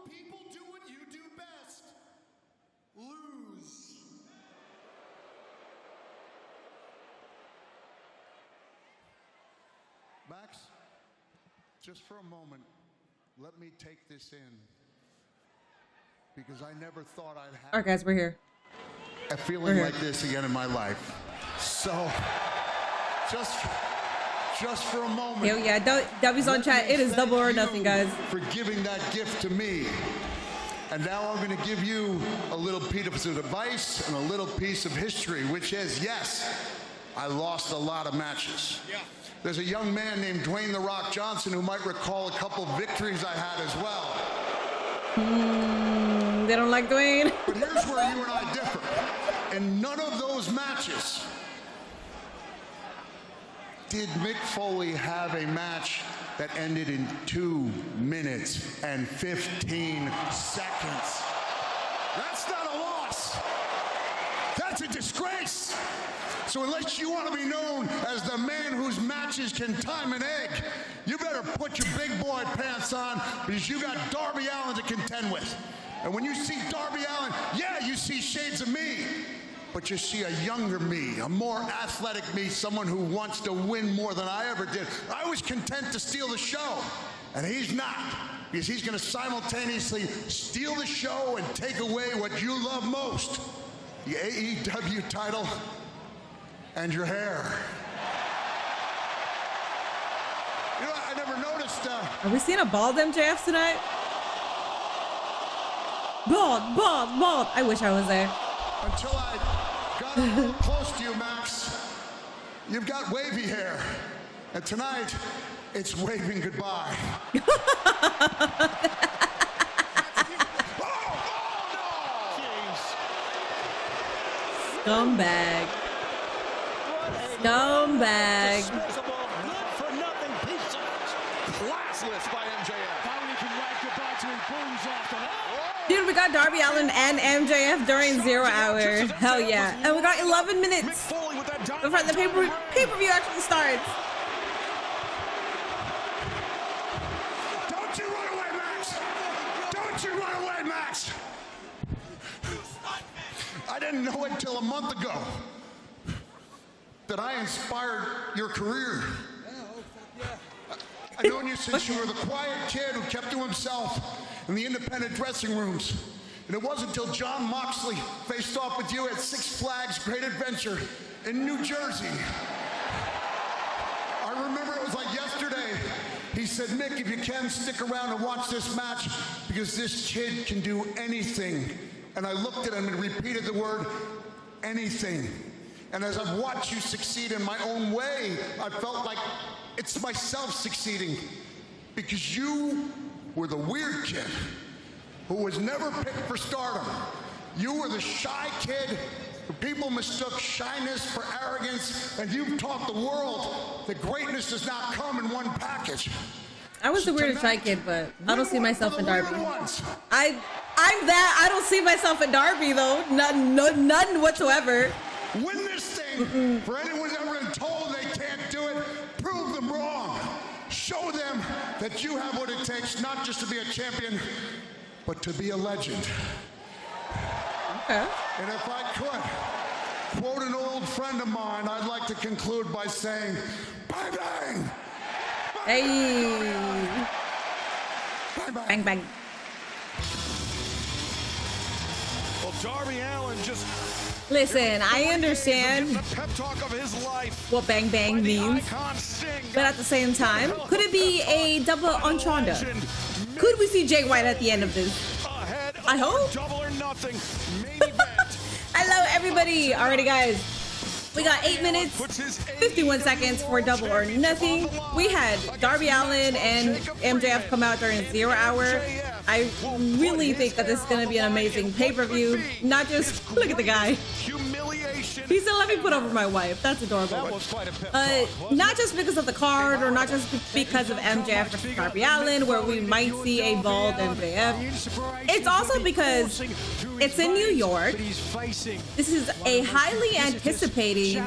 people do what you do best. Lose. Max, just for a moment, let me take this in. Because I never thought I'd have All right, guys, we're here. a feeling like this again in my life. So, just for a moment. Hell yeah, W's on chat. It is double or nothing, guys. For giving that gift to me. And now I'm going to give you a little piece of advice and a little piece of history, which is, yes, I lost a lot of matches. Yeah. There's a young man named Dwayne "The Rock" Johnson who might recall a couple of victories I had as well. They don't like Dwayne. But here's where you and I differ. In none of those matches did Mick Foley have a match that ended in 2 minutes and 15 seconds. That's not a loss. That's a disgrace. So unless you want to be known as the man whose matches can time an egg, you better put your big boy pants on, because you got Darby Allin to contend with. And when you see Darby Allin, yeah, you see shades of me, but you see a younger me, a more athletic me, someone who wants to win more than I ever did. I was content to steal the show, and he's not, because he's going to simultaneously steal the show and take away what you love most, the AEW title and your hair. You know, I never noticed. Are we seeing a bald MJF tonight? Bald, bald, bald. I wish I was there. Until I got a little close to you, Max. You've got wavy hair. And tonight, it's waving goodbye. Scumbag. Scumbag. Dude, we got Darby Allin and MJF during 0 hour. Hell yeah. And we got 11 minutes before the pay-per-view actually starts. Don't you run away, Max! Don't you run away, Max! I didn't know it till a month ago that I inspired your career. I've known you since you were the quiet kid who kept to himself in the independent dressing rooms. And it wasn't until John Moxley faced off with you at Six Flags Great Adventure in New Jersey. I remember it was like yesterday. He said, "Mick, if you can, stick around and watch this match, because this kid can do anything." And I looked at him and repeated the word, anything. And as I've watched you succeed in my own way, I felt like it's myself succeeding, because you were the weird kid who was never picked for stardom. You were the shy kid who people mistook shyness for arrogance, and you've taught the world that greatness does not come in one package. I was the weirdest shy kid, but I don't see myself in Darby. I'm that. I don't see myself in Darby though. None whatsoever. Win this thing. For anyone who's ever been told they can't do it, prove them wrong. Show them that you have what it takes, not just to be a champion, but to be a legend. Okay. And if I could quote an old friend of mine, I'd like to conclude by saying, bang, bang. Hey. Bang, bang. Bang, bang. Well, Darby Allin just... Listen, I understand what bang bang means, but at the same time, could it be a double entendre? Could we see Jay White at the end of this? I hope. Hello, everybody. Alrighty, guys. We got 8 minutes, 51 seconds for Double or Nothing. We had Darby Allin and MJF come out during 0 hour. I really think that this is going to be an amazing pay-per-view. Not just, look at the guy. Humiliation He said, let me put over my wife. That's adorable. Not just because of the card or not just because of MJF versus Darby Allin, where we might see a bald MJF. It's also because it's in New York. This is a highly anticipating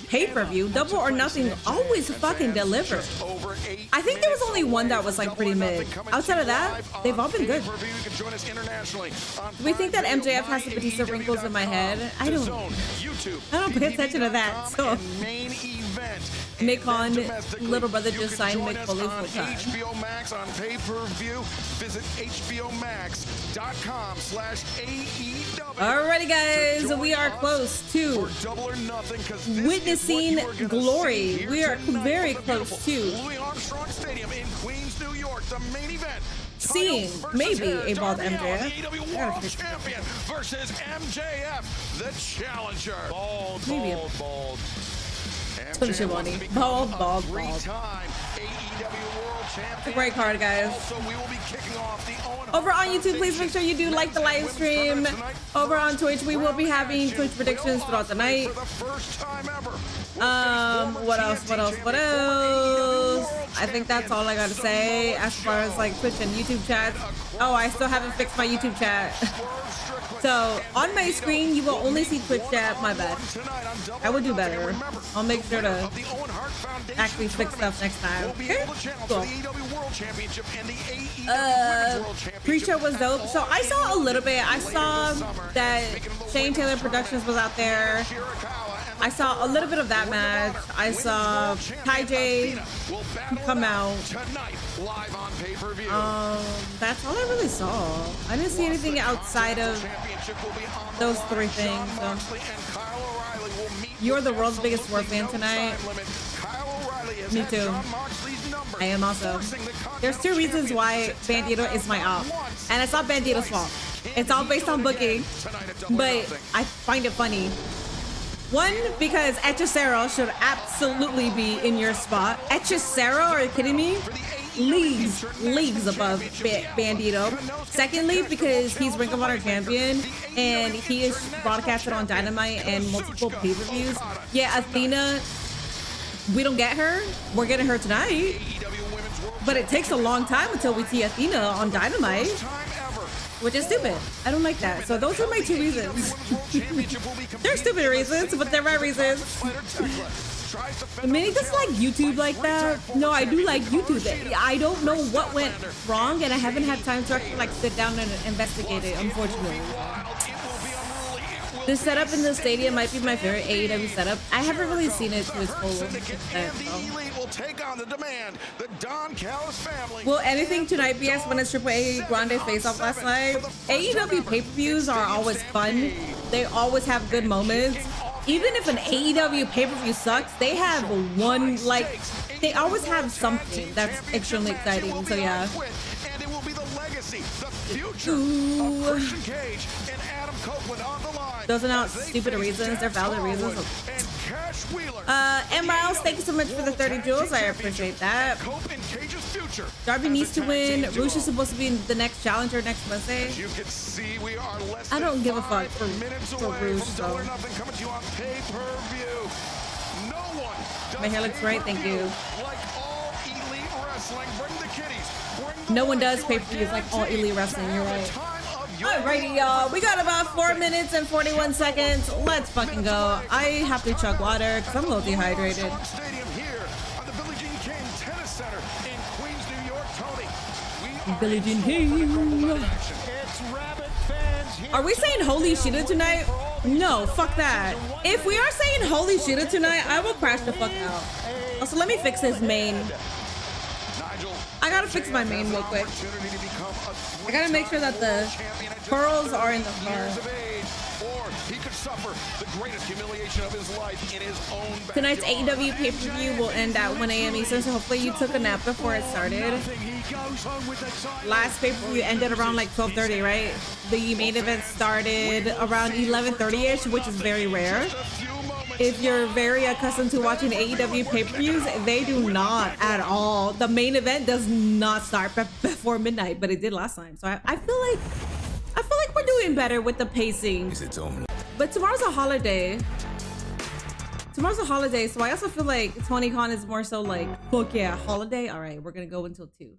pay-per-view. Double or Nothing always fucking delivers. I think there was only one that was like pretty mid. Outside of that, they've all been good. Do we think that MJF has the Batista wrinkles in my head? I don't pay attention to that. So Mick Khan, little brother, just signed Mick Foley full time. HBO Max on pay-per-view. Visit hbomax.com/AEW. Alrighty, guys, we are close to witnessing glory. We are very close to seeing maybe a bald MJF. Champion versus MJF, the challenger. Maybe bald. It's a great card, guys. Over on YouTube, please make sure you do like the live stream. Over on Twitch, we will be having Twitch predictions throughout the night. What else? I think that's all I gotta say as far as like Twitch and YouTube chats. Oh, I still haven't fixed my YouTube chat. So on my screen, you will only see Twitch chat. My bad. I will do better. I'll make sure to actually fix stuff next time. Okay? Cool. Pre-show was dope. So I saw a little bit. I saw that Shane Taylor Productions was out there. I saw a little bit of that match. I saw Ty J come out. That's all I really saw. I didn't see anything outside of those three things. So. You're the world's biggest Swerve fan tonight. Me too. I am also. There's two reasons why Bandido is my op. And it's not Bandido's fault. It's all based on booking. But I find it funny. One, because Hechicero should absolutely be in your spot. Hechicero, are you kidding me? Leagues above Bandido. Secondly, because he's Ring of Honor champion and he is broadcasted on Dynamite and multiple pay-per-views. Yeah, Athena, we don't get her. We're getting her tonight. But it takes a long time until we see Athena on Dynamite, which is stupid. I don't like that. So those are my two reasons. They're stupid reasons, but they're right reasons. I mean, he doesn't like YouTube like that. No, I do like YouTube. I don't know what went wrong, and I haven't had time to actually like sit down and investigate it, unfortunately. The setup in the stadium might be my favorite AEW setup. I haven't really seen it to its full extent. Will anything tonight be as when it's Triple A Grande face-off last night? AEW pay-per-views are always fun. They always have good moments. Even if an AEW pay-per-view sucks, they have one, like, they always have something that's extremely exciting. So yeah. Ooh. Those are not stupid reasons, they're valid reasons. M. Riles, thank you so much for the 30 jewels. I appreciate that. Darby needs to win. Roosh is supposed to be the next challenger next Wednesday. I don't give a fuck for Roosh, so. My hair looks great, thank you. No one does pay-per-views like All Elite Wrestling, you're right. Alrighty, y'all. We got about 4 minutes and 41 seconds. Let's fucking go. I have to chug water because I'm a little dehydrated. Billie Jean King. Are we saying Holy Shida tonight? No, fuck that. If we are saying Holy Shida tonight, I will crash the fuck out. Also, let me fix his main. I gotta fix my main real quick. I gotta make sure that the pearls are in the front. Tonight's AEW pay-per-view will end at 1 a.m. Eastern, so hopefully you took a nap before it started. Last pay-per-view ended around like 12:30, right? The main event started around 11:30ish, which is very rare. If you're very accustomed to watching AEW pay-per-views, they do not at all. The main event does not start before midnight, but it did last time. So I feel like we're doing better with the pacing. But tomorrow's a holiday. tomorrow's a holiday, so I also feel like 20con is more so like, fuck yeah, holiday. All right, we're gonna go until 2.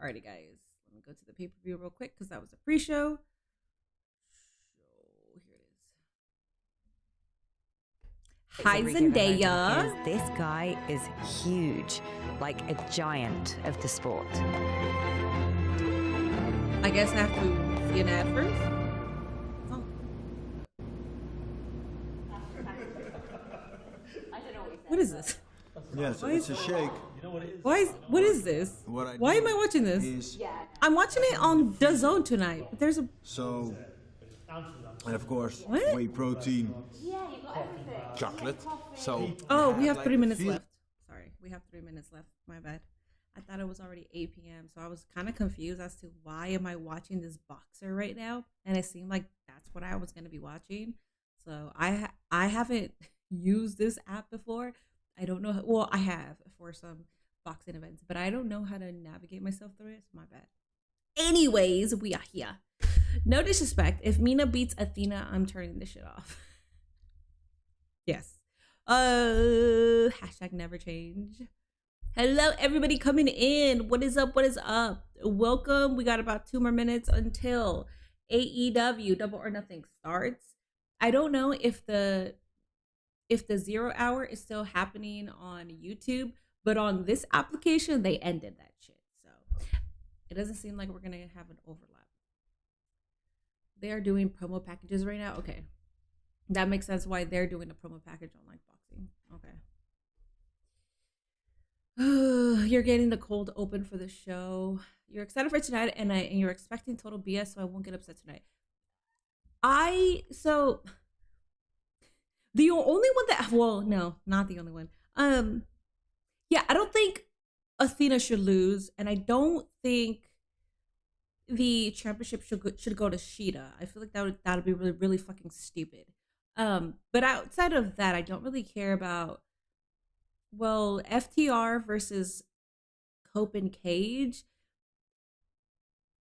Alrighty, guys. Let me go to the pay-per-view real quick because that was a pre-show. Hi, Zendaya. This guy is huge, like a giant of the sport. I guess I have to see an ad first. Oh. What is this? Yes, it's a shake. What is this? Why am I watching this? I'm watching it on DAZN tonight. But there's a And of course, What? whey protein, chocolate. So Oh, we have 3 minutes left. Sorry, we have 3 minutes left. My bad. I thought it was already 8 p.m. So I was kind of confused as to why am I watching this boxer right now? And it seemed like that's what I was going to be watching. So I haven't used this app before. I don't know. Well, I have for some boxing events, but I don't know how to navigate myself through it. So my bad. Anyways, we are here. No disrespect. If Mina beats Athena, I'm turning this shit off. Yes. Hashtag never change. Hello, everybody coming in. What is up? What is up? Welcome. We got about 2 more minutes until AEW Double or Nothing starts. I don't know if the 0 hour is still happening on YouTube, but on this application, they ended that shit. So it doesn't seem like we're going to have an overlap. They are doing promo packages right now. Okay. That makes sense why they're doing a promo package on like boxing. Okay. You're getting the cold open for the show. You're excited for tonight and you're expecting total BS, so I won't get upset tonight. So the only one that, well, no, not the only one. Yeah, I don't think Athena should lose, and I don't think the championship should go to Shida. I feel like that would be really, really fucking stupid. But outside of that, I don't really care about, well, FTR versus Cope and Cage.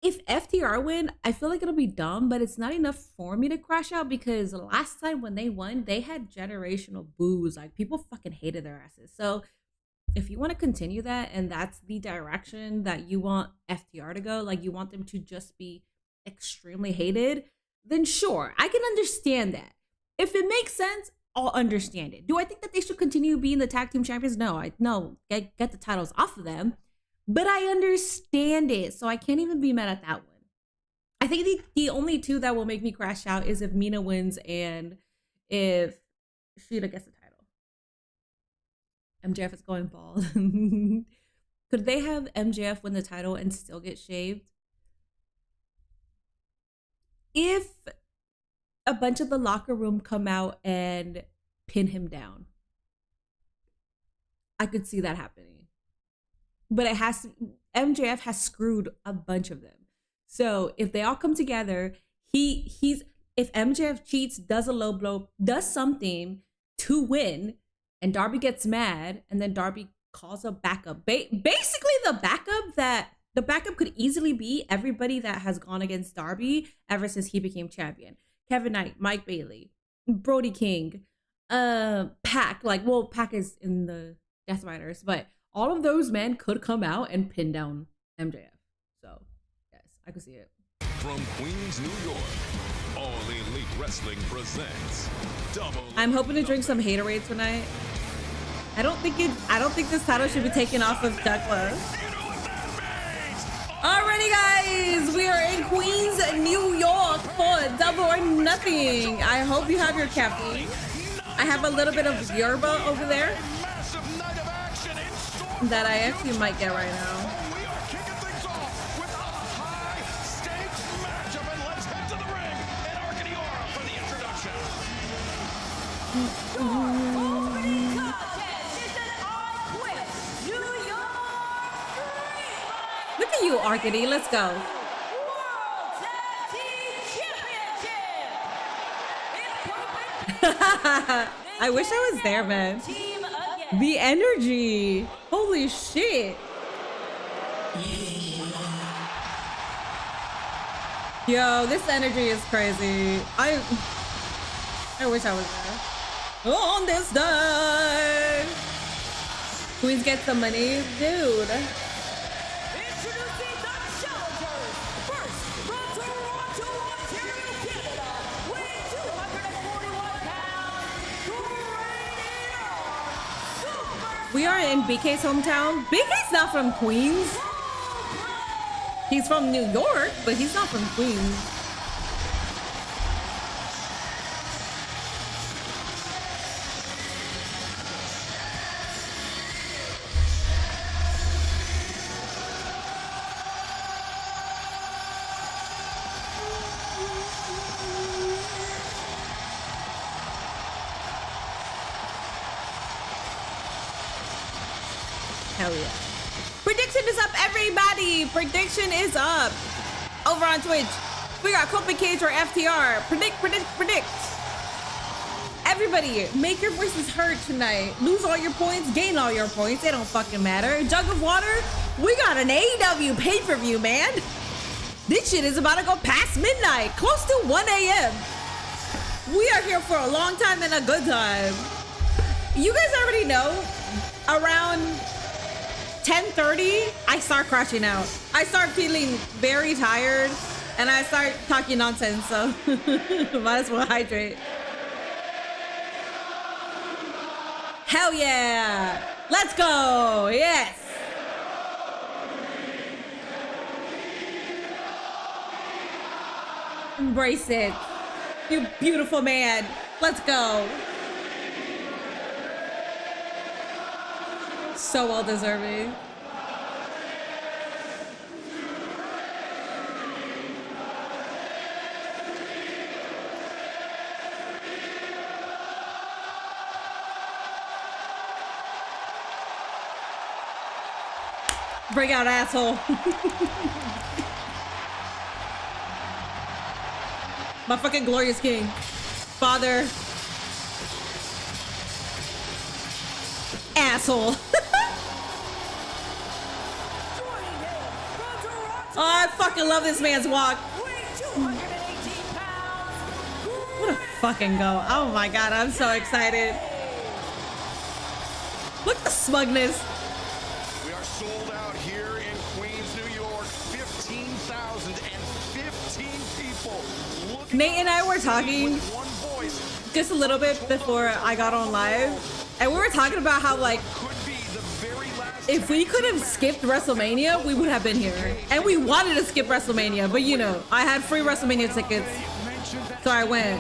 If FTR win, I feel like it'll be dumb, but it's not enough for me to crash out because last time when they won, they had generational boos. Like, people fucking hated their asses. So if you want to continue that and that's the direction that you want FTR to go, like you want them to just be extremely hated, then sure, I can understand that. If it makes sense, I'll understand it. Do I think that they should continue being the tag team champions? No, get the titles off of them. But I understand it, so I can't even be mad at that one. I think the only two that will make me crash out is if Mina wins and if Shida gets the title. MJF is going bald. Could they have MJF win the title and still get shaved? If a bunch of the locker room come out and pin him down, I could see that happening. But it has to, MJF has screwed a bunch of them. So if they all come together, if MJF cheats, does a low blow, does something to win, and Darby gets mad, and then Darby calls a backup. Basically, the backup could easily be everybody that has gone against Darby ever since he became champion. Kevin Knight, Mike Bailey, Brody King, Pac. Pac is in the Death Riders, but all of those men could come out and pin down MJF. So, yes, I could see it. From Queens, New York, All Elite Wrestling presents Double. I'm hoping to drink some haterade tonight. I don't think this title should be taken off of Douglas. Alrighty, guys, we are in Queens, New York for Double or Nothing. I hope you have your caffeine. I have a little bit of yerba over there that I actually might get right now. We are kicking things off with a high-stakes matchup, and let's head to the ring and Arcadiora for the introduction. Look at you, Arcady. Let's go. I wish I was there, man. The energy. Holy shit. Yo, this energy is crazy. I wish I was there. On this day. Queens get some money, dude. Introducing the challengers. First, from Toronto, Ontario, Canada, weighing 241 pounds, We are in BK's hometown. BK's not from Queens. He's from New York, but he's not from Queens. Hell yeah. Prediction is up, everybody. Prediction is up. Over on Twitch, we got Copen Cage or FTR. Predict. Everybody, make your voices heard tonight. Lose all your points, gain all your points. It don't fucking matter. Jug of water, we got an AEW pay-per-view, man. This shit is about to go past midnight, close to 1 a.m. We are here for a long time and a good time. You guys already know, around 10:30, I start crashing out. I start feeling very tired and I start talking nonsense, so might as well hydrate. Hell yeah! Let's go! Yes! Embrace it. You beautiful man. Let's go. So well deserving. Bring out asshole. My fucking glorious king. Father. Asshole. Oh, I fucking love this man's walk. What a fucking go. Oh my god, I'm so excited. Look at the smugness. We are sold out here in Queens, New York. 15,015 people. Nate and I were talking just a little bit before I got on live, and we were talking about how, like, if we could have skipped WrestleMania, we would have been here. And we wanted to skip WrestleMania, but you know, I had free WrestleMania tickets, so I went.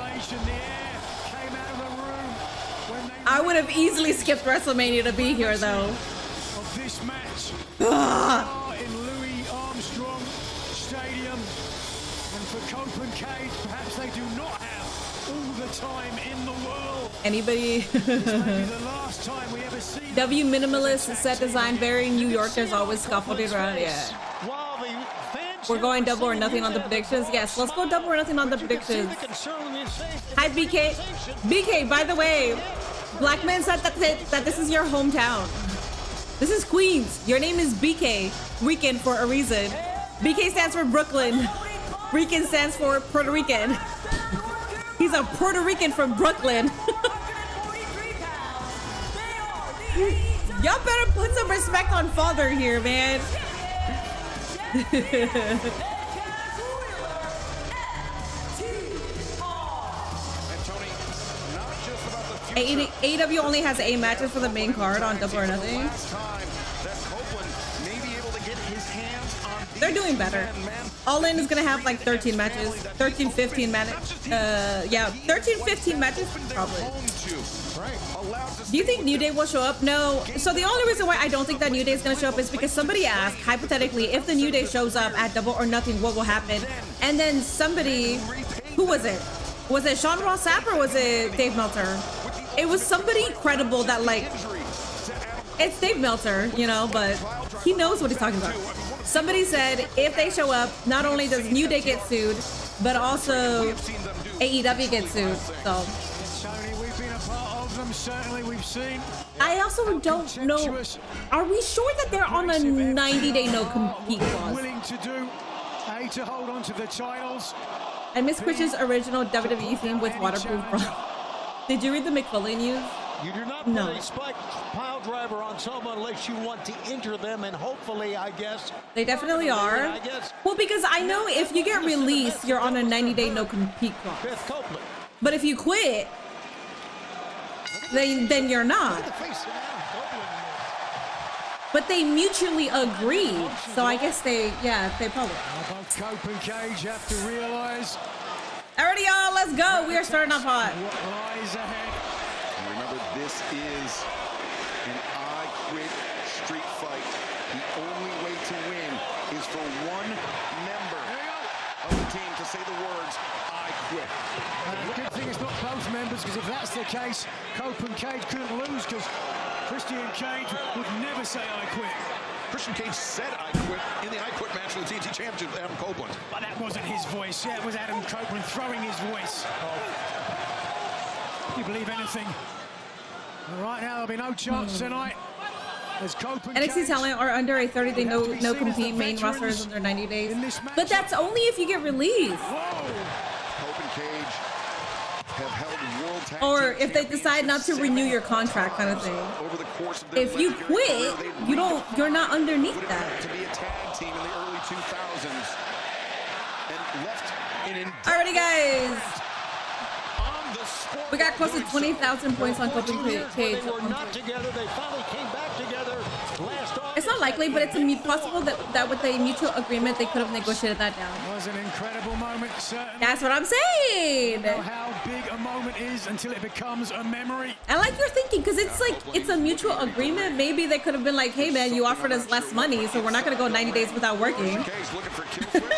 I would have easily skipped WrestleMania to be here, though. Of this match in Louis Armstrong Stadium, and for Copenhagen, perhaps they do not have all the time in the world. Anybody? W minimalist set design, very New York. There's always scaffolding around. Yeah. We're going double or nothing on the predictions. Yes, let's go double or nothing on the predictions. Hi, BK. BK, by the way, Black Man said that this is your hometown. This is Queens. Your name is BK. Rican for a reason. BK stands for Brooklyn. Rican stands for Puerto Rican. He's a Puerto Rican from Brooklyn. Y'all better put some respect on father here, man. AEW only has 8 matches for the main card on Double or Nothing. They're doing better. All In is gonna have like 13 matches, 13, 15 matches. Yeah, 13, 15 matches probably. Do you think New Day will show up? No. So the only reason why I don't think that New Day is gonna show up is because somebody asked, hypothetically, if the New Day shows up at Double or Nothing, what will happen? And then somebody, who was it? Was it Sean Ross Sapp or was it Dave Meltzer? It was somebody credible that, like, it's Dave Meltzer, you know, but he knows what he's talking about. Somebody said if they show up, not only does New Day get sued, but also AEW gets sued. So I also don't know. Are we sure that they're on a 90-day no compete clause? To hold on to the titles. I miss Chris's original WWE theme with waterproof bra. Did you read the McFoley news? You do not No. put a spike pile driver on someone unless you want to injure them, and hopefully, I guess. They definitely are. I guess. Well, because I know if you get released, you're on a 90-day no-compete clause. Beth Copeland. But if you quit, then you're not. Look at the face of Adam Copeland. But they mutually agreed. So I guess they probably. How about Cope and Cage have to realize Alrighty, y'all, let's go. We are starting off hot. what lies ahead. And remember, this is an I Quit street fight. The only way to win is for one member of the team to say the words, I quit. Good thing it's not both members, because if that's the case, Cope and Cage couldn't lose, because Christian Cage would never say I quit. Christian Cage said I quit in the I Quit match for the TNT Championship with Adam Copeland. But that wasn't his voice. That was Adam Copeland throwing his voice. You believe anything? All right, now there'll be no chance tonight. As Cope and NXT Cage talent are under a 30-day no-compete. Main roster is under 90 days. But that's only if you get released. Cope and Cage have held World Tag Or Team if they decide not to renew your contract kind of thing. over the course of their If you legendary quit, career, you're not underneath would that. have to be a tag team in the early 2000s and left in Alrighty, guys. on the sport We got close to doing so. 20,000 points on Cope and Cage. They were not together. They finally came back together last August. It's not likely, but it's possible that with a mutual agreement, they could have negotiated that down. It was an incredible moment, certainly. That's what I'm saying. Know how big a moment is until it becomes a memory. I like your thinking, because it's like, it's a mutual agreement. Maybe they could have been like, hey man, you offered us less money, so we're not going to go 90 days without working. Cage looking for kill switch.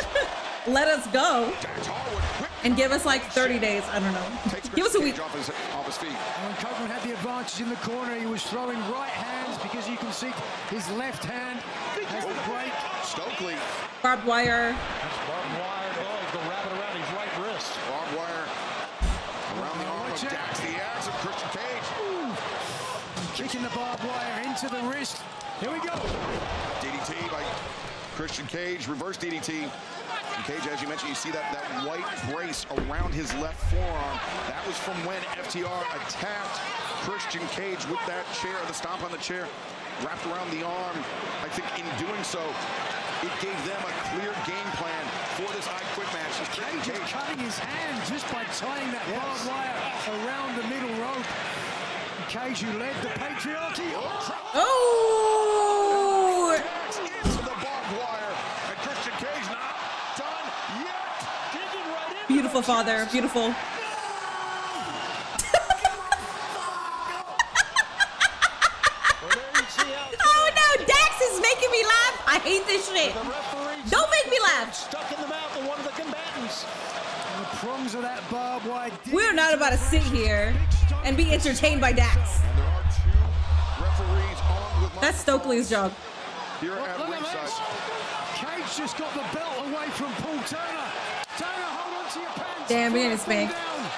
Let us go Dax Harwood quick and give us like 30 days. I don't know. takes Give us a week. Cage off his feet. And when Copeland had the advantage in the corner, he was throwing right hands, because you can see his left hand has the break. Stokely. Barbed wire. Barbed wire. Oh, he's going to wrap it around his right wrist. Barbed wire around the arm of Watch out. Dax. The axe of Christian Cage. Kicking the barbed wire into the wrist. Here we go. DDT by Christian Cage. Reverse DDT. And Cage, as you mentioned, you see that white brace around his left forearm. That was from when FTR attacked Christian Cage with that chair, the stomp on the chair, wrapped around the arm. I think in doing so, it gave them a clear game plan for this I Quit match. As Christian Cage is Cage cutting his hand just by tying that barbed wire around the middle rope. Cage, who led the patriarchy. Oh! attacks into the barbed wire. And Christian Cage not done yet. Digging right in. Beautiful, father. Beautiful. Oh no, Dax is making me laugh. I hate this shit. The referee Don't make me laugh. stuck in the mouth of one of the combatants. And the prongs of that barbed wire. We're not about to sit here and be entertained by Dax. And there are two referees armed with That's Stokely's job. here at Look at ringside. this. Cage just got the belt away from Paul Turner. Turner, hold on to your pants. Damn, we're getting Before I spanked. fall down.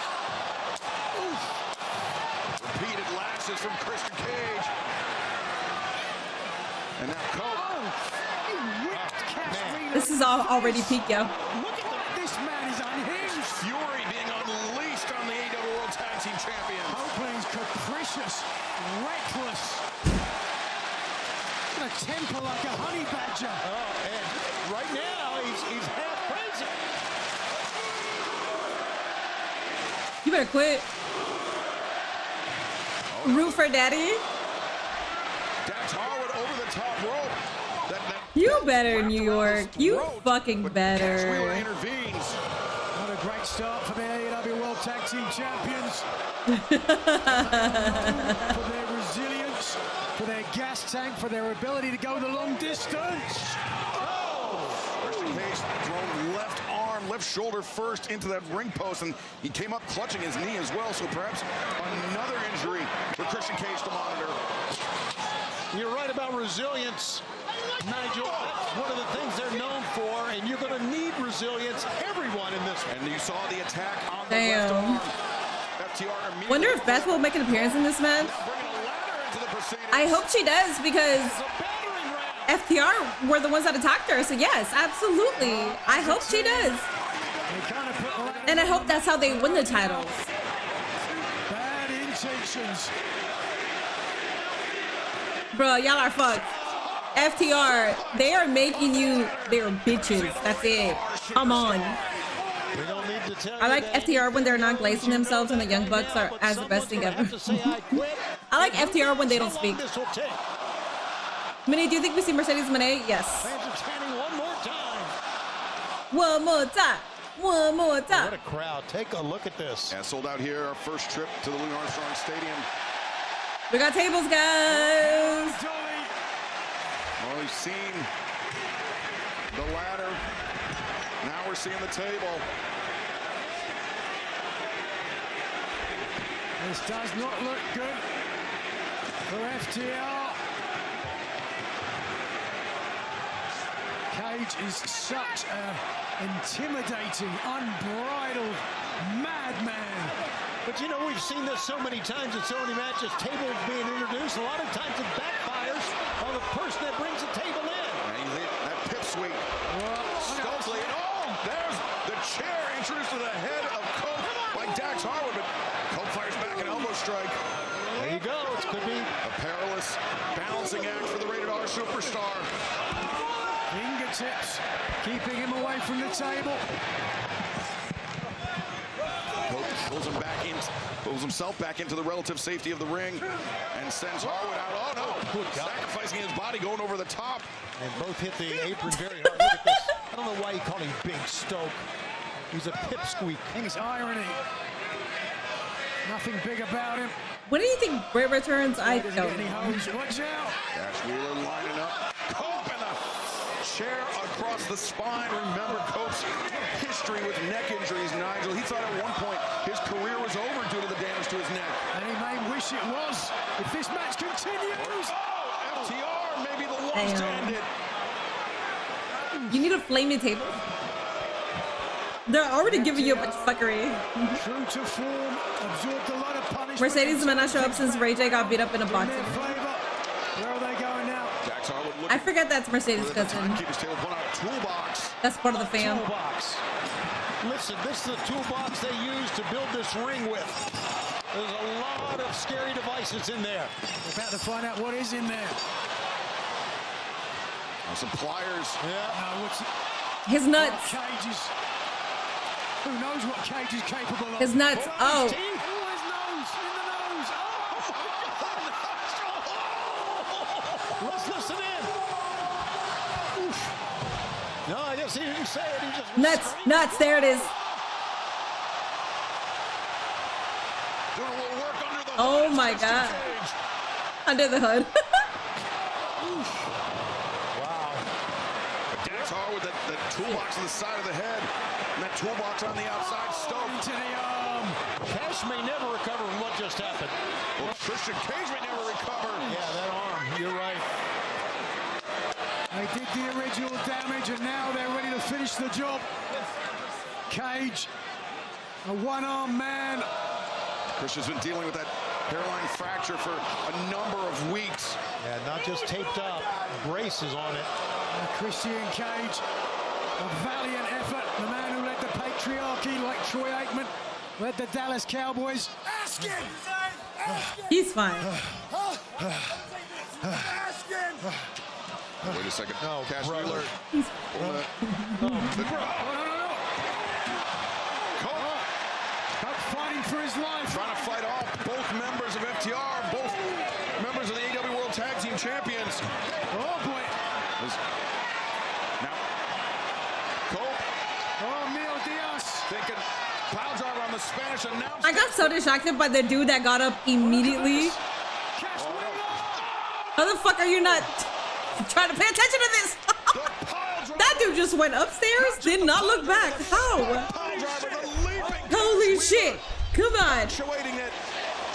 Repeated lashes from Christian Cage. And now Cope. He whipped Cass This is all already peak, yo. Look at that. This man is unhinged. Fury being unleashed on the AEW World Tag Team Champions. Copeland's capricious, reckless. Gonna temper like a honey badger. And right now, he's half crazy. You better quit. Root for daddy. Dax Harwood over the top rope. You better, New York. You fucking Wheeler better. intervenes. What a great start for the AEW World Tag Team Champions. For their resilience, for their gas tank, for their ability to go the long distance. Christian Cage thrown left arm, left shoulder first into that ring post, and he came up clutching his knee as well, so perhaps another injury for Christian Cage to monitor. You're right about resilience, Nigel. That's one of the things they're known for, and you're going to need resilience, everyone in this one. And you saw the attack on the Damn. left arm. FTR immediately Wonder if Beth will make an appearance in this match. bringing a ladder into the proceedings. I hope she does, because It's a battering ram. FTR were the ones that attacked her. So yes, absolutely. I hope she does. They kind of put the ladder And I hope that's how they win the titles. Bad intentions. Bro, y'all are fucked. FTR, they are making you their bitches. That's it. Come on. I like FTR when they're not glazing themselves and the Young Bucks are as the best thing ever. I like FTR when they don't speak. Mina, do you think we see Mercedes Moné? Yes. One more time. One more time. What a crowd. Take a look at this. Yeah, sold out here. Our first trip to the Louis Armstrong Stadium. We got tables, guys. Well, we've seen the ladder. Now we're seeing the table. This does not look good for FTR. Cage is such an intimidating, unbridled madman. But you know, we've seen this so many times in so many matches, tables being introduced. A lot of times it backfires on the person that brings the table in. And that pipsqueak. Stokely. Oh, there's the chair introduced to the head of Cope by Dax Harwood. But Cope fires back an elbow strike. There you go. It could be a perilous balancing act for the Rated R superstar. Fingertips keeping him away from the table. Pulls himself back into the relative safety of the ring and sends Harwood out. Oh no! Sacrificing his body, going over the top. And both hit the apron very hard. Look at this. I don't know why you call him Big Stoke. He's a pipsqueak. I think it's irony. Nothing big about him. When do you think Bray returns? I don't know. Watch out! Dash Wheeler lining up. Cope and a chair across the spine. Remember Cope's history with neck injuries, Nigel. He thought at one point his career was over due to the damage to his neck. And he may wish it was if this match continues. Oh, FTR may be the ones to end it. You need a flaming table? They're already giving you a bunch of fuckery. True to form, absorbed a lot of punishment. Mercedes may not show up since Ray J got beat up in a boxing. Where are they going now? I forget that's Mercedes' cousin. That's part of the fam. Toolbox. Listen, this is the toolbox they use to build this ring with. There's a lot of scary devices in there. We're about to find out what is in there. Some pliers. Yeah. His nuts. Cages. Who knows what Cage is capable of? His nuts. Oh. His nose. In the nose. Oh. Let's listen in. Oof. No, I guess he didn't say it. He just Nuts. There it is. Doing a little work under the hood. Oh my God. Under the hood. Wow. Dax Harwood, that toolbox on the side of the head. And that toolbox on the outside, Stoke. Into the arm. Cash may never recover from what just happened. Well, Christian Cage may never recover. Yeah, that arm. You're right. They did the original damage, and now they're ready to finish the job. Cage, a one-armed man. Christian's been dealing with that hairline fracture for a number of weeks. Yeah, not just taped up. Braces on it. Christian Cage, a valiant effort. The man who led the patriarchy like Troy Aikman, led the Dallas Cowboys. He's fine. Wait a second. No, Cash brother. Wheeler. Cope fighting for his life. Trying to fight off both members of FTR, both members of the AEW World Tag Team Champions. Oh boy. Now, Cope. Oh, Mil Diaz. Thinking pile driver on the Spanish announcer. I got so distracted by the dude that got up immediately. How the fuck are you not trying to pay attention to this? That dude just went upstairs, did not look back. How? Holy shit. Come on. Actuating it,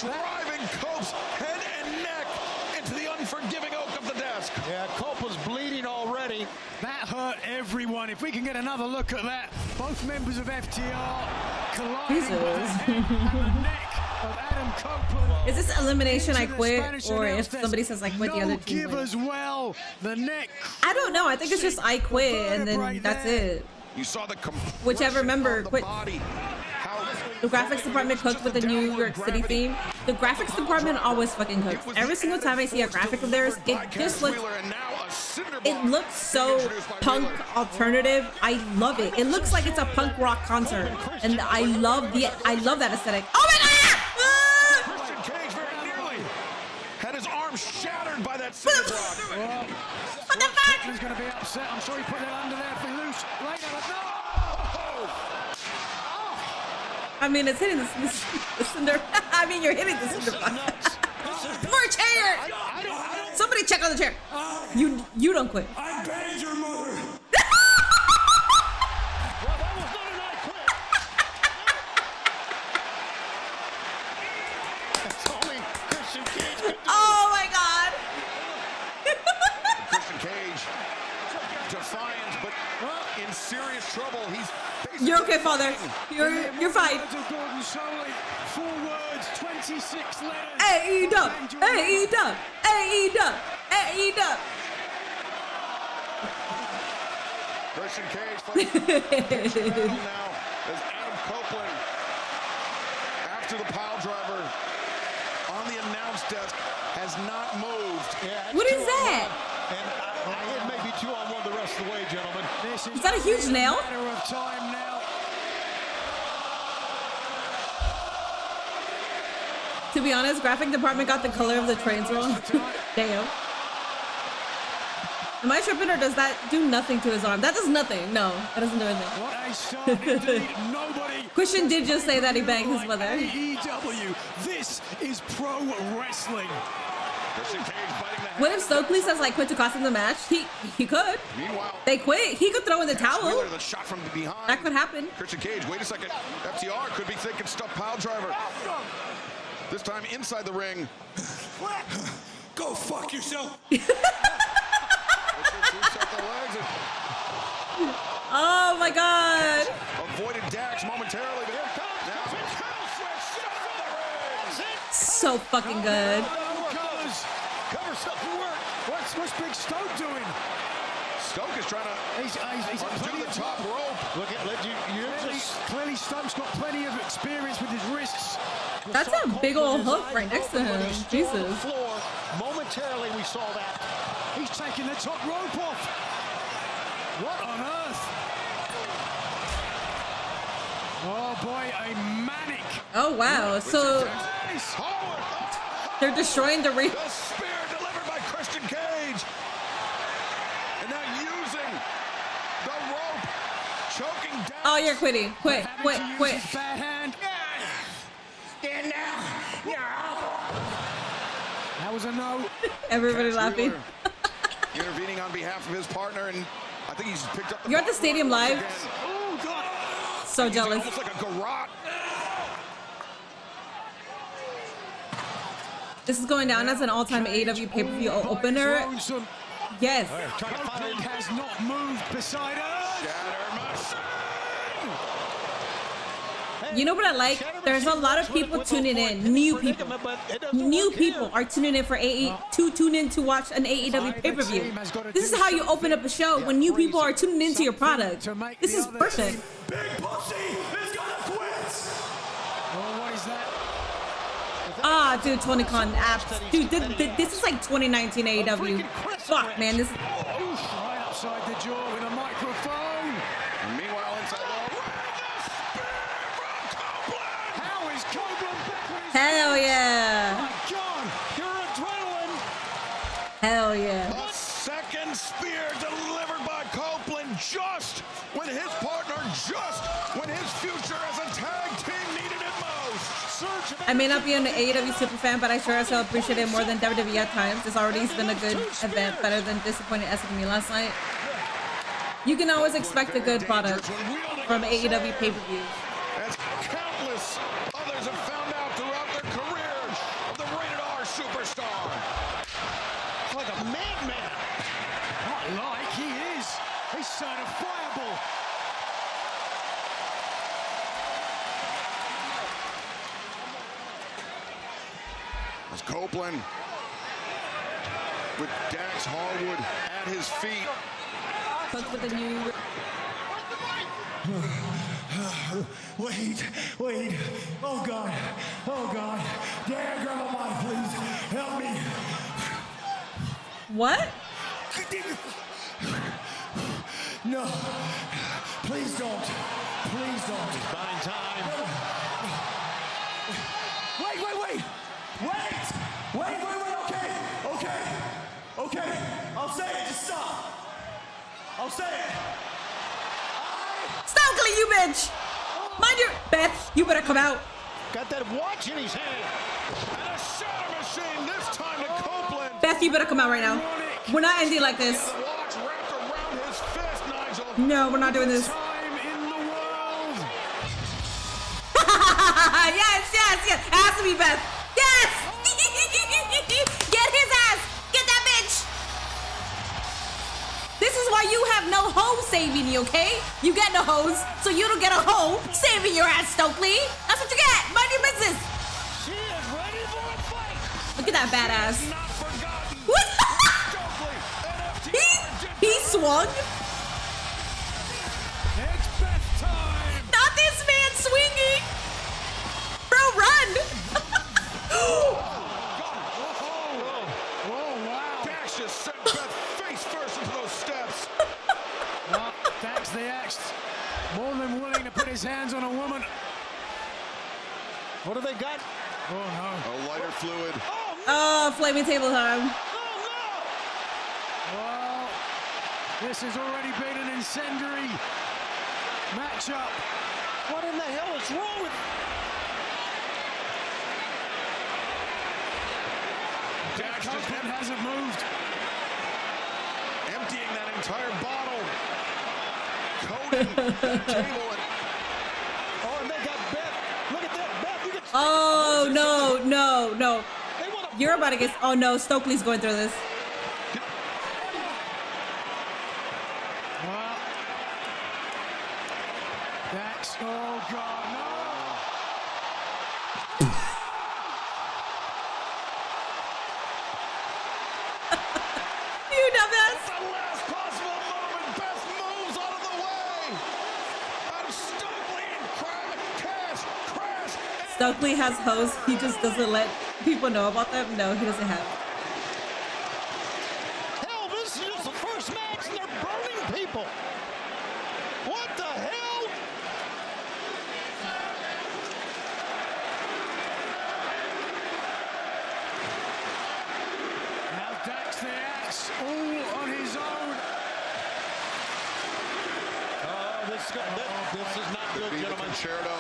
driving Cope's head and neck into the unforgiving oak of the desk. Yeah, Cope was bleeding already. That hurt everyone. If we can get another look at that, both members of FTR colliding with the head and the neck of Adam Copeland. Is this elimination I quit, or if somebody says I quit, the other team give wins? as well. The neck. I don't know. I think it's just I quit, and then that's it. You saw the Whichever member the quit. body. How The graphics department cooked with the New York City theme. The graphics department always fucking cooks. Every single time I see a graphic of theirs, it just looks... It looks so punk alternative. I love it. It looks like it's a punk rock concert. And I love that aesthetic. Oh my god! Christian Cage very nearly had his arm shattered by that cinder block. What the fuck? He's going to be upset. I'm sure he put that under there for loose later. But no! I mean, it's hitting the cinder. I mean, you're hitting the cinder block. More chair! Somebody check on the chair. You don't quit. I banged your mother. Well, that was not an I quit. That's only Christian Cage could do. Oh my god! Christian Cage, defiant, but in serious trouble. You're okay, father. You're fine. Gordon Soley, 4 words, 26 letters. AEW, AEW, AEW, AEW. Christian Cage fighting now as Adam Copeland, after the pile driver on the announce desk, has not moved. Yeah, What is that? And it may be 2-on-1 the rest of the way, gentlemen. Is that a huge nail? Matter of time now. To be honest, graphic department got the color of the trains wrong. Damn. Am I tripping or does that do nothing to his arm? That does nothing. No, that doesn't do anything. What a start indeed. Nobody. Christian did just say that he banged his mother. AEW. This is pro wrestling. Christian Cage biting the head. What if Stokely says like quit to cost him the match? He could. Meanwhile, They quit. He could throw in the towel. Wheeler, the shot from behind. That could happen. Christian Cage, wait a second. FTR could be thinking stuff pile driver. This time inside the ring. Go fuck yourself. Oh my god. Avoided Dax momentarily, but here it comes. Now. So fucking good. Cover stuff to work. What's Big Stoke doing? Stoke is trying to He's undo the top rope. Look at clearly Stoke's got plenty of experience with his wrists. That's a big old hook right next to him. Jesus. Floor. Momentarily, we saw that. He's taking the top rope off. What on earth? Oh boy, a manic. Oh wow. So they're destroying the ring. The spear delivered by Christian Cage. And now using the rope, choking down. Oh, you're quitting. Quit. Having to use his bad hand. That was a no. Everybody laughing. Intervening on behalf of his partner, and I think he's picked up the You're at the stadium live. Oh God. So jealous. Almost like a garrote. This is going down as an all-time AEW pay-per-view opener. Yes. Copeland has not moved beside us. You know what I like? There's a lot of people tuning in. New people. New people are tuning in for tune in to watch an AEW pay-per-view. This is how you open up a show when new people are tuning into your product. This is perfect. Big Pussy is gonna quit. Oh, what is that? Ah, dude, Tony Khan apps. Dude, this is like 2019 AEW. Fuck, man. This. Right upside the jaw with a microphone. And meanwhile, inside the How is Copeland back with his... Hell yeah. My God, your adrenaline. Hell yeah. A second spear delivered by Copeland just when his partner, just when his future as a tag team needed it most. I may not be an AEW super fan, but I sure as hell appreciate it more than WWE at times. It's already been a good event, better than disappointing as of me last night. You can always expect a good product from AEW pay-per-views. As countless others have found out throughout their careers of the rated R superstar. It's like a madman. Not like he is. He's certifiable. As Copeland with Dax Harwood at his feet. Cook with a new. Wait. Oh God. Dad, grab my mind, please. Help me. What? No. Please don't. He's buying time. Wait. Okay. I'll say it. Just stop. I'll say it. Stokely, you bitch! Mind your... Beth, you better come out. Got that watch in his hand. And a shatter machine this time to Copeland. Beth, you better come out right now. We're not ending like this. The watch wrapped around his fist, Nigel. No, we're not doing this. Time in the world. Yes. It has to be Beth. Yes! Get his ass! Get that bitch! This is why you have no hoe saving you, okay? You get no hoes, so you don't get a hoe saving your ass, Stokely. That's what you get. Mind your business. She is ready for a fight. Look at that badass. Not forgotten. What? Stokely and FTR. he swung. It's Beth time. Not this man swinging. Bro, run. Oh, wow. Dax just sent Beth face first into those steps. Well, Dax the Axe, more than willing to put his hands on a woman. What do they got? Oh, no. A lighter fluid. Oh, flaming table time. Well, this has already been an incendiary matchup. What in the hell is wrong with... Dax just Copeland hasn't moved. emptying that entire bottle. Coating that table. Oh, and they got Beth. Look at that, Beth. You can... Oh, no. They want to... You're about to get... Oh, no. Stokely's going through this. Well, Dax, oh God, no! You dumbass. The last possible moment. Beth moves out of the way. And Stokely and Cash crash. Stokely has hoes. He just doesn't let people know about them. No, he doesn't have. Hell, this is just the first match and they're burning people. What the hell? Now Dax the Axe, all on his own. Oh, this is not good, Be the gentlemen. concerto.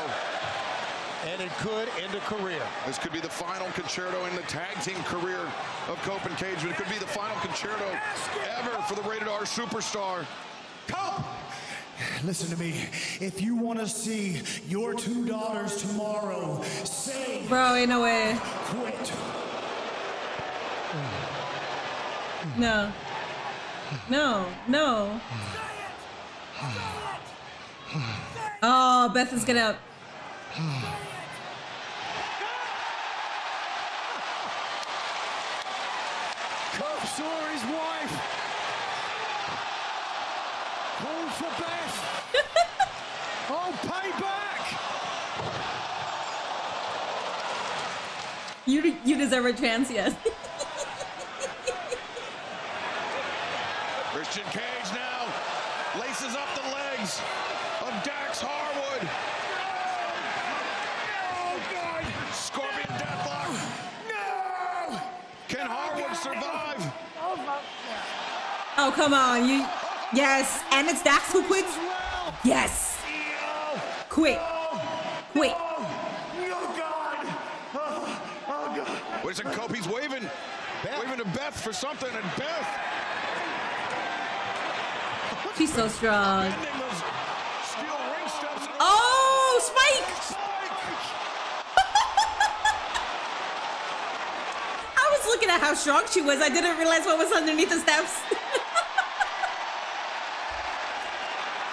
And it could end a career. This could be the final concerto in the tag team career of Cope and Cage, but it could be the final concerto ever for the Rated R superstar. Cope! Listen to me. If you want to see your two daughters tomorrow, say Bro, ain't no way. quit. No. Oh, Beth is gonna... Cope saw his wife. Called for Beth. Oh, payback! You deserve a chance, yes. Christian Cage now laces up the legs of Dax Harwood. Oh, God! Scorpion deathlock. No! Can Harwood survive? Oh, come on. You... Yes. And it's Dax who quits? Yes. Quit. Oh, God! Oh, God! Wait a second, Cope, he's waving. Waving to Beth for something, and Beth She's so strong. bending those steel ring steps. Oh, Spike! I was looking at how strong she was. I didn't realize what was underneath the steps.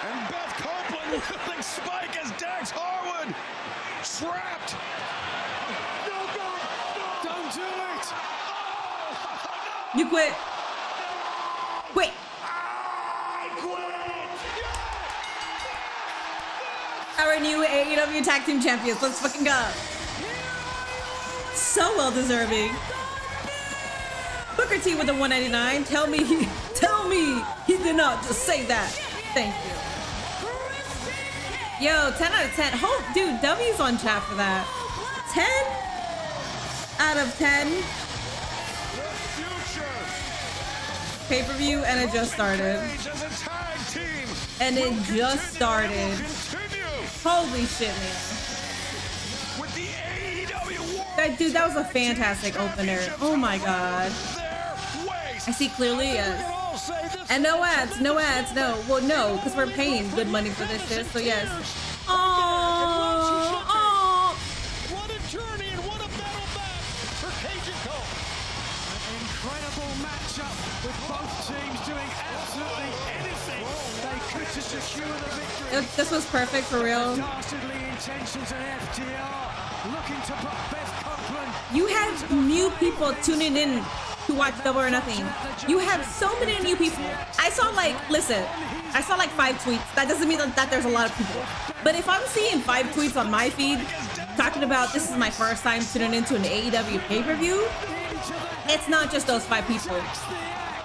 And Beth Copeland wielding Spike as Dax Harwood trapped. No, God! Don't do it! You quit. Quit. I quit! Our new AEW Tag Team Champions. Let's fucking go. So well deserving. Booker T with the 199. Tell me he did not just say that. Thank you. Yo, 10 out of 10. Oh, dude, W's on chat for that. 10 out of 10. Pay-per-view, and it just started. And it just started. Holy shit, man. Dude, that was a fantastic opener. Oh my god. I see clearly, yes. And no ads, no. Well, no, because we're paying good money for this shit, so yes. Oh. What a journey and what a battle back for Cajun Cole. An incredible matchup with both teams doing absolutely anything they could to secure the victory. This was perfect for real. Dastardly intentions and FTR looking to put Beth Copeland. You have new people tuning in to watch Double or Nothing. You have so many new people. I saw like 5 tweets. That doesn't mean that there's a lot of people. But if I'm seeing 5 tweets on my feed talking about this is my first time tuning into an AEW pay-per-view, it's not just those 5 people.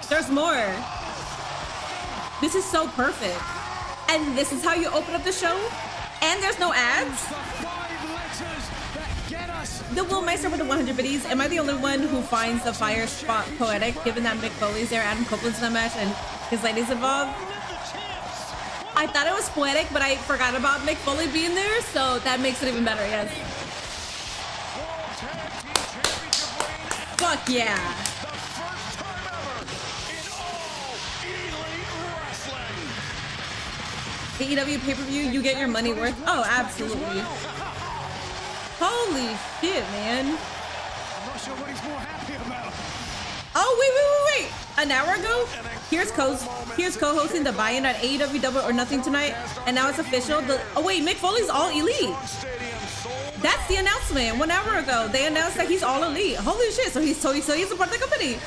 There's more. This is so perfect. And this is how you open up the show? And there's no ads? The Will Meister with the 100 biddies. Am I the only one who finds the fire spot poetic, given that Mick Foley's there, Adam Copeland's in the match, and his ladies involved? I thought it was poetic, but I forgot about Mick Foley being there, so that makes it even better, yes. Fuck yeah. AEW pay-per-view, you get your money worth. Oh, absolutely. Holy shit, man. I'm not sure what he's more happy about. Oh, wait. An hour ago, here's co-hosting the buy-in at AEW Double or Nothing tonight, and now it's official. Oh wait, Mick Foley's all elite. That's the announcement. 1 hour ago, they announced that he's all elite. Holy shit! So he's a part of the company.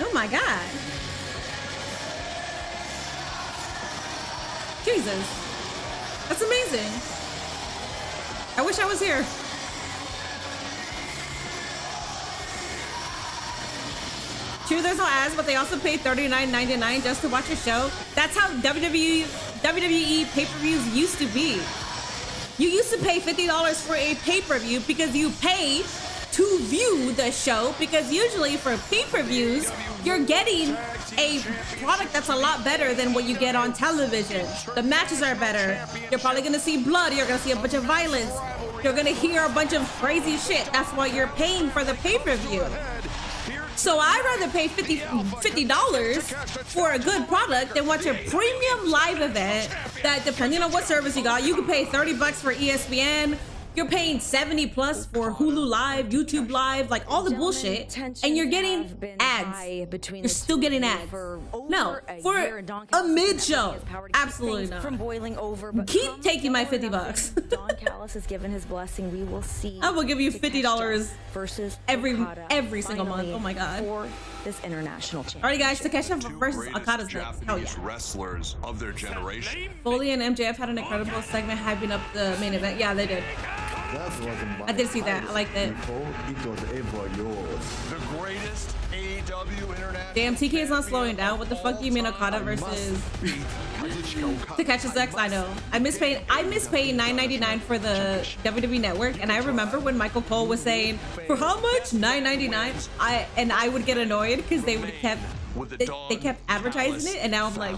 Oh my god. Jesus, that's amazing. I wish I was here. True, there's no ads, but they also pay $39.99 just to watch a show. That's how WWE pay-per-views used to be. You used to pay $50 for a pay-per-view because you pay to view the show, because usually for pay-per-views, you're getting a product that's a lot better than what you get on television. The matches are better. You're probably gonna see blood. You're gonna see a bunch of violence. You're gonna hear a bunch of crazy shit. That's why you're paying for the pay-per-view. So I'd rather pay $50 for a good product than watch a premium live event that, depending on what service you got, you could pay $30 for ESPN. You're paying $70 plus for Hulu Live, YouTube Live, like all the bullshit, and you're getting ads. You're still getting ads. No, for a mid-show, absolutely not. Keep taking my $50. Don Callis has given his blessing. We will see. I will give you $50 every single month. Oh my god. For this international championship. Alright guys, Takeshita versus Okada's next. Hell yeah. Wrestlers of their generation. Foley and MJF had an incredible segment hyping up the main event. Yeah, they did. I did see that. I liked it. The greatest AEW international. Damn, TK is not slowing down. What the fuck do you mean Okada versus Takeshi's X? I know. I miss paying $9.99 for the WWE Network, and I remember when Michael Cole was saying, "For how much? $9.99?" I would get annoyed because they kept advertising it, and now I'm like,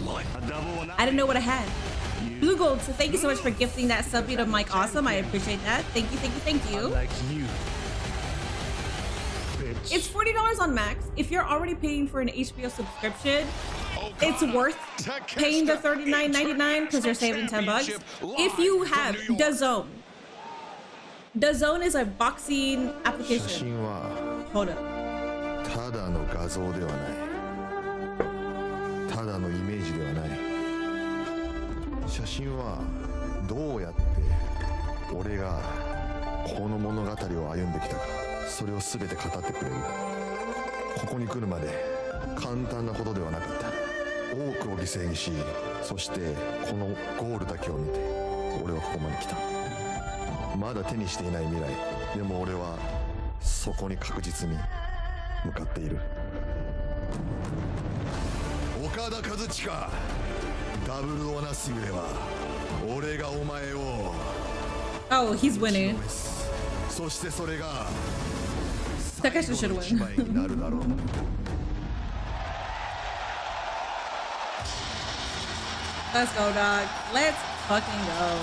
I didn't know what I had. Blue Gold, so thank you so much for gifting that sub to Mike Awesome. I appreciate that. Thank you. It's $40 on Max. If you're already paying for an HBO subscription, it's worth paying the $39.99 because you're saving $10. If you have DAZN, DAZN is a boxing application. Hold up. ただの画像ではない。ただのイメージではない。写真はどうやって俺がこの物語を歩んできたか、それを全て語ってくれる。ここに来るまで簡単なことではなかった。多くを犠牲にし、そしてこのゴールだけを見て俺はここまで来た。まだ手にしていない未来、でも俺はそこに確実に向かっている。岡田和親、ダブルオナシングでは俺がお前を Oh, he's winning. そしてそれが Takeshita should win. になるだろう。Let's go, dog. Let's fucking go.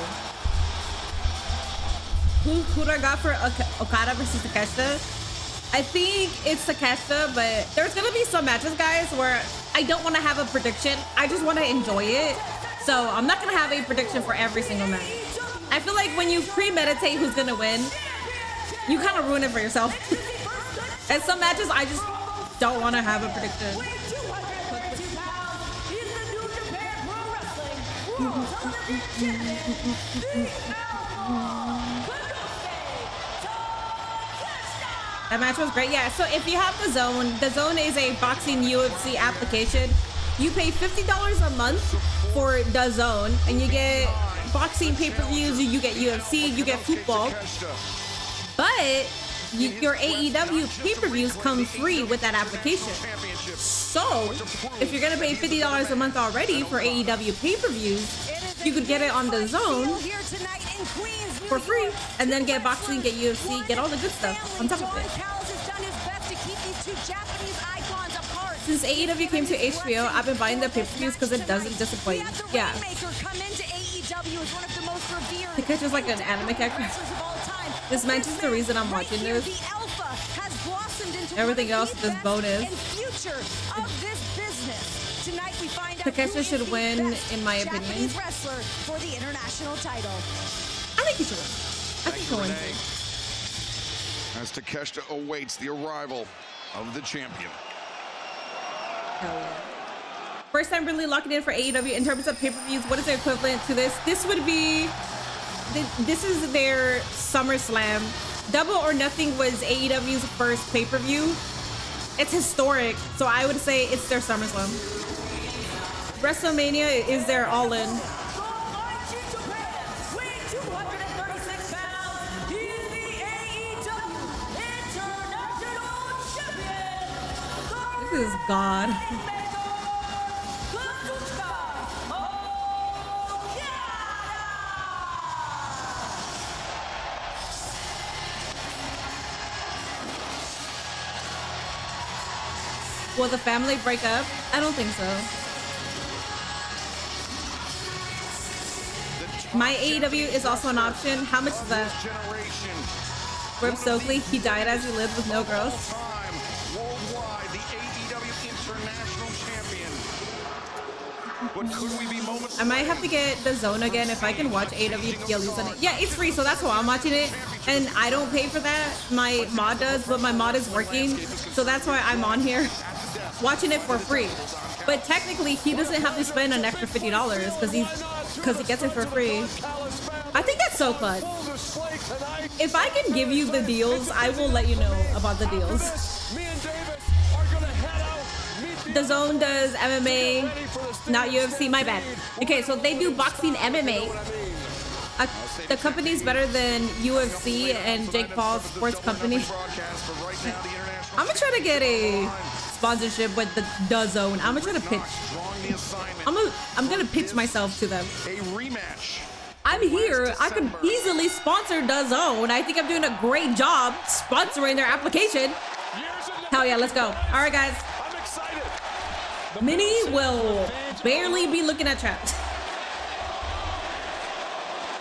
Who do I got for Okada versus Takeshita? I think it's Takeshita, but there's gonna be some matches, guys, where I don't want to have a prediction. I just want to enjoy it. So I'm not gonna have a prediction for every single match. I feel like when you premeditate who's gonna win, you kind of ruin it for yourself. And some matches, I just don't want to have a prediction. That match was great. Yeah, so if you have the Zone is a boxing UFC application. You pay $50 a month for the Zone, and you get boxing pay-per-views, you get UFC, you get football. But your AEW pay-per-views come free with that application. So if you're gonna pay $50 a month already for AEW pay-per-views, you could get it on the Zone for free, and then get boxing, get UFC, get all the good stuff on top of it. Since AEW came to HBO, I've been buying the pay-per-views because it doesn't disappoint. Yeah. Takeshi's like an anime character. This match is the reason I'm watching this. Everything else is just bonus. Takeshita should win, in my opinion. I think he should win. I think he'll win too. As Takeshita awaits the arrival of the champion. Hell yeah. First time really locking in for AEW in terms of pay-per-views. What is the equivalent to this? This would be, this is their SummerSlam. Double or Nothing was AEW's first pay-per-view. It's historic, so I would say it's their SummerSlam. WrestleMania is their All-In. This is God. Will the family break up? I don't think so. My AEW is also an option. How much is that? Rip Stokely, he died as he lived with no girls. I might have to get the Zone again if I can watch AEW PLEs on it. Yeah, it's free, so that's why I'm watching it. And I don't pay for that. My mod does, but my mod is working. So that's why I'm on here watching it for free. But technically, he doesn't have to spend an extra $50 because he gets it for free. I think that's so fun. If I can give you the deals, I will let you know about the deals. The Zone does MMA, not UFC, my bad. Okay, so they do boxing MMA. The company's better than UFC and Jake Paul's sports company. I'm gonna try to get a sponsorship with the Zone. I'm gonna try to pitch. I'm gonna pitch myself to them. I'm here. I could easily sponsor the Zone. I think I'm doing a great job sponsoring their application. Hell yeah, let's go. All right, guys. Mini will barely be looking at chat.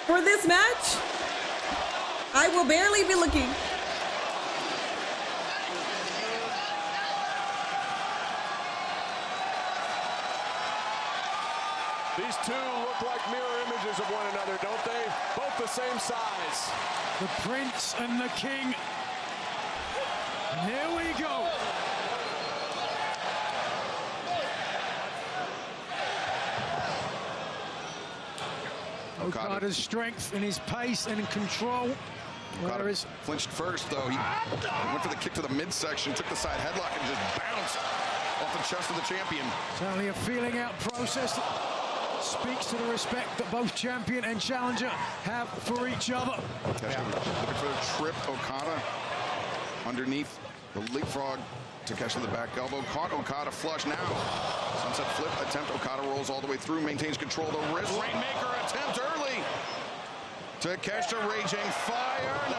For this match, I will barely be looking. These two look like mirror images of one another, don't they? Both the same size. The Prince and the King. And here we go. Okada's strength and his pace and control. Okada flinched first, though. He went for the kick to the midsection, took the side headlock, and just bounced off the chest of the champion. Certainly a feeling out process that speaks to the respect that both champion and challenger have for each other. Takeshita looking for the trip. Okada underneath the leapfrog. Takeshita the back elbow. Caught Okada flush now. Sunset flip attempt. Okada rolls all the way through. Maintains control. The wrist rainmaker attempt early. Takeshita raging fire. No.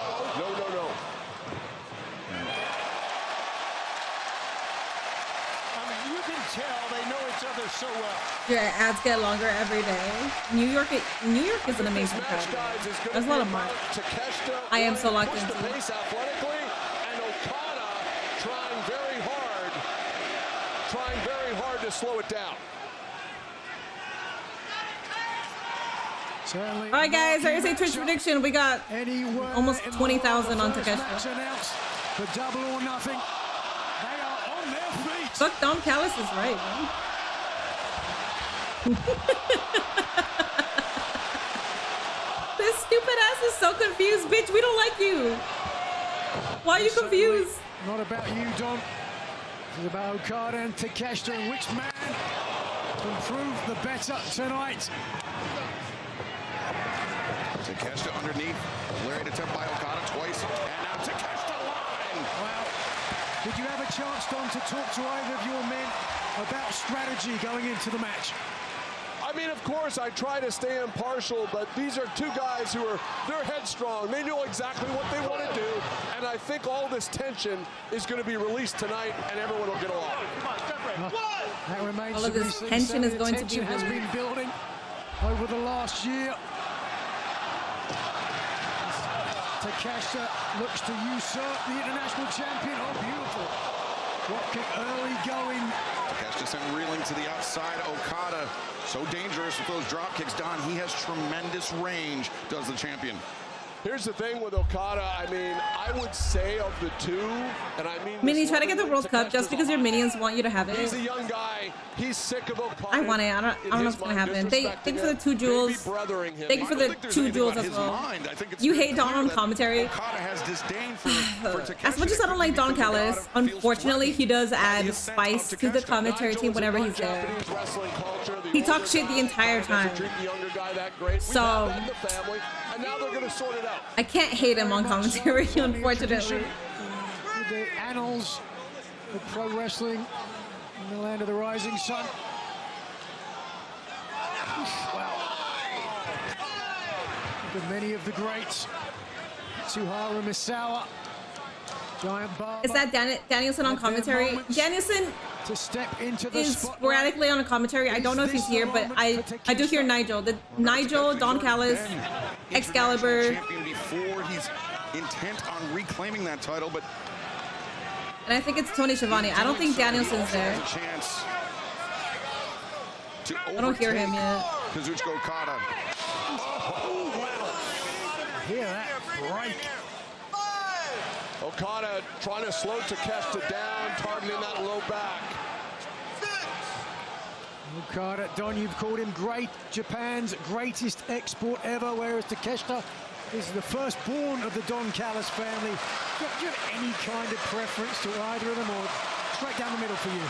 You can tell they know each other so well. Your ads get longer every day. New York is an amazing crowd. There's a lot of mark. I am so locked into. Pace athletically, and Okada trying very hard to slow it down. All right, guys, there's a Twitch prediction. We got almost 20,000 on Takeshita. For double or nothing. They are on their feet. Fuck, Don Callis is right, man. This stupid ass is so confused, bitch. We don't like you. Why are you confused? Not about you, Don. This is about Okada and Takeshita, and which man can prove the better tonight. Takeshita underneath. Lariat attempt by Okada twice. And now Takeshita line. Wow. Did you have a chance, Don, to talk to either of your men about strategy going into the match? I mean, of course, I try to stay impartial, but these are two guys who they're headstrong. They know exactly what they want to do, and I think all this tension is going to be released tonight, and everyone will get along. That remains all of this tension is going to be has been building over the last year. Takeshita looks to usurp the international champion. Oh, beautiful. What kick early going. Takeshita sent reeling to the outside. Okada, so dangerous with those drop kicks. Don, he has tremendous range, does the champion. Here's the thing with Okada, I mean, I would say of the two, and I mean... Mini, try to get the World Cup just because your minions want you to have it. He's a young guy. He's sick of Okada. I want it. I don't know what's going to happen. Thank you for the 2 jewels. Thank you for the 2 jewels as well. You hate Don on commentary. As much as I don't like Don Callis, unfortunately, he does add spice to the commentary team whenever he's there. He talks shit the entire time. So... And now they're going to sort it out. I can't hate him on commentary, unfortunately. The annals of pro wrestling in the land of the rising sun. Wow. Look at many of the greats. Tsuharu Misawa. Giant Barber. Is that Danielson on commentary? Danielson to step into the is sporadically on a commentary. I don't know if he's here, but I do hear Nigel. Nigel, Don Callis, Excalibur. Before he's intent on reclaiming that title, but and I think it's Tony Schiavone. I don't think Danielson's there. I don't hear him yet. Kazuchika Okada. Oh, wow. Hear that break. Okada trying to slow Takeshita down, targeting that low back. Okada, Don, you've called him great, Japan's greatest export ever, whereas Takeshita is the firstborn of the Don Callis family. Do you have any kind of preference to either of them, or straight down the middle for you?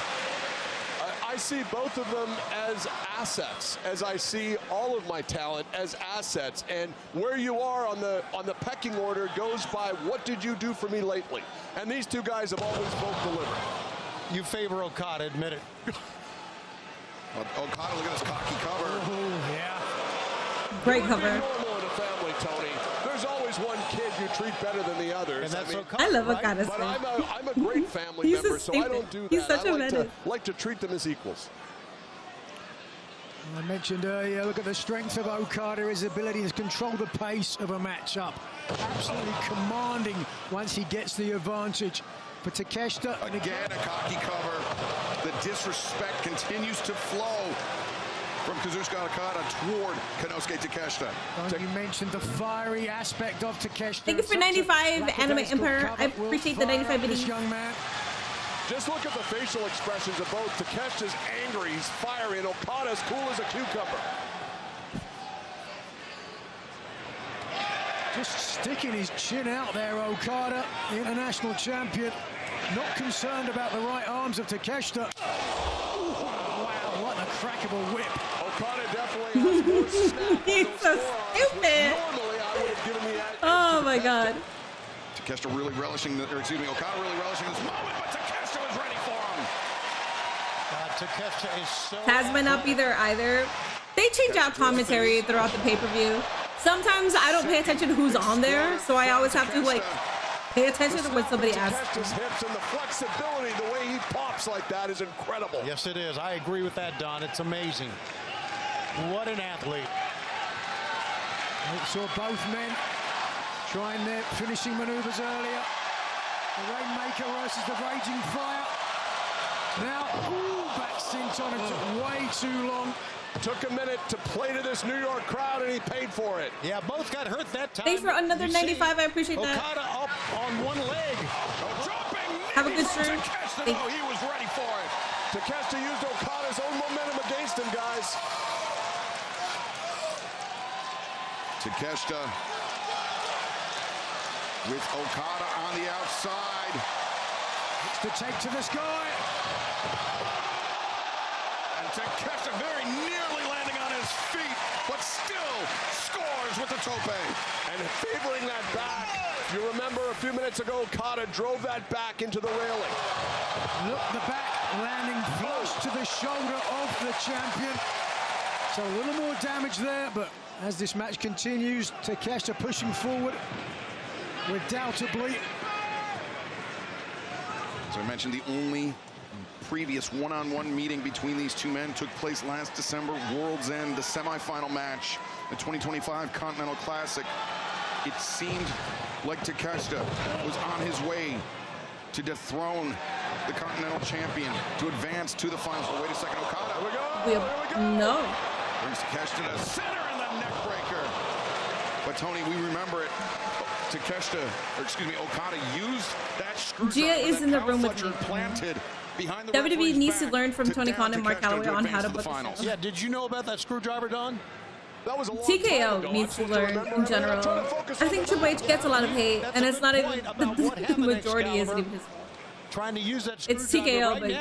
I see both of them as assets, as I see all of my talent as assets. And where you are on the pecking order goes by what did you do for me lately? And these two guys have always both delivered. You favor Okada, admit it. Okada, look at this cocky cover. Oh, yeah. Great cover. Normal in a family, Tony. There's always one kid you treat better than the others. And that's I love Okada. But I'm a great family member, so I don't do that. He's such a I like to treat them as equals. I mentioned earlier, look at the strength of Okada, his ability to control the pace of a matchup. Absolutely commanding once he gets the advantage. For Takeshita. Again, a cocky cover. The disrespect continues to flow from Kazuchika Okada toward Konosuke Takeshita. You mentioned the fiery aspect of Takeshita. Thank you for 95, Anime Empire. I appreciate the 95 this young man. Just look at the facial expressions of both. Takeshita's angry, he's fiery, and Okada's cool as a cucumber. Just sticking his chin out there, Okada, the international champion. Not concerned about the right arms of Takeshita. crack of a whip. Okada definitely has more snap. He's so stupid. Normally, I would have given the edge. Oh my God. Takeshita really relishing, Okada really relishing this moment, but Takeshita was ready for him. Takeshita is so... Taz might not be there either. They change out commentary throughout the pay-per-view. Sometimes I don't pay attention to who's on there, so I always have to like pay attention to when somebody asks. Takeshita's hips and the flexibility, the way he pops like that is incredible. Yes, it is. I agree with that, Don. It's amazing. What an athlete. We saw both men trying their finishing maneuvers earlier. The Rainmaker versus the Raging Fire. Now, back cinch on it. Took way too long. Took a minute to play to this New York crowd, and he paid for it. Yeah, both got hurt that time. Thanks for another 95. I appreciate that. Okada up on one leg. Have a good stream. Oh, he was ready for it. Takeshita used Okada's own momentum against him, guys. Takeshita with Okada on the outside. It's the take to the sky. And Takeshita very nearly landing on his feet, but still scores with the tope. And favoring that back. If you remember a few minutes ago, Okada drove that back into the railing. Look, the back landing flush to the shoulder of the champion. So a little more damage there, but as this match continues, Takeshita pushing forward, redoubtably. As I mentioned, the only previous one-on-one meeting between these two men took place last December, World's End, the semifinal match, the 2025 Continental Classic. It seemed like Takeshita was on his way to dethrone the Continental Champion, to advance to the finals. Oh, wait a second, Okada. Here we go. No. Brings Takeshita to the center and the neck breaker. But Tony, we remember it. Takeshita, or excuse me, Okada used that screwdriver. Gia is in the room with me. Planted behind the WWE needs to learn from Tony Khan and Mark Calloway on how to book the show. Yeah, did you know about that screwdriver, Don? That was a long TKO needs to learn in general. I think Triple H gets a lot of hate, and it's not even the majority isn't even his fault. Trying to use that it's TKO, but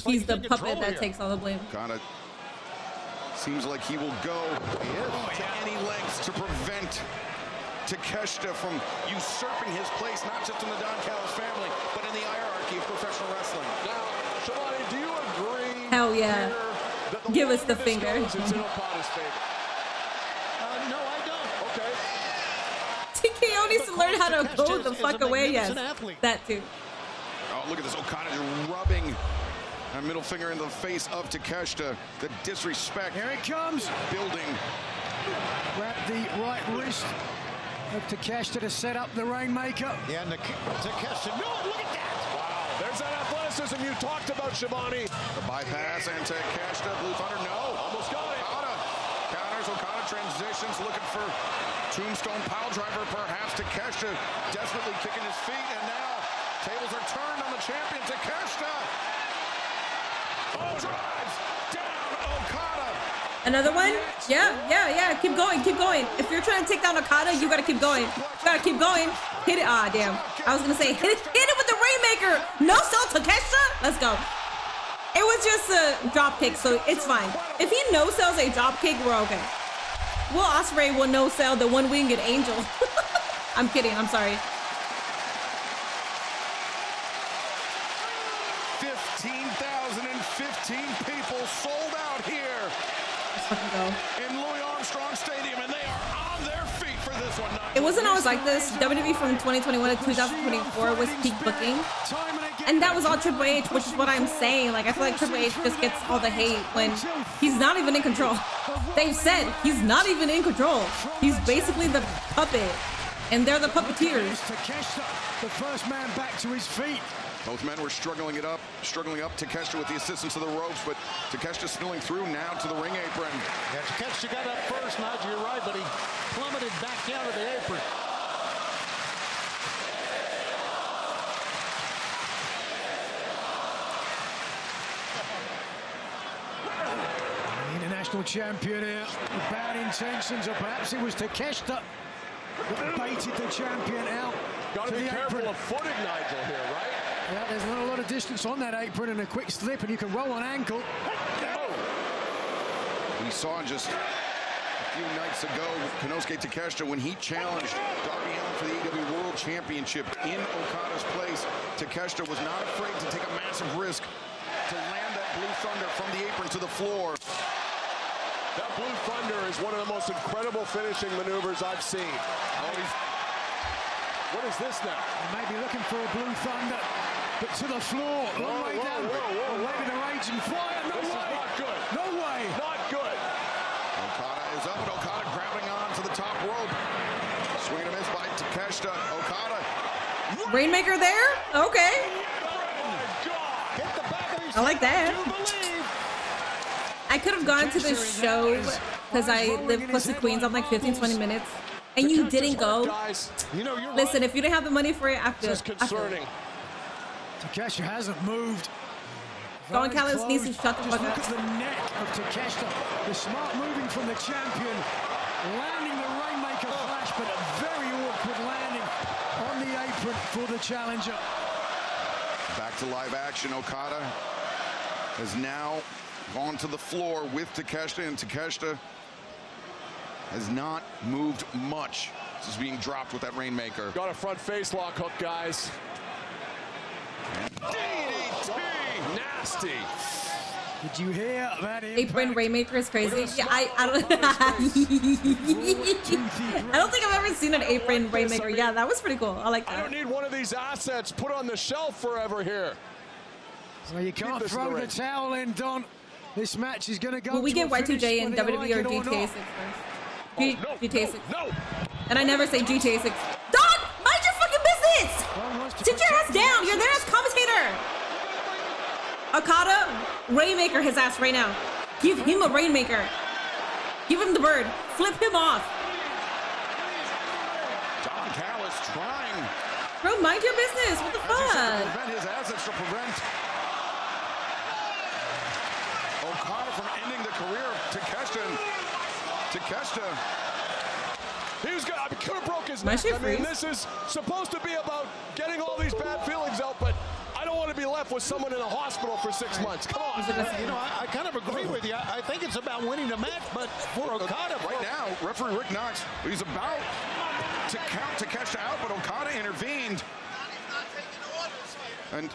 he's the puppet that takes all the blame. Okada seems like he will go to any lengths to prevent Takeshita from usurping his place, not just in the Don Callis family, but in the hierarchy of professional wrestling. Now, Shivani, do you agree? Hell yeah. Give us the finger. It's in Okada's favor. No, I don't. Okay. TKO needs to learn how to go the fuck away, yes. That too. Oh, look at this. Okada just rubbing a middle finger in the face of Takeshita. The disrespect. Here it comes. Building. Grab the right wrist of Takeshita to set up the Rainmaker. Yeah, and Takeshita. No, look at that. Wow, there's that athleticism you talked about, Shivani. The bypass and Takeshita. Blue Thunder, no. Almost got it. Okada counters. Okada transitions, looking for tombstone pile driver, perhaps. Takeshita desperately kicking his feet, and now tables are turned on the champion, Takeshita. Oh, drives down Okada. Another one? Yeah. Keep going, keep going. If you're trying to take down Okada, you gotta keep going. You gotta keep going. Hit it. Ah, damn. I was gonna say, hit it with the Rainmaker. No sell Takeshita. Let's go. It was just a drop kick, so it's fine. If he no sells a drop kick, we're okay. Will Ospreay will no sell the one-winged angel. I'm kidding. I'm sorry. 15,015 people sold out here in Louis Armstrong Stadium, and they are on their feet for this one. It wasn't always like this. WWE from 2021 to 2024 was peak booking, and that was all Triple H, which is what I'm saying. Like, I feel like Triple H just gets all the hate when he's not even in control. They've said he's not even in control. He's basically the puppet, and they're the puppeteers. The first man back to his feet. Both men were struggling up. Takeshita with the assistance of the ropes, but Takeshita spilling through now to the ring apron. Yeah, Takeshita got up first, Nigel, you're right, but he plummeted back down to the apron. The international champion here with bad intentions, or perhaps it was Takeshita that baited the champion out. Got to be careful of footing, Nigel, here, right? Yeah, there's not a lot of distance on that apron, and a quick slip, and you can roll on ankle. Oh. saw just a few nights ago Konosuke Takeshita when he challenged Darby Allin for the AEW World Championship in Okada's place. Takeshita was not afraid to take a massive risk to land that Blue Thunder from the apron to the floor. That Blue Thunder is one of the most incredible finishing maneuvers I've seen. What is this now? Maybe looking for a Blue Thunder, but to the floor, long way down. Maybe the raging fire. No way. Not good. No way. Not good. Okada is up, and Okada grabbing on to the top rope. Swing and a miss by Takeshita. Okada. Rainmaker there? Okay. I like that. I could have gone to this show because I live close to Queens. I'm like 15-20 minutes. And you didn't go. Listen, if you didn't have the money for it, I feel concerning. Takeshita hasn't moved. Going Callis needs to shut the fuck up. Look at the neck of Takeshita. The smart moving from the champion. Landing the Rainmaker flash, but a very awkward landing on the apron for the challenger. Back to live action. Okada has now gone to the floor with Takeshita, and Takeshita has not moved much. This is being dropped with that Rainmaker. Got a front face lock hook, guys. DDT! Nasty. Did you hear that? Apron Rainmaker is crazy. Yeah, I don't I don't think I've ever seen an apron Rainmaker. Yeah, that was pretty cool. I like that. I don't need one of these assets put on the shelf forever here. So you can't throw the towel in, Don. This match is going to go. Will we get Y2J in WWE or GTA 6 first? GTA 6. No. And I never say GTA 6. Don, mind your fucking business. Sit your ass down. You're there as commentator. Okada, Rainmaker his ass right now. Give him a Rainmaker. Give him the bird. Flip him off. Don Callis trying. Bro, mind your business. What the fuck? Prevent his assets to prevent Okada from ending the career of Takeshita. Takeshita. He was good. I mean, could have broke his neck. I mean, this is supposed to be about getting all these bad feelings out, but I don't want to be left with someone in a hospital for 6 months. Come on. You know, I kind of agree with you. I think it's about winning the match, but for Okada right now, referee Rick Knox, he's about to count Takeshita out, but Okada intervened. And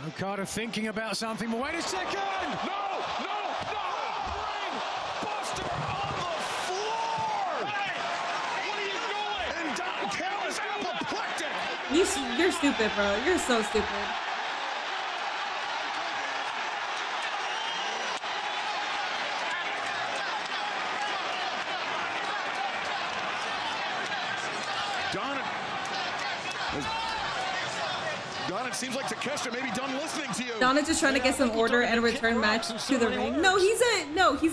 Okada thinking about something. But wait a second. No. Brain buster on the floor. Hey, what are you doing? And Don Callis apoplectic. You're stupid, bro. You're so stupid. Don, it seems like Takeshita may be done listening to you. Don is just trying to get some order and a return match to the ring. No, he's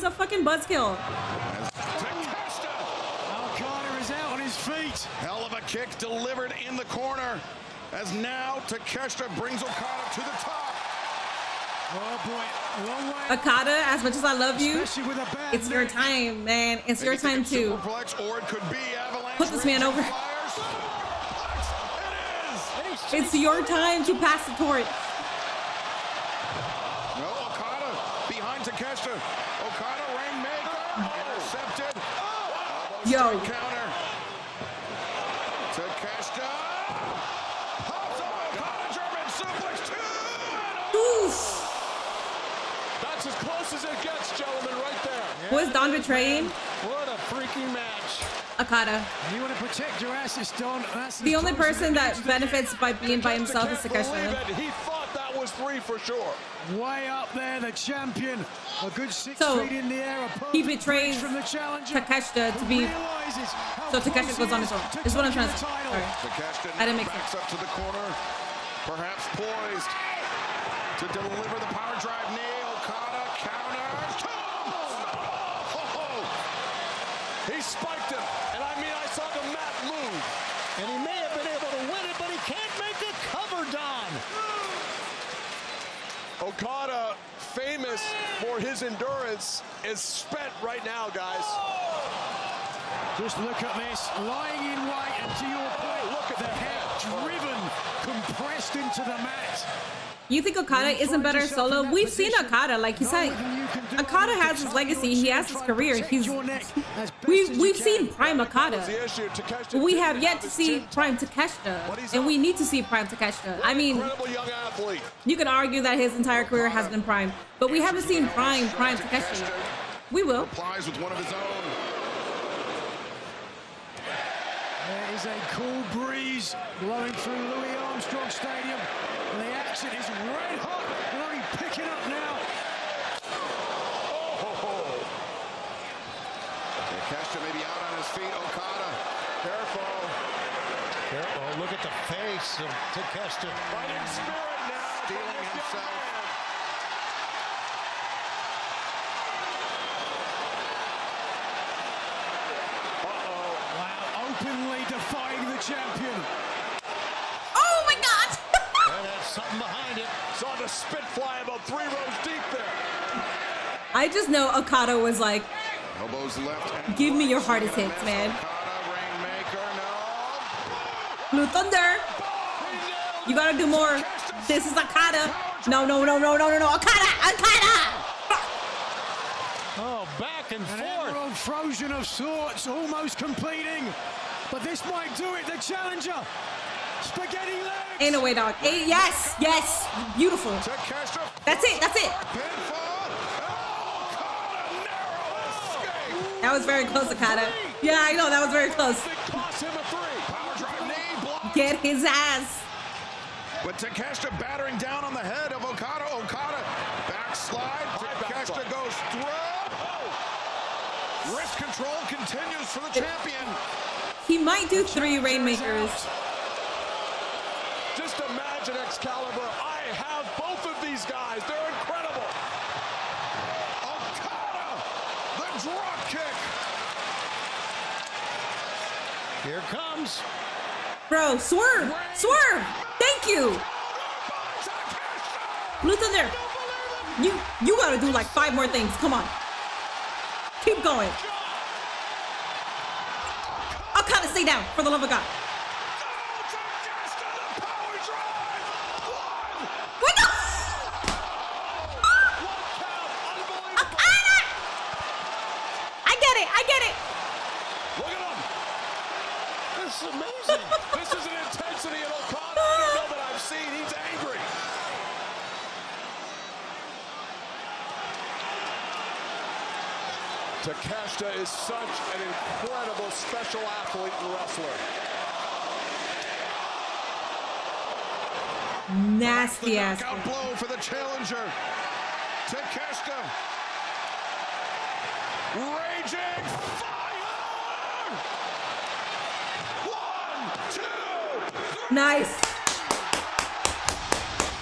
a fucking buzzkill. Okada is out on his feet. Hell of a kick delivered in the corner. As now Takeshita brings Okada to the top. Oh boy, long way. Okada, as much as I love you, it's your time, man. It's your time too. Or it could be Avalanche. Put this man over. It's your time to pass the torch. No, Okada behind Takeshita. Okada Rainmaker intercepted. Yo. Counter. Takeshita. Hops on Okada, German suplex 2. Oof. That's as close as it gets, gentlemen, right there. Who is Don betraying? What a freaking match. Okada. You want to protect your assets, Don. The only person that benefits by being by himself is Takeshita. He thought that was 3 for sure. Way up there, the champion. A good 6 So, feet in the air. he betrays from the challenger. Takeshita to be. So Takeshita goes on his own. This is what I'm trying to say. Sorry. Takeshita I didn't make backs sense. up to the corner, perhaps poised to deliver the power drive knee. Okada counters. He spiked him, and I mean, I saw the mat move. And he may have been able to win it, but he can't make a cover, Don. Okada, famous for his endurance, is spent right now, guys. Just look at this, lying in wait, and to your point, look at the head-driven, compressed tossed into the mat. You think Okada isn't better solo? We've seen Okada, like you said. Okada has his legacy. He has his career. We've seen Prime Okada. But we have yet to see Prime Takeshita, and we need to see Prime Takeshita. I mean, you could argue that his entire career has been Prime, but we haven't seen Prime Takeshita yet. We will. Applies with one of his own. There is a cool breeze blowing through Louis Armstrong Stadium. And the action is red hot and only picking up now. Takeshita may be out on his feet. Okada, careful. Careful, look at the face of Takeshita. Fighting spirit now. Stealing himself. Wow, openly defying the champion. Oh my God! There's something behind it. Saw the spit fly about 3 rows deep there. I just know Okada was like, Elbows left. give me your hardest hits, man. Okada, Rainmaker, no. Blue Thunder. You gotta do more. This is Okada. No. Okada. Oh, back and An forth. emerald frozen of sorts, almost completing. But this might do it, the challenger. Spaghetti legs. Ain't no way, dog. Yes. Beautiful. Takeshita. That's it. Pinfall. Okada, narrow escape. That was very close, Okada. Yeah, I know, that was very close. Cost him a 3. Power drive knee block. Get his ass. But Takeshita battering down on the head of Okada. Okada backslide. Takeshita goes through. Wrist control continues for the champion. He might do 3 Rainmakers. Just imagine Excalibur. I have both of these guys. They're incredible. Okada, the drop kick. Here comes. Bro, Swerve. Thank you. Blue Thunder. You gotta do like 5 more things. Come on. Keep going. Okada, stay down, for the love of God. What the? Okada! I get it. Look at him. This is amazing. This is an intensity in Okada I don't know that I've seen. He's angry. Takeshita is such an incredible special athlete and wrestler. Nasty ass. Knockout blow for the challenger. Takeshita. Raging fire. 1, 2, 3. Nice.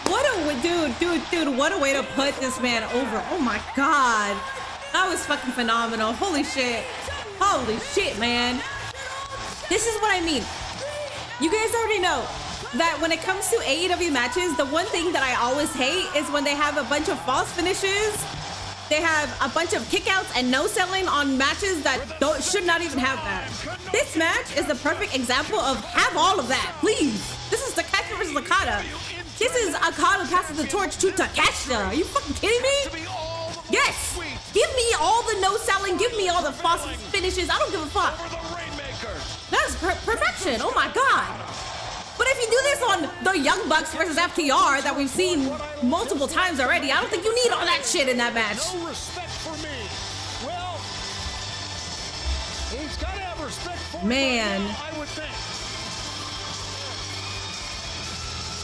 What a dude, what a way to put this man over. Oh my God. That was fucking phenomenal. Holy shit, man. This is what I mean. You guys already know that when it comes to AEW matches, the one thing that I always hate is when they have a bunch of false finishes. They have a bunch of kickouts and no selling on matches that should not even have that. This match is the perfect example of have all of that, please. This is Takeshita versus Okada. This is Okada passing the torch to Takeshita. Are you fucking kidding me? Yes. Give me all the no selling. Give me all the false finishes. I don't give a fuck. That's perfection. Oh my God. But if you do this on the Young Bucks versus FTR that we've seen multiple times already, I don't think you need all that shit in that match. No respect for me. Well, he's got to have respect for me. Man. I would think.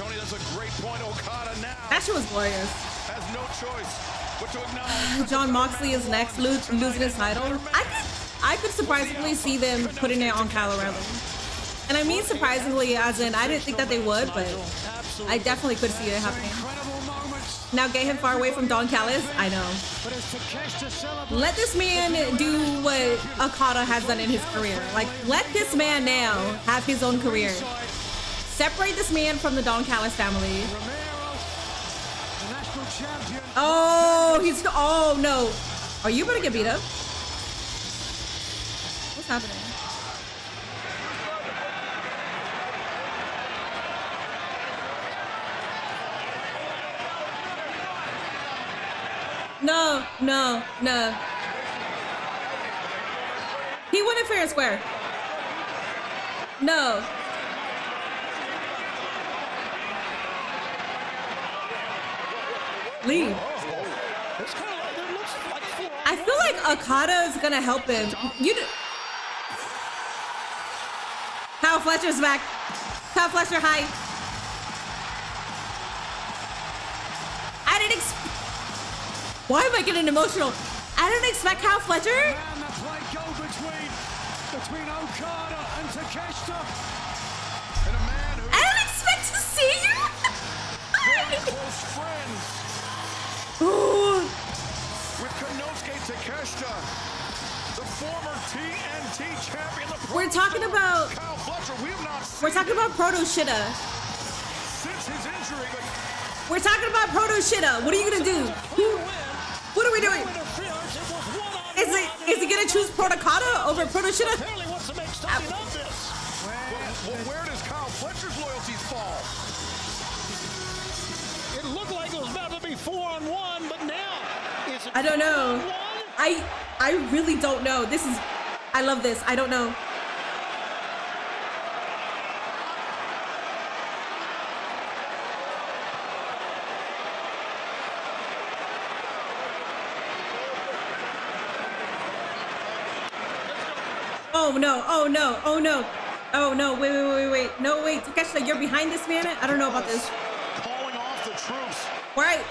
Tony, that's a great point. Okada now That shit was glorious. has no choice but to acknowledge. John Moxley is next, losing his title. I could surprisingly see them putting it on Kyle O'Reilly. And I mean surprisingly, as in I didn't think that they would, but I definitely could see it happening. Now get him far away from Don Callis? I know. Let this man do what Okada has done in his career. Like, let this man now have his own career. Separate this man from the Don Callis family. Oh, oh no. Are you gonna get beat up? What's happening? No, no, no. He won it fair and square. No. Leave. I feel like Okada is gonna help him. Kyle Fletcher's back. Kyle Fletcher, hi. I didn't Why am I getting emotional? I didn't expect Kyle Fletcher. Between Okada and Takeshita. And a man who I didn't expect to see you. very close friends Ooh. with Konosuke Takeshita, the former TNT champion. We're talking about Kyle Fletcher. We have not seen We're talking about Proto Shida. since his injury, but We're talking about Proto Shida. What are you gonna do? What are we doing? Is he gonna choose Proto Kata over Proto Shida? where does Kyle Fletcher's loyalties fall? It looked like it was about to be 4-on-1, but now is it I don't know. 4-on-1? I really don't know. I love this. I don't know. Oh no, oh no, oh no. Oh no, wait. No, wait, Takeshita, you're behind this man? I don't know about this. Calling off the troops. Right.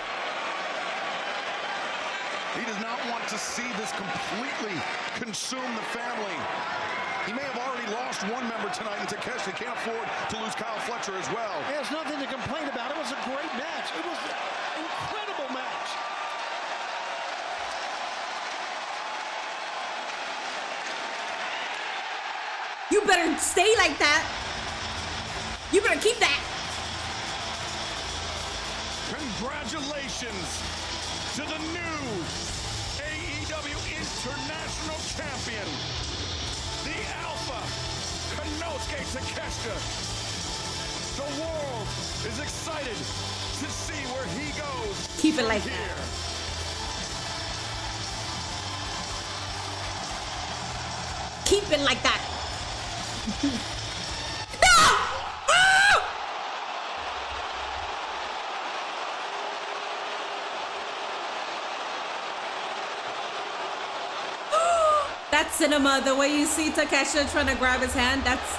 He does not want to see this completely consume the family. He may have already lost one member tonight, and Takeshita can't afford to lose Kyle Fletcher as well. There's nothing to complain about. It was a great match. It was an incredible match. You better stay like that. You better keep that. Congratulations to the new AEW International Champion, the Alpha, Konosuke Takeshita. The world is excited to see where he goes. Keep it like here. that. Keep it like that. No! Ah! That's cinema. The way you see Takeshita trying to grab his hand, that's...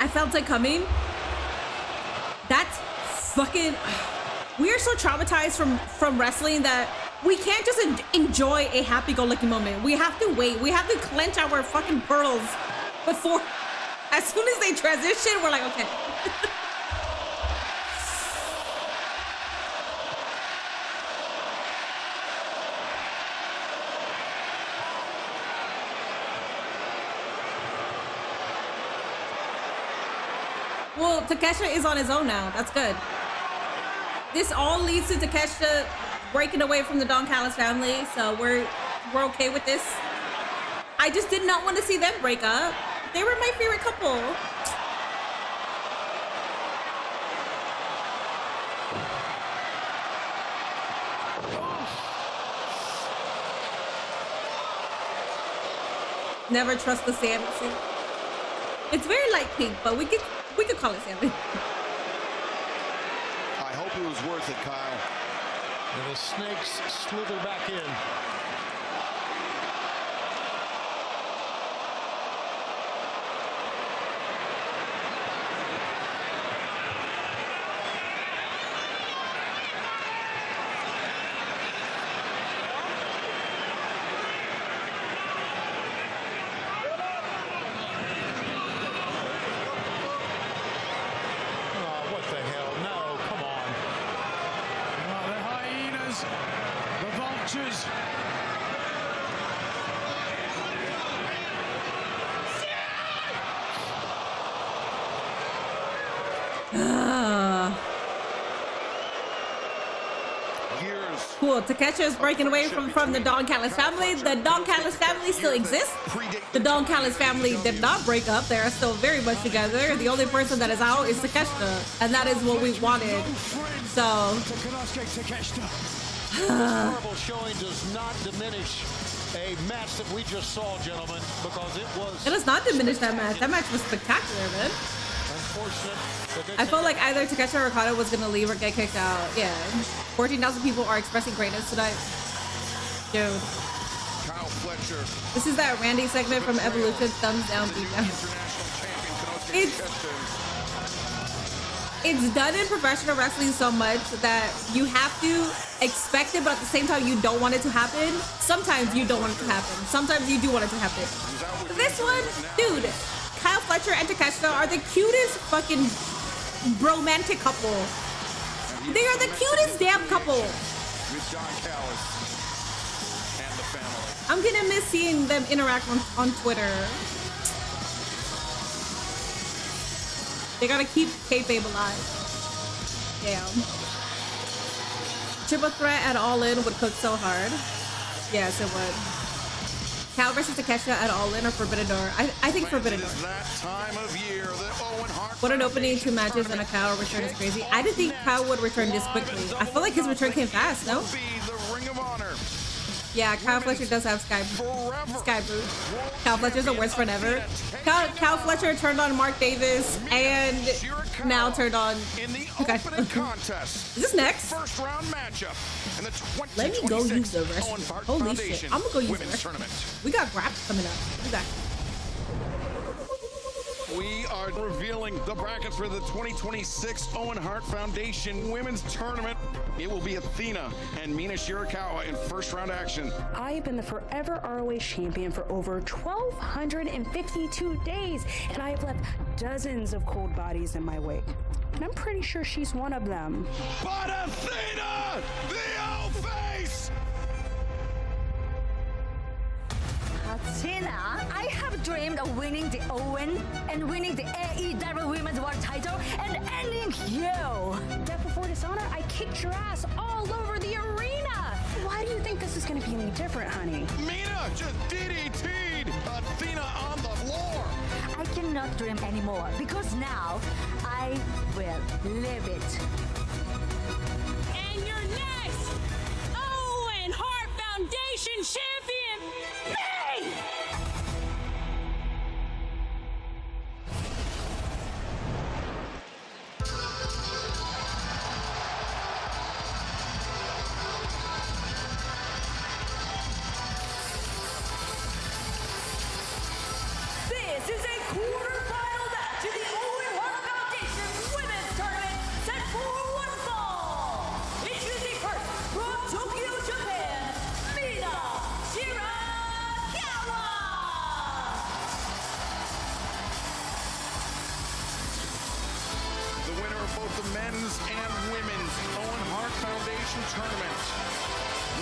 I felt it coming. That's fucking... We are so traumatized from wrestling that we can't just enjoy a happy-go-lucky moment. We have to wait. We have to clench our fucking pearls before... As soon as they transition, we're like, okay. Well, Takeshita is on his own now. That's good. This all leads to Takeshita breaking away from the Don Callis family, so we're okay with this. I just did not want to see them break up. They were my favorite couple. Never trust the salmon. It's very light pink, but we could call it salmon. I hope it was worth it, Kyle. And the snakes slither back in. Cool. Takeshita is breaking away from the Don Callis family. The Don Callis family still exists. The Don Callis family did not break up. They are still very much together. The only person that is out is Takeshita, and that is what we wanted. So. Horrible showing does not diminish a match that we just saw, gentlemen, because it was. It does not diminish that match. That match was spectacular, man. I felt like either Takeshita or Okada was gonna leave or get kicked out. Yeah. 14,000 people are expressing greatness tonight. Dude. This is that Randy segment from Evolution, thumbs down, beat down. It's done in professional wrestling so much that you have to expect it, but at the same time you don't want it to happen. Sometimes you don't want it to happen. Sometimes you do want it to happen. This one, dude, Kyle Fletcher and Takeshita are the cutest fucking romantic couple. They are the cutest damn couple. I'm gonna miss seeing them interact on Twitter. They gotta keep kayfabe alive. Damn. Triple threat at All In would cook so hard. Yes, it would. Cal versus Takeshita at All In or Forbidden Door? I think Forbidden Door. What an opening, 2 matches and a Cal return is crazy. I didn't think Cal would return this quickly. I feel like his return came fast, no? Yeah, Kyle Fletcher does have Sky Boot. Kyle Fletcher's the worst friend ever. Kyle Fletcher turned on Mark Davis and now turned on. Okay. Is this next? Let me go use the restroom. Holy shit. I'm gonna go use the restroom. We got graps coming up. We got. We are revealing the brackets for the 2026 Owen Hart Foundation Women's Tournament. It will be Athena and Mina Shirakawa in first round action. I've been the forever ROH champion for over 1,252 days, and I have left dozens of cold bodies in my wake. And I'm pretty sure she's one of them. But Athena, the old face! Athena, I have dreamed of winning the Owen and winning the AEW Women's World Title and ending you. Death Before Dishonor, I kicked your ass all over the arena. Why do you think this is going to be any different, honey? Mina just DDT'd Athena on the floor. I cannot dream anymore because now I will live it. And your next Owen Hart Foundation champion, me! This is a quarterfinal match of the Owen Hart Foundation Women's Tournament set for one fall. Introducing first from Tokyo, Japan, Mina Shirakawa. The winner of both the men's and women's Owen Hart Foundation Tournament.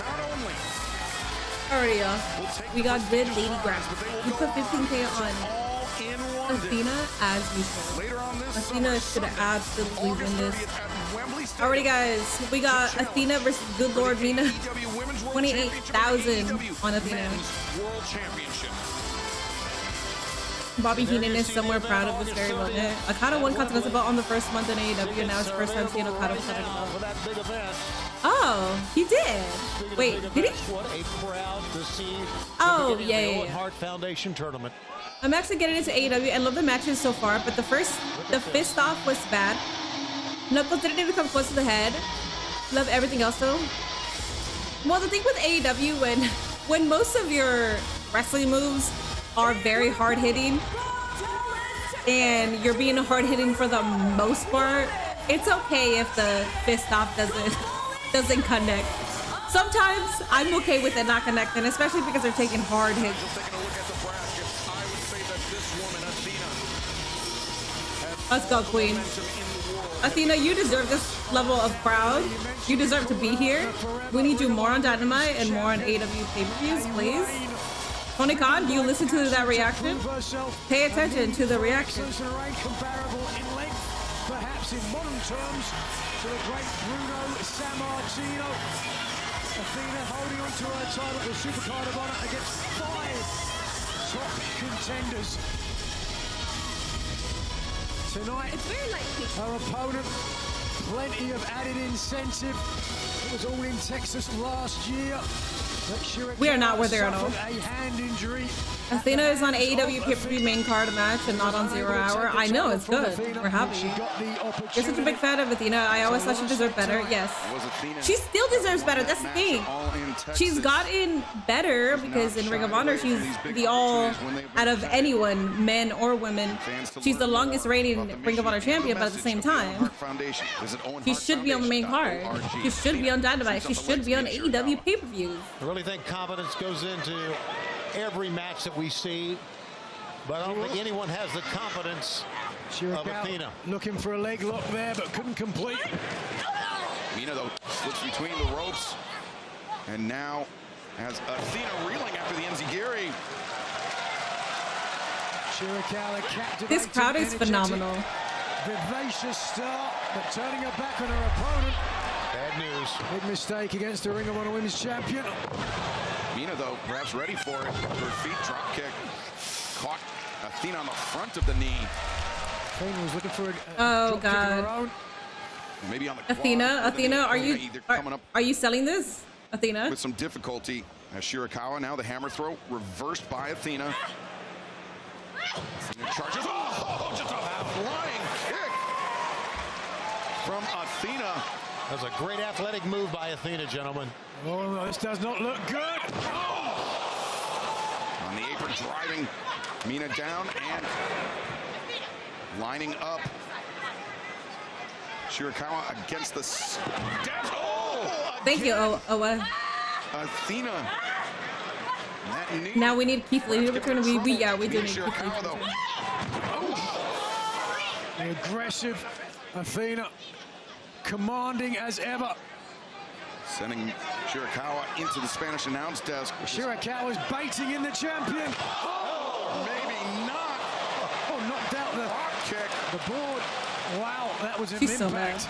Not only Alrighty, y'all. We got good lady grab. We put 15K on Athena as usual. Athena should absolutely win this. Alrighty, guys. We got Athena versus Good Lord Mina. 28,000 on Athena. Bobby Heenan is somewhere proud of this very moment. Okada won Continental belt on the first month in AEW, and now it's the first time seeing Okada win the belt. Oh, he did. Wait, did he? What a crowd to see. Oh, yeah, the yeah, Owen yeah. Hart Foundation Tournament. I'm actually getting into AEW. I love the matches so far, but the fist off was bad. Knuckles didn't even come close to the head. Love everything else though. Well, the thing with AEW, when most of your wrestling moves are very hard hitting, and you're being hard hitting for the most part, it's okay if the fist off doesn't connect. Sometimes I'm okay with it not connecting, especially because they're taking hard hits. Let's go, Queen. Athena, you deserve this level of crowd. You deserve to be here. We need you more on Dynamite and more on AEW pay-per-views, please. Tony Khan, do you listen to that reaction? Pay attention to the reaction. Comparable in length, perhaps in modern terms, to the great Bruno Sammartino. Athena holding on to her title with Super Card of Honor against 5 top contenders. Tonight, it's very likely. Her opponent, plenty of added incentive. It was all in Texas last year. We are not where they are now. A hand injury. Athena is on AEW pay-per-view main card match and not on 0 Hour. I know, it's good. We're happy. You're such a big fan of Athena. I always thought she deserved better. Yes. She still deserves better. That's the thing. She's gotten better because in Ring of Honor, she's the all, out of anyone, men or women, she's the longest reigning Ring of Honor champion, but at the same time, she should be on the main card. She should be on Dynamite. She should be on AEW pay-per-views. I really think confidence goes into every match that we see, but I don't think anyone has the confidence of Athena. Looking for a leg lock there, but couldn't complete. Mina, though, slips between the ropes, and now has Athena reeling after the enziguri. This crowd is phenomenal. Vivacious start, but turning her back on her opponent. Bad news. Big mistake against the Ring of Honor Women's Champion. Mina, though, perhaps ready for it. Her feet drop kick. Caught Athena on the front of the knee. Athena was looking for oh God. Maybe on the Athena, are you selling this? Athena? With some difficulty. As Shirakawa now the hammer throw reversed by Athena. Athena charges. Oh, just a flying kick from Athena. That was a great athletic move by Athena, gentlemen. Oh, this does not look good. Oh. On the apron, driving Mina down and lining up. Shirakawa against the steps. Oh, thank you, Owa. Athena. Now we need Keith Lee to return. We do need Keith Lee to return. The aggressive Athena, commanding as ever. Sending Shirakawa into the Spanish announce desk. Shirakawa's baiting in the champion. Oh, maybe not. Oh, knocked out the kick. The board. Wow, that was an She's impact. So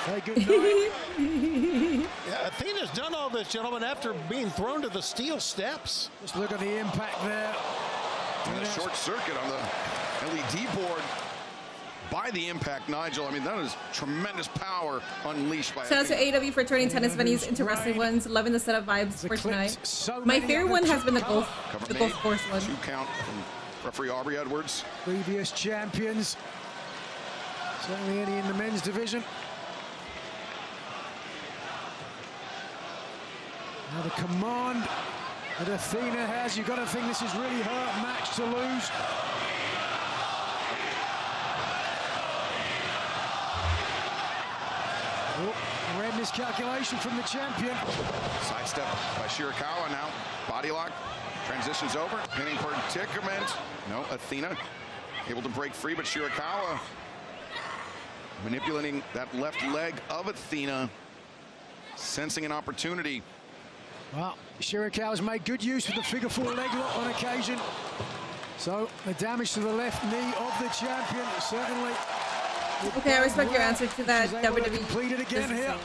Say good night. Yeah, Athena's done all this, gentlemen, after being thrown to the steel steps. Just look at the impact there. And a short circuit on the LED board by the impact, Nigel. I mean, that is tremendous power unleashed by Shout out to AEW for turning tennis venues into wrestling ones. Loving the setup vibes for tonight. My favorite one has been the golf course one. 2 count from referee Aubrey Edwards. Previous champions. Certainly any in the men's division. Now the command that Athena has, you've got to think this is really her match to lose. Oh, red miscalculation from the champion. Sidestep by Shirakawa now. Body lock. Transitions over. Pinning predicament. No, Athena able to break free, but Shirakawa manipulating that left leg of Athena. Sensing an opportunity. Well, Shirakawa's made good use of the figure 4 leg lock on occasion. So the damage to the left knee of the champion certainly. Okay, I respect your answer to that. WWE completed again here.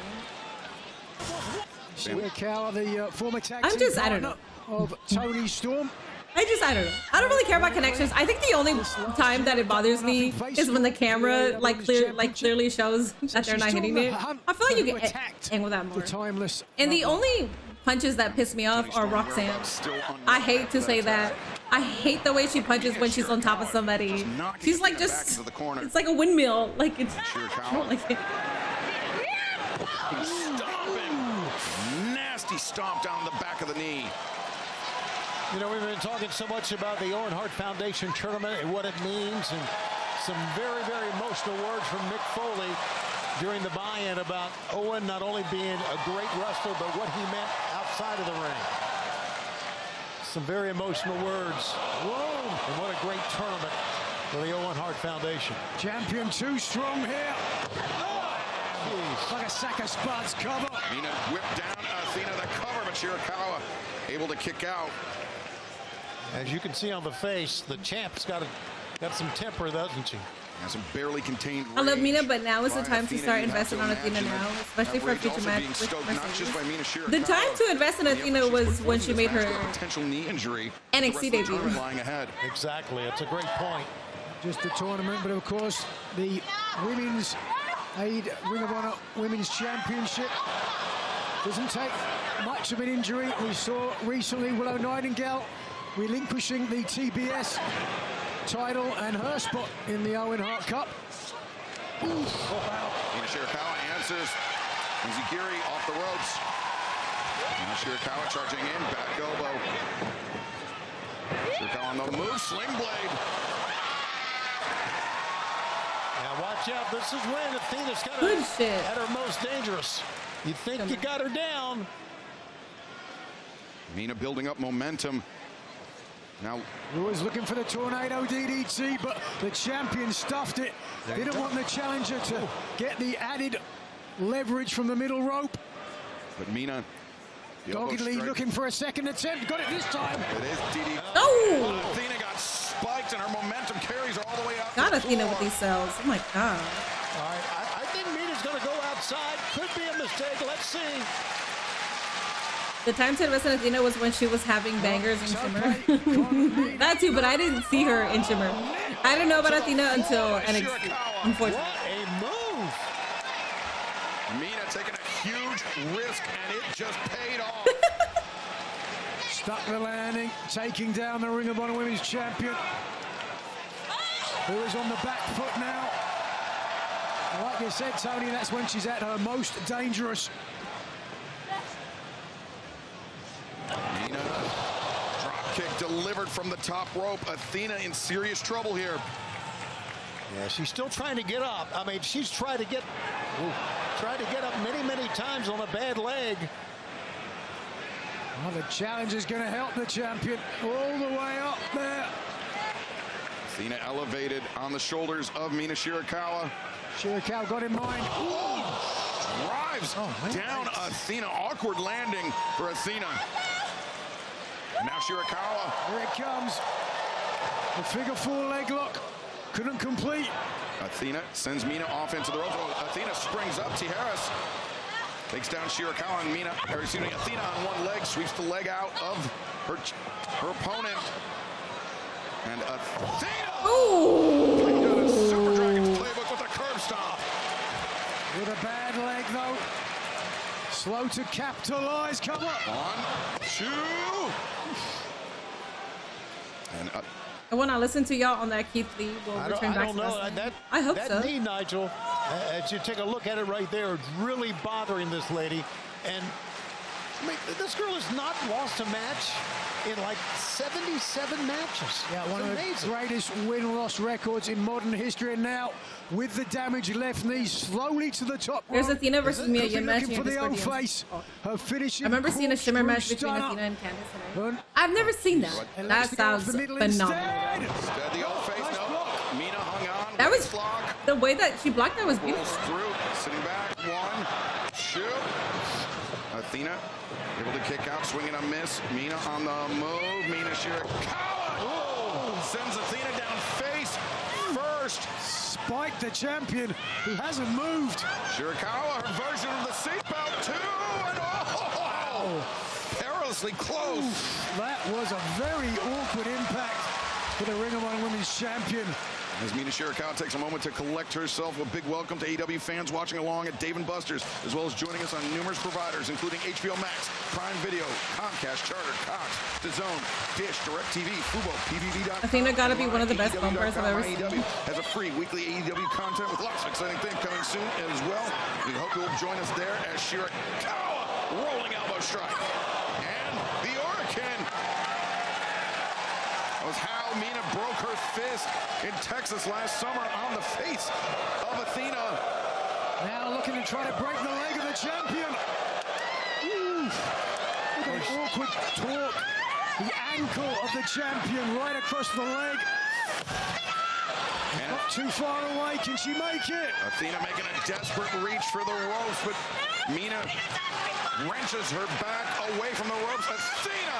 Shirakawa, the former tag team I don't know. of Tony Storm. I don't know. I don't really care about connections. I think the only time that it bothers me is when the camera clearly shows that they're not hitting it. I feel like you get angry with that more. And the only punches that piss me off are Roxanne. I hate to say that. I hate the way she punches when she's on top of somebody. She's like just, it's like a windmill. Like it's, I don't like it. Nasty stomp down the back of the knee. You know, we've been talking so much about the Owen Hart Foundation tournament and what it means, and some very, very emotional words from Mick Foley during the buy-in about Owen not only being a great wrestler, but what he meant outside of the ring. Some very emotional words. Whoa! And what a great tournament for the Owen Hart Foundation. Champion too strong here. Oh, like a sack of spuds cover. Mina whipped down Athena the cover, but Shirakawa able to kick out. As you can see on the face, the champ's got some temper, doesn't she? Has some barely contained I love rage Mina, but now is the by time to Athena. start You have investing to on Athena imagine now, that especially for a rage future also match being with stoked not Mercedes. just by Mina Shirakawa, The time to invest in Athena was when she made her potential knee injury. NXT debut. Lying ahead. Exactly. It's a great point. Just the tournament, but of course, the Women's Ring of Honor Women's Championship doesn't take much of an injury. We saw recently Willow Nightingale relinquishing the TBS title and her spot in the Owen Hart Cup. Mina Shirakawa answers. Nzigiri off the ropes. Now Shirakawa charging in, back elbow. Shirakawa on the move, sling blade. Now watch out, this is when Athena's kind Good of shit. at her most dangerous. You think you got her down. Mina building up momentum. Now, was looking for the tornado DDT, but the champion stuffed it. Didn't want the challenger to get the added leverage from the middle rope. but Mina, doggedly looking for a second attempt. Got it this time. It is DDT. Oh! Athena got spiked, and her momentum carries her all the way out. Got Athena with these cells. Oh my god. All right, I think Mina's going to go outside. Could be a mistake. Let's see. The time to invest in Athena was when she was having bangers in Shimmer. That too, but I didn't see her in Shimmer. I didn't know about Athena until NXT, unfortunately. What a move! Mina taking a huge risk, and it just paid off. Stuck the landing, taking down the Ring of Honor Women's Champion, who is on the back foot now. Like you said, Tony, that's when she's at her most dangerous. Mina, drop kick delivered from the top rope. Athena in serious trouble here. Yeah, she's still trying to get up. I mean, she's tried to get up many, many times on a bad leg. Well, the challenge is going to help the champion all the way up there. Athena elevated on the shoulders of Mina Shirakawa. Shirakawa got in mind. Ooh, drives down Athena. Awkward landing for Athena. And now Shirakawa. Here it comes. The figure four leg lock. Couldn't complete. Athena sends Mina off into the ropes. Oh, Athena springs up. Tijeras takes down Shirakawa, and Mina, or excuse me, Athena on one leg sweeps the leg out of her opponent. And Athena played out a Super Dragon's playbook with a curb stomp. With a bad leg though. Slow to capitalize. Come on. 1, 2. And I want to listen to y'all on that. Keith Lee will return back to us. I hope so. That knee, Nigel, as you take a look at it right there, is really bothering this lady. And I mean, this girl has not lost a match in like 77 matches. Yeah, one of the greatest win-loss records in modern history. And now, with the damage left knee, slowly to the top. There's Athena versus Mia Yim match. For the old face. Her finishing. I remember seeing a Shimmer match between Athena and Candice. I've never seen that. That sounds phenomenal. instead, the old face. No. Mina hung on. That was the way that she blocked. That was beautiful. Through, sitting back. 1, 2. Athena able to kick out, swinging a miss. Mina on the move. Mina Shirakawa sends Athena down face first. Spike the champion who hasn't moved. Shirakawa, her version of the seatbelt too, and perilously close. That was a very awkward impact for the Ring of Honor Women's Champion. As Mina Shirakawa takes a moment to collect herself, a big welcome to AEW fans watching along at Dave & Buster's, as well as joining us on numerous providers, including HBO Max, Prime Video, Comcast, Charter, Cox, DAZN, Dish, DirecTV, Fubo, PVV.com. Athena gotta be one of the best bumpers I've ever seen. AEW has a free weekly AEW content with lots of exciting things coming soon as well. We hope you'll join us there as Shirakawa rolling elbow strike. And the Hurricane was how Mina broke her fist in Texas last summer on the face of Athena. Now looking to try to break the leg of the champion. Look at the awkward torque. The ankle of the champion right across the leg. And not too far away. Can she make it? Athena making a desperate reach for the ropes, but Mina wrenches her back away from the ropes. Athena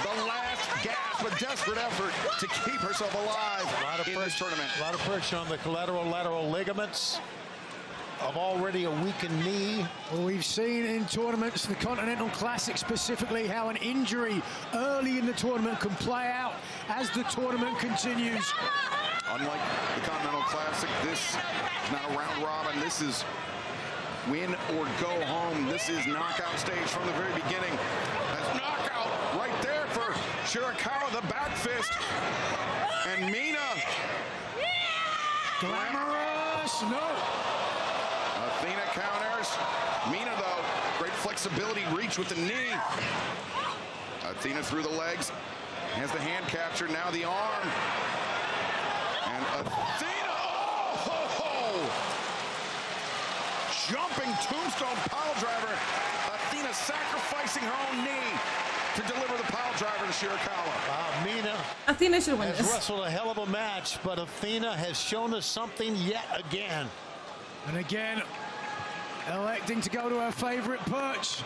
the last gasp, a desperate effort to keep herself alive in this tournament. A lot of pressure on the lateral ligaments of already a weakened knee. Well, we've seen in tournaments, the Continental Classic specifically, how an injury early in the tournament can play out as the tournament continues. Unlike the Continental Classic, this is not a round robin. This is win or go home. This is knockout stage from the very beginning. That's knockout right there for Shirakawa, the back fist. And Mina. Glamorous, no. Athena counters. Mina, though, great flexibility, reach with the knee. Athena through the legs. Has the hand capture, now the arm. And Athena, jumping tombstone pile driver. Athena sacrificing her own knee to deliver the pile driver to Shirakawa. Mina Athena should win has this. wrestled a hell of a match, but Athena has shown us something yet again. And again, electing to go to her favorite perch.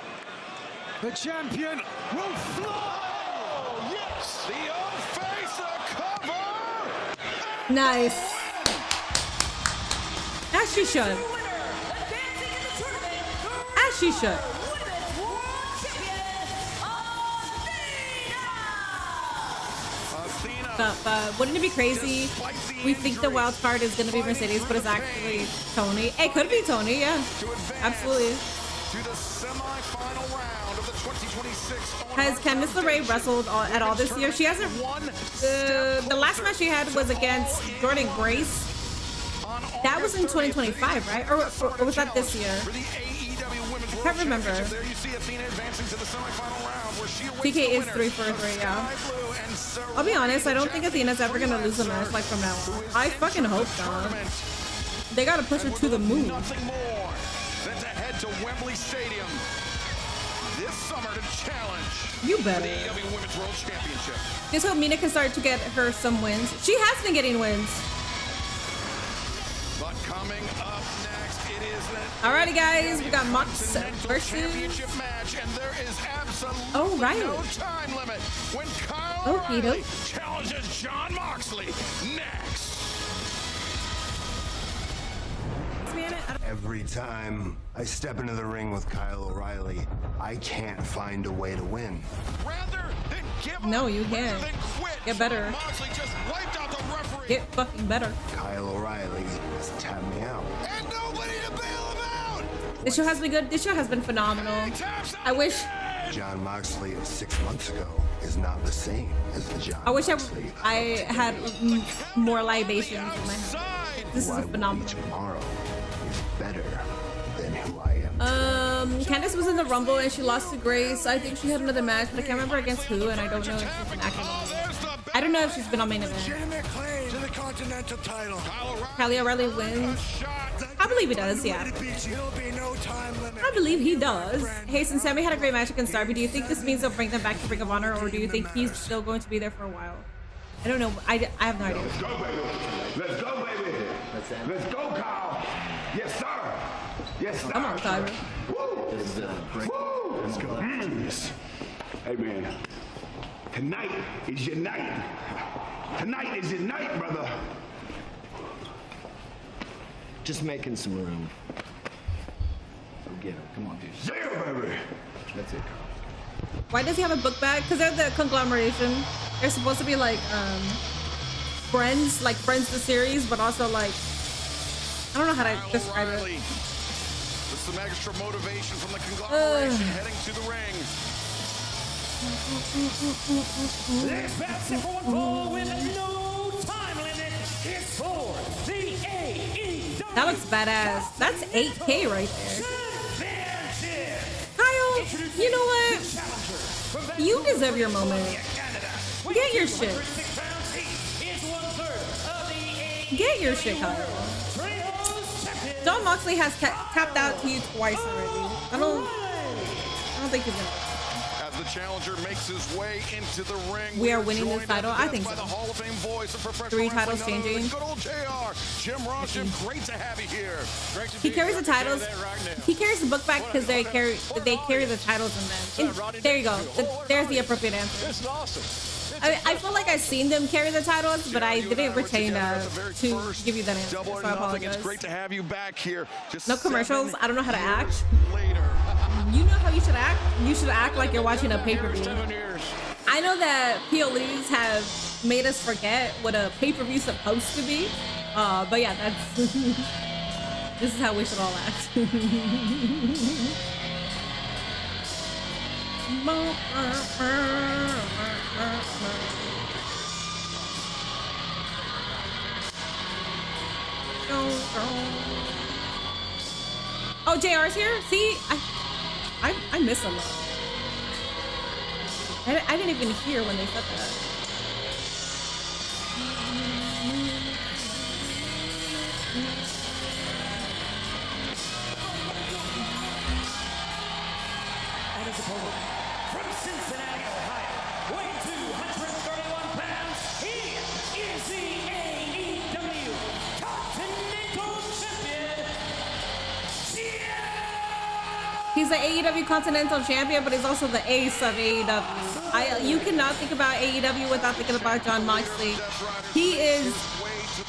The champion will fly! Oh, yes! The old face, a cover! Nice. As she should. As she should. But wouldn't it be crazy? We think the wild card is going to be Mercedes, but it's actually Tony. It could be Tony, yeah. Absolutely. To the semi-final round of the 2026. Has Candice LeRae wrestled at all this year? She hasn't. The last match she had was against Jordan Grace. That was in 2025, right? Or was that this year? I can't remember. TK is 3-for-3, yeah. I'll be honest, I don't think Athena's ever gonna lose a match like from now on. I fucking hope not. They gotta push her to the moon. Nothing more than to head to Wembley Stadium this summer to challenge You better. the AEW Women's World Championship. Just hope Mina can start to get her some wins. She has been getting wins. But coming up next, it is the Alrighty, guys, we got Mox versus. championship match, and there is absolutely Oh, right. no time limit when Kyle Okada. O'Reilly challenges John Moxley next. Every time I step into the ring with Kyle O'Reilly, I can't find a way to win. Rather than give up, No, you can't. rather than quit, Get better. Moxley just wiped out the referee. Get fucking better. Kyle O'Reilly has tapped me out. And nobody to bail him out. This show has been good. This show has been phenomenal. I wish. John Moxley of 6 months ago is not the same as the John I wish Moxley. I had more libations in my hand. This is phenomenal. Tomorrow is better than who I am. Candice was in the Rumble and she lost to Grace. I think she had another match, but I can't remember against who, and I don't know if she's been acting on main event. I don't know if she's been on main event. Claim to the Continental title. Kyle O'Reilly wins. I believe he does, yeah. There'll be no time limit. I believe he does. Hey, since Sammy had a great match against Darby, do you think this means they'll bring them back to Ring of Honor, or do you think he's still going to be there for a while? I don't know. I have no idea. Let's go, baby. Let's go, baby. Let's go, Kyle. Yes, sir. Yes, sir. Come on, Tyra. Woo. Woo. Let's go. Hey, man. Tonight is your night. Tonight is your night, brother. Just making some room. Go get him. Come on, dude. Yeah, baby. That's it. Why does he have a book bag? Because they're the conglomeration. They're supposed to be like friends, like Friends the series, but also like I don't know how to describe it. With some extra motivation from the conglomeration heading to the ring. This match for one fall with no time limit is for the AEW. That looks badass. That's 8K right there. Kyle, you know what? You deserve your moment. Get your shit. Get your shit, Kyle. John Moxley has tapped out to you twice already. I don't think he's gonna. as the challenger makes his way into the ring. We are winning this title. I think so. The Hall of Fame voice of professional 3 titles wrestling, changing. good old JR. Jim Ross, Jim, great to have you here. He carries the titles. He carries the book back because they carry the titles in them. And there you go. There's the appropriate answer. This is awesome. I feel like I've seen them carry the titles, but I didn't retain to give you that answer, so I apologize. It's great to have you back here. No commercials. I don't know how to act. You know how you should act? You should act like you're watching a pay-per-view. I know that PLEs have made us forget what a pay-per-view is supposed to be. But yeah, that's this is how we should all act. Oh, JR's here? See? I miss him. I didn't even hear when they said that. And his opponent, from Cincinnati, Ohio, weighing 231 pounds, he is the AEW Continental Champion. He's the AEW Continental Champion, but he's also the ace of AEW. You cannot think about AEW without thinking about Jon Moxley. He is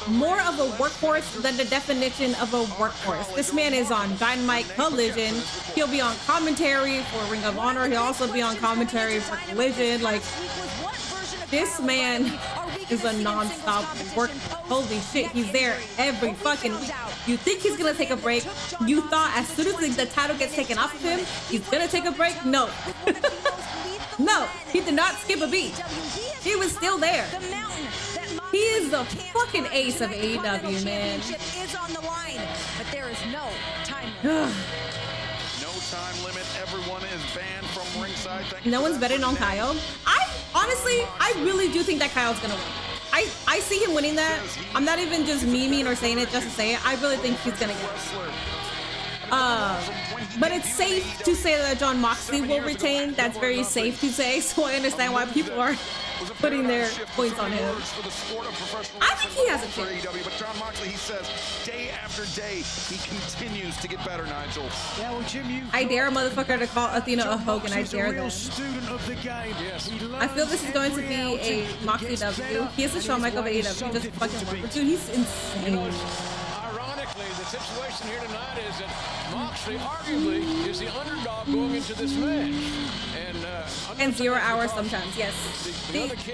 more of a workhorse than the definition of a workhorse. This man is on Dynamite, Collision. He'll be on commentary for Ring of Honor. He'll also be on commentary for Collision. Like, this man is a non-stop work. Holy shit, he's there every fucking week. You think he's gonna take a break? You thought as soon as the title gets taken off of him, he's gonna take a break? No. No, he did not skip a beat. He was still there. He is the fucking ace of AEW, man. Is on the line, but there is no time limit. No time limit. Everyone is banned from ringside. No one's betting on Kyle. I really do think that Kyle's gonna win. I see him winning that. I'm not even just memeing or saying it just to say it. I really think he's gonna get it. But it's safe to say that Jon Moxley will retain. That's very safe to say, so I understand why people are putting their points on him. I think he has a chance. But Jon Moxley, he says, day after day, he continues to get better, Nigel. Yeah, well, Jim, I dare a motherfucker to call Athena a Hogan. I dare them. I feel this is going to be a Moxley W. He is the Shawn Michael of AEW. Just fucking work. Dude, he's insane. Ironically, the situation here tonight is that Moxley arguably is the underdog going into this match. And 0 hours sometimes, yes.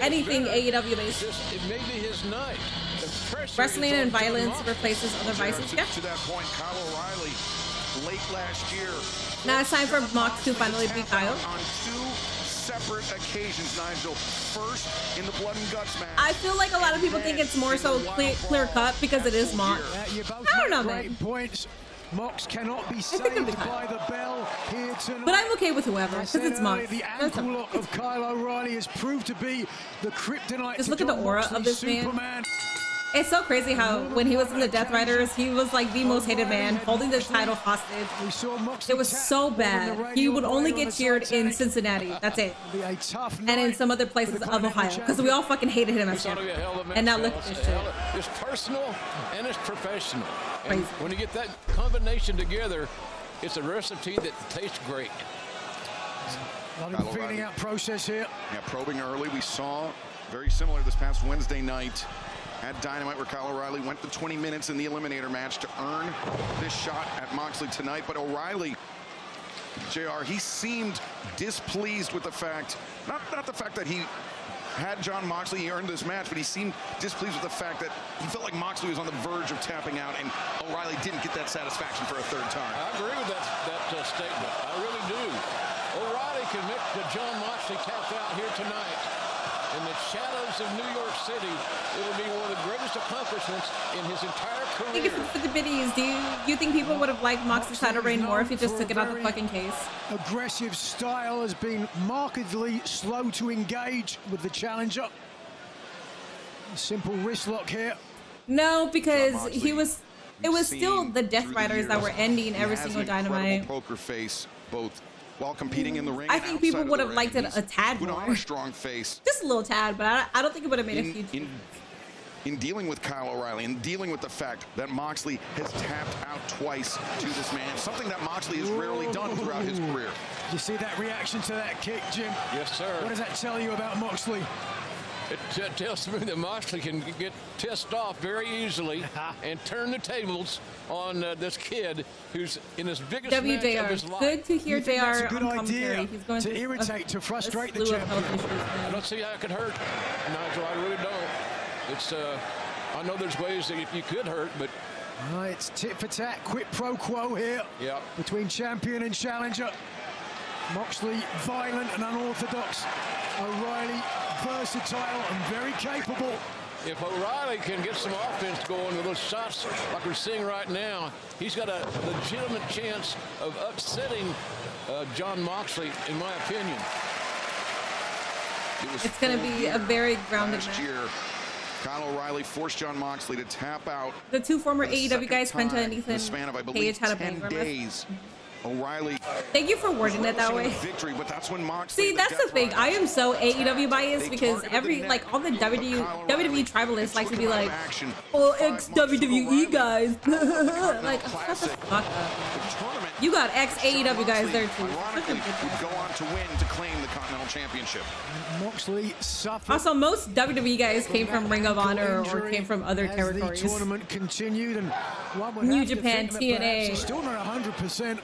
Anything AEW based. It may be his night. Wrestling and violence replaces other vices. Yeah. To that point, Kyle O'Reilly, late last year. Now it's time for Mox to finally beat Kyle. On 2 separate occasions, Nigel. First in the blood and guts match. I feel like a lot of people think it's more so clear cut because it is Mox. I don't know, man. Mox cannot be saved by the bell here tonight. But I'm okay with whoever, because it's Mox. The ankle lock of Kyle O'Reilly has proved to be the kryptonite. Just look at the aura of this man. It's so crazy how when he was in the Death Riders, he was like the most hated man, holding the title hostage. It was so bad. He would only get cheered in Cincinnati. That's it. And in some other places of Ohio, because we all fucking hated him as champion. And now look at this shit. It's personal and it's professional. And when you get that combination together, it's a recipe that tastes great. A lot of feeling out process here. Yeah, probing early. We saw very similar this past Wednesday night at Dynamite, where Kyle O'Reilly went the 20 minutes in the Eliminator match to earn this shot at Moxley tonight. But O'Reilly, JR, he seemed displeased with the fact, not the fact that he had Jon Moxley, he earned this match, but he seemed displeased with the fact that he felt like Moxley was on the verge of tapping out, and O'Reilly didn't get that satisfaction for a third time. I agree with that statement. I really do. O'Reilly can make the Jon Moxley tap out here tonight. In the shadows of New York City, it will be one of the greatest accomplishments in his entire career. I think if for the biddies, do you think people would have liked Moxley's title reign more if he just took it out the fucking case? Aggressive style has been markedly slow to engage with the challenger. A simple wrist lock here. No, because it was still the Death Riders that were ending every single Dynamite. Poker face, both while competing in the ring. I think people would have liked it a tad more. more. On a strong face. Just a little tad, but I don't think it would have made a huge. In dealing with Kyle O'Reilly and dealing with the fact that Moxley has tapped out twice to this man, something that Moxley has rarely done throughout his career. You see that reaction to that kick, Jim? Yes, sir. What does that tell you about Moxley? It tells me that Moxley can get pissed off very easily and turn the tables on this kid who's in his biggest match of his life. Good to hear JR That's a good on commentary. idea He's going to irritate, to frustrate the champion. I don't see how it could hurt, Nigel. I really don't. It's I know there's ways that you could hurt, but it's tit for tat, quid pro quo here. Yeah. Between champion and challenger. Moxley violent and unorthodox. O'Reilly versatile and very capable. If O'Reilly can get some offense going with those shots like we're seeing right now, he's got a legitimate chance of upsetting Jon Moxley, in my opinion. It's going to be a very grounded match. Year, Kyle O'Reilly forced Jon Moxley to tap out. The two former AEW guys, Penta and Ethan span of, I believe, Page, had a 10 banger days. O'Reilly. Thank you for wording it that way. Victory, but that's when Moxley. See, that's the thing. I am so AEW biased because all the WWE tribalists like to be like, "Oh, ex-WWE guys." Like, shut the fuck up. You got ex-AEW guys there too. Ironically, would go on to win to claim the Continental Championship. Moxley suffered. Also, most WWE guys came from Ring of Honor or came from other territories. The tournament continued and New Japan, TNA. Still not 100%.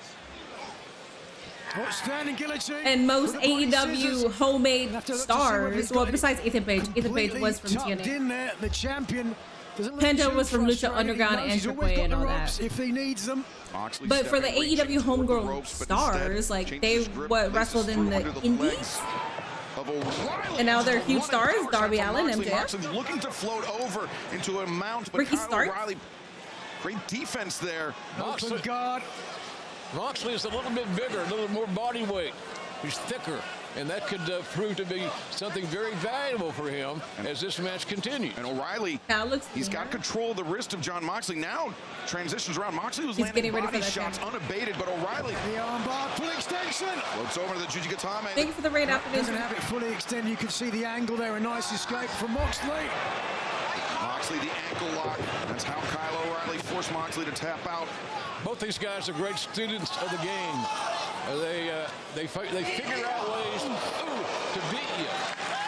Outstanding guillotine. And most AEW homemade stars, well, besides Ethan Page. Ethan Page was from TNA. In there, the champion Penta was from Lucha Underground and Triple and all that. If he needs them. But for the AEW homegrown stars, like they wrestled in the Indies. And now they're huge stars. Darby Allin, MJF. Looking to float over into a mount, but Ricky Kyle Stark. O'Reilly, great defense there. Moxley is a little bit bigger, a little more body weight. He's thicker, and that could prove to be something very valuable for him as this match continues. And O'Reilly, he's got control of the wrist of Jon Moxley. Now transitions around. Moxley was landing body shots unabated, but O'Reilly. The armbar, full extension. Floats over to the Jujigatame. Thank you for the raid after this. Doesn't have it fully extended. You can see the angle there. A nice escape from Moxley. Moxley, the ankle lock. That's how Kyle O'Reilly forced Moxley to tap out. Both these guys are great students of the game. They figure out ways to beat you,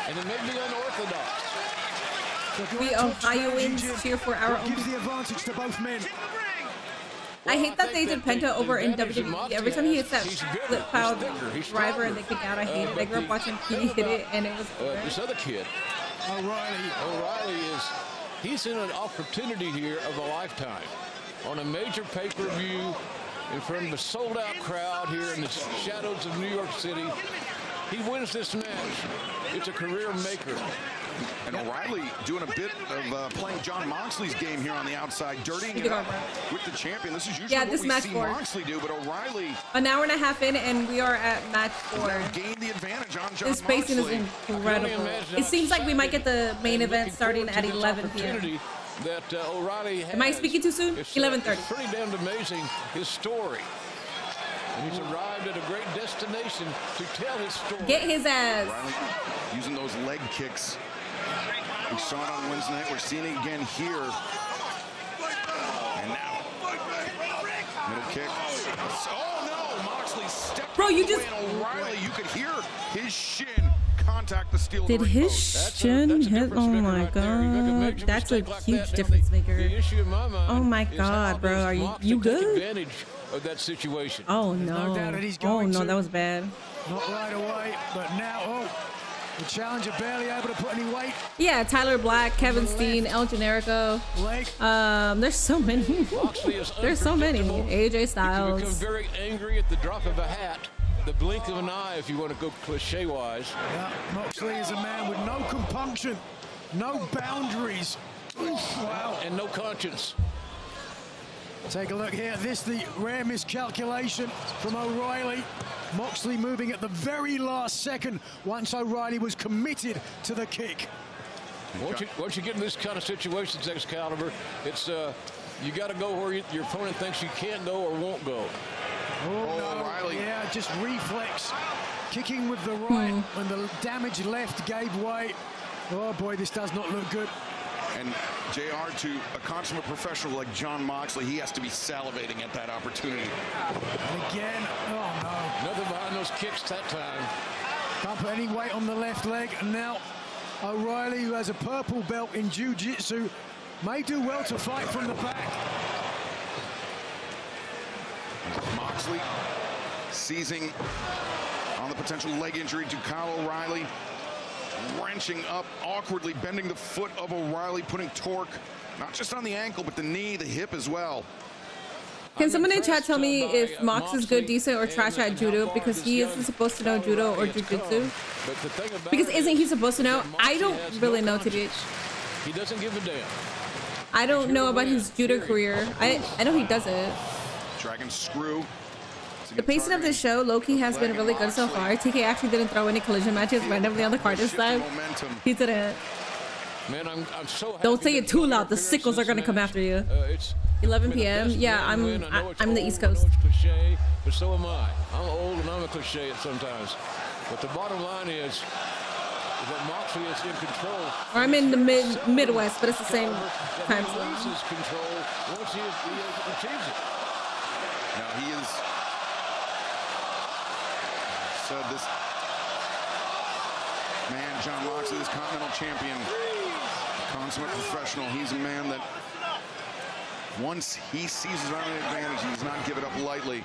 and it may be unorthodox. We Ohioans cheer for our own. Gives the advantage to both men. I hate that they did Penta over in WWE. Every time he hits that flip cloud driver and they kick out, I hate it. I grew up watching Petey hit it, and it was this other kid, O'Reilly he's in an opportunity here of a lifetime on a major pay-per-view in front of a sold-out crowd here in the shadows of New York City. He wins this match. It's a career maker. And O'Reilly doing a bit of playing Jon Moxley's game here on the outside, dirtying it up with the champion. This is usually what we see Moxley do, but O'Reilly. An hour and a half in, and we are at match 4. Gained the advantage on Jon This pacing is incredible. It seems like we might get the main event starting at 11 p.m. That O'Reilly has. Am I speaking too soon? 11:30. It's pretty damn amazing, his story. And he's arrived at a great destination to tell his story. Get his ass. O'Reilly using those leg kicks. We saw it on Wednesday night. We're seeing it again here. And now, middle kick. Oh no, Moxley stepped. Bro, you just. O'Reilly, you could hear his shin contact the steel. Did his shin hit? Oh my god, that's a huge difference maker. Oh my god, bro, are you good? Advantage of that situation. Oh no, oh no, that was bad. Not right away, but now, the challenger barely able to put any weight. Yeah, Tyler Black, Kevin Steen, El Generico. There's so many. There's so many. AJ Styles. You become very angry at the drop of a hat. The blink of an eye, if you want to go cliche-wise. Yeah, Moxley is a man with no compunction, no boundaries. Wow. And no conscience. Take a look here. This the rare miscalculation from O'Reilly. Moxley moving at the very last second once O'Reilly was committed to the kick. Once you get in this kind of situations, Excalibur, it's you got to go where your opponent thinks you can't go or won't go. Oh, no. O'Reilly. Yeah, just reflex. Kicking with the right when the damaged left gave way. Oh boy, this does not look good. And JR, to a consummate professional like John Moxley, he has to be salivating at that opportunity. And again, oh no. Nothing behind those kicks that time. Can't put any weight on the left leg. And now O'Reilly, who has a purple belt in jiu-jitsu, may do well to fight from the back. Moxley seizing on the potential leg injury to Kyle O'Reilly. Wrenching up awkwardly, bending the foot of O'Reilly, putting torque not just on the ankle, but the knee, the hip as well. Can someone in chat tell me if Mox is good, decent, or trash at judo? Because he isn't supposed to know judo or jiu-jitsu. Because isn't he supposed to know? I don't really know, TBH. He doesn't give a damn. I don't know about his judo career. I know he doesn't. Dragon screw. The pacing of this show, low-key, has been really good so far. TK actually didn't throw any collision matches randomly on the card this time. He didn't. Man, I'm so happy. Don't say it too loud. The sickles are gonna come after you. 11 p.m. Yeah, I'm the East Coast. Cliche, but so am I. I'm old and I'm a cliche at sometimes. But the bottom line is that Moxley is in control. Or I'm in the Midwest, but it's the same time zone. He loses control once he achieves it. Now he is. Said this man, John Moxley, this Continental Champion, consummate professional. He's a man that once he seizes on an advantage, he does not give it up lightly.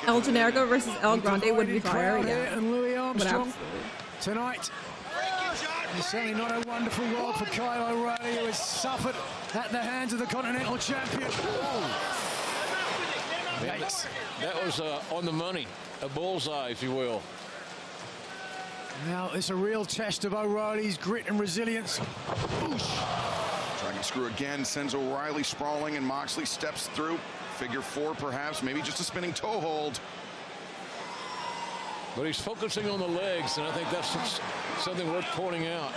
El Generico versus El Grande would be fire, yeah. And Louis Armstrong tonight. It's certainly not a wonderful world for Kyle O'Reilly, who has suffered at the hands of the Continental Champion. Yikes. That was on the money, a bullseye, if you will. Now it's a real test of O'Reilly's grit and resilience. Dragon screw again, sends O'Reilly sprawling, and Moxley steps through. Figure four, perhaps, maybe just a spinning toe hold. But he's focusing on the legs, and I think that's something worth pointing out.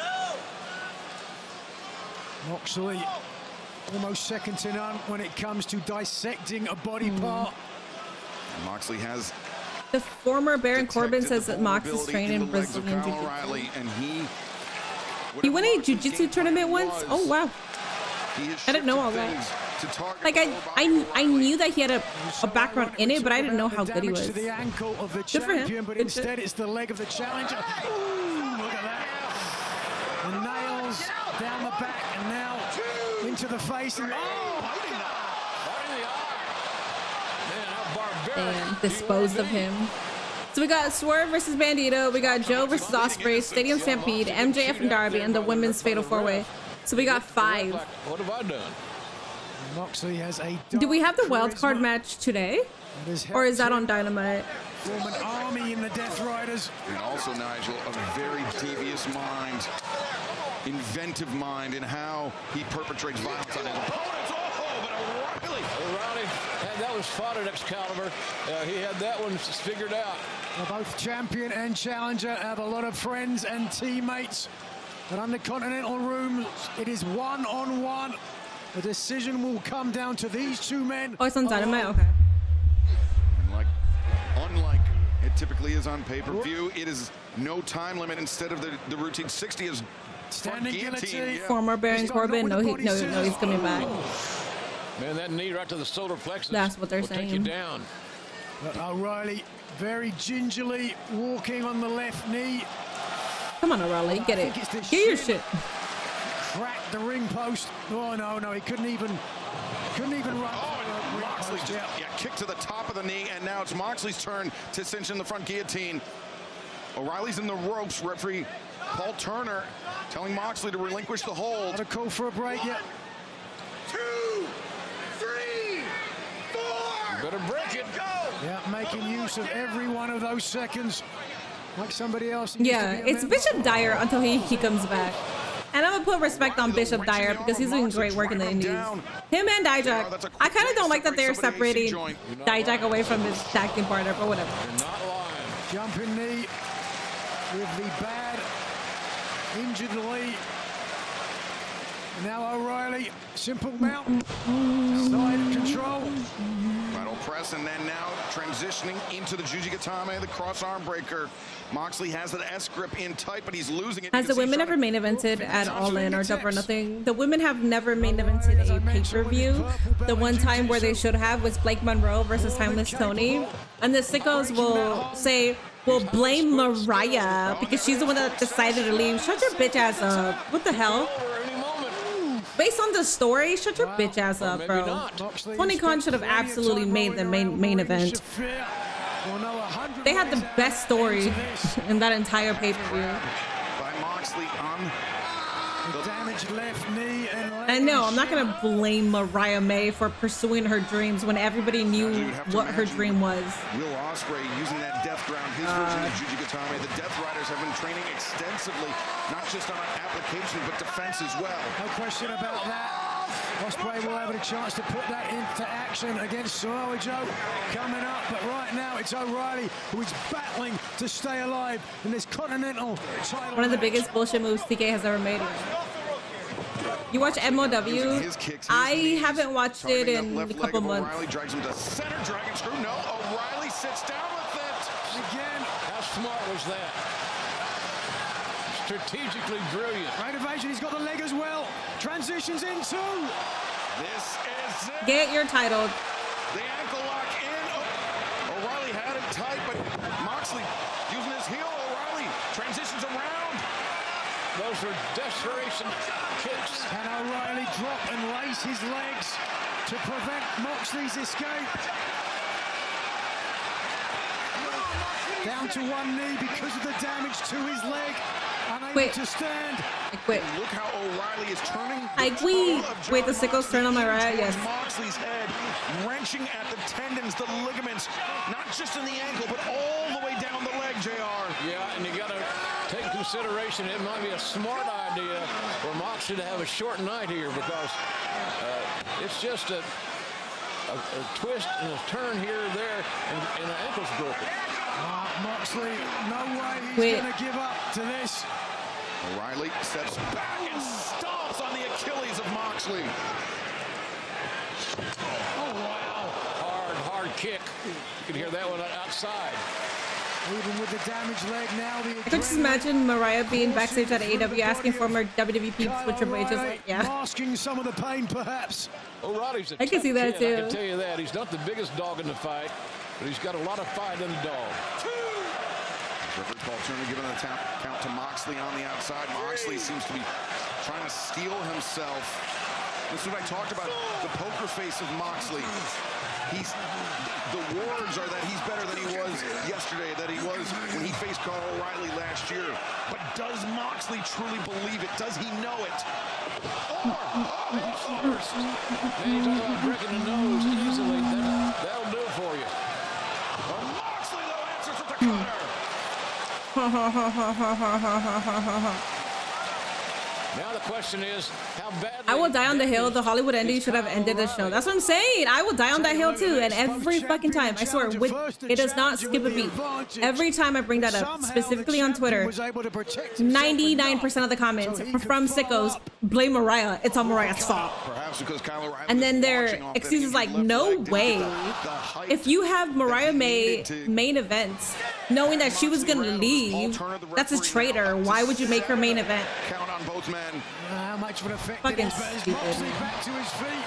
Moxley, almost second to none when it comes to dissecting a body part. And Moxley has. The former Baron Corbin says that Mox is trained in Brazilian Jiu-Jitsu. And he won a Jiu-Jitsu tournament once? Oh, wow. I didn't know all that. Like, I knew that he had a background in it, but I didn't know how good he was. To the ankle of the Good for him. champion, but instead it's the leg of the challenger. Ooh, look at that. The nails down the back and now into the face. And, and disposed of him. So we got Swerve versus Bandido, we got Joe versus Ospreay, Stadium Stampede, MJF and Darby, and the women's fatal four-way. So we got 5. What have I done? Moxley has a. Do we have the wild card match today, or is that on Dynamite? Form an army in the Death Riders. And also, Nigel, a very devious mind, inventive mind in how he perpetrates violence on his opponents. Oh, but O'Reilly, that was fought at Excalibur. He had that one figured out. Now both champion and challenger have a lot of friends and teammates. But on the Continental Room, it is one-on-one. The decision will come down to these two men. Oh, it's on Dynamite? Okay. Unlike it typically is on pay-per-view, it is no time limit. Instead of the routine 60 is standing guillotine. Yeah. Former Baron Corbin, no, he's coming back. Man, that knee right to the solar plexus. That's what they're saying. Take you down. But O'Reilly very gingerly walking on the left knee. Come on, O'Reilly, get it. Get your shit. Cracked the ring post. Oh no, he couldn't even run. Oh, Moxley just, kick to the top of the knee, and now it's Moxley's turn to cinch in the front guillotine. O'Reilly's in the ropes. Referee Paul Turner telling Moxley to relinquish the hold. Got a call for a break yet. 2, 3, 4. You better break it. Go. Yeah, making use of every one of those seconds. Like somebody else. Yeah, it's Bishop Dyer until he comes back. And I'm gonna put respect on Bishop Dyer because he's doing great work in the indies. Him and Dijak. I kind of don't like that they're separating Dijak away from his tag team partner, but whatever. Jumping knee with the bad injured leg. Now O'Reilly, simple mount, side control. Vital press, and then now transitioning into the Jujigatame, the cross arm breaker. Moxley has that S grip in tight, but he's losing it. Has the women ever main evented at All In or Double or Nothing? The women have never main evented a pay-per-view. The one time where they should have was Blake Monroe versus Timeless Tony. And the sickos will say, well, blame Mariah because she's the one that decided to leave. Shut your bitch ass up. What the hell? Based on the story, shut your bitch ass up, bro. Tony Khan should have absolutely made the main event. They had the best story in that entire pay-per-view. By Moxley on the damaged left knee and I know, I'm not gonna blame Mariah May for pursuing her dreams when everybody knew what her dream was. Will Ospreay using that death ground, his version of Jujigatame. The Death Riders have been training extensively, not just on application, but defense as well. No question about that. Ospreay will have a chance to put that into action against Samoa Joe coming up, but right now it's O'Reilly who is battling to stay alive in this Continental title. One of the biggest bullshit moves TK has ever made. You watch MOW? I haven't watched it in a couple months. O'Reilly drags him to center, dragon screw. No, O'Reilly sits down with it. Again, how smart was that? Strategically brilliant. Great evasion, he's got the leg as well. Transitions into. This is it. Get your title. The ankle lock in. Oh, O'Reilly had it tight, but Moxley using his heel. O'Reilly transitions around. Those are desperation kicks. Can O'Reilly drop and lace his legs to prevent Moxley's escape? Down to one knee because of the damage to his leg. Unable to stand. I quit. Look how O'Reilly is turning. I quit. Wait, the sickles turn on my right? Yes. Moxley's head, wrenching at the tendons, the ligaments, not just in the ankle, but all the way down the leg, JR. Yeah, and you got to take consideration, it might be a smart idea for Moxley to have a short night here because it's just a twist and a turn here or there, and the ankle's broken. Moxley, no way he's going to give up to this. O'Reilly steps back and stomps on the Achilles of Moxley. Oh, wow. Hard kick. You can hear that one outside. Even with the damaged leg now, I could just imagine Mariah being backstage at AEW asking former WWE peeps for Triple H. Yeah. Masking some of the pain, perhaps. O'Reilly's I can see that too. I can tell you that. He's not the biggest dog in the fight, but he's got a lot of fight in the dog. Referee Paul Turner giving the count to Moxley on the outside. Moxley seems to be trying to steel himself. This is what I talked about, the poker face of Moxley. The words are that he's better than he was yesterday, that he was when he faced Kyle O'Reilly last year. But does Moxley truly believe it? Does he know it? First. Man, you talk about breaking the nose easily. That'll do it for you. Moxley, though, answers with the cutter. Now the question is, how badly... I will die on the hill. The Hollywood ending should have ended the show. That's what I'm saying. I will die on that hill too. And every fucking time, I swear, it does not skip a beat. Every time I bring that up, specifically on Twitter, 99% of the comments from sickos blame Mariah. It's on Mariah's fault. Perhaps because Kyle O'Reilly and then their excuse is like, no way. If you have Mariah May main events, knowing that she was gonna leave, that's a traitor. Why would you make her main event? Count on both men. How much of an effect fucking Moxley back to his feet.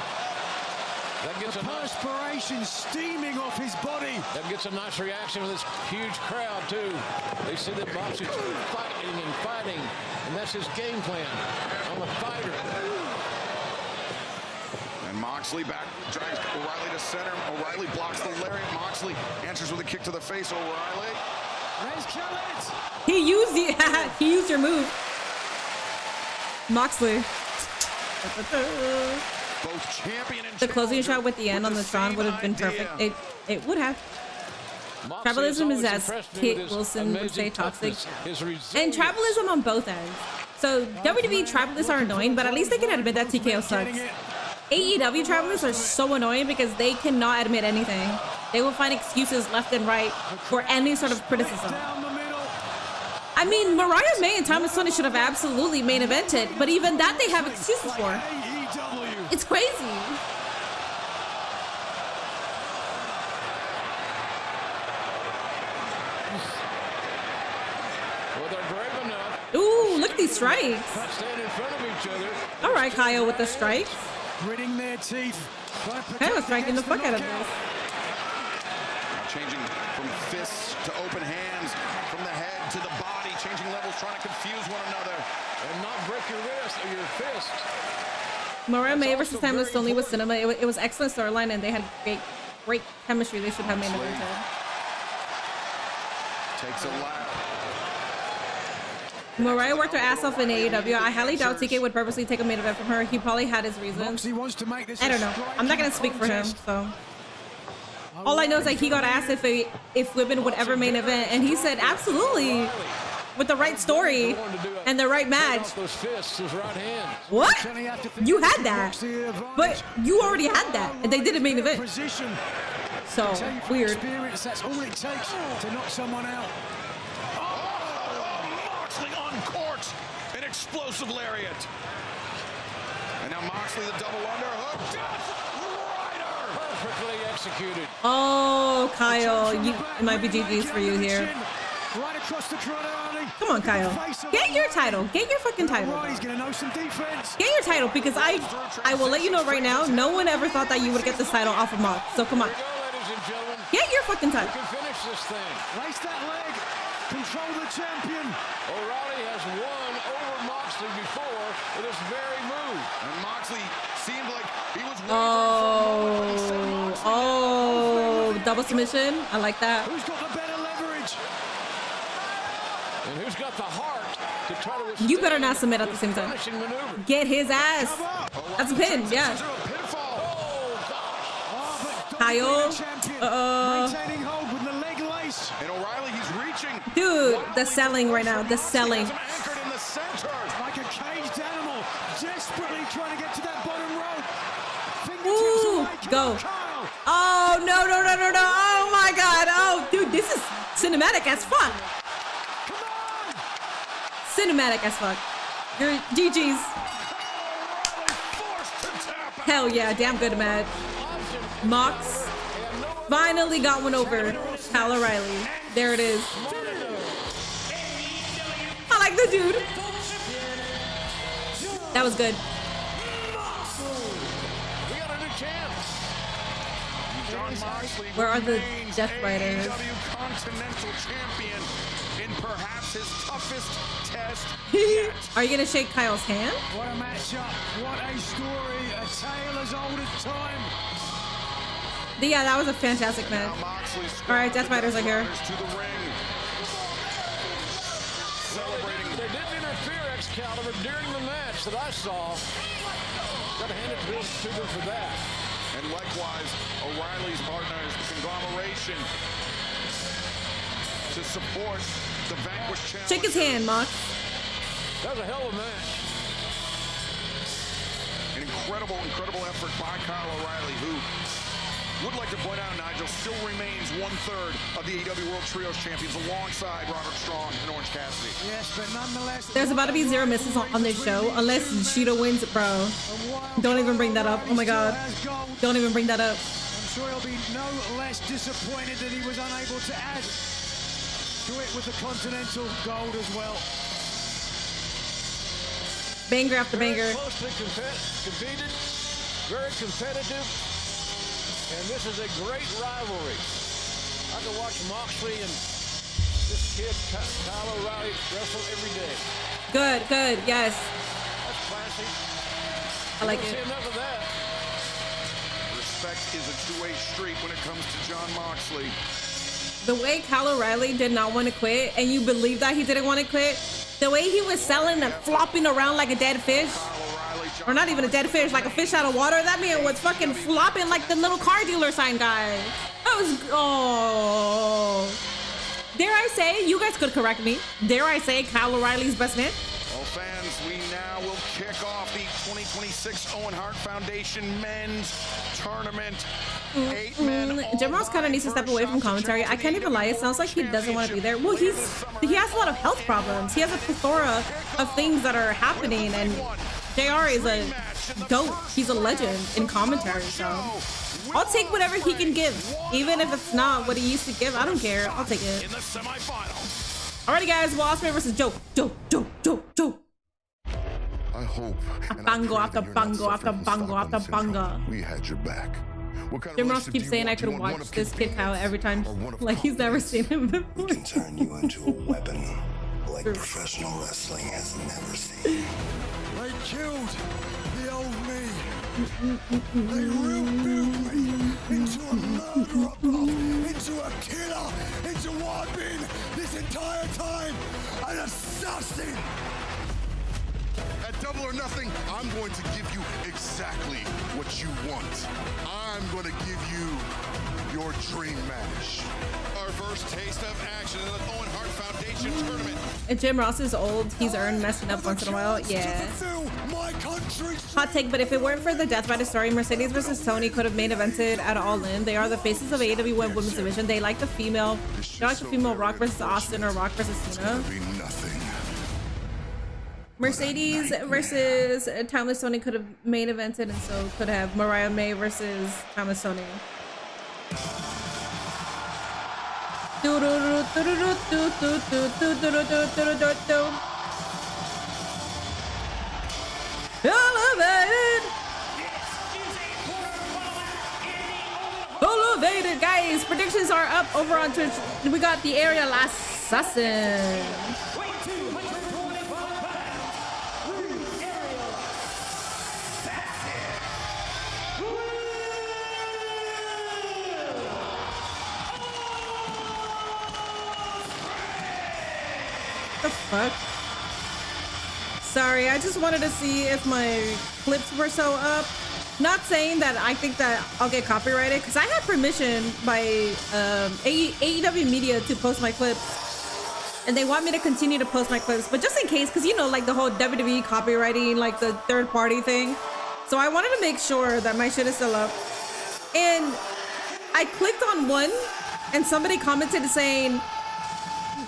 That gets the perspiration steaming off his body. That gets a nice reaction with this huge crowd too. They see that Moxley's fighting and fighting, and that's his game plan. I'm a fighter. And Moxley back drags O'Reilly to center. O'Reilly blocks the lariat. Moxley answers with a kick to the face. O'Reilly. He used your move. Moxley. Both champion and the closing shot with the end on the Tron would have been perfect. It would have. Tribalism is, as Kit Wilson would say, toxic. And tribalism on both ends. So WWE tribalists are annoying, but at least they can admit that TKO sucks. AEW tribalists are so annoying because they cannot admit anything. They will find excuses left and right for any sort of criticism. I mean, Mariah May and Thomas Tunney should have absolutely main evented, but even that they have excuses for. It's crazy. Ooh, look at these strikes. All right, Kyle with the strikes. Gritting their teeth. Kyle's striking the fuck out of this. Changing from fists to open hands, from the head to the body, changing levels, trying to confuse one another. And not break your wrist or your fist. Mariah May versus Thomas Tunney was cinema. It was excellent storyline, and they had great chemistry. They should have main evented. Takes a lap. Mariah worked her ass off in AEW. I highly doubt TK would purposely take a main event from her. He probably had his reasons. I don't know. I'm not gonna speak for him, so. All I know is that he got asked if women would ever main event, and he said absolutely, with the right story and the right match. What? You had that, but you already had that, and they did a main event. So weird. That's all it takes to knock someone out. Moxley on court, an explosive lariat. And now Moxley the double underhook. Death Rider. Perfectly executed. Oh, Kyle, it might be GG's for you here. Right across the front, Come on, Kyle. Get your title. Get your fucking title. He's gonna know some defense. Get your title, because I will let you know right now, no one ever thought that you would get this title off of Mox. So come on. Get your fucking title. You can finish this thing. Lace that leg. Control the champion. O'Reilly has won over Moxley before with this very move. And Moxley seemed like he was Oh, double submission. I like that. Who's got the better leverage? And who's got the heart to try to withstand? You better not submit at the same time. Get his ass. That's a pin, yeah. Kyle. Maintaining hold with the leg lace. And O'Reilly, he's reaching. Dude, the selling right now. The selling. Anchored in the center. Like a caged animal, desperately trying to get to that bottom rope. Ooh, go. Oh, no. Oh, my God. Oh, dude, this is cinematic as fuck. Cinematic as fuck. You're GG's. Hell yeah, damn good match. Mox finally got one over Kyle O'Reilly. There it is. I like the dude. That was good. Where are the Death Riders? Continental champion in perhaps his toughest test. Are you gonna shake Kyle's hand? What a matchup. What a story. A tale as old as time. Yeah, that was a fantastic match. All right, Death Riders are here. They didn't interfere, Excalibur, during the match that I saw. Got to hand it to them for that. And likewise, O'Reilly's partners, conglomeration, to support the vanquished champion. Shake his hand, Mox. That was a hell of a match. An incredible effort by Kyle O'Reilly, who would like to point out, Nigel, still remains 1/3 of the AEW World Trios Champions alongside Roderick Strong and Orange Cassidy. Yes, but nonetheless, there's about to be 0 misses on this show unless Cheetah wins, bro. Don't even bring that up. Oh my God. Don't even bring that up. I'm sure he'll be no less disappointed that he was unable to add to it with the Continental Gold as well. Banger after banger. Very closely competed, very competitive. And this is a great rivalry. I can watch Moxley and this kid, Kyle O'Reilly, wrestle every day. Good, yes. That's classy. I like it. it. See enough of that. Respect is a two-way street when it comes to John Moxley. The way Kyle O'Reilly did not want to quit, and you believe that he didn't want to quit, the way he was selling and flopping around like a dead fish, or not even a dead fish, like a fish out of water, that man was fucking flopping like the little car dealer sign guy. That was, oh. Dare I say, you guys could correct me, dare I say Kyle O'Reilly's best man? fans, we now will kick off the 2026 Owen Hart Foundation Men's Tournament. 8 men. Jim Ross kind of needs to step away from commentary. I can't even lie. It sounds like he doesn't want to be there. Well, he has a lot of health problems. He has a plethora of things that are happening, and JR is a GOAT. He's a legend in commentary, so I'll take whatever he can give, even if it's not what he used to give. I don't care. I'll take it. Alrighty, guys. Will Ospreay versus Joe. I hope. Bango after bango after bango after bango. We had your back. Jim Ross keeps saying I could watch this kid Kyle every time, like he's never seen him before. We can turn you into a weapon like professional wrestling has never seen. They killed the old me. They rebuilt me into a murderer, into a killer, into what I've been this entire time, an assassin. At Double or Nothing, I'm going to give you exactly what you want. I'm going to give you your dream match. Our first taste of action in the Owen Hart Foundation Tournament. And Jim Ross is old. He's earned messing up once in a while. Yeah. Hot take, but if it weren't for the Death Rider story, Mercedes versus Tony could have main evented at All In. They are the faces of AEW Women's Division. They like the female. They like the female Rock versus Austin or Rock versus Cena. Mercedes versus Timeless Tony could have main evented, and so could have Mariah May versus Timeless Tony. Elevated, guys. Predictions are up over on Twitch. We got the Area Assassin. The fuck? Sorry, I just wanted to see if my clips were so up. Not saying that I think that I'll get copyrighted, because I had permission by AEW Media to post my clips, and they want me to continue to post my clips, but just in case, because you know, like the whole WWE copywriting, like the third party thing. So I wanted to make sure that my shit is still up. And I clicked on one, and somebody commented saying,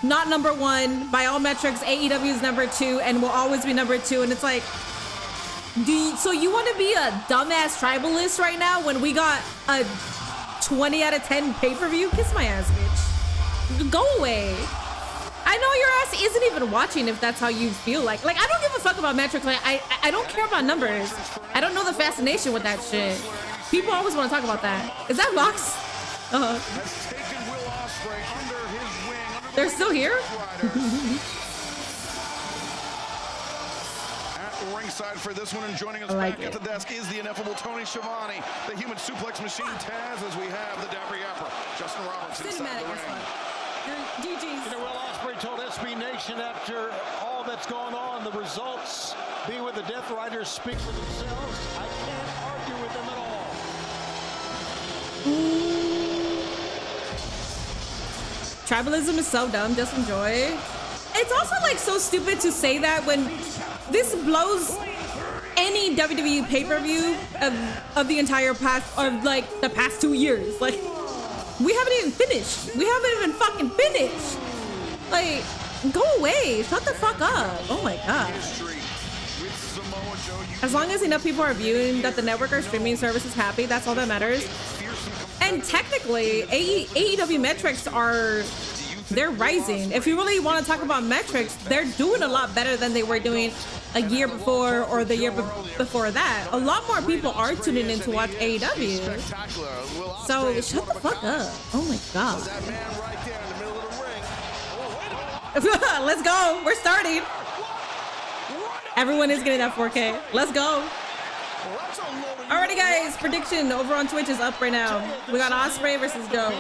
not number one, by all metrics, AEW is number 2 and will always be number 2. And it's like, so you want to be a dumbass tribalist right now when we got a 20 out of 10 pay-per-view? Kiss my ass, bitch. Go away. I know your ass isn't even watching if that's how you feel like. Like, I don't give a fuck about metrics. Like, I don't care about numbers. I don't know the fascination with that shit. People always want to talk about that. Is that Mox? They're still here? At the ringside for this one and joining us back at the desk is the ineffable Tony Schiavone, the human suplex machine Taz, as we have the Darby Allin, Justin Roberts inside the ring. You know, Will Ospreay told SB Nation after all that's gone on, the results being with the Death Riders speak for themselves. I can't argue with them at all. Tribalism is so dumb. Just enjoy. It's also like so stupid to say that when this blows any WWE pay-per-view of the entire past, of like the past 2 years. Like, we haven't even finished. We haven't even fucking finished. Like, go away. Shut the fuck up. Oh my god. As long as enough people are viewing that the network or streaming service is happy, that's all that matters. And technically, AEW metrics they're rising. If you really want to talk about metrics, they're doing a lot better than they were doing a year before or the year before that. A lot more people are tuning in to watch AEW. So shut the fuck up. Oh my god. Let's go. We're starting. Everyone is getting that 4K. Let's go. Alrighty, guys. Prediction over on Twitch is up right now. We got Ospreay versus Joe. Look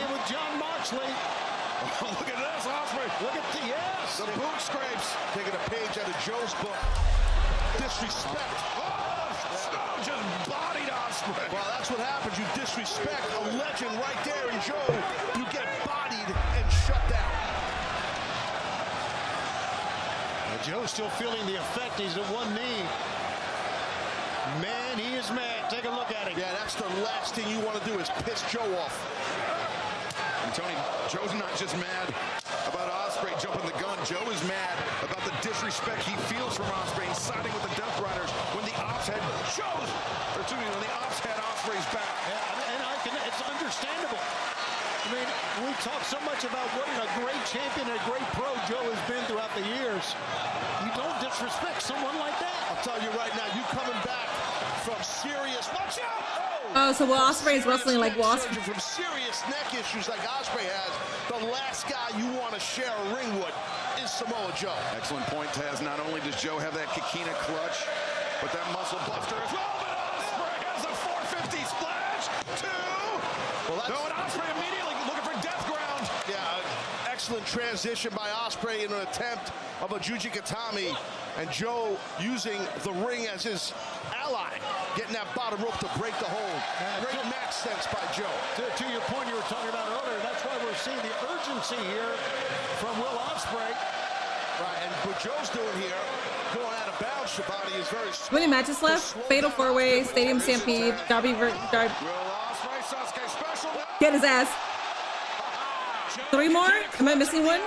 at this, Ospreay. Look at the boot scrapes. Taking a page out of Joe's book. Disrespect. Oh, just bodied Ospreay. Well, that's what happens. You disrespect a legend right there in Joe. You get bodied and shut down. Joe's still feeling the effect. He's at one knee. Man, he is mad. Take a look at him. Yeah, that's the last thing you want to do is piss Joe off. And Tony, Joe's not just mad about Ospreay jumping the gun. Joe is mad about the disrespect he feels from Ospreay and siding with the Death Riders when the Ops had when the Ops had Ospreay's back. Yeah, and it's understandable. I mean, we talk so much about what a great champion, a great pro Joe has been throughout the years. You don't disrespect someone like that. I'll tell you right now, you coming back from serious, watch out! Oh, so Will Ospreay is wrestling like Will Ospreay. From serious neck issues like Ospreay has, the last guy you want to share a ring with is Samoa Joe. Excellent point, Taz. Not only does Joe have that Kikina clutch, but that muscle buster as well. But Ospreay has a 450 splash. 2. Well, no, and Ospreay immediately looking for death ground. Yeah, excellent transition by Ospreay in an attempt of a Jujikatami, and Joe using the ring as his ally, getting that bottom rope to break the hold. Great match sense by Joe. To your point you were talking about earlier, that's why we're seeing the urgency here from Will Ospreay. Right, and what Joe's doing here, going out of bounds, Shabani is very... 20 matches left. Fatal 4-way, Stadium Stampede, Darby. Get his ass. 3 more? Am I missing one?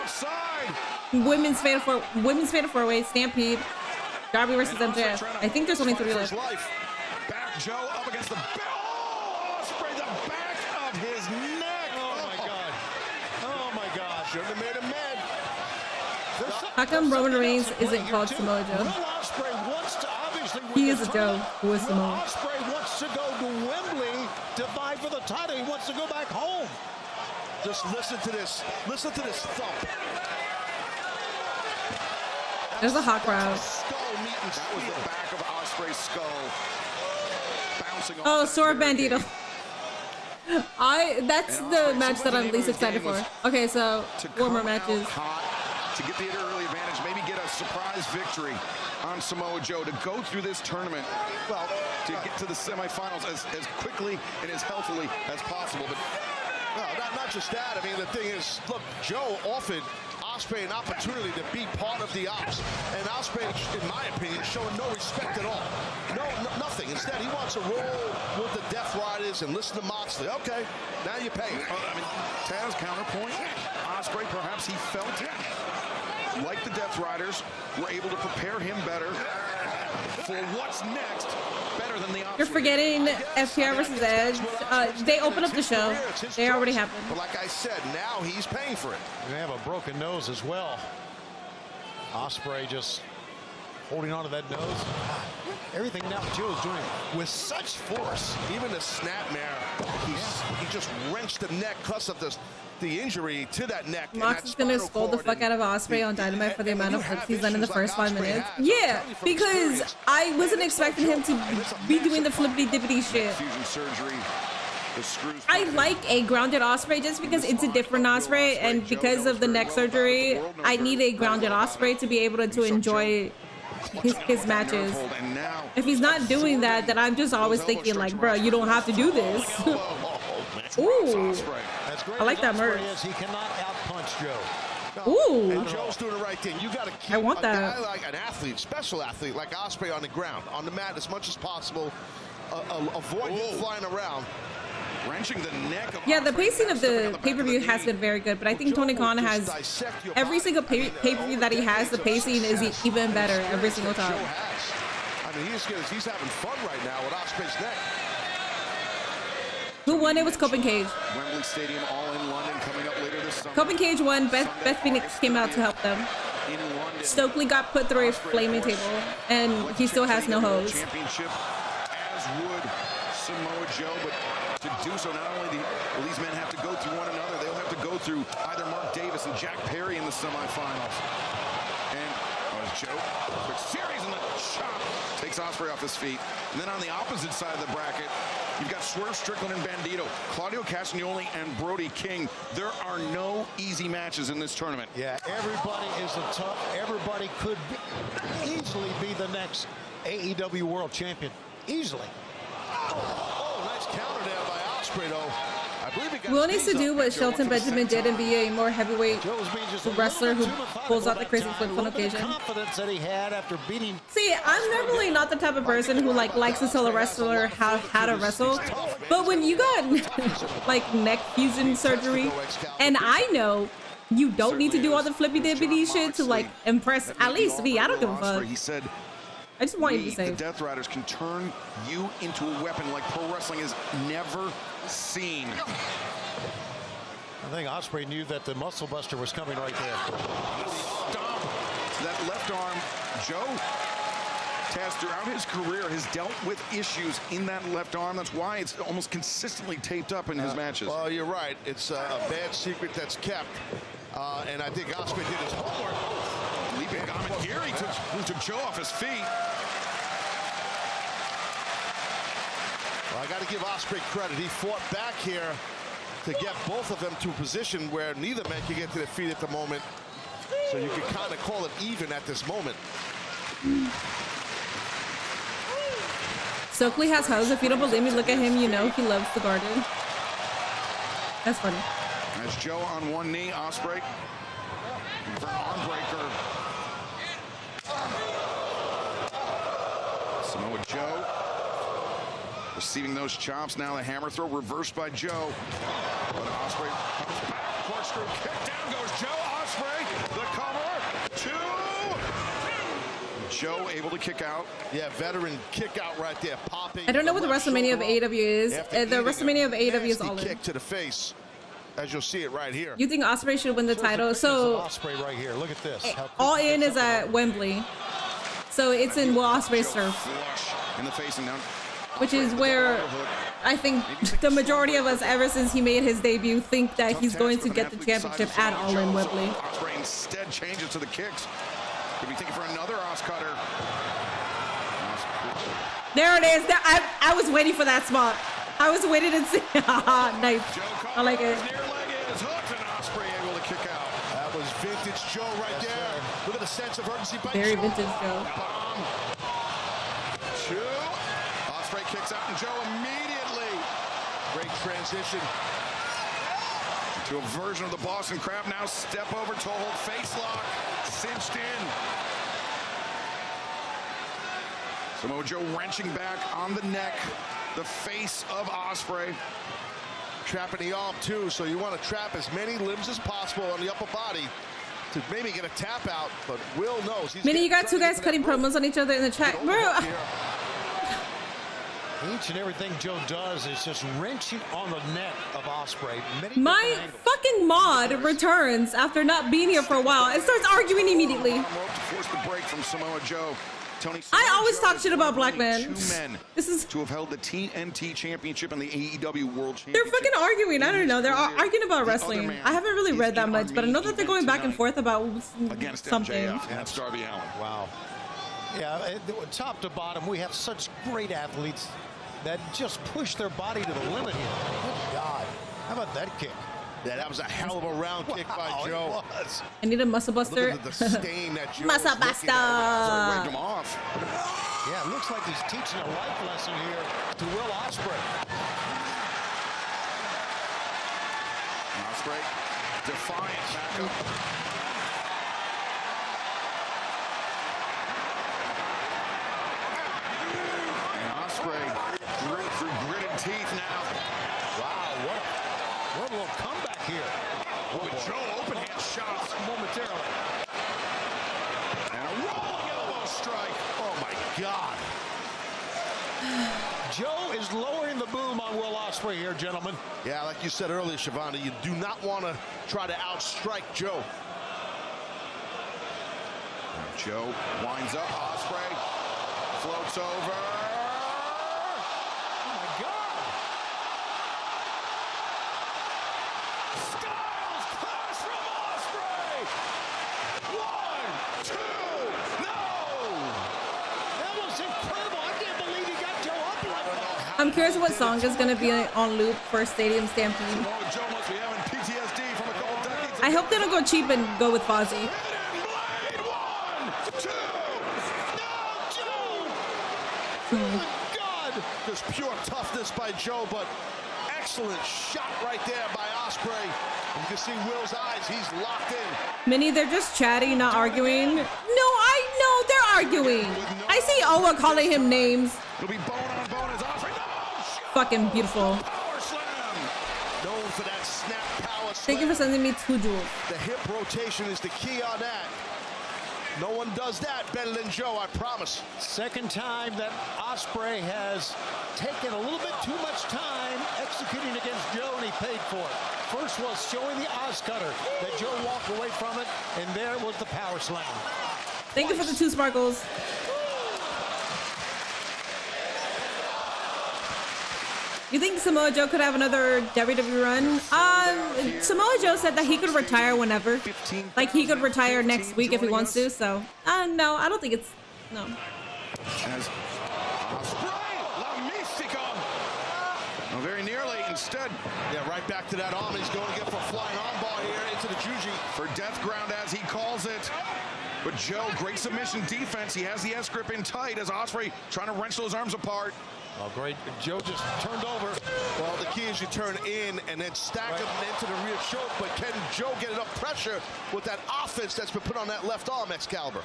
Women's fatal 4-way, Stampede, Darby versus MJF. I think there's only 3 left. Back Joe up against the Ospreay, the back of his neck. Oh my God. Oh my God. Shouldn't have made him mad. How come Roman Reigns isn't called Samoa Joe? Will Ospreay wants to obviously He is a Joe who is Samoa. Will Ospreay wants to go to Wembley to fight for the title. He wants to go back home. Just listen to this. Listen to this thump. There's a hot crowd. That was the back of Ospreay's skull. Bouncing off. Oh, Swerve Bandido. That's the match that I'm least excited for. Okay, so 4 more matches. To get the early advantage, maybe get a surprise victory on Samoa Joe to go through this tournament, well, to get to the semifinals as quickly and as healthily as possible. But no, not just that. I mean, the thing is, look, Joe offered Ospreay an opportunity to be part of the Ops, and Ospreay, in my opinion, showing no respect at all. No, nothing. Instead, he wants to roll with the Death Riders and listen to Moxley. Okay, now you're paying. I mean, Taz counterpoint. Ospreay, perhaps he felt like the Death Riders were able to prepare him better for what's next, better than the Ops. You're forgetting FTR versus Edge. They opened up the show. They already happened. But like I said, now he's paying for it. They have a broken nose as well. Ospreay just holding on to that nose. Everything now Joe's doing with such force. Even the snapmare, he just wrenched the neck because of the injury to that neck. Mox is gonna scold the fuck out of Ospreay on Dynamite for the amount of flips he's done in the first 5 minutes. Yeah, because I wasn't expecting him to be doing the flippity dippity shit. I like a grounded Ospreay just because it's a different Ospreay, and because of the neck surgery, I need a grounded Ospreay to be able to enjoy his matches. If he's not doing that, then I'm just always thinking like, bro, you don't have to do this. Ooh, I like that merch. He cannot outpunch Joe. Ooh. And Joe's doing the right thing. You got to keep a guy like an athlete, special athlete like Ospreay on the ground, on the mat as much as possible. Avoid him flying around. Wrenching the neck of Yeah, the pacing of the pay-per-view has been very good, but I think Tony Khan has every single pay-per-view that he has, the pacing is even better every single time. I mean, he's having fun right now with Ospreay's neck. Who won? It was Cope and Cage. Wembley Stadium, all in London, coming up later this summer. Cope and Cage won. Beth Phoenix came out to help them. Stokely got put through a flaming table, and he still has no hose. Championship, as would Samoa Joe, but to do so, not only will these men have to go through one another, they'll have to go through either Mark Davis and Jack Perry in the semifinals. And Joe, quick series and the chop takes Ospreay off his feet. And then on the opposite side of the bracket, you've got Swerve, Strickland, and Bandido, Claudio Castagnoli, and Brody King. There are no easy matches in this tournament. Yeah, everybody is tough. Everybody could easily be the next AEW World Champion. Easily. Oh, nice counter there by Ospreay, though. Will needs to do what Shelton Benjamin did and be a more heavyweight wrestler who pulls out the crazy flips on occasion. Confidence that he had after beating. See, I'm normally not the type of person who likes to tell a wrestler how to wrestle, but when you got like neck fusion surgery, and I know you don't need to do all the flippy dippity shit to like impress at least me. I don't give a fuck. He said, I just want you to be safe. The Death Riders can turn you into a weapon like pro wrestling has never seen. I think Ospreay knew that the muscle buster was coming right there. Stomp. That left arm, Joe Taz throughout his career has dealt with issues in that left arm. That's why it's almost consistently taped up in his matches. Well, you're right. It's a bad secret that's kept. And I think Ospreay did his homework. Leaping Gamagiri took Joe off his feet. Well, I got to give Ospreay credit. He fought back here to get both of them to a position where neither man can get to their feet at the moment. So you can kind of call it even at this moment. Stokely has hose. If you don't believe me, look at him. You know he loves the garden. That's funny. As Joe on one knee, Ospreay for an arm breaker. Samoa Joe receiving those chops. Now the hammer throw reversed by Joe. But Ospreay comes back. Corkscrew kick. Down goes Joe. Ospreay the cover. 2. Joe able to kick out. Yeah, veteran kick out right there. Popping. I don't know what the WrestleMania of AEW is. The WrestleMania of AEW is all in. Kick to the face, as you'll see it right here. You think Ospreay should win the title? So Ospreay right here. Look at this. All In is at Wembley, so it's in Will Ospreay's turf, in the face and down. which is where I think the majority of us, ever since he made his debut, think that he's going to get the championship at All In Wembley. Ospreay instead changes to the kicks. Could be thinking for another Oscutter. There it is. I was waiting for that spot. I was waiting to see. Nice. I like it. Near leg is hooked and Ospreay able to kick out. That was vintage Joe right there. Look at the sense of urgency by Very Joe. vintage Joe. Bomb. 2. Ospreay kicks out and Joe immediately. Great transition. To a version of the Boston Crab. Now step over to hold face lock. Cinched in. Samoa Joe wrenching back on the neck. The face of Ospreay. Trapping the arm too, so you want to trap as many limbs as possible on the upper body to maybe get a tap out, but Will knows. Mina, you got two guys cutting promos on each other in the chat. Bro. Each and everything Joe does is just wrenching on the neck of Ospreay. My fucking mod returns after not being here for a while and starts arguing immediately. To force the break from Samoa Joe. Tony, I always talk shit about black men. 2 men This is to have held the TNT Championship and the AEW World Championship. They're fucking arguing. I don't know. They're arguing about wrestling. I haven't really read that much, but I know that they're going back and forth about against something. MJF, and that's Darby Allin. Wow. Yeah, top to bottom, we have such great athletes that just push their body to the limit here. Good God. How about that kick? Yeah, that was a hell of a round kick by Joe. I need a muscle buster. Look at the stain that Joe Muscle buster. Waved him off. Yeah, it looks like he's teaching a life lesson here to Will Ospreay. Ospreay, defiant back up. And Ospreay through gritted teeth now. Wow, what a little comeback here. Oh, Joe open hand shots momentarily. And a rolling elbow strike. Oh my God. Joe is lowering the boom on Will Ospreay here, gentlemen. Yeah, like you said earlier, Shavonda, you do not want to try to outstrike Joe. Joe winds up. Ospreay floats over. Oh my God. Styles clash from Ospreay. 1, 2, no! That was incredible. I can't believe he got Joe up like that. I'm curious what song is going to be on loop for Stadium Stampede. Joe must be having PTSD from a couple decades. I hope they don't go cheap and go with Fozzy. God, just pure toughness by Joe, but excellent shot right there by Ospreay. You can see Will's eyes. He's locked in. Minnie, they're just chatting, not arguing. No, I know they're arguing. I see Owa calling him names. It'll be bone on bone as Ospreay. Fucking beautiful. Power slam. Known for that snap power slam. Thank you for sending me 2 jewels. The hip rotation is the key on that. No one does that better than Joe, I promise. Second time that Ospreay has taken a little bit too much time executing against Joe, and he paid for it. First was showing the Oz cutter that Joe walked away from it, and there was the power slam. Thank you for the 2 sparkles. You think Samoa Joe could have another WWE run? Samoa Joe said that he could retire whenever. Like, he could retire next week if he wants to, so. No, I don't think it's, no. As Ospreay, La Mística. Oh, very nearly, instead. Yeah, right back to that arm. He's going to get for a flying armbar here into the Juji. For death ground, as he calls it. But Joe, great submission defense. He has the S-grip in tight as Ospreay trying to wrench those arms apart. Oh, great. Joe just turned over. Well, the key is you turn in and then stack them into the rear choke, but can Joe get enough pressure with that offense that's been put on that left arm, Excalibur?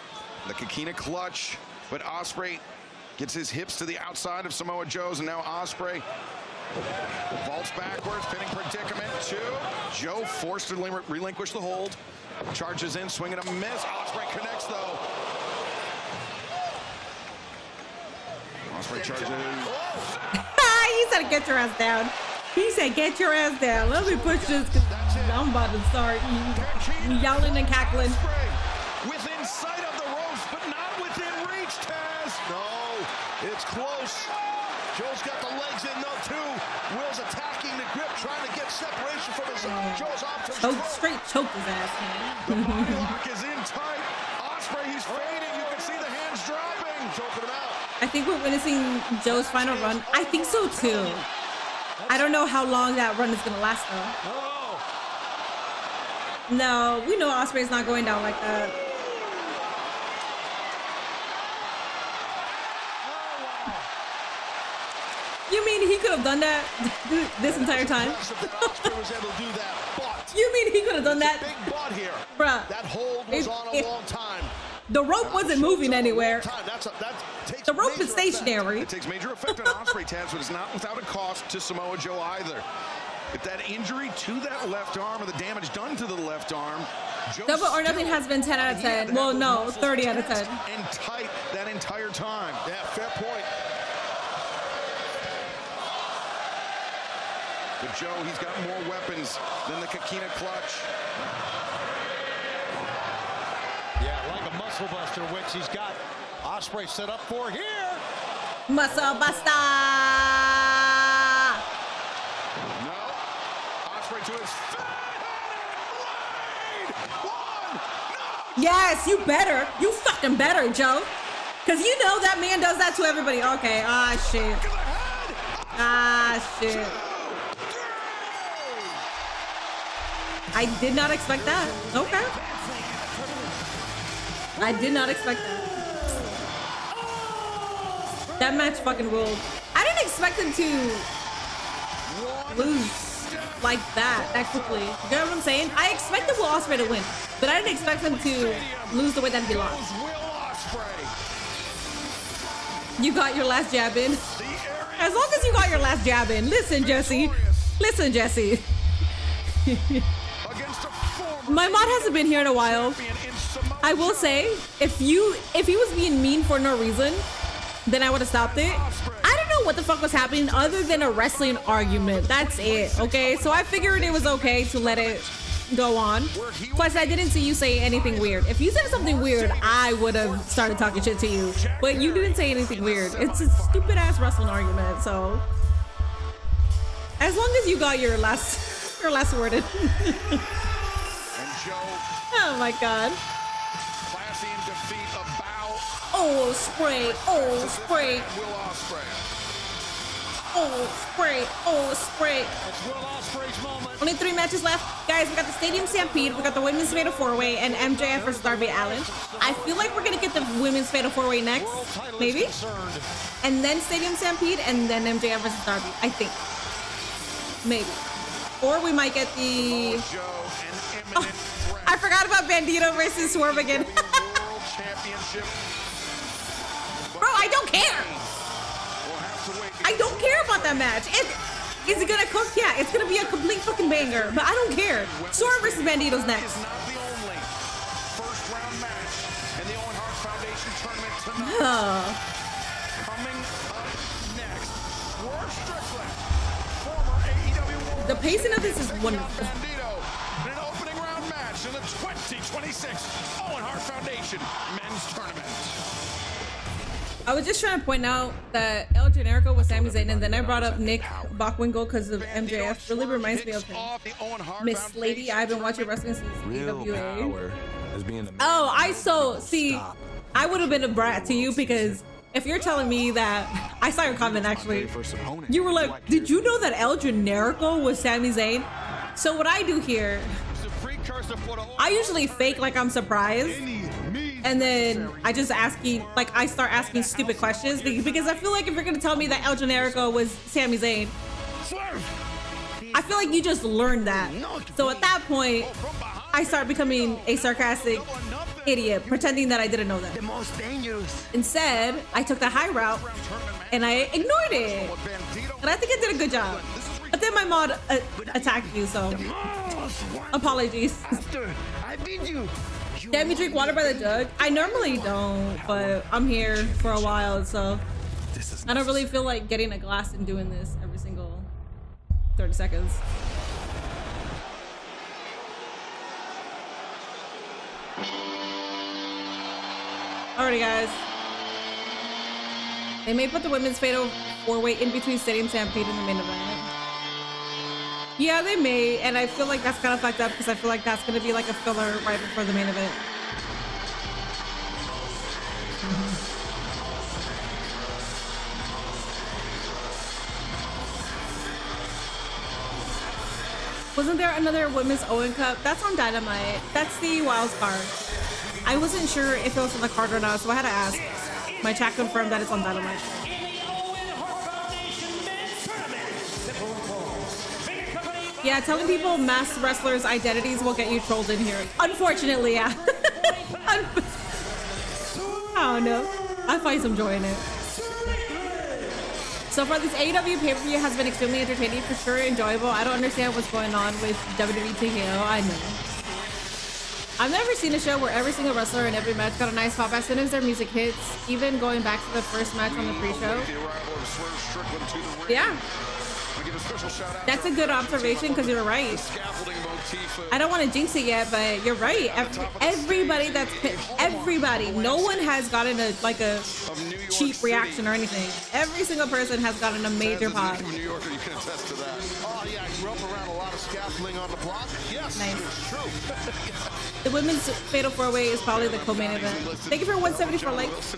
The Kikina clutch, but Ospreay gets his hips to the outside of Samoa Joe's, and now Ospreay vaults backwards, pinning predicament. 2. Joe forced to relinquish the hold. Charges in, swinging a miss. Ospreay connects, though. Ospreay charges. He said, get your ass down. He said, get your ass down. Let me push this, because I'm about to start yelling and cackling. Within sight of the ropes, but not within reach, Taz. No, it's close. Joe's got the legs in, though, too. Will's attacking the grip, trying to get separation from his Joe's arm. Straight choked his ass, man. The body lock is in tight. Ospreay, he's fading. You can see the hands dropping. Choking him out. I think we're witnessing Joe's final run. I think so, too. I don't know how long that run is going to last, though. No, we know Ospreay's not going down like that. You mean he could have done that this entire time? You mean he could have done that? Bruh. That hold was on a long time. The rope wasn't moving anywhere. The rope is stationary. It takes major effect on Ospreay, Taz, but it's not without a cost to Samoa Joe either. If that injury to that left arm or the damage done to the left arm, Double or Nothing has been 10 out of 10. Well, no, 30 out of 10. And tight that entire time. Yeah, fair point. But Joe, he's got more weapons than the Kikina clutch. Yeah, like a muscle buster, which he's got Ospreay set up for here. Muscle buster. No. Ospreay to his Yes, you better. You fucking better, Joe. Because you know that man does that to everybody. Okay, shit. Shit. I did not expect that. Okay. I did not expect that. That match fucking ruled. I didn't expect him to lose like that quickly. You know what I'm saying? I expected Will Ospreay to win, but I didn't expect him to lose the way that he lost. You got your last jab in. As long as you got your last jab in. Listen, Jesse. Listen, Jesse. My mod hasn't been here in a while. I will say, if he was being mean for no reason, then I would have stopped it. I don't know what the fuck was happening other than a wrestling argument. That's it, okay? So I figured it was okay to let it go on. Plus, I didn't see you say anything weird. If you said something weird, I would have started talking shit to you. But you didn't say anything weird. It's a stupid-ass wrestling argument, so... As long as you got your last word in. Oh my god. Classy in defeat of bout. Oh, spray. Oh, spray. Will Ospreay. Oh, spray. Oh, spray. It's Will Ospreay's moment. Only 3 matches left. Guys, we got the Stadium Stampede, we got the Women's Fatal 4-Way, and MJF versus Darby Allin. I feel like we're gonna get the Women's Fatal 4-Way next. Maybe? And then Stadium Stampede, and then MJF versus Darby. I think. Maybe. Or we might get the... Oh, I forgot about Bandido versus Swerve again. Bro, I don't care. I don't care about that match. Is it gonna cook? Yeah, it's gonna be a complete fucking banger, but I don't care. Swerve versus Bandido's next. Coming up next, Strickland, former AEW. The pacing of this is wonderful. Bandido in an opening round match in the 2026 Owen Hart Foundation Men's Tournament. I was just trying to point out that El Generico was Sami Zayn, and then I brought up Nick Bockwinkel because of MJF. Really reminds me of him. Miss Lady, I've been watching wrestling since AWA. Oh, I would have been a brat to you because if you're telling me that, I saw your comment actually. You were like, did you know that El Generico was Sami Zayn? So what I do here, I usually fake like I'm surprised. And then I just I start asking stupid questions because I feel like if you're gonna tell me that El Generico was Sami Zayn, I feel like you just learned that. So at that point, I start becoming a sarcastic idiot, pretending that I didn't know that. The most dangerous. Instead, I took the high route and I ignored it. And I think I did a good job. But then my mod attacked you, so apologies. I beat you. Damn, you drink water by the jug? I normally don't, but I'm here for a while, so I don't really feel like getting a glass and doing this every single 30 seconds. Alrighty, guys. They may put the women's fatal 4-way in between Stadium Stampede and the main event. Yeah, they may, and I feel like that's kind of fucked up because I feel like that's going to be like a filler right before the main event. Wasn't there another Women's Owen Cup? That's on Dynamite. That's the wild card. I wasn't sure if it was on the card or not, so I had to ask. My chat confirmed that it's on Dynamite. Yeah, telling people masked wrestlers' identities will get you trolled in here. Unfortunately, yeah. I don't know. I find some joy in it. So far, this AEW pay-per-view has been extremely entertaining, for sure, enjoyable. I don't understand what's going on with WWE TKO. I know. I've never seen a show where every single wrestler in every match got a nice pop as soon as their music hits, even going back to the first match on the pre-show. Yeah. That's a good observation because you're right. I don't want to jinx it yet, but you're right. Everybody, no one has gotten a cheap reaction or anything. Every single person has gotten a major pop. New Yorker, you can attest to that. Oh yeah, I grew up around a lot of scaffolding on the block. Yes, nice. It's true. The women's fatal 4-way is probably the co-main event. Thank you for 174 likes.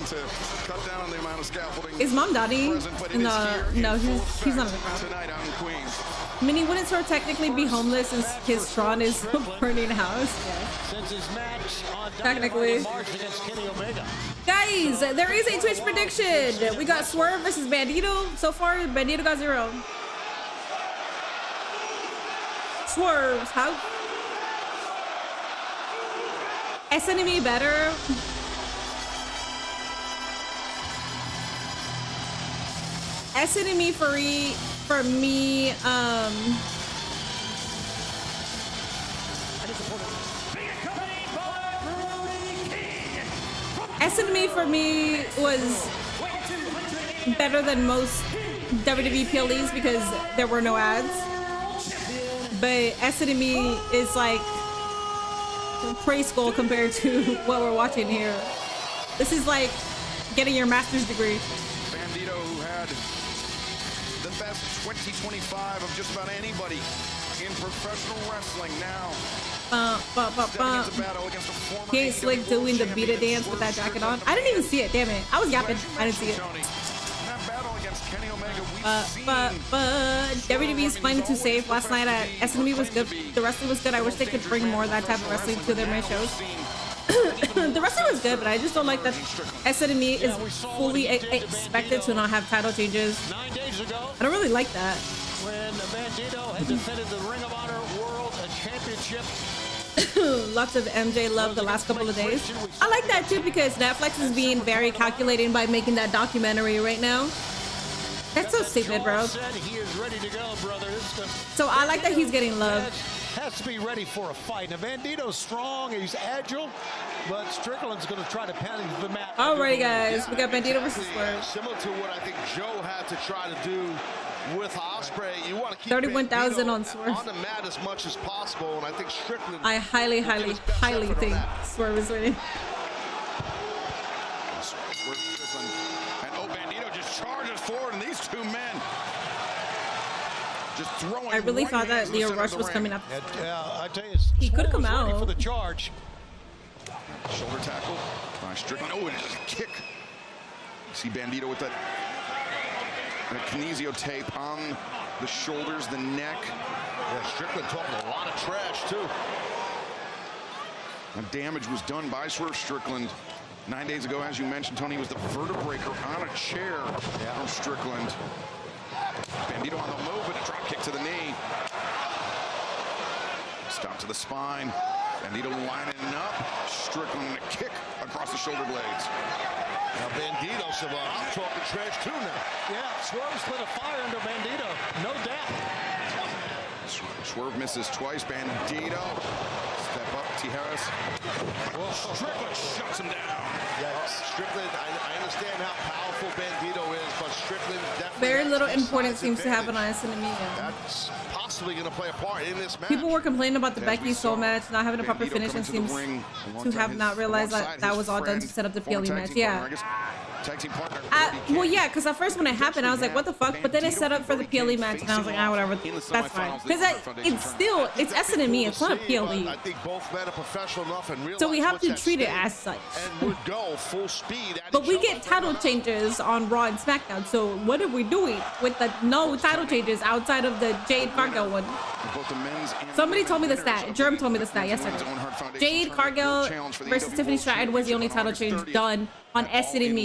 Is Mom Donnie? No, he's not in the crowd. Mini wouldn't Swerve technically be homeless since his Tron is a burning house? Technically. Guys, there is a Twitch prediction. We got Swerve versus Bandido. So far, Bandido got 0. Swerve's house. SNME better. SNME for me, SNME for me was better than most WWE PLEs because there were no ads. But SNME is like preschool compared to what we're watching here. This is like getting your master's degree. Bandido, who had the best 2025 of just about anybody in professional wrestling, now he ain't slick doing the beat it dance with that jacket on. I didn't even see it, damn it. I was yapping. I didn't see it. But WWE's planning to save. Last night at SNB was good. The wrestling was good. I wish they could bring more of that type of wrestling to their main shows. The wrestling was good, but I just don't like that SNB is fully expected to not have title changes. I don't really like that. when Bandido had defended the Ring of Honor World Championship. Lots of MJ love the last couple of days. I like that too because Netflix is being very calculating by making that documentary right now. That's so stupid, bro. He is ready to go, brother. So I like that he's getting love. Has to be ready for a fight. Now Bandido's strong, he's agile, but Strickland's going to try to pound him to the mat. Alrighty, guys, we got Bandido versus Swerve. Similar to what I think Joe had to try to do with Ospreay. You want to keep 31,000 on Swerve. On the mat as much as possible, and I think Strickland. I highly think Swerve is winning. Strickland and Bandido just charges forward, and these two men just throwing. I really thought that Leo Rush was coming up. I tell you, he could come out for the charge. Shoulder tackle by Strickland. Oh, and it's a kick. See Bandido with that kinesio tape on the shoulders, the neck. Yeah, Strickland talking a lot of trash too. And damage was done by Swerve Strickland 9 days ago, as you mentioned, Tony. Was the vertebraker on a chair from Strickland. Bandido on the move, and a drop kick to the knee. Stop to the spine. Bandido lining up. Strickland a kick across the shoulder blades. Now Bandido said, well, I'm talking trash too now. Yeah, Swerve's lit a fire under Bandido, no doubt. Swerve misses twice. Bandido. Step up, Tijeras. Strickland shuts him down. Yeah, Strickland, I understand how powerful Bandido is, but Strickland definitely. Very little importance seems to happen on Athena. That's possibly going to play a part in this match. People were complaining about the Becky Soul match not having a proper finish and seems to have not realized that was all done to set up the PLE match. Yeah. Well, yeah, because at first when it happened, I was like, what the fuck? But then it set up for the PLE match, and I was like, ah, whatever, that's fine. Because it's S&M, it's not a PLE. I think both men are professional enough and realize so we have to treat it as such. And would go full speed. But we get title changes on Raw and SmackDown, so what are we doing with the no title changes outside of the Jade Cargill one? Somebody told me the stat. Germ told me the stat yesterday. Jade Cargill versus Tiffany Stratton was the only title change done on S&M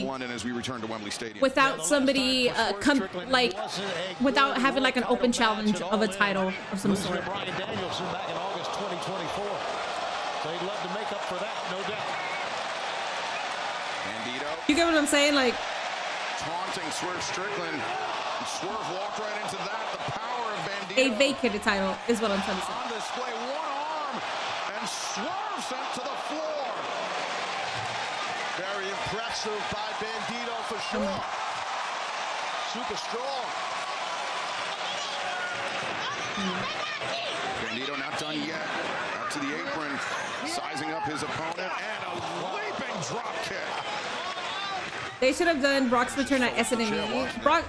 without somebody without having like an open challenge of a title of some sort. Brian Danielson back in August 2024. So he'd love to make up for that, no doubt. Bandido. You get what I'm saying? Like taunting Swerve Strickland. Swerve walked right into that. The power of Bandido. A vacated title is what I'm trying to say. On display, one arm, and Swerve sent to the floor. Very impressive by Bandido for sure. Super strong. Bandido not done yet. Up to the apron, sizing up his opponent, and a leaping drop kick. They should have done Brock's return at S&M. Brock,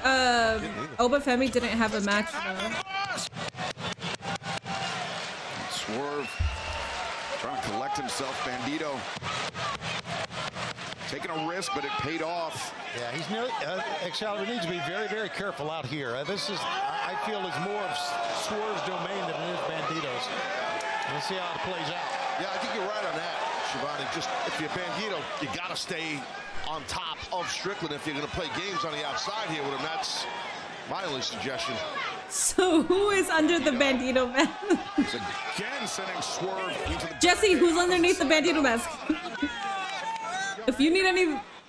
Obafemi didn't have a match though. Swerve trying to collect himself. Bandido taking a risk, but it paid off. Yeah, he's nearly. Excalibur needs to be very, very careful out here. This is, I feel, is more of Swerve's domain than it is Bandido's. We'll see how it plays out. Yeah, I think you're right on that, Shivani. Just if you're Bandido, you got to stay on top of Strickland if you're going to play games on the outside here with him. That's my only suggestion. So who is under the Bandido mask? Again sending Swerve into the Jesse, who's underneath the Bandido mask? If you need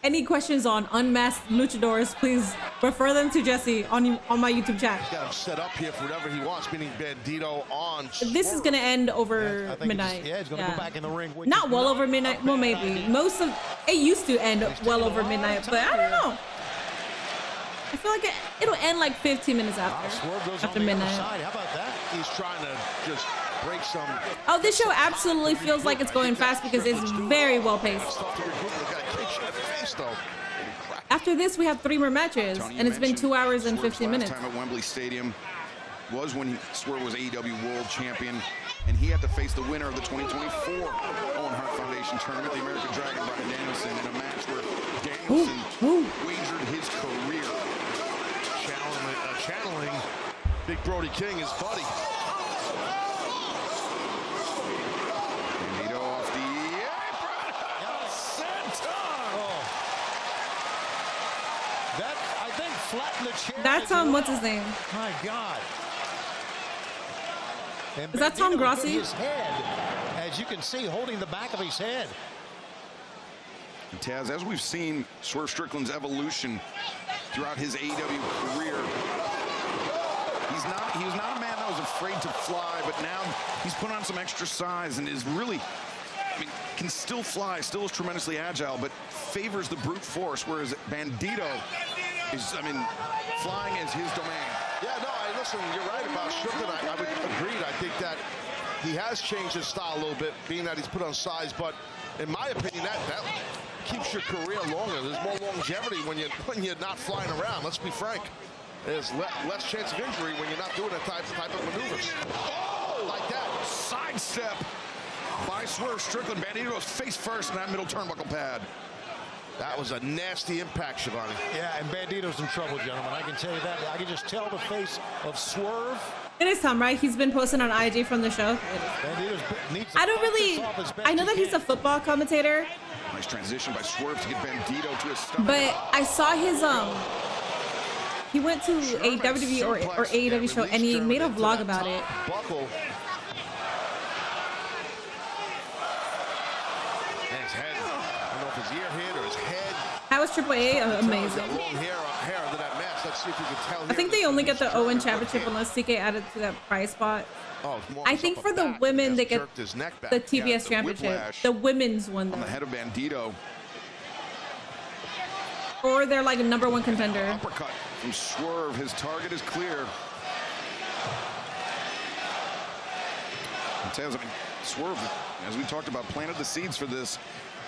any questions on unmasked luchadors, please refer them to Jesse on my YouTube chat. He's got him set up here for whatever he wants, meaning Bandido on Swerve. This is gonna end over midnight. He's gonna go back in the ring. Not well over midnight. Well, maybe. Most of it used to end well over midnight, but I don't know. I feel like it'll end like 15 minutes after midnight. How about that? He's trying to just break some. Oh, this show absolutely feels like it's going fast because it's very well paced. After this, we have 3 more matches, Tony, and it's been 2 hours and 15 minutes. Last time at Wembley Stadium was when Swerve was AEW World Champion, and he had to face the winner of the 2024 Owen Hart Foundation Tournament, the American Dragon, Brian Danielson, in a match where Danielson wagered his career. Channeling Big Brody King, his buddy. Bandido off the apron. Oh. That, I think, flattened the chair. That's on what's his name? My God. Is that Tom Grossi? His head, as you can see, holding the back of his head. And Taz, as we've seen Swerve Strickland's evolution throughout his AEW career, he was not a man that was afraid to fly, but now he's put on some extra size and is really, I mean, can still fly, still is tremendously agile, but favors the brute force, whereas Bandido is, I mean, flying is his domain. Yeah, no, listen, you're right about Strickland. I would agree. I think that he has changed his style a little bit, being that he's put on size, but in my opinion, that keeps your career longer. There's more longevity when you're not flying around. Let's be frank. There's less chance of injury when you're not doing that type of maneuvers. Oh, like that. Sidestep by Swerve Strickland. Bandido's face first in that middle turnbuckle pad. That was a nasty impact, Shivani. Yeah, and Bandido's in trouble, gentlemen. I can tell you that. I can just tell the face of Swerve. It is Tom, right? He's been posting on IG from the show. I don't really. I know that he's a football commentator. Nice transition by Swerve to get Bandido to his stomach. But I saw his he went to a WWE or AEW show and he made a vlog about it. Buckle. And his head. I don't know if his ear hit or his head. How was Triple A? Amazing. Long hair under that mask. Let's see if you can tell. I think they only get the Owen Championship unless CK added to that prize spot. I think for the women they get the TBS Championship, the women's one though. On the head of Bandido. Or they're like a #1 contender. Uppercut from Swerve. His target is clear. And Taz, I mean, Swerve, as we talked about, planted the seeds for this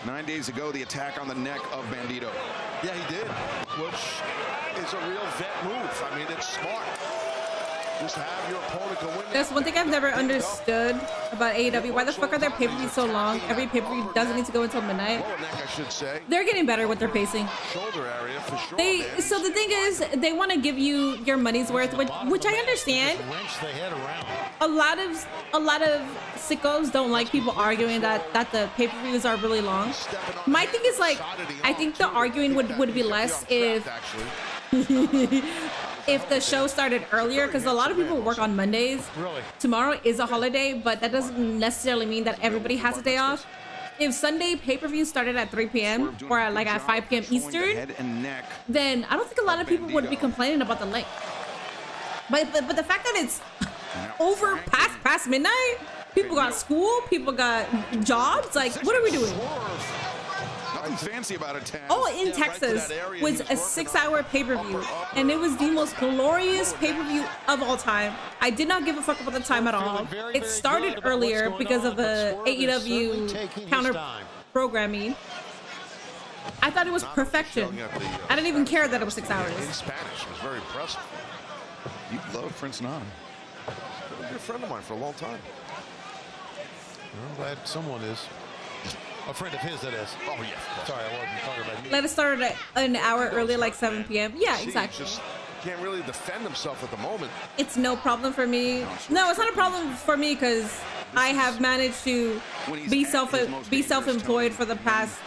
9 days ago. The attack on the neck of Bandido. Yeah, he did, which is a real vet move. I mean, it's smart. Just have your opponent go in. That's one thing I've never understood about AEW. Why the fuck are their pay-per-views so long? Every pay-per-view doesn't need to go until midnight. Lower neck, I should say. They're getting better with their pacing. Shoulder area for sure. So the thing is, they want to give you your money's worth, which I understand. A lot of sickos don't like people arguing that the pay-per-views are really long. My thing is like, I think the arguing would be less if if the show started earlier, because a lot of people work on Mondays. Really? Tomorrow is a holiday, but that doesn't necessarily mean that everybody has a day off. If Sunday pay-per-view started at 3 p.m. or at 5 p.m. Eastern, then I don't think a lot of people would be complaining about the length. But the fact that it's over past midnight, people got school, people got jobs. Like, what are we doing? Nothing fancy about it, Taz. All in Texas was a 6-hour pay-per-view, and it was the most glorious pay-per-view of all time. I did not give a fuck about the time at all. It started earlier because of the AEW counter programming. I thought it was perfection. I didn't even care that it was 6 hours. In Spanish, it was very impressive. You love Prince Nan. He's been a friend of mine for a long time. I'm glad someone is. A friend of his, that is. Oh, yeah. Sorry, I wasn't talking about you. Let it start at an hour early, like 7 p.m. Yeah, exactly. Just can't really defend himself at the moment. It's no problem for me. No, it's not a problem for me because I have managed to be self-employed for the past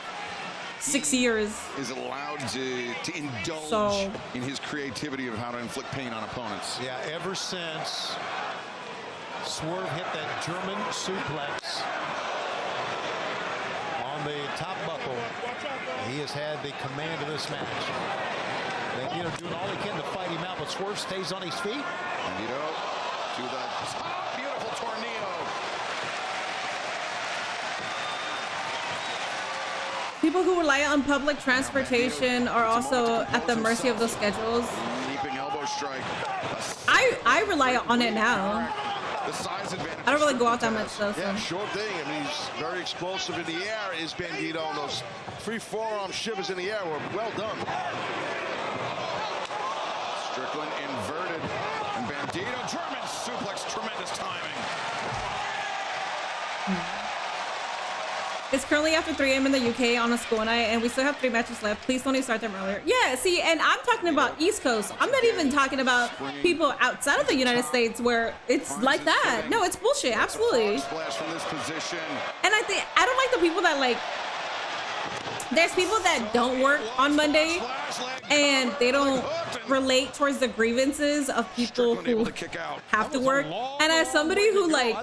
6 years. Is allowed to indulge in his creativity of how to inflict pain on opponents. Yeah, ever since Swerve hit that German suplex on the top buckle, he has had the command of this match. Bandido doing all he can to fight him out, but Swerve stays on his feet. Bandido to the beautiful tornado. People who rely on public transportation are also at the mercy of those schedules. Leaping elbow strike. I rely on it now. The size advantage. I don't really go out that much though. Yeah, sure thing. I mean, he's very explosive in the air. Is Bandido, and those 3 forearm shivers in the air were well done. Strickland inverted, and Bandido German suplex, tremendous timing. It's currently after 3 a.m. in the UK on a school night, and we still have 3 matches left. Please don't even start them earlier. Yeah, see, and I'm talking about East Coast. I'm not even talking about people outside of the United States where it's like that. No, it's bullshit. Absolutely. Splash from this position. And I don't like the people that like There's people that don't work on Monday and they don't relate towards the grievances of people who have to work. And as somebody who like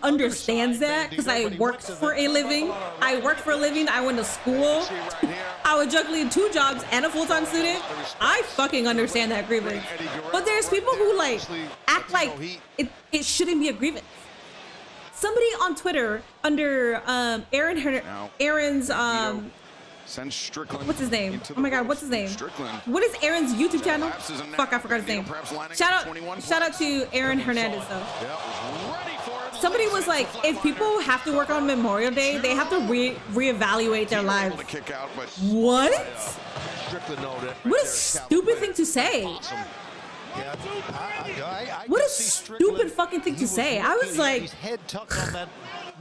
understands that, because I work for a living, I went to school, I was juggling 2 jobs and a full-time student. I fucking understand that grievance. But there's people who like act like it shouldn't be a grievance. Somebody on Twitter under Aaron's send Strickland. What's his name? Oh my god, what's his name? Strickland. What is Aaron's YouTube channel? Fuck, I forgot his name. Shout out to Aaron Hernandez though. Somebody was like, if people have to work on Memorial Day, they have to reevaluate their lives. What? What a stupid thing to say. What a stupid fucking thing to say. I was like,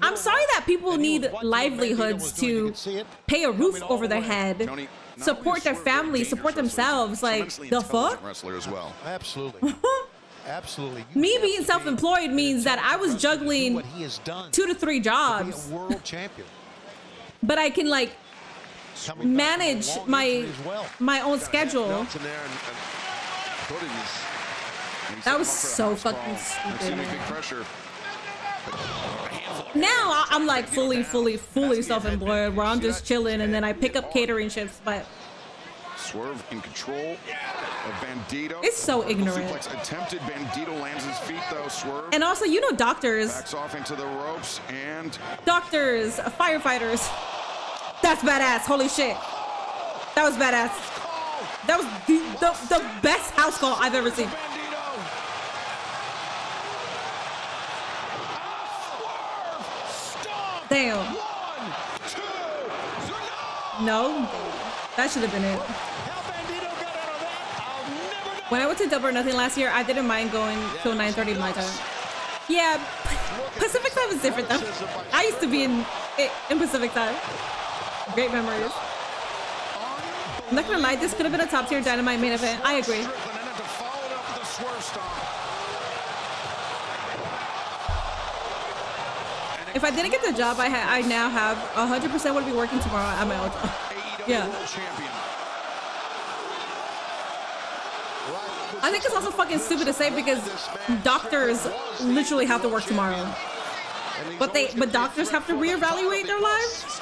I'm sorry that people need livelihoods to pay a roof over their head, support their family, support themselves. Like, the fuck? Wrestler as well. Absolutely. Absolutely. Me being self-employed means that I was juggling 2 to 3 jobs. World champion. But I can like manage my own schedule. That was so fucking stupid. Now I'm like fully self-employed, where I'm just chilling and then I pick up catering shifts. But Swerve in control of Bandido. It's so ignorant. Suplex attempted. Bandido lands his feet though. Swerve. And also, you know, doctors. Backs off into the ropes and. Doctors, firefighters. That's badass. Holy shit. That was badass. That was the best house call I've ever seen. Damn. No, that should have been it. When I went to Double or Nothing last year, I didn't mind going till 9:30 my time. Yeah, Pacific time is different though. I used to be in Pacific time. Great memories. I'm not gonna lie, this could have been a top tier Dynamite main event. I agree. If I didn't get the job I now have, 100% would be working tomorrow at my old job. Yeah. I think it's also fucking stupid to say because doctors literally have to work tomorrow. But doctors have to reevaluate their lives?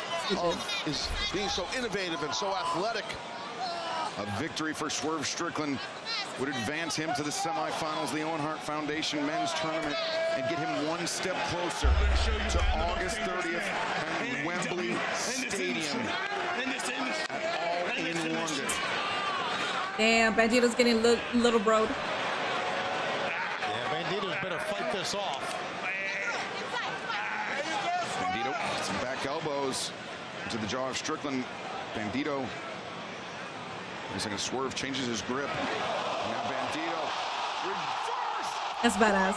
Is being so innovative and so athletic. A victory for Swerve Strickland would advance him to the semifinals of the Owen Hart Foundation Men's Tournament and get him one step closer to August 30th at Wembley Stadium at All in London. Damn, Bandido's getting little broed. Yeah, Bandido's better fight this off. Bandido, some back elbows into the jaw of Strickland. Bandido. In a second, Swerve changes his grip. Now Bandido reverse. That's badass.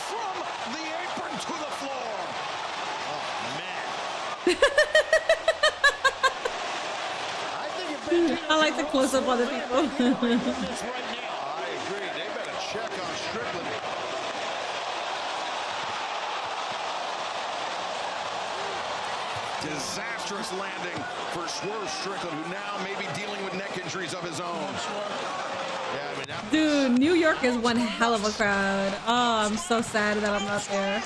From the apron to the floor. Oh man. I like the close up on the people. I agree. They better check on Strickland. Disastrous landing for Swerve Strickland, who now may be dealing with neck injuries of his own. Dude, New York is one hell of a crowd. Oh, I'm so sad that I'm not there.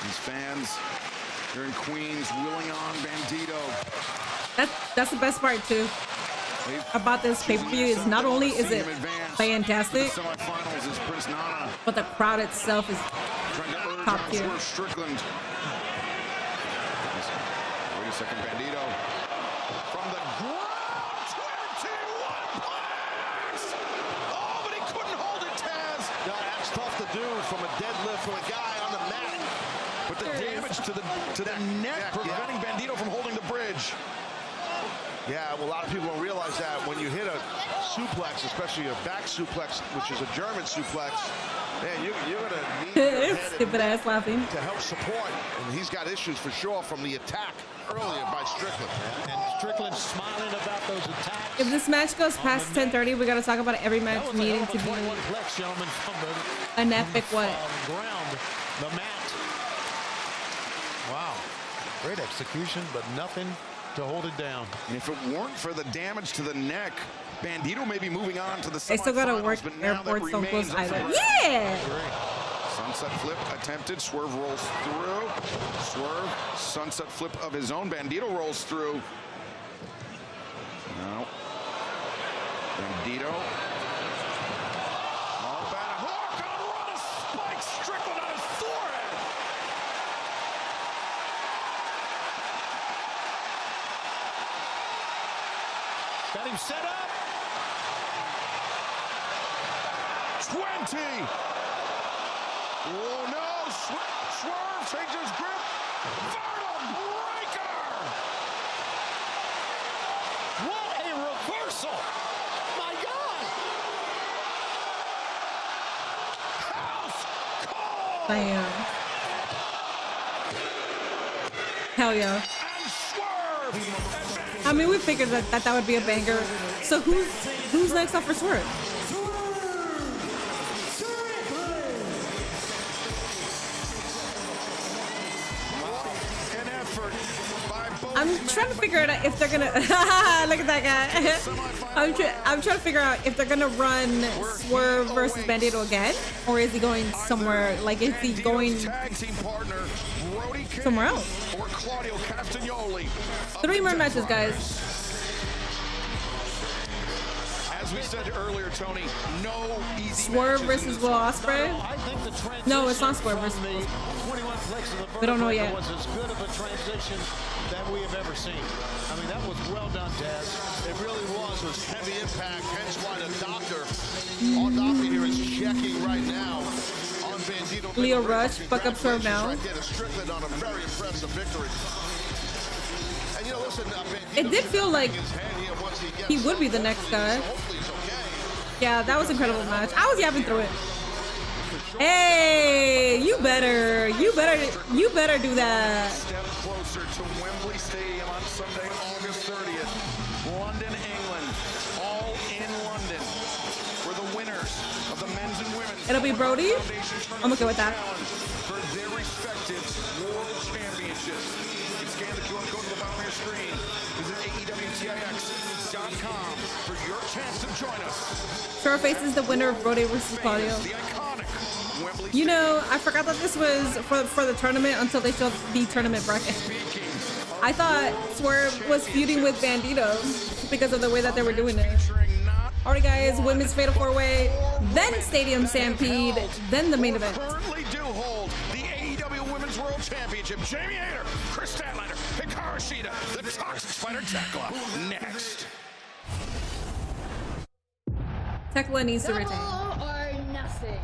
These fans here in Queens willing on Bandido. That's the best part too about this pay-per-view is not only is it fantastic, but the crowd itself is top tier. Strickland. Wait a second, Bandido. From the ground, 21 players. Oh, but he couldn't hold it, Taz. No, that's tough to do from a deadlift from a guy on the mat. But the damage to the neck preventing Bandido from holding the bridge. Yeah, well, a lot of people don't realize that when you hit a suplex, especially a back suplex, which is a German suplex, man, you're going to need it's stupid ass laughing to help support. And he's got issues for sure from the attack earlier by Strickland. And Strickland smiling about those attacks. If this match goes past 10:30, we got to talk about every match needing to be an epic what? the mat. Wow. Great execution, but nothing to hold it down. And if it weren't for the damage to the neck, Bandido may be moving on to the semifinals. They still gotta work airports don't close either. Yeah! Sunset flip attempted. Swerve rolls through. Swerve, sunset flip of his own. Bandido rolls through. No. Bandido. All back. Hook on run, a spike. Strickland on his forehead. Got him set up. 20. Oh no! Swerve changes grip. Vertical breaker. What a reversal! My God! House call. Damn. Hell yeah. I mean, we figured that would be a banger. So who's next up for Swerve? I'm trying to figure out if they're gonna look at that guy. I'm trying to figure out if they're gonna run Swerve versus Bandido again, or is he going somewhere? Like, is he going somewhere else? 3 more matches, guys. As we said earlier, Tony, no easy Swerve versus Will Ospreay? No, it's not Swerve versus Will Ospreay. We don't know yet. It was as good of a transition that we have ever seen. I mean, that was well done, Taz. It really was. It was heavy impact. Hence why the doctor, our doctor here is checking right now on Bandido. Leo Rush, fuck up Swerve now. Strickland on a very impressive victory. And you know, listen, It did feel like he would be the next guy. Yeah, that was an incredible match. I was yapping through it. Hey, you better do that. Step closer to Wembley Stadium on Sunday, August 30th. London, England, all in London. For the winners of the men's and women's. It'll be Brody. I'm okay with that. For their respective world championships. You can scan the QR code to the bottom of your screen. Visit AEWTIX.com for your chance to join us. Sure faces the winner of Brody versus Claudio. You know, I forgot that this was for the tournament until they showed the tournament bracket. I thought Swerve was feuding with Bandido because of the way that they were doing it. Alright guys, women's fatal 4-way, then Stadium Stampede, then the main event. Currently do hold the AEW Women's World Championship. Jamie Hayter, Chris Statlander, Hikaru Shida, the Toxic Spider Tekla. Next. Tekla needs to retain. Or nothing.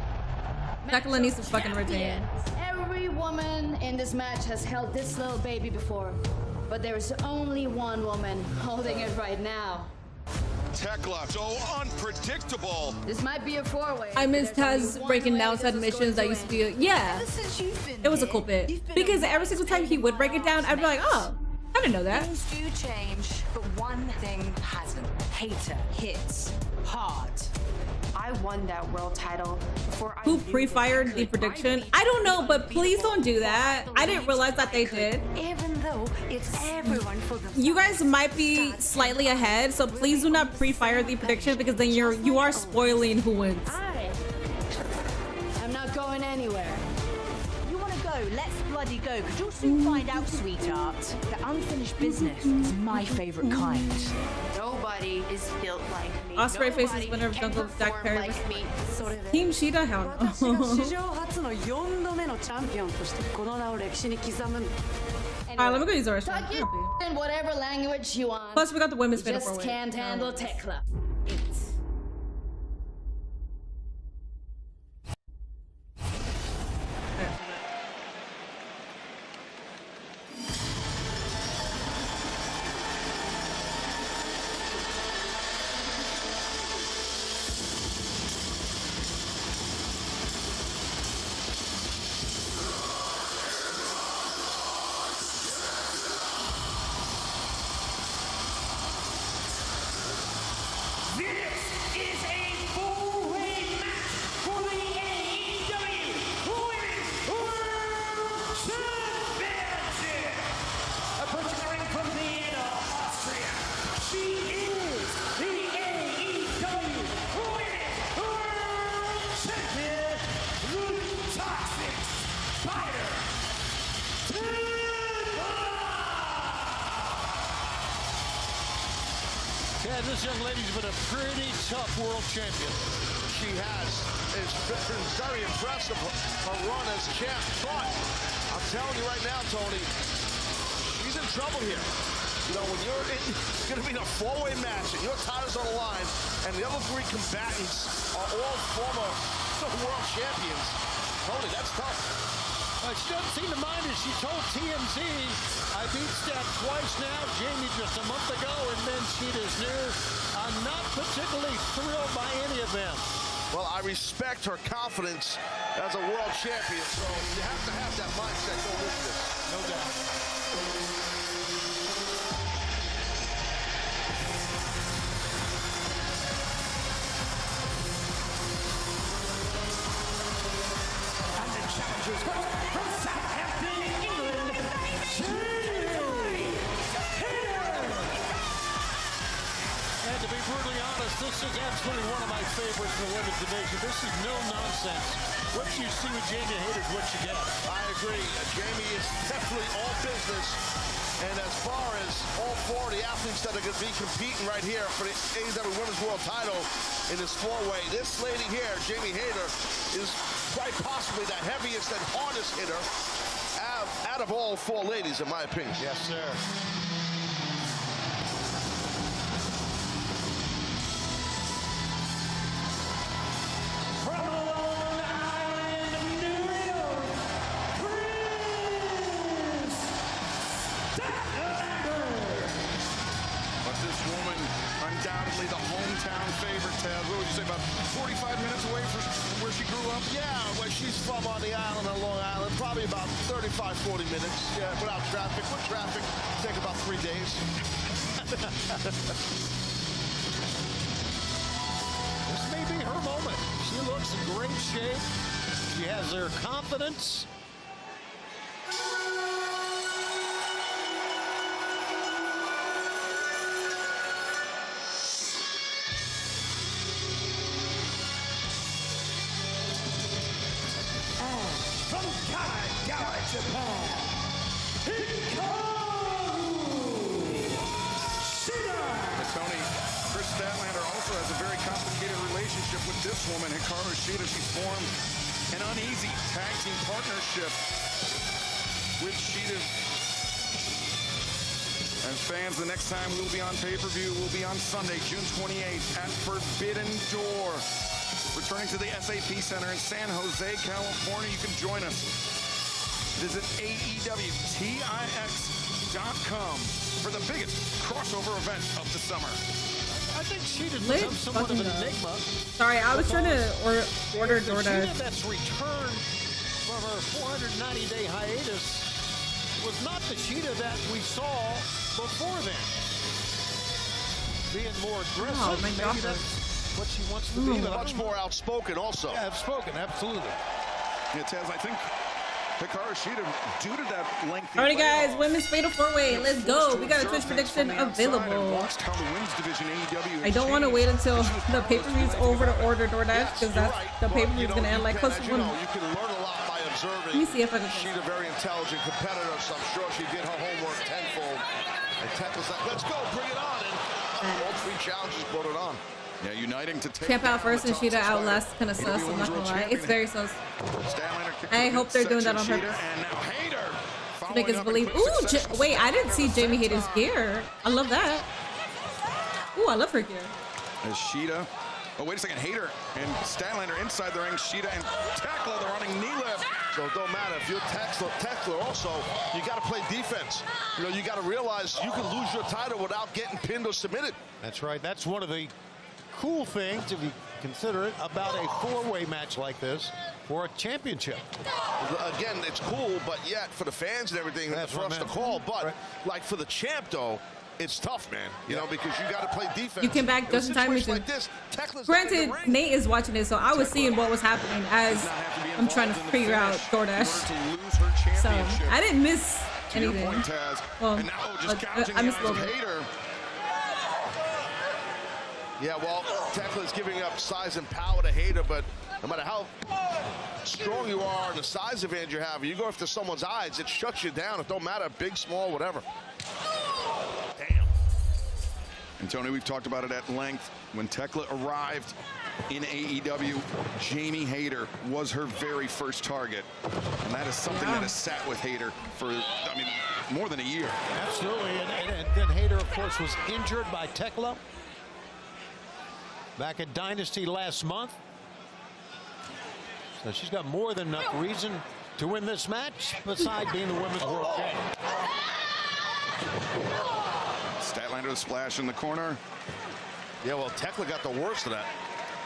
Tekla needs to fucking retain. Every woman in this match has held this little baby before, but there is only one woman holding it right now. Tekla, so unpredictable. This might be a 4-way. I missed Taz breaking down submissions that used to be, yeah. It was a cool bit. Because every single time he would break it down, I'd be like, oh, I didn't know that. Things do change, but one thing hasn't. Hater hits hard. I won that world title before Who pre-fired the prediction? I don't know, but please don't do that. I didn't realize that they did. Even though it's everyone for the You guys might be slightly ahead, so please do not pre-fire the prediction because then you are spoiling who wins. I'm not going anywhere. You want to go? Let's bloody go, because you'll soon find out, sweetheart. The unfinished business is my favorite kind. Nobody is built like me. Ospreay faces winner of Jungle Jack Perry. Team Shida Hound. Alright, let me go use the restroom. In whatever language you want. Plus, we got the women's fatal just 4-way. can't handle Tekla. this young lady's been a pretty tough world champion. She has. It's been very impressive, her run as champ. But I'm telling you right now, Tony, she's in trouble here. You know, when you're in, it's going to be a four-way match and your title's on the line, and the other three combatants are all former world champions. Tony, that's tough. She doesn't seem to mind it. She told TMZ, I beat Steph twice now, Jamie just a month ago, and then Sheeta's new. I'm not particularly thrilled by any of them. Well, I respect her confidence as a world champion, so you have to have that mindset going into this. No doubt. From Southampton, England, and to be brutally honest, this is absolutely one of my favorites in the women's division. This is no nonsense. What you see with Jamie Hayter is what you get. I agree. Jamie is definitely all business. And as far as all four of the athletes that are going to be competing right here for the AEW Women's World title in this four-way, this lady here, Jamie Hayter, is quite possibly the heaviest and hardest hitter out of all four ladies, in my opinion. Yes, sir. from Long Island, New York, Chris Statlander. But this woman, undoubtedly the hometown favorite, Ted. What would you say, about 45 minutes away from where she grew up? Yeah, where she's from on the island, on Long Island, probably about 35, 40 minutes. Yeah, without traffic. With traffic, take about 3 days. This may be her moment. She looks in great shape. She has her confidence. From Okada, Japan, Tony, Chris Statlander also has a very complicated relationship with this woman, Hikaru Shida. She's formed an uneasy tag team partnership with Shida. And fans, the next time we'll be on pay-per-view will be on Sunday, June 28th at Forbidden Door. Returning to the SAP Center in San Jose, California. You can join us. Visit AEWTIX.com for the biggest crossover event of the summer. I think Sheeta's become somewhat of an enigma. Sorry, I was trying to order DoorDash. Sheeta that's returned from her 490-day hiatus was not the Sheeta that we saw before then. Being more aggressive, maybe that's what she wants to be. Much more outspoken also. Yeah, outspoken, absolutely. Yeah, Taz, I think Hikaru Shida, due to that lengthy Alrighty, guys, women's fatal four-way. Let's go. We got a Twitch prediction available. I don't want to wait until the pay-per-view's over to order DoorDash because that's the pay-per-view's gonna end like close to one. You can learn a lot by observing. Let me see if I can. She's a very intelligent competitor, so I'm sure she did her homework tenfold. And Tekla's like, let's go, bring it on. And all three challenges brought it on. Yeah, uniting to take Champ out first and Sheeta out last. Kind of sus. I'm not gonna lie. It's very sus. I hope they're doing that on purpose to make us believe. Ooh, wait! I didn't see Jamie Hayter's gear. I love that. Ooh, I love her gear. As Shida. Oh, wait a second. Hayter and Statlander inside the ring. Shida and Tekla, the running knee lift. So it don't matter. If you're Tekla also, you got to play defense. You know, you got to realize you can lose your title without getting pinned or submitted. That's right. That's one of the cool things, if you consider it, about a four-way match like this for a championship. Again, it's cool, but yet for the fans and everything, that's for us to call. But like for the champ, though, it's tough, man. You know, because you got to play defense. You came back just in time. Like this, granted, Nate is watching it, so I was seeing what was happening as I'm trying to figure out DoorDash. So I didn't miss anything. Well, I missed a little bit. Yeah, well, Tekla's giving up size and power to Hayter, but no matter how strong you are and the size advantage you have, you go after someone's eyes, it shuts you down. It don't matter, big, small, whatever. Damn. And Tony, we've talked about it at length. When Tekla arrived in AEW, Jamie Hayter was her very first target. And that is something that has sat with Hayter for, I mean, more than a year. Absolutely. And then Hayter, of course, was injured by Tekla back at Dynasty last month. So she's got more than enough reason to win this match, besides being the women's world champion. Statlander the splash in the corner. Yeah, well, Tekla got the worst of that.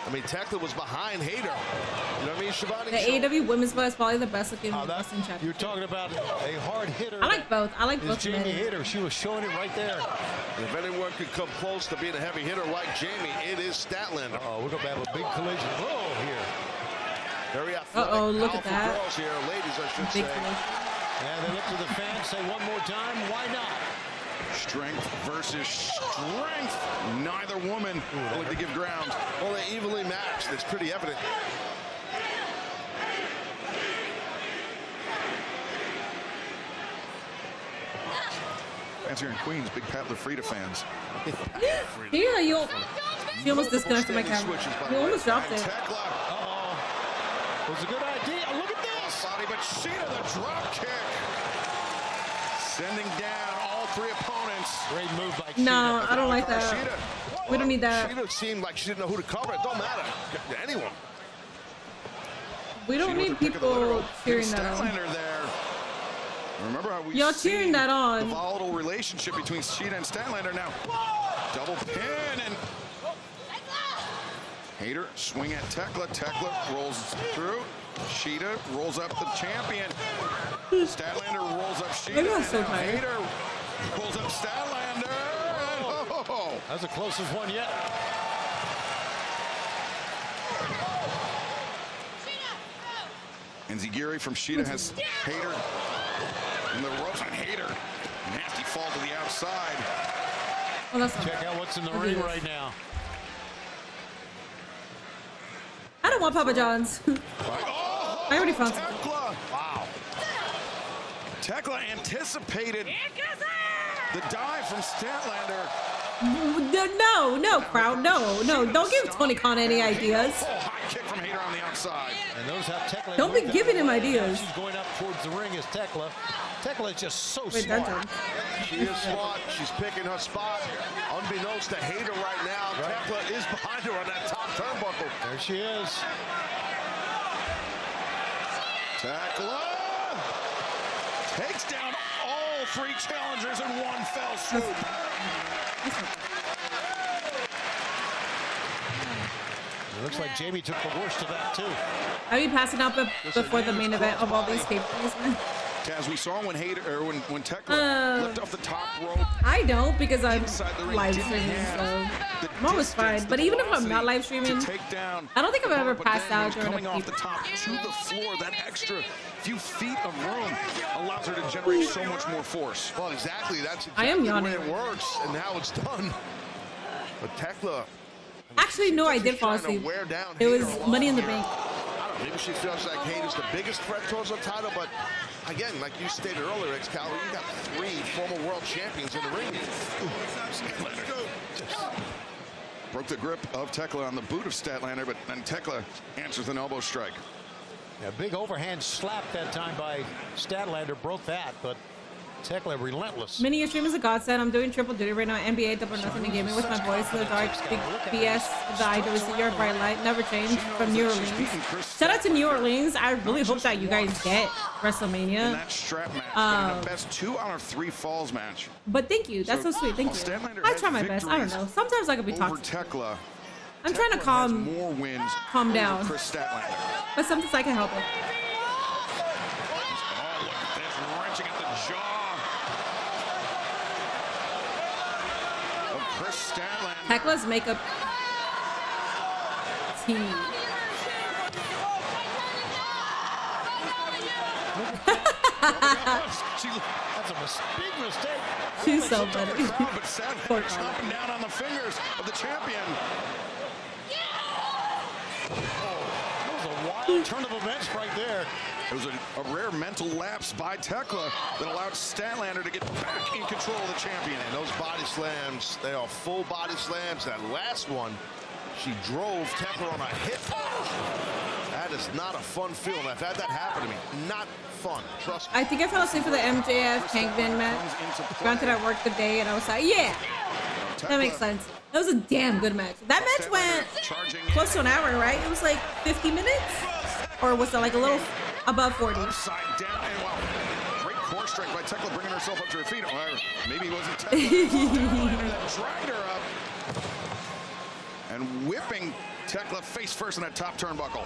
I mean, Tekla was behind Hayter. You know what I mean, Shivani? The AEW women's belt is probably the best looking wrestling champion. You're talking about a hard hitter. I like both. I like both. Jamie Hayter. She was showing it right there. And if anyone could come close to being a heavy hitter like Jamie, it is Statlander. Oh, we're going to have a big collision. Whoa, here. Very athletic, look at that. girls here, ladies, I should Big say. collision. And they look to the fans, say one more time, why not? Strength versus strength. Neither woman willing to give ground. Well, they're evenly matched. It's pretty evident. Fans here in Queens, big Pat LaFrida fans. Yeah, she almost disconnected my camera. You almost dropped it. It was a good idea. Look at this. Body, but Sheeta, the drop kick. Sending down all three opponents. Great move by Sheeta. No, I don't like that. We don't need that. Sheeta seemed like she didn't know who to cover. It don't matter. Anyone. We don't need people cheering that on. There. Remember how we y'all cheering that on. The volatile relationship between Sheeta and Statlander now. Double pin and Hayter swing at Tekla. Tekla rolls through. Sheeta rolls up the champion. Statlander rolls up Sheeta. Maybe I'm so tired. Hayter pulls up Statlander. Oh. That's the closest one yet. And Zigiri from Sheeta has Hayter in the ropes on Hayter. Nasty fall to the outside. Well, check out what's in the ring right now. I don't want Papa John's. I already found some. Tekla. Wow. Tekla anticipated the dive from Statlander. No, crowd, no. Don't give Tony Khan any ideas. High kick from Hayter on the outside. And those have Tekla. Don't be giving him ideas. She's going up towards the ring as Tekla. Tekla is just so smart. She is smart. She's picking her spot. Unbeknownst to Hayter right now, Tekla is behind her on that top turnbuckle. There she is. Tekla takes down all three challengers in one fell swoop. It looks like Jamie took the worst of that, too. Are you passing out before the main event of all these pay-per-views? As we saw when Tekla lifted off the top rope. I don't, because I'm live streaming, so I'm always fine. But even if I'm not live streaming, I don't think I've ever passed out during coming off the top to the floor, that extra few feet of room allows her to generate so much more force. Well, exactly. That's I am exactly the yawning. way it works and how it's done. But Tekla. Actually, no, I did fall asleep. It was Money in the Bank. I don't know, maybe she feels like Hayter's the biggest threat towards the title, but again, like you stated earlier, Excalibur, you got three former world champions in the ring. Broke the grip of Tekla on the boot of Statlander, but then Tekla answers an elbow strike. A big overhand slap that time by Statlander broke that, but Tekla relentless. Mini, your stream is a godsend. I'm doing triple duty right now. NBA, Double Nothing, and Gaming with my boys. The dark, big BS, the idol, you're a bright light, never change from New Orleans. Shout out to New Orleans. I really hope that you guys get WrestleMania. In that strap match, the best 2 out of 3 falls match. But thank you. That's so sweet. Thank you. I try my best. I don't know. Sometimes I could be toxic. Tekla. I'm trying to calm down. Chris Statlander. But sometimes I can help it. Oh, look at this, wrenching at the jaw. Chris Statlander. Tekla's makeup team. That's a big mistake. She's so funny. But Statlander chomping down on the fingers of the champion. That was a wild turn of events right there. It was a rare mental lapse by Tekla that allowed Statlander to get back in control of the champion. And those body slams, they are full body slams. That last one, she drove Tekla on a hip. That is not a fun feeling. I've had that happen to me. Not fun. Trust me. I think I fell asleep for the MJF Hangman match. Granted, I worked the day and I was like, yeah, that makes sense. That was a damn good match. That match went close to an hour, right? It was like 50 minutes? Or was it like a little above 40? Upside down, and wow, great core strength by Tekla bringing herself up to her feet. Or maybe it wasn't Tekla that dragged her up. And whipping Tekla face first in that top turnbuckle.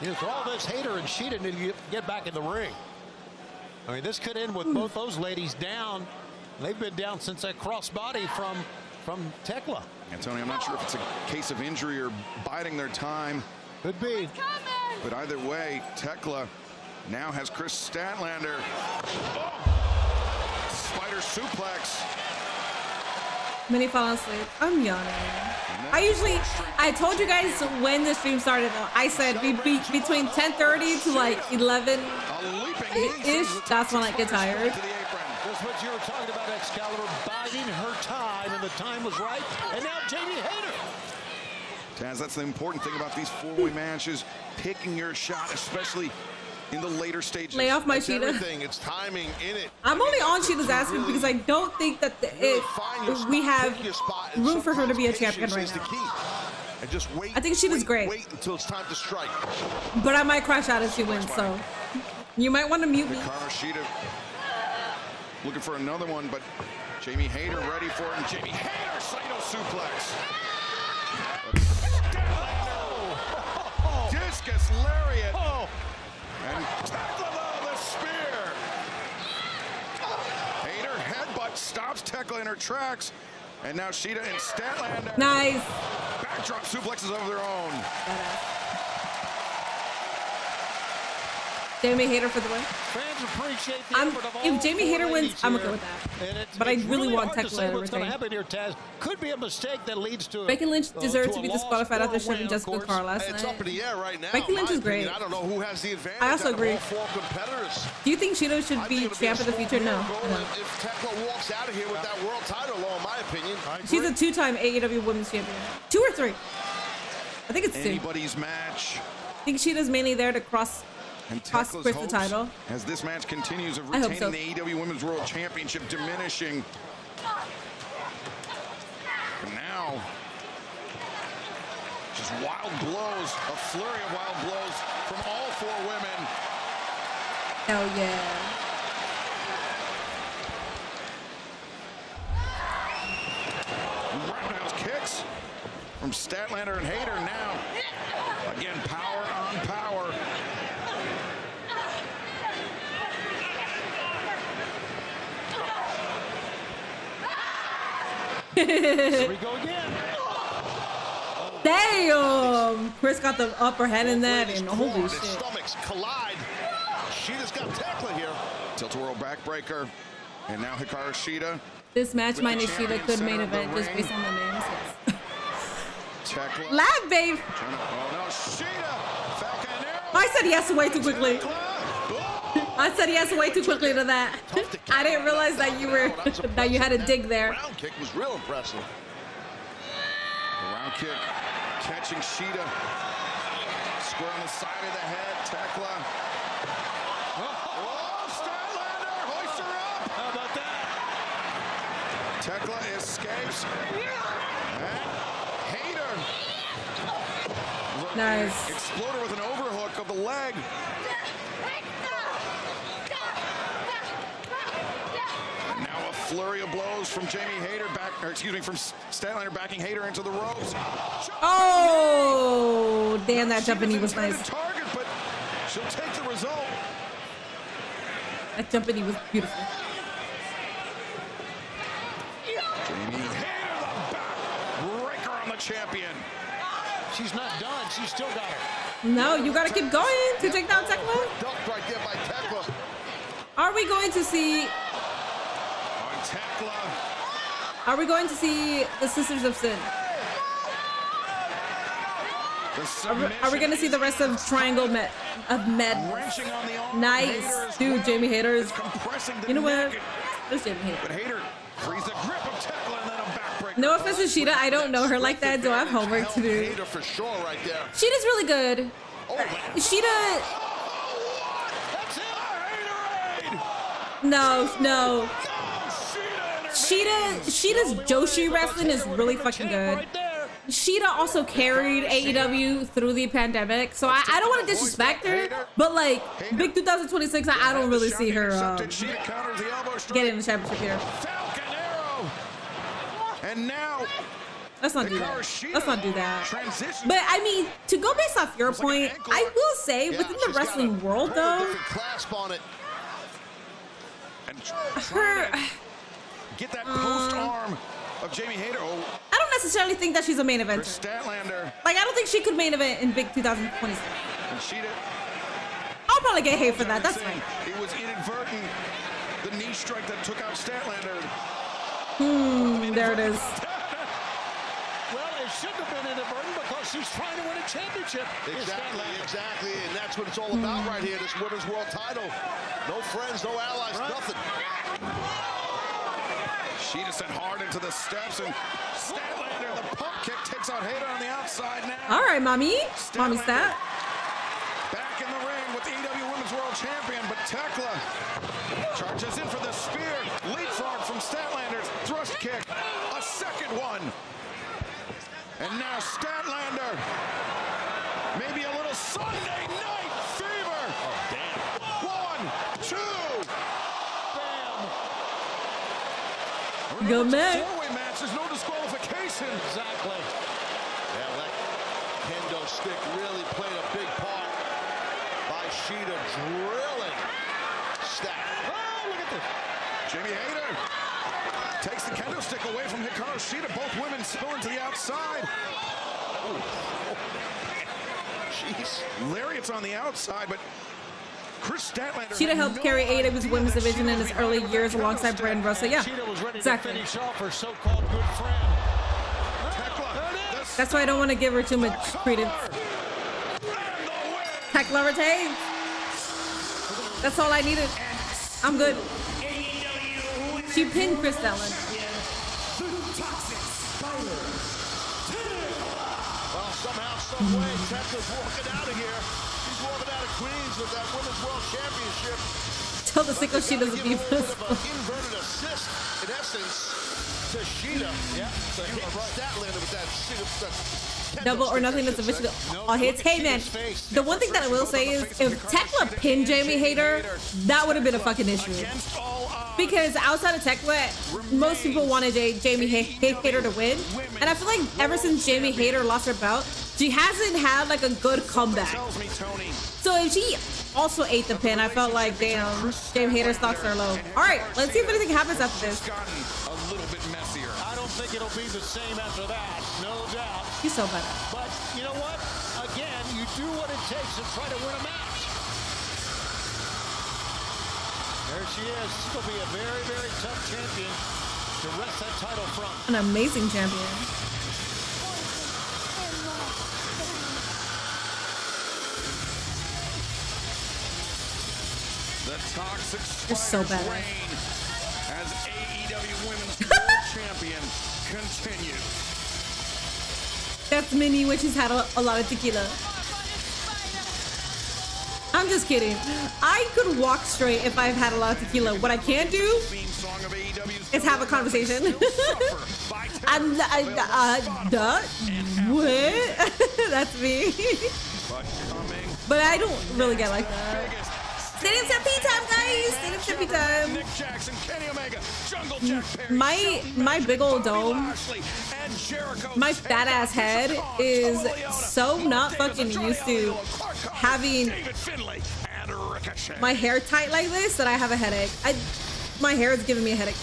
It's all this Hater and Sheeta need to get back in the ring. I mean, this could end with both those ladies down. They've been down since that crossbody from Tekla. And Tony, I'm not sure if it's a case of injury or biding their time. Could be. But either way, Tekla now has Chris Statlander. Oh! Spider suplex. Many fall asleep. I'm yawning. I told you guys when the stream started though. I said between 10:30 to like 11-ish. That's when I get tired. That's what you were talking about, Excalibur, biding her time, and the time was right. And now Jamie Hayter. Taz, that's the important thing about these four-way matches. Picking your shot, especially in the later stages. Lay off my Sheeta. Everything, it's timing in it. I'm only on Sheeta's ass because I don't think that we have room for her to be a champion right now. And just wait. I think Sheeta's great. Wait until it's time to strike. But I might crash out if she wins, so you might want to mute me. Sheeta looking for another one, but Jamie Hayter ready for it. And Jamie Hayter, Saito suplex. Discus lariat. And Tekla the spear. Hayter headbutt stops Tekla in her tracks. And now Sheeta and Statlander. Nice. Backdrop suplexes of their own. Jamie Hayter for the win. Fans appreciate the effort of all if Jamie Hayter wins, I'm okay with that. But I really want Tekla to what's going to retain. happen here, Taz. Could be a mistake that leads to Becky Lynch deserves to be disqualified after showing Jessica Carr last night. It's up in the air right now. Becky Lynch is great. I don't know who has the advantage. I also agree. All four competitors. Do you think Sheeta should be champ of the future? No. If Tekla walks out of here with that world title, in my opinion. She's a two-time AEW Women's Champion. 2 or 3? I think it's 2. Anybody's match. I think Sheeta's mainly there to cross Chris the title. As this match continues of I hope retaining so. the AEW Women's World Championship diminishing. And now, just wild blows, a flurry of wild blows from all four women. Hell yeah. Roundhouse kicks from Statlander and Hayter now. Again, power on power. Here we go again. Damn! Chris got the upper hand in that, and holy shit. Stomachs collide. Sheeta's got Tekla here. Tilt-a-whirl backbreaker. And now Hikaru Shida. This match minus Sheeta could main event just based on the names. Tekla. Laugh, babe! Oh no, Shida! Falcon arrow. I said yes way too quickly. I said yes way too quickly to that. I didn't realize that you were that you had to dig there. Round kick was real impressive. The round kick catching Shida. Square on the side of the head. Tekla. Oh, Statlander hoists her up. How about that? Tekla escapes. And Hayter. Nice. Exploder with an overhook of the leg. And now a flurry of blows from Jamie Hayter from Statlander backing Hayter into the ropes. Oh, damn, that jumping knee was nice. Target, but she'll take the result. That jumping knee was beautiful. Jamie Hayter, the back breaker on the champion. She's not done. She's still got her. No, you gotta keep going to take down Tekla. Duck right there by Tekla. Are we going to see? Are we going to see the Sisters of Sin? Are we going to see the rest of Triangle Med? Nice. Dude, Jamie Hayter is... You know what? There's Jamie Hayter. No offense to Sheeta, I don't know her like that. Do I have homework to do? Sheeta's really good. Sheeta... No. Sheeta's Joshi wrestling is really fucking good. Sheeta also carried AEW through the pandemic, so I don't want to disrespect her, but like big 2026, I don't really see her getting the championship here. And now, let's not do that. But I mean, to go based off your point, I will say within the wrestling world, though, her get that post arm of Jamie Hayter. I don't necessarily think that she's a main eventer. Like, I don't think she could main event in big 2026. I'll probably get hate for that. That's fine. It was inadvertent. The knee strike that took out Statlander. There it is. Well, it shouldn't have been inadvertent because she's trying to win a championship. Exactly, and that's what it's all about right here. This women's world title. No friends, no allies, nothing. She just sent hard into the steps, and Statlander, the pump kick, takes out Hayter on the outside now. All right, mommy. Mommy stat. Back in the ring with the EW Women's World Champion, but Tekla charges in for the spear. Leapfrog from Statlander's thrust kick. A second one. And now Statlander. Maybe a little Sunday night fever. Oh, damn. 1, 2. Go man. Four-way match, there's no disqualification. Exactly. Yeah, that kendo stick really played a big part by Sheeta drilling Stat. Oh, look at this. Jamie Hayter takes the kendo stick away from Hikaru Shida. Both women spilling to the outside. Jeez. Lariat's on the outside, but Chris Statlander. Sheeta helped carry AEW's women's division in his early years alongside Brandon Rosa. Yeah, exactly. That's why I don't want to give her too much credence. Tekla retains. That's all I needed. I'm good. She pinned Chris Statlander. Well, somehow, some way, Tekla's walking out of here. She's walking out of Queens with that Women's World Championship. Tell the sickle she doesn't be inverted assist, in essence, to Sheeta. Yeah, so Statlander with that double or nothing that's officially all hits. Hey man, the one thing that I will say is if Tekla pinned Jamie Hayter, that would have been a fucking issue. Because outside of Tekla, most people wanted Jamie Hayter to win. And I feel like ever since Jamie Hayter lost her belt, she hasn't had like a good comeback. So if she also ate the pin, I felt like, damn, Jamie Hayter's stocks are low. All right, let's see if anything happens after this. A little bit messier. I don't think it'll be the same after that, no doubt. He's so better. But you know what? Again, you do what it takes to try to win a match. There she is. She's going to be a very, very tough champion to wrest that title from. An amazing champion. The toxic You're so bad. As AEW Women's World Champion continues. That's Minnie when she's had a lot of tequila. I'm just kidding. I could walk straight if I've had a lot of tequila. What I can't do is have a conversation. What? That's me. But I don't really get like that. Stadium Stampede time, guys! Stadium Stampede time. Nick Jackson, Kenny Omega, Jungle Jack Perry, My big old dome, my fat ass head is so not fucking used to having my hair tight like this that I have a headache. My hair is giving me a headache.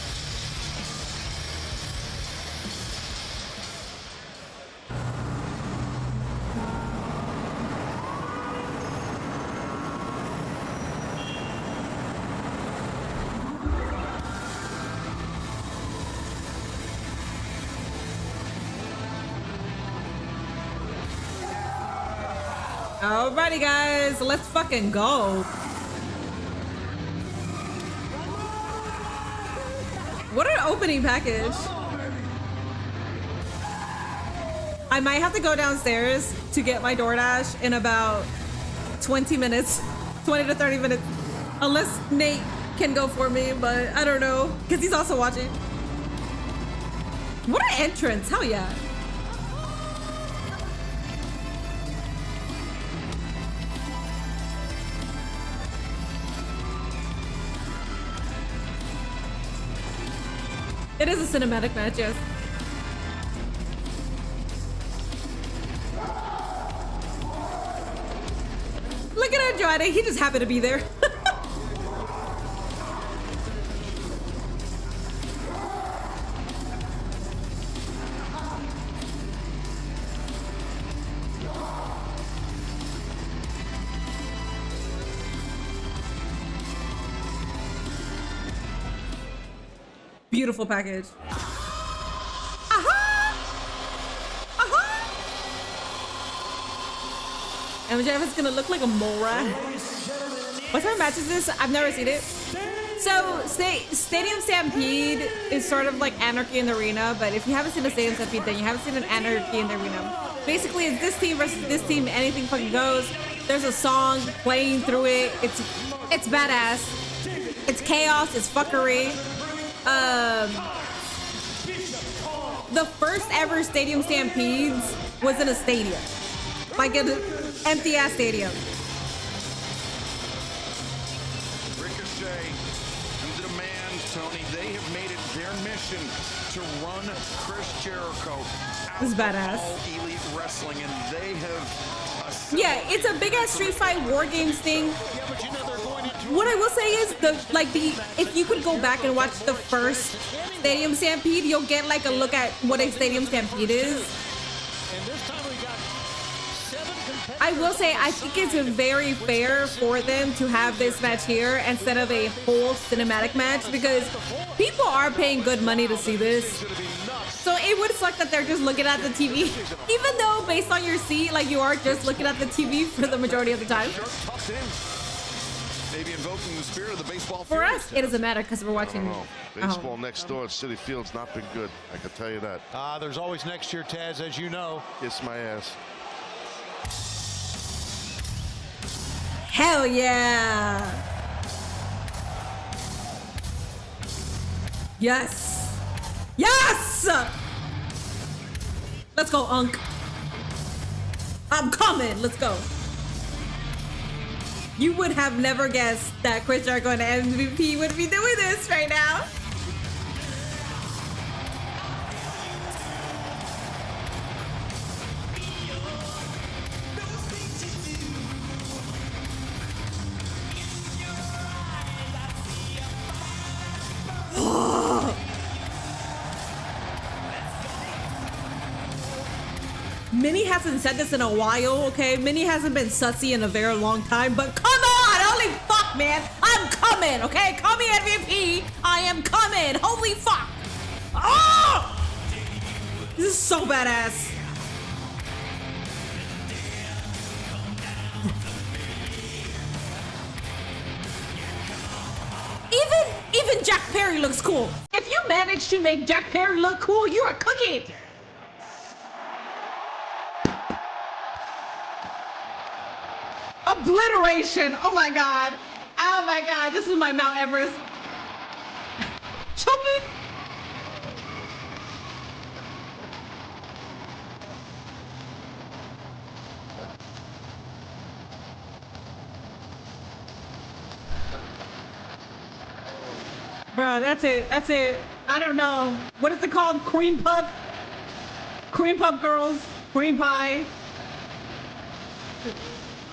Alrighty, guys, let's fucking go. What an opening package. I might have to go downstairs to get my DoorDash in about 20 minutes, 20 to 30 minutes, unless Nate can go for me, but I don't know, because he's also watching. What an entrance, hell yeah. It is a cinematic match, yes. Look at Andrade, he just happened to be there. Beautiful package. MJF is gonna look like a mole rat. What type of match is this? I've never seen it. So, Stadium Stampede is sort of like Anarchy in the Arena, but if you haven't seen a Stadium Stampede, then you haven't seen an Anarchy in the Arena. Basically, it's this team versus this team. Anything fucking goes. There's a song playing through it. It's badass. It's chaos. It's fuckery. The first ever Stadium Stampedes was in a stadium, like an empty ass stadium. Ricochet, and the demands, Tony, they have made it their mission to run Chris Jericho out This is badass. of all elite wrestling, and they have. Yeah, it's a big ass Street Fight War Games thing. What I will say is if you could go back and watch the first Stadium Stampede, you'll get like a look at what a Stadium Stampede is. I will say I think it's very fair for them to have this match here instead of a whole cinematic match, because people are paying good money to see this. So it would suck that they're just looking at the TV, even though based on your seat, like you are just looking at the TV for the majority of the time. Maybe invoking the spirit of the baseball For us, it doesn't matter because we're watching. Baseball next door at City Field's not been good. I can tell you that. There's always next year, Taz, as you know. Kiss my ass. Hell yeah! Yes! Yes! Let's go, Unk. I'm coming. Let's go. You would have never guessed that Chris Jericho and MVP would be doing this right now. Minnie hasn't said this in a while, okay? Minnie hasn't been sussy in a very long time, but come on! Holy fuck, man! I'm coming, okay? Call me MVP. I am coming. Holy fuck! Oh! This is so badass. Even Jack Perry looks cool. If you manage to make Jack Perry look cool, you're a cookie. Obliteration. Oh my god. Oh my god. This is my Mount Everest. Choke me. Bro, that's it. That's it. I don't know. What is it called? Cream puff? Cream puff girls? Cream pie?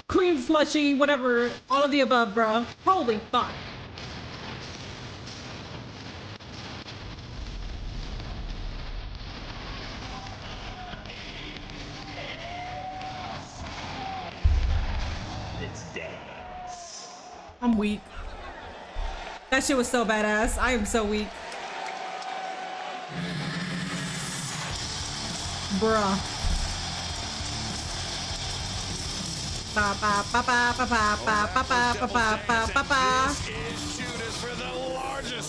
Cream slushy, whatever. All of the above, bro. Holy fuck. I'm weak. That shit was so badass. I am so weak. Bruh. Ba ba ba ba ba ba ba ba ba ba ba ba ba. This is Judas for the largest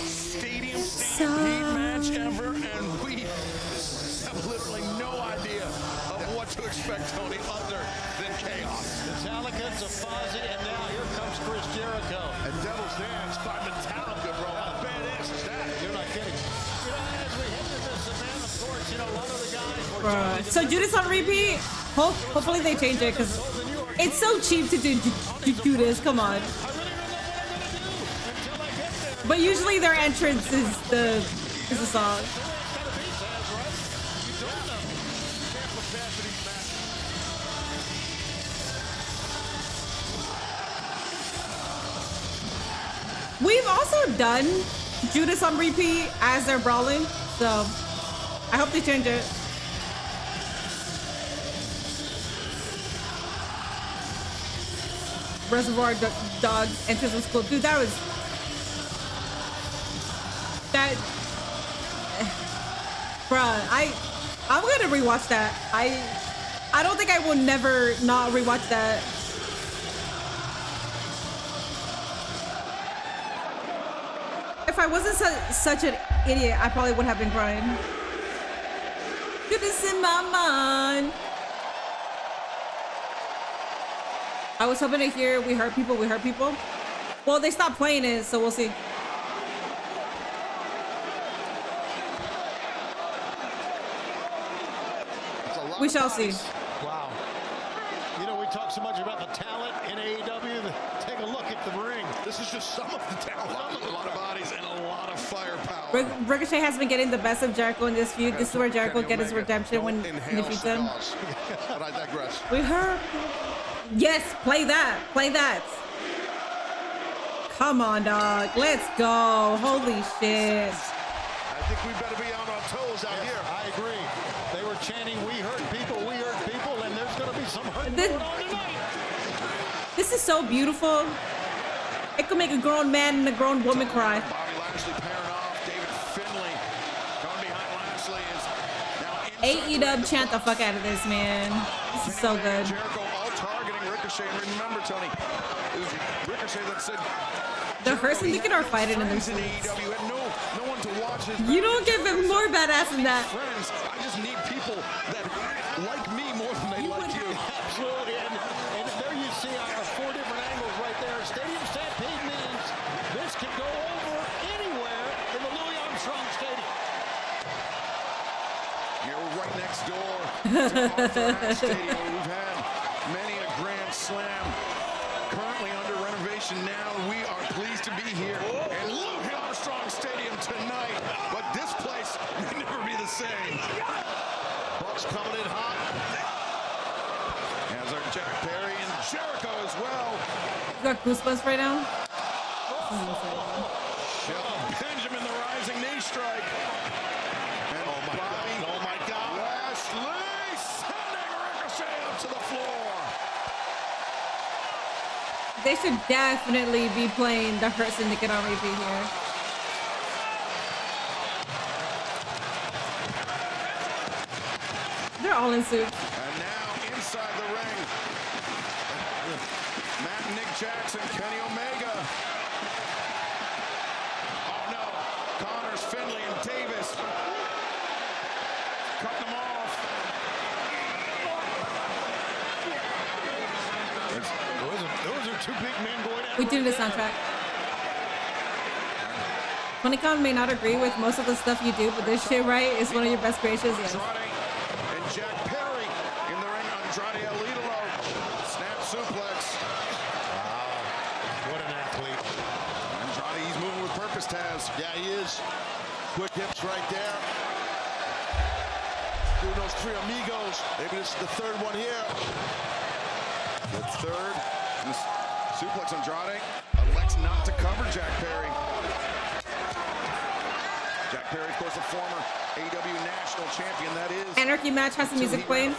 stadium stampede match ever, and we have literally no idea of what to expect, Tony, other than chaos. Metallica to Fozzy, and now here comes Chris Jericho. And Devil's Dance by Metallica, bro. How badass is that? You're not kidding. You know, as we head to this event, of course, you know, a lot of the guys were Bruh. So Judas on repeat. Hopefully they change it because it's so cheap to do this. Come on. But usually their entrance is the song. We've also done Judas on repeat as they're brawling, so I hope they change it. Reservoir Dogs entrance was cool. Dude, that was... That... Bruh, I'm gonna rewatch that. I don't think I will never not rewatch that. If I wasn't such an idiot, I probably would have been crying. Goodness in my mind. I was hoping to hear we hurt people, we hurt people. Well, they stopped playing it, so we'll see. We shall see. Wow. You know, we talk so much about the talent in AEW. Take a look at the ring. This is just some of the talent. A lot of bodies and a lot of firepower. Ricochet has been getting the best of Jericho in this feud. This is where Jericho gets his redemption when he defeats him. But I digress. We heard. Yes, play that. Play that. Come on, dog. Let's go. Holy shit. I think we better be on our toes out here. I agree. They were chanting, we hurt people, and there's going to be some hurt going on tonight. This is so beautiful. It could make a grown man and a grown woman cry. Bobby Lashley pairing off. David Finlay coming behind Lashley is now AEW chant the fuck out of this, man. This is so good. Jericho all targeting Ricochet. And remember, Tony, it was Ricochet that said The Hearst and Deacon are fighting in their he's in AEW had no one to watch his You don't get more badass than that. friends. I just need people that like me more than they like you. Absolutely. And there you see four different angles right there. Stadium Stampede means this can go over anywhere in the Louis Armstrong Stadium. You're right next door to Arthur Stadium. We've had many a grand slam. Currently under renovation now. We are pleased to be here in Louis Armstrong Stadium tonight. But this place may never be the same. Bucks coming in hot. As are Jack Perry and Jericho as well. You got goosebumps right now? Benjamin, the rising knee strike. And oh my God. Lashley sending Ricochet up to the floor. They should definitely be playing the Hearst and Deacon on repeat here. They're all in suits. And now inside the ring, Matt and Nick Jackson, Kenny Omega. Oh no, Connors, Finlay, and Davis cutting them off. Those are two big men going at it. We do the soundtrack. Tony-Con may not agree with most of the stuff you do, but this shit, right, is one of your best creations. Yes. And Jack Perry in the ring. Andrade El Idolo. Snap suplex. Wow. What an athlete. Andrade, he's moving with purpose, Taz. Yeah, he is. Quick hips right there. Doing those three amigos. Maybe this is the third one here. The third. Suplex Andrade. Elects not to cover Jack Perry. Jack Perry, of course, a former AEW national champion. That is. Anarchy match has the music playing.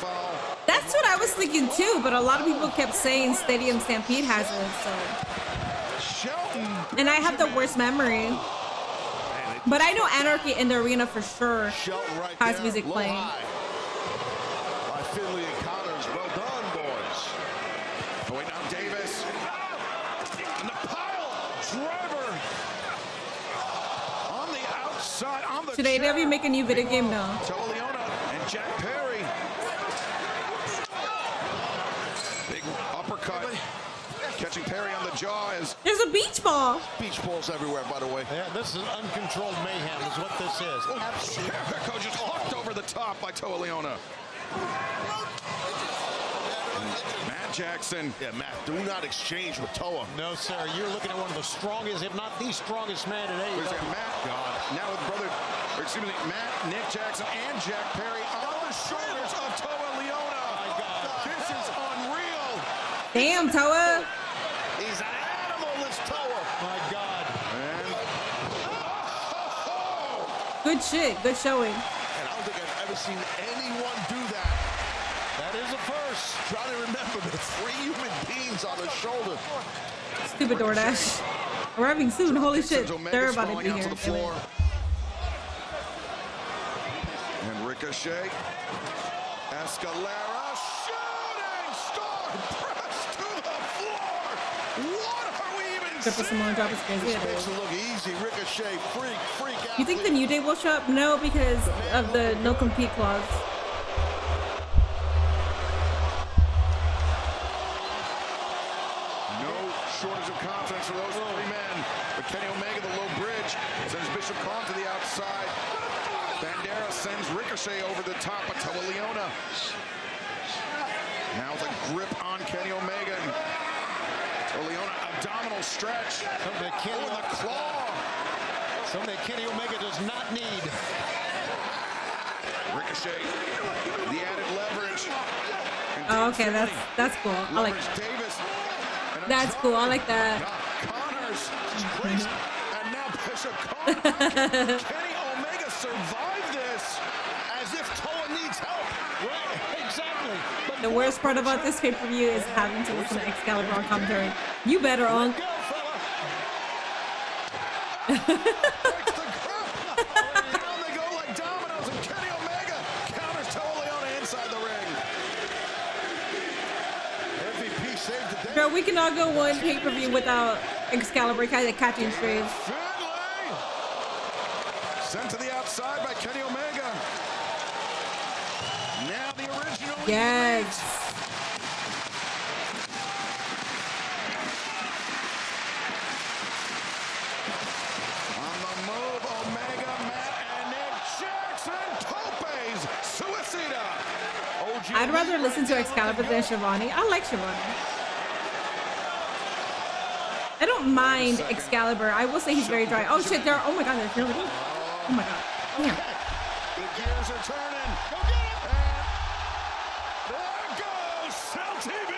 That's what I was thinking too, but a lot of people kept saying Stadium Stampede has it, so. And I have the worst memory. But I know Anarchy in the arena for sure has music playing. By Finlay and Connors. Well done, boys. Oh, wait, now Davis. And the pile driver on the outside, on the Should AEW make a new video game now? Leona and Jack Perry. Big uppercut. Catching Perry on the jaw as there's a beach ball. Beach balls everywhere, by the way. Yeah, this is uncontrolled mayhem is what this is. Jericho just hooked over the top by Toa Leona. Matt Jackson. Yeah, Matt, do not exchange with Toa. No, sir. You're looking at one of the strongest, if not the strongest man in AEW. Matt, now with Matt, Nick Jackson, and Jack Perry on the shoulders of Toa Leona. My God. This is unreal. Damn, Toa. He's an animal, this Toa. My God. Good shit. Good showing. And I don't think I've ever seen anyone do that. That is a first. Try to remember the 3 human beings on his shoulder. Stupid DoorDash. Arriving soon. Holy shit. They're about to be here. And Ricochet. Escalera. Shooting star press to the floor. What are we even Triple Samoan drop is crazy. This makes it look easy. Ricochet, freak out. You think the New Day will show up? No, because of the no compete clause. Shortage of confidence for those 3 men. But Kenny Omega, the low bridge, sends Bishop Khan to the outside. Bandera sends Ricochet over the top of Toa Leona. Now the grip on Kenny Omega. And Toa Leona, abdominal stretch. Something the claw. Something Kenny Omega does not need. Ricochet, the added leverage. Oh, okay, that's cool. I like that. Davis. That's cool. I like that. Connors, and now Bishop Khan. Kenny Omega survived this as if Toa needs help. Right, exactly. But The worst part about this pay-per-view is having to listen to Excalibur on commentary. You better, Unc. Bro, we cannot go one pay-per-view without Excalibur kind of catching strays. Sent to the outside by Kenny Omega. Now the original. Yes. On the move, Omega, Matt, and Nick Jackson. Topes, Suicida. I'd rather listen to Excalibur than Shivani. I like Shivani. I don't mind Excalibur. I will say he's very dry. Oh shit, oh my god, there's no one. Oh my god. Damn. The gears are turning. Go get it! And there goes Cell TV.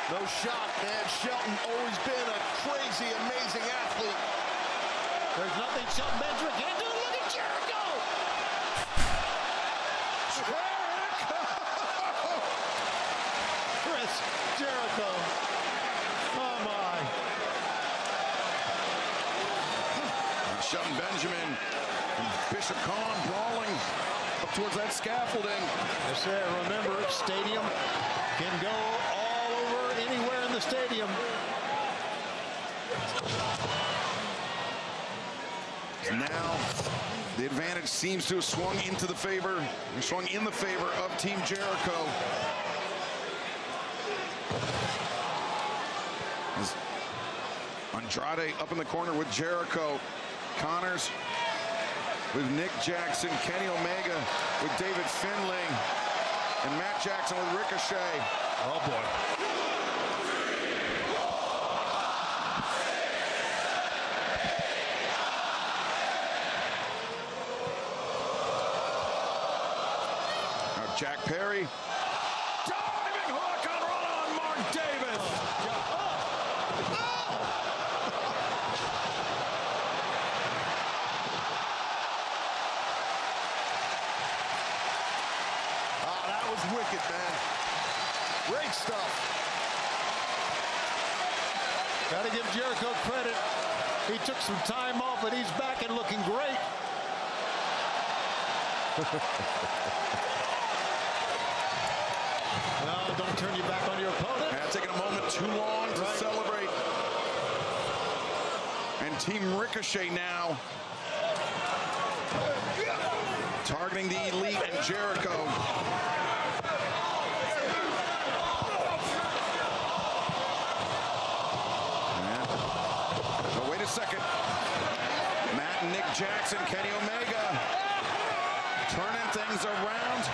No shock, man. Shelton always been a crazy, amazing athlete. There's nothing Shelton Benjamin can't do. Look at Jericho. Jericho. Oh my. Shelton Benjamin and Bishop Khan brawling up towards that scaffolding. Yes, sir. Remember, stadium can go all over anywhere in the stadium. Now the advantage seems to have swung in the favor of Team Jericho. As Andrade up in the corner with Jericho. Connors with Nick Jackson, Kenny Omega with David Finlay, and Matt Jackson with Ricochet. Oh boy. Jack Perry. Diving hook on Mark Davis. Oh, that was wicked, man. Great stuff. Gotta give Jericho credit. He took some time off, but he's back and looking great. No, don't turn your back on your opponent. And taking a moment too long to celebrate. And Team Ricochet now targeting the Elite and Jericho. Oh, wait a second. Matt and Nick Jackson, Kenny Omega turning things around.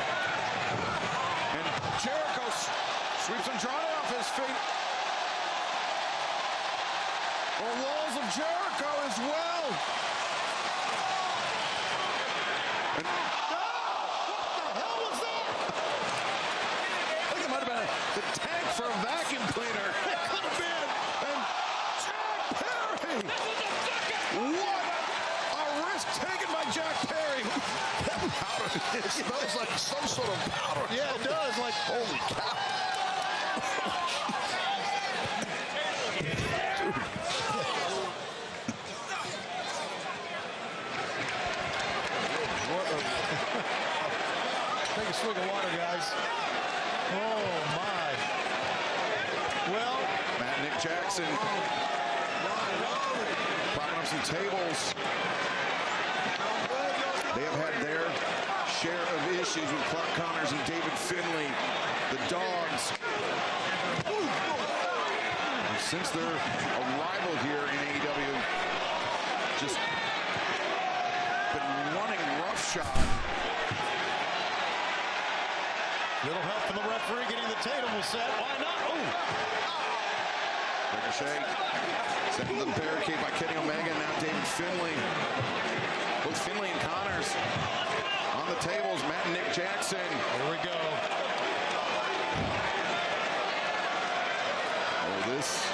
And Jericho sweeps Andrade off his feet. The walls of Jericho as well. And, what the hell was that? I think it might have been the tank for a vacuum cleaner. It could have been. And Jack Perry. What a risk taken by Jack Perry. That powder, it smells like some sort of powder. Yeah, it does. Like, holy cow. Take a swig of water, guys. Oh, my. Well, Matt and Nick Jackson propping up some tables. They have had their share of issues with Clark Connors and David Finlay, the Dogs. And since their arrival here in AEW, just been running roughshod. Little help from the referee getting the table set. Why not? Oh! Ricochet set to the barricade by Kenny Omega. Now David Finlay. Both Finlay and Connors on the tables. Matt and Nick Jackson. Here we go. Oh, this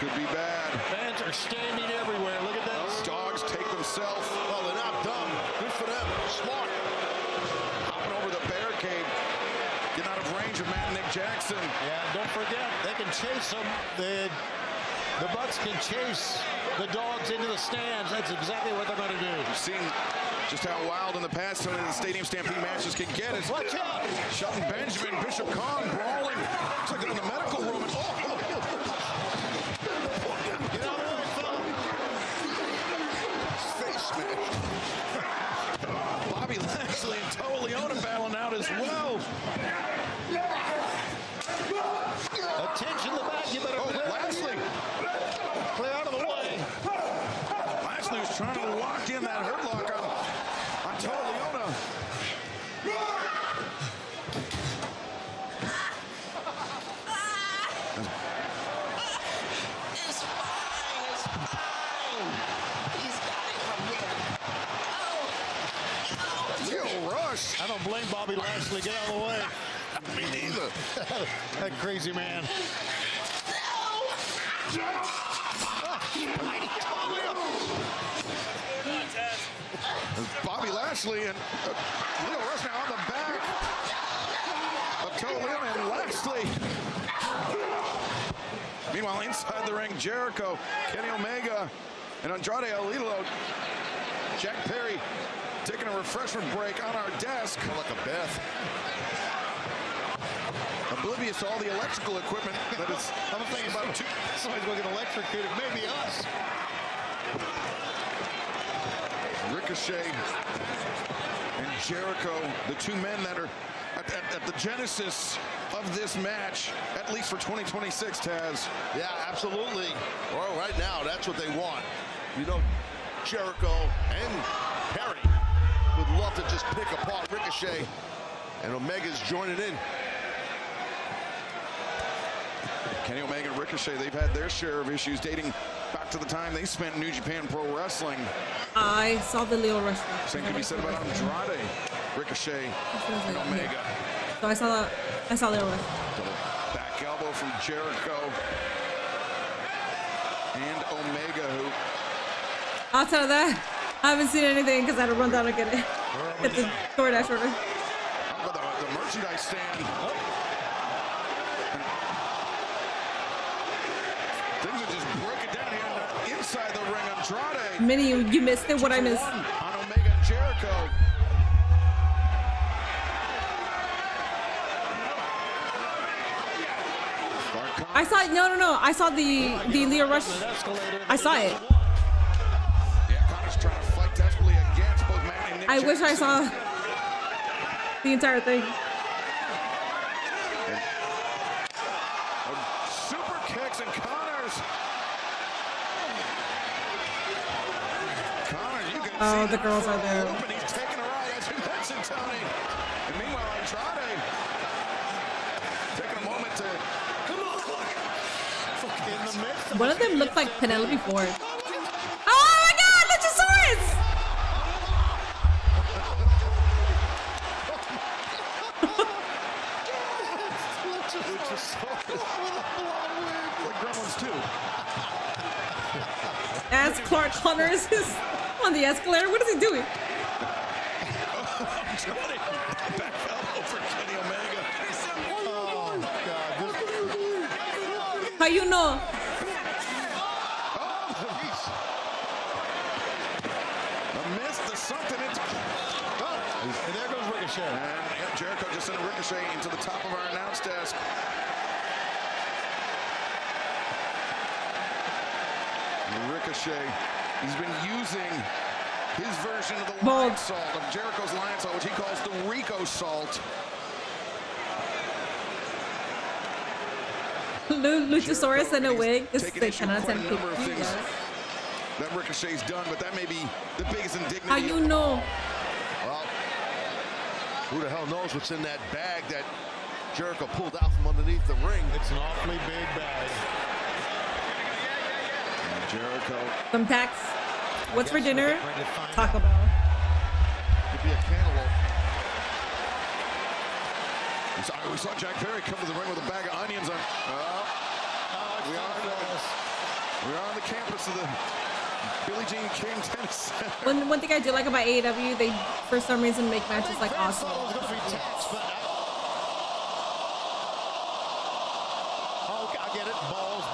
could be bad. Fans are standing everywhere. Look at this. Dogs take themselves. Well, they're not dumb. Good for them. Smart. Hopping over the barricade. Getting out of range of Matt and Nick Jackson. Yeah, don't forget, they can chase them. The Bucks can chase the Dogs into the stands. That's exactly what they're going to do. We've seen just how wild in the past some of the Stadium Stampede matches can get. Watch out! Shelton Benjamin, Bishop Khan brawling. Looks like they're in the medical room. Get out of the way, fella. Face smash. Bobby Lashley and Toa Leona battling out as well. Attention, the back. You better Lashley. clear out of the way. Lashley was trying to lock in that hurt lock on Toa Leona. It's fine. It's fine. He's got it from here. Leo Rush. I don't blame Bobby Lashley. Get out of the way. Me neither. That crazy man. Bobby Lashley and Leo Rush now on the back of Toa Leona and Lashley. Meanwhile, inside the ring, Jericho, Kenny Omega, and Andrade Alilo. Jack Perry taking a refreshment break on our desk. Like a bath. Oblivious to all the electrical equipment that is. I'm thinking about somebody's going to get electrocuted. Maybe us. Ricochet and Jericho, the two men that are at the genesis of this match, at least for 2026, Taz. Yeah, absolutely. Well, right now, that's what they want. You know, Jericho and Perry would love to just pick apart Ricochet, and Omega's joining in. Kenny Omega and Ricochet, they've had their share of issues dating back to the time they spent in New Japan Pro Wrestling. I saw the Leo Rush. Same can be said about Andrade, Ricochet, and Omega. So I saw Leo Rush. Back elbow from Jericho and Omega, who Outside of that, I haven't seen anything because I had to run down and get it. Get the DoorDash order. how about the merchandise stand? Things are just broken down here inside the ring. Andrade. Minnie, you missed it. What I missed? On Omega and Jericho. I saw it. No. I saw the Leo Rush. I saw it. Yeah, Connor's trying to fight desperately against both Matt and Nick I wish I saw the entire thing. Super kicks and Connor's. Connor, you can Oh, see the girls are there. open. He's taking a ride, as you mentioned, Tony. And meanwhile, Andrade taking a moment to. In the midst One of them looked like Penelope Ford. Oh my God, Luchasaurus! Like Gremlins too. As Clark Connors is on the escalator. What is he doing? Johnny, back elbow for Kenny Omega. Oh, God. How you know? A miss, the something. It's. And there goes Ricochet. And yeah, Jericho just sent a Ricochet into the top of our announce desk. Ricochet, he's been using his version of the lion salt, of Jericho's lion salt, which he calls the Rico salt. Luchasaurus in a wig. This is like 10 out of 10 people. That Ricochet's done, but that may be the biggest indignity. How you know? Well, who the hell knows what's in that bag that Jericho pulled out from underneath the ring? It's an awfully big bag. Jericho. Some packs. What's for dinner? Taco Bell. Could be a cantaloupe. We saw Jack Perry come to the ring with a bag of onions on. We are on the campus of the Billie Jean King Tennis Center. One thing I do like about AEW, they for some reason make matches like awesome. Oh, I get it. Balls,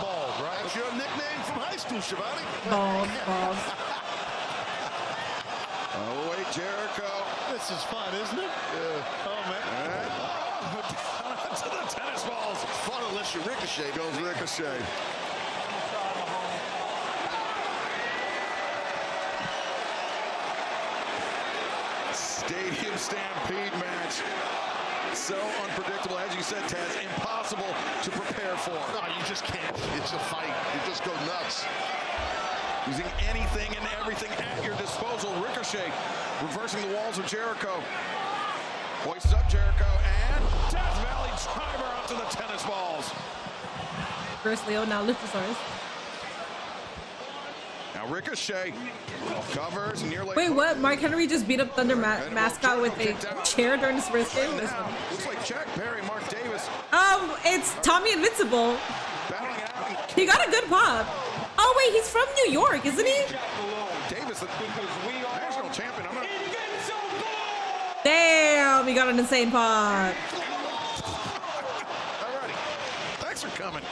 right? That's your nickname from high school, Shivani. Balls. Oh, wait, Jericho. This is fun, isn't it? Yeah. Oh, man. To the tennis balls. Fun unless you ricochet. Goes Ricochet. Stadium stampede match. So unpredictable, as you said, Taz, impossible to prepare for. No, you just can't. It's a fight. You just go nuts. Using anything and everything at your disposal. Ricochet reversing the walls of Jericho. Hoists up Jericho and Death Valley driver onto the tennis balls. First Leo, now Luchasaurus. Now Ricochet covers near late. Wait, what? Mark Henry just beat up Thunder Mascot with a chair during his first game? Looks like Jack Perry, Mark Davis. It's Tommy Invincible. Battling out. He got a good pop. Oh wait, he's from New York, isn't he? Davis, the national champion. Damn, he got an insane pop. Alrighty. Thanks for coming.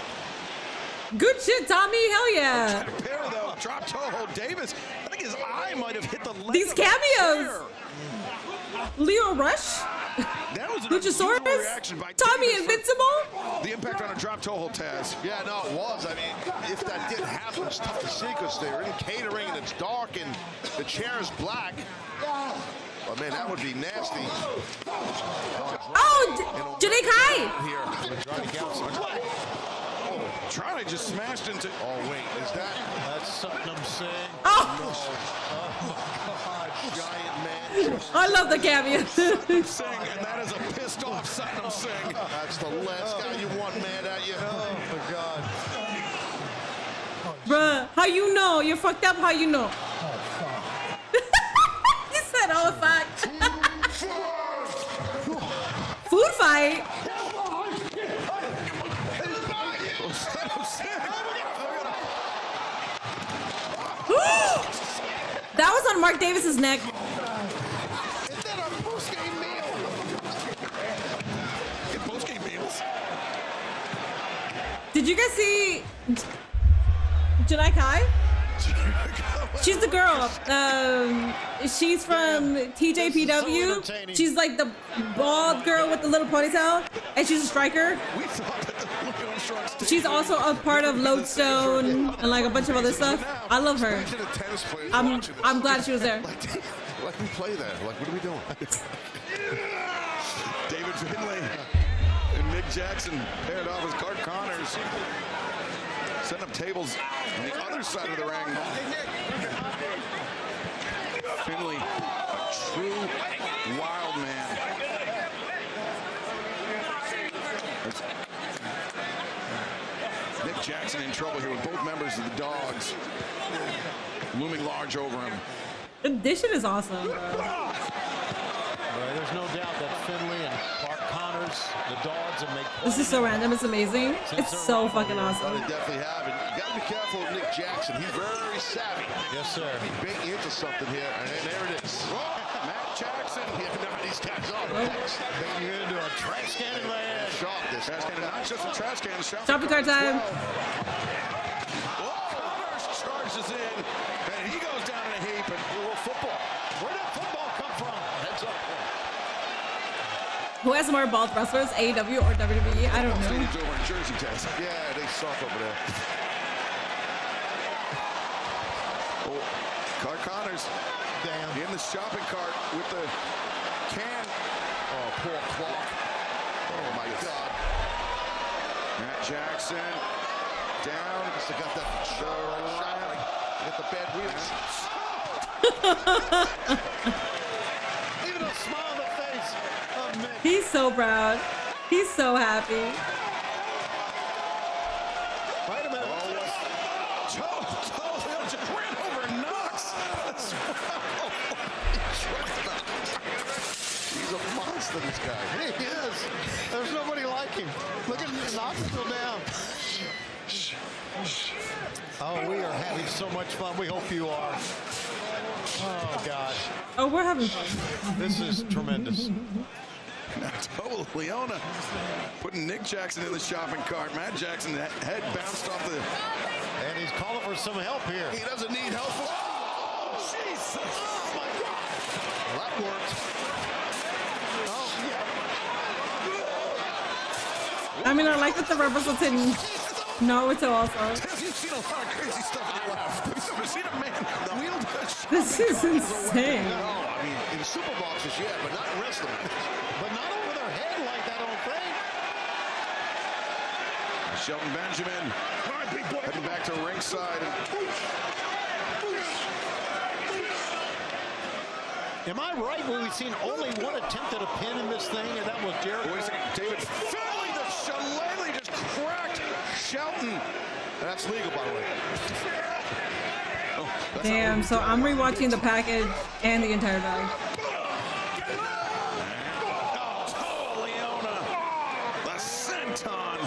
Good shit, Tommy. Hell yeah. Jack Perry, though, drop toe hold Davis. I think his eye might have hit the leg. These cameos. Leo Rush. That was an Luchasaurus. reaction by Tommy Davis Invincible. The impact on a drop toe hold, Taz. Yeah, no, it was. I mean, if that did happen, it's tough to see because they're in catering and it's dark and the chair is black. Oh, man, that would be nasty. Oh, Janae Kai. Trying to just smashed into. Oh, wait, is that? That's Satnam Singh. Oh. No. Oh, God, giant man. I love the cameo. Satnam Singh, and that is a pissed off Satnam Singh. That's the last guy you want mad at you. Oh, my God. Bruh, how you know? You're fucked up, how you know? He said, oh, fuck. Food fight? That was on Mark Davis's neck. Is that a post-game meal? Get post-game meals. Did you guys see Janai Kai? She's the girl. She's from TJPW. She's like the bald girl with the little ponytail, and she's a striker. We thought that She's also a part of Lodestone and like a bunch of other stuff. I love her. I'm glad she was there. Like we play there. Like, what are we doing? David Finlay and Nick Jackson paired off as Clark Connors. Setting up tables on the other side of the ring. Finlay, a true wild man. Nick Jackson in trouble here with both members of the Dogs looming large over him. The addition is awesome, bro. There's no doubt that Finlay and Clark Connors, the Dogs, and make. This is so random. It's amazing. It's so fucking awesome. They definitely have. And you got to be careful with Nick Jackson. He's very savvy. Yes, sir. He's baiting into something here, and there it is. Matt Jackson. Yeah, none of these guys are. Baiting you into a trash can land. Trash can, not just a trash can. Shopping cart time. Connors charges in, and he goes down in a heap. And football. Where did football come from? Heads up. Who has more bald wrestlers, AEW or WWE? I don't know. Over in Jersey, Tess. Yeah, they suck over there. Oh, Clark Connors. Damn. In the shopping cart with the can. Oh, poor Clark. Oh, my God. Matt Jackson down. Must have got that shot. Get the bad wheels. Even a smile on the face of Mick. He's so proud. He's so happy. Wait a minute. They just ran over Knox. He's a monster, this guy. He is. There's nobody like him. Look at him. Knox is still down. Oh, we are having so much fun. We hope you are. Oh, God. Oh, we're having fun. This is tremendous. Now, Total Leona putting Nick Jackson in the shopping cart. Matt Jackson head bounced off the. And he's calling for some help here. He doesn't need help. Oh, Jesus. Oh, my God. Well, that worked. I mean, I like that the wrestlers didn't know it also. You've seen a lot of crazy stuff in your life. You've never seen a man wield a This is insane. No, I mean, in super boxes, yeah, but not in wrestling. But not over their head like that, I don't think. Shelton Benjamin heading back to ringside. Am I right when we've seen only one attempt at a pin in this thing, and that was Jericho? Wait a second, David Finlay, the shillelagh just cracked Shelton. That's legal, by the way. Oh, Damn, so I'm rewatching the package and the entire bag. Oh, Leona, the senton.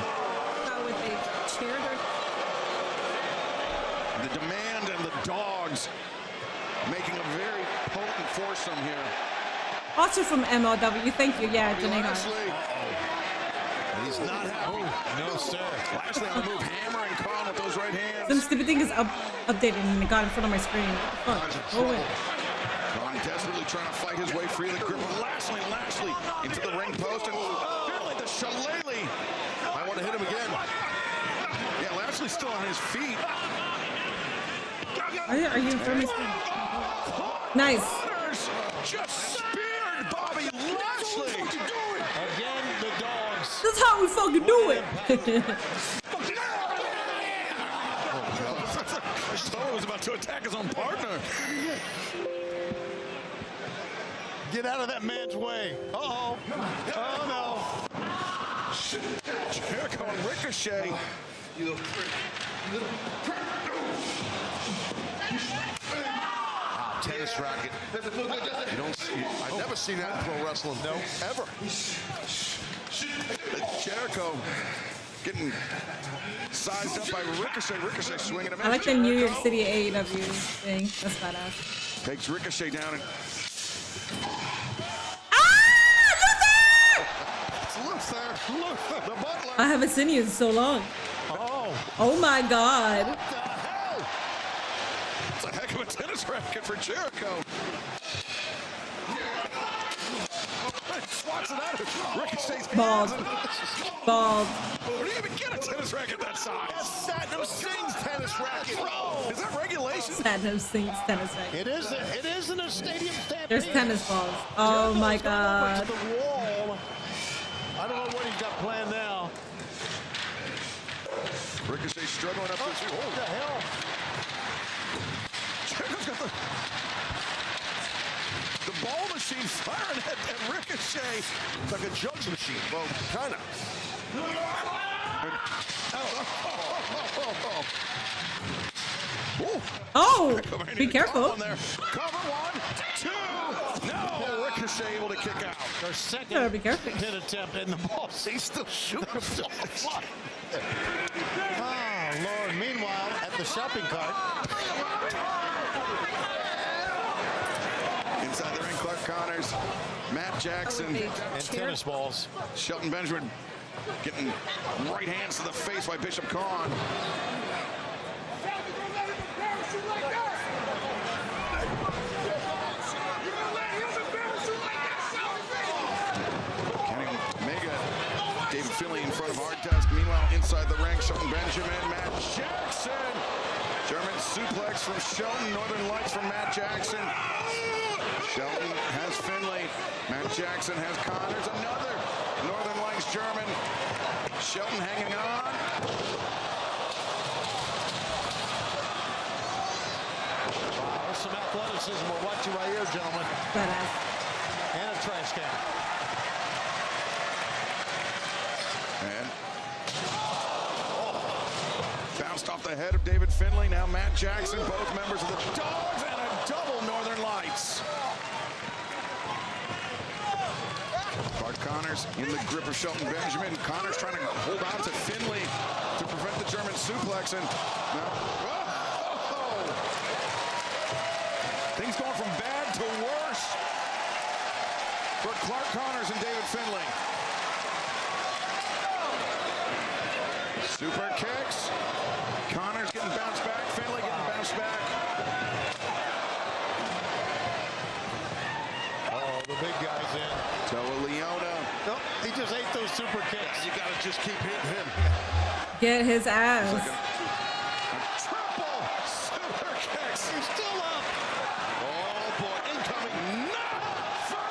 The Demand and the Dogs making a very potent foursome here. Also from MLW, thank you. Yeah, Janae. He's not happy. No, sir. Lashley on the move, hammering Khan with those right hands. Some stupid thing is updated and it got in front of my screen. Fuck. Oh, wait. Khan desperately trying to fight his way free of the grip of Lashley into the ring post. And Finlay, the shillelagh. I want to hit him again. Yeah, Lashley's still on his feet. Are you in front of my screen? Nice. Just speared Bobby Lashley. Again, the Dogs. That's how we fucking do it. Solo was about to attack his own partner. Get out of that man's way. Uh-oh. Oh, no. Jericho and Ricochet. Tennis racket. You don't see, I've never seen that in pro wrestling. No. Ever. Jericho getting sized up by Ricochet. Ricochet swinging him. I like the New York City AEW thing. That's badass. Takes Ricochet down and. Luther, the butler. I haven't seen you in so long. Oh my God. It's a heck of a tennis racket for Jericho. swats it out of Ricochet's Bald. hands. Bald. Where do you even get a tennis racket that size? Satnam Singh's tennis racket. Is that regulation? Satnam Singh's tennis racket. It is in a stadium stampede. There's tennis balls. Oh my god. To the wall. I don't know what he's got planned now. Ricochet struggling up this. What the hell? Jericho's got the ball machine firing at Ricochet. It's like a jugs machine. Well, kind of. Oh, be careful. Cover 1, 2. No, Ricochet able to kick out. Their second Gotta be careful. pin attempt in the ball. He's still shooting himself. Oh, Lord. Meanwhile, at the shopping cart. Inside the ring, Clark Connors, Matt Jackson, And tennis balls. Shelton Benjamin getting right hands to the face by Bishop Khan. Kenny Omega, David Finlay in front of Hard Task. Meanwhile, inside the ring, Shelton Benjamin, Matt Jackson. German suplex from Shelton, Northern Lights from Matt Jackson. Shelton has Finlay. Matt Jackson has Connors. Another Northern Lights German. Shelton hanging on. Wow, some athleticism we're watching right here, gentlemen. Badass. And a trash can. And bounced off the head of David Finlay. Now Matt Jackson, both members of the Dogs, and a double Northern Lights. Clark Connors in the grip of Shelton Benjamin. Connors trying to hold on to Finlay to prevent the German suplex. And now, things going from bad to worse for Clark Connors and David Finlay. Super kicks. Connors getting bounced back. Finlay getting bounced back. Oh, the big guy's in. Toa Leona. Nope, he just ate those super kicks. You gotta just keep hitting him. Get his ass. A triple super kicks. He's still up. Oh boy, incoming. Not for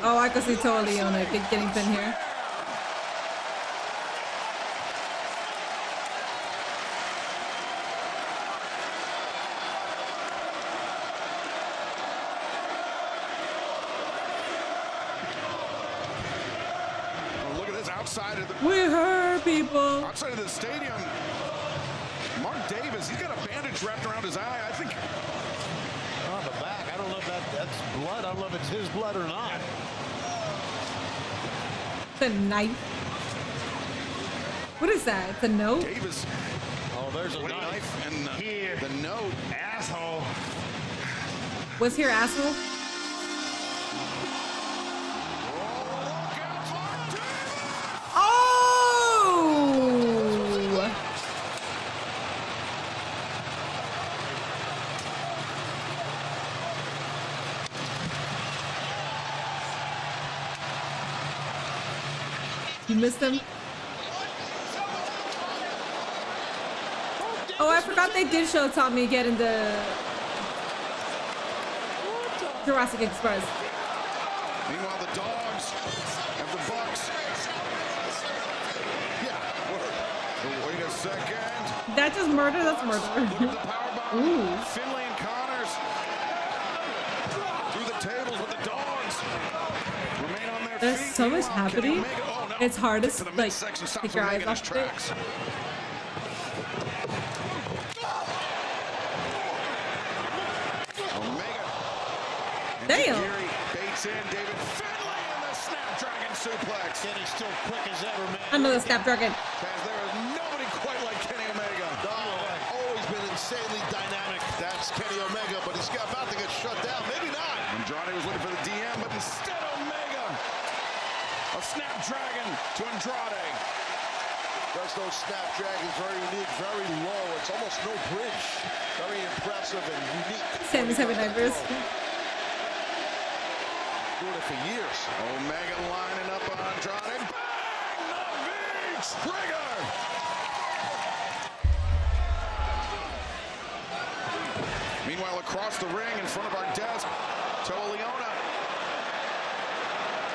long. Oh, I can see Toa Leona getting pinned here. Outside of the people. Outside of the stadium, Mark Davis, he's got a bandage wrapped around his eye. I think on the back. I don't know if that's blood. I don't know if it's his blood or not. The knife. What is that? It's a note? Davis. Oh, there's a knife and the note. Asshole. Was here, asshole? You missed him? Oh, I forgot they did show Tommy getting the Jurassic Express. Meanwhile, the Dogs have the Bucks. Yeah. Wait a second. That just murder? That's murder. Look at the powerbomb. Ooh. Finlay and Connors through the tables with the Dogs. Remain on their There's feet. so much Meanwhile, Kenny happening. Omega- oh, no. It's hard to the like midsection, stops take your eyes Omega in his off of it. tracks. Omega. And Damn. Geary baits in David Finlay and the Snapdragon suplex. Kenny's still quick as ever, man. Another Snapdragon. As there is nobody quite like Kenny Omega. Always been insanely dynamic. That's Kenny Omega, but he's about to get shut down. Maybe not. Andrade was looking for the DM, but instead Omega. A Snapdragon to Andrade. Does those Snapdragons, very unique, very low. It's almost no bridge. Very impressive and unique. Sammy's having nightmares. Doing it for years. Omega lining up on Andrade. Bang! The V-trigger! Meanwhile, across the ring in front of our desk, Toa Leona.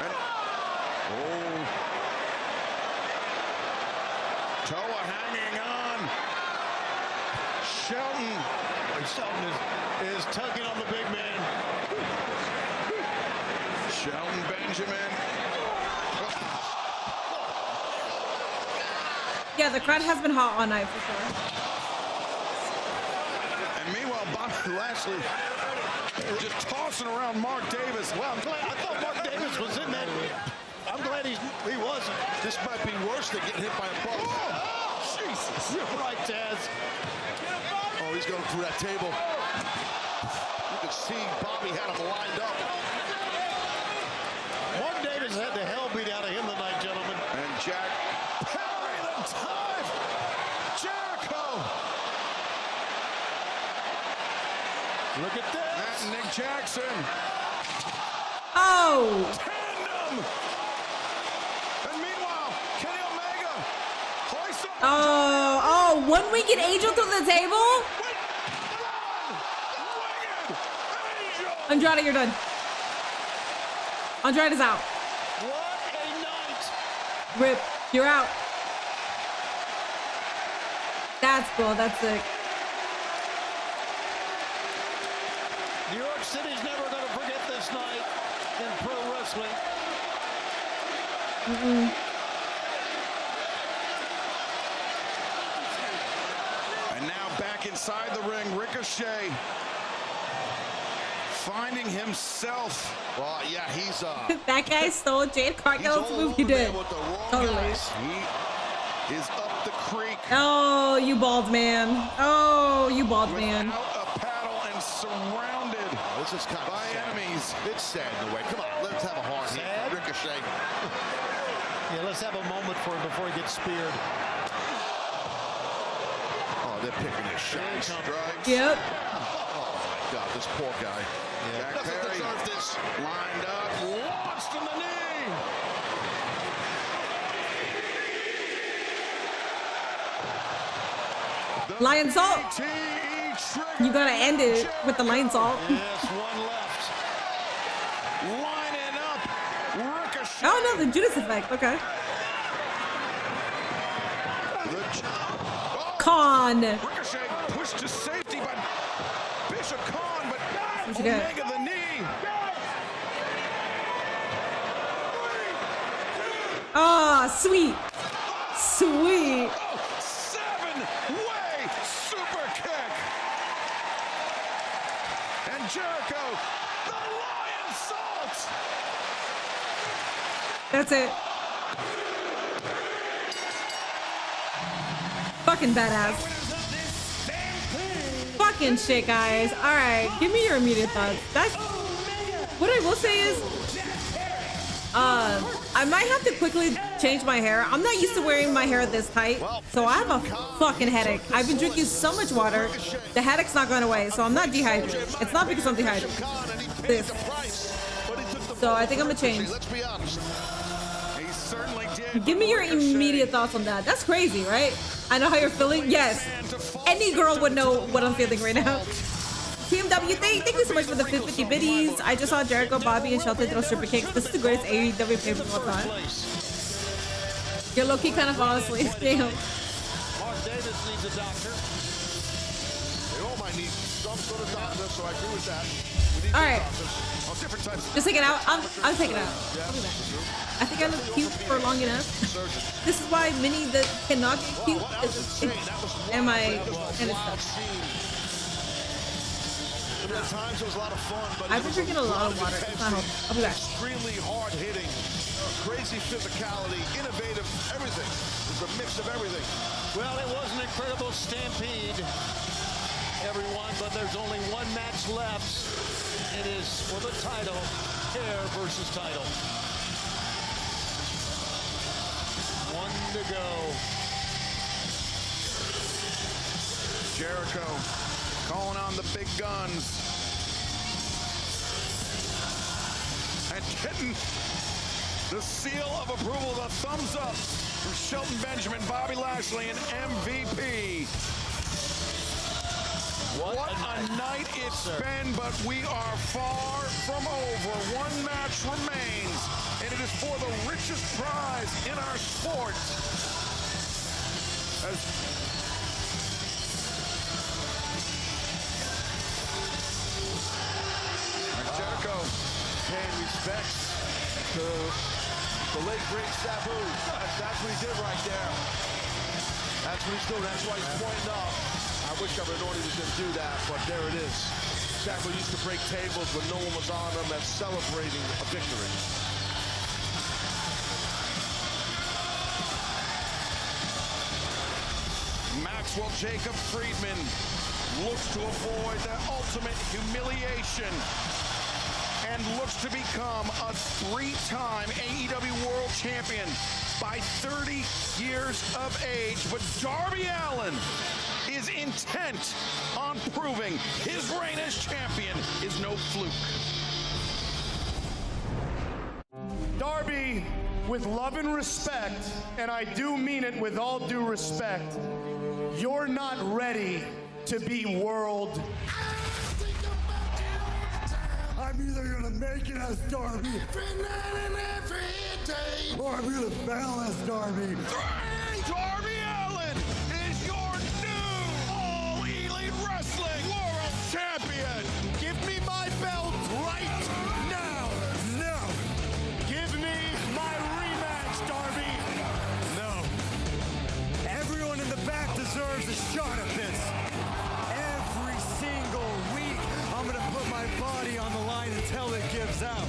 And, Toa hanging on. Shelton is tugging on the big man. Shelton Benjamin. Yeah, the crowd has been hot all night for sure. And meanwhile, Bobby Lashley just tossing around Mark Davis. Well, I thought Mark Davis was in that. I'm glad he wasn't. This might be worse than getting hit by a post. Oh, Jesus. You're right, Taz. Oh, he's going through that table. You can see Bobby had him lined up. Mark Davis had the hell beat out of him tonight, gentlemen. And Jack Perry, the time. Jericho. Look at this. And Nick Jackson. Oh. Tandem. And meanwhile, Kenny Omega. Hoist up. Oh, one-winged angel through the table? Andrade, you're done. Andrade is out. What a night. Rip, you're out. That's cool. That's sick. New York City's never going to forget this night in pro wrestling. And now back inside the ring, Ricochet finding himself. Well, yeah, he's That guy stole Jade Cargill's move. You did. Totally. He is up the creek. Oh, you bald man. Oh, you bald man. Without a paddle and surrounded this is kind of by enemies. It's sad in a way. Come on, let's have a hard hit. Ricochet. Yeah, let's have a moment for him before he gets speared. Oh, they're picking his shot. Strikes. Yep. Oh my God, this poor guy. Jack Perry this. lined up, launched in the knee. Lion salt. You gotta end it with the lion salt. Yes, one left. Lining up, Ricochet. Oh no, the Judas effect. Okay. Khan. Ricochet pushed to safety by Bishop Khan, but What'd you get? Omega the knee. Oh, sweet. Sweet. Seven-way super kick. And Jericho, the lion salt. That's it. Fucking badass. Fucking shit, guys. All right, give me your immediate thoughts. That's what I will say is, I might have to quickly change my hair. I'm not used to wearing my hair this tight, so I have a fucking headache. I've been drinking so much water, the headache's not going away, so I'm not dehydrated. It's not because I'm dehydrated. This. So I think I'm gonna change. He certainly did. Give me your immediate thoughts on that. That's crazy, right? I know how you're feeling. Yes. Any girl would know what I'm feeling right now. TMW, thank you so much for the 50 biddies. I just saw Jericho, Bobby, and Shelton throw stripper kicks. This is the greatest AEW pay of all time. You're low-key kind of fall asleep. Damn. Mark Davis needs a doctor. They all might need some sort of doctor, so I agree with that. All right. Oh, different types. Just take it out. I'll take it out. I'll be back. I think I look cute for long enough. This is why Minnie cannot get cute. And it's stuff. At times it was a lot of fun, but I've been drinking a lot of water. It's not helping. I'll be back. Extremely hard hitting, crazy physicality, innovative, everything. It was a mix of everything. Well, it was an incredible stampede, everyone, but there's only one match left. It is for the title, hair versus title. One to go. Jericho calling on the big guns. And getting the seal of approval, the thumbs up from Shelton Benjamin, Bobby Lashley, and MVP. What a night it's been, but we are far from over. One match remains, and it is for the richest prize in our sport. As Jericho paying respects to the late great Sabu. That's what he did right there. That's what he's doing. That's why he's pointing up. I wish I would have known he was going to do that, but there it is. Sabu used to break tables when no one was on them. That's celebrating a victory. Maxwell Jacob Friedman looks to avoid the ultimate humiliation and looks to become a three-time AEW World Champion by 30 years of age. But Darby Allin is intent on proving his reign as champion is no fluke. Darby, with love and respect, and I do mean it with all due respect, you're not ready to be world. I'm either gonna make it as Darby, or I'm gonna fail as Darby. Darby Allin is your new All Elite Wrestling World Champion. Give me my belt right now. No. Give me my rematch, Darby. No. Everyone in the back deserves a shot at this. Every single week, I'm gonna put my body on the line until it gives out.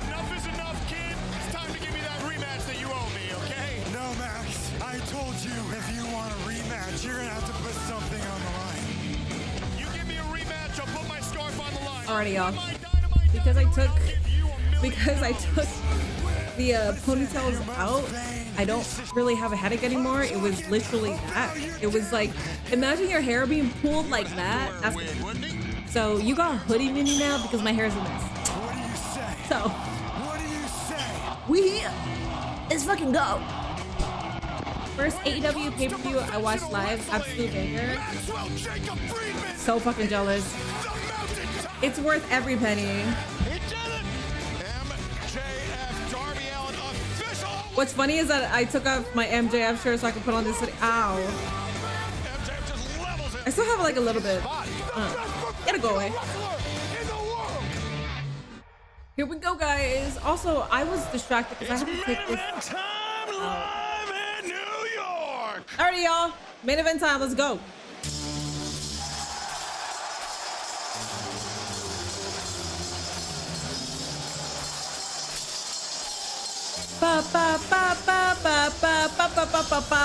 Enough is enough, kid. It's time to give me that rematch that you owe me, okay? No, Max. I told you if you want a rematch, you're gonna have to put something on the line. You give me a rematch, I'll put my scarf on the line. Already off. Because I took the ponytails out, I don't really have a headache anymore. It was literally that. It was like, imagine your hair being pulled like that. That's so you got hoodie mini now because my hair is a mess. What do you say? So what do you say? we here. Let's fucking go. First AEW pay-per-view I watched live, absolute banger. So fucking jealous. It's worth every penny. What's funny is that I took off my MJF shirt so I could put on this hoodie. Ow. I still have like a little bit. It'll go away. Here we go, guys. Also, I was distracted because I had to take this Live in New York. Alrighty, y'all. Main event time. Let's go. Ba ba ba ba ba ba ba ba ba ba ba.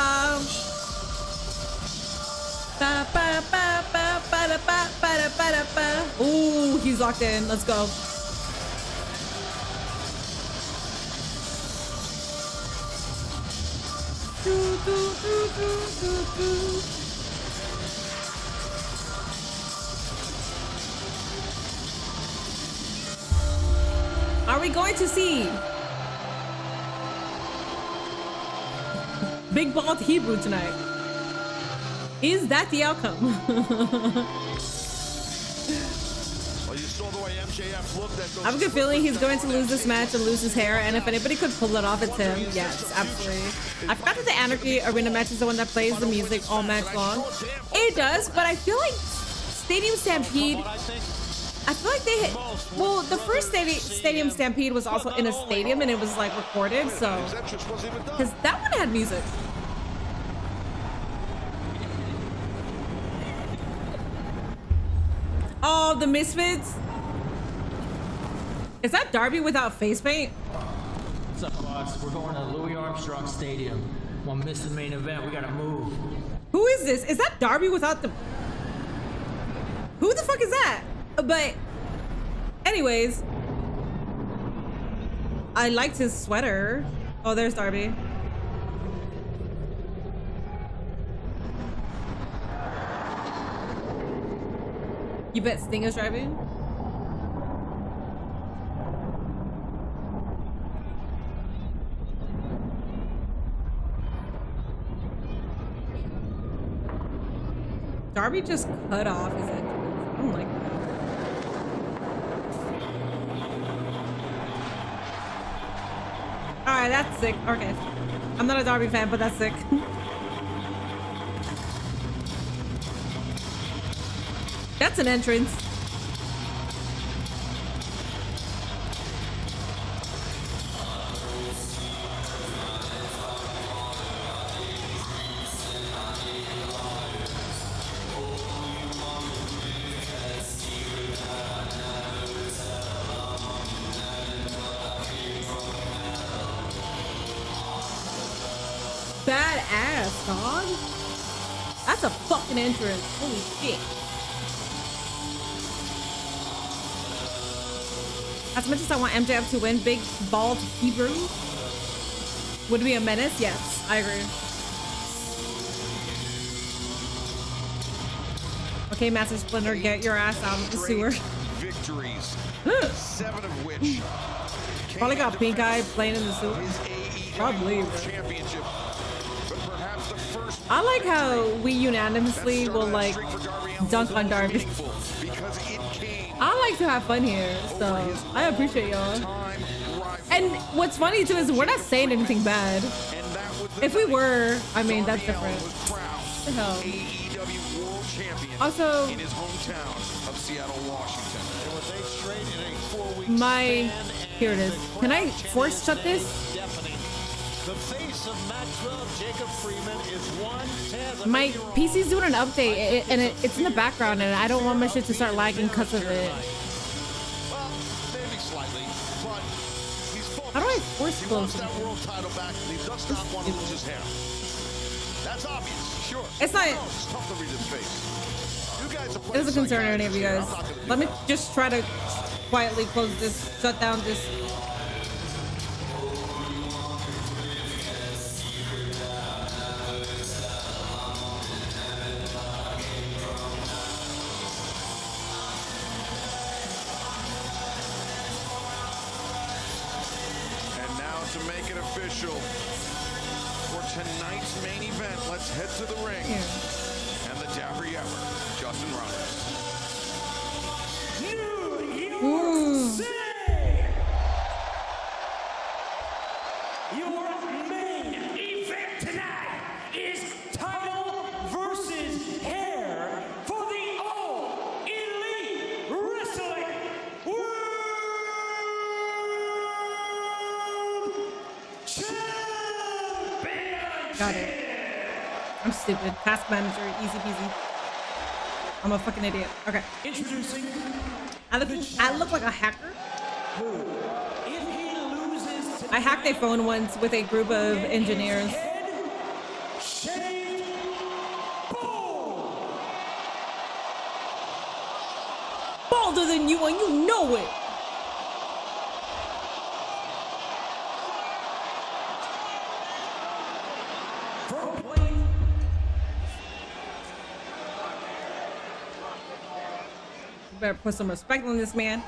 Ba ba ba ba ba da ba ba da ba da ba. Ooh, he's locked in. Let's go. Do, do, do, do, do, do. Are we going to see Big Bald Hebrew tonight? Is that the outcome? Well, you saw the way MJF looked at those. I have a good feeling he's going to lose this match and lose his hair, and if anybody could pull it off, it's him. Yes, absolutely. I forgot that the Anarchy Arena match is the one that plays the music all match long. It does, but I feel like Stadium Stampede, I feel like they hit, well, the first Stadium Stampede was also in a stadium and it was like recorded, so, because that one had music. Oh, the Misfits. Is that Darby without face paint? What's up, boss? We're going to Louis Armstrong Stadium. We'll miss the main event. We gotta move. Who is this? Is that Darby without the... Who the fuck is that? But anyways, I liked his sweater. Oh, there's Darby. You bet Sting is driving? Darby just cut off his entrance. I don't like that. Alright, that's sick. Okay. I'm not a Darby fan, but that's sick. That's an entrance. Badass, dog. That's a fucking entrance. Holy shit. As much as I want MJF to win, big bald Hebrew would be a menace. Yes, I agree. Okay, Master Splinter, get your ass out of the sewer. Victories, 7 of which probably got pink eye playing in the sewer. Probably. Championship. But perhaps the first I like how we unanimously will like dunk on Darby. I like to have fun here, so I appreciate y'all. And what's funny too is we're not saying anything bad. If we were, I mean, that's different. What the hell? AEW World Champion Also, in his hometown of Seattle, Washington. Here it is. Can I force shut this? The face of Maxwell, Jacob Freeman, is one. My PC's doing an update, and it's in the background, and I don't want my shit to start lagging because of it. Well, maybe slightly, but he's focused. How do I force He close wants that world title back, and he does not want to lose his hair. That's obvious, sure. It's not. It's tough to read his face. You guys are It doesn't concern any of you guys. Let me just try to quietly close this, shut down this. And now to make it official for tonight's main event, let's head to the ring. And the Dapper Yapper, Justin Roberts. Your main event tonight is title versus hair for the All Elite Wrestling World Championship. Got it. I'm stupid. Task manager, easy peasy. I'm a fucking idiot. Okay. Introducing. I look like a hacker. I hacked a phone once with a group of engineers. Balder than you, and you know it. You better put some respect on this man.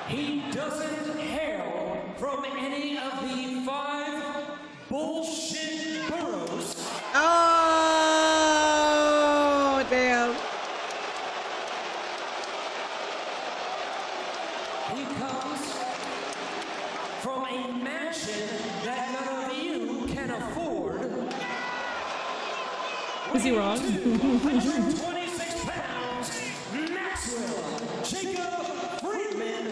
He doesn't hail from any of the 5 bullshit boroughs. Oh, damn. He comes from a mansion that none of you can afford. Is he wrong? 126 pounds, Maxwell, Jacob Freeman,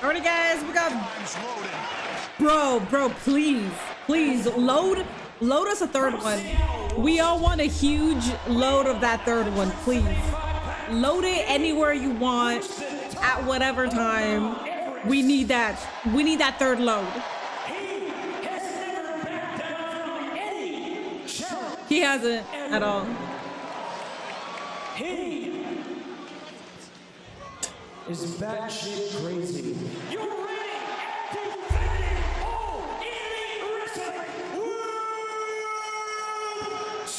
Alrighty, guys, we got. Bro, please load us a third one. We all want a huge load of that third one, please. Load it anywhere you want, at whatever time. We need that. We need that third load. He hasn't at all. He is batshit crazy. You're ready, defending All Elite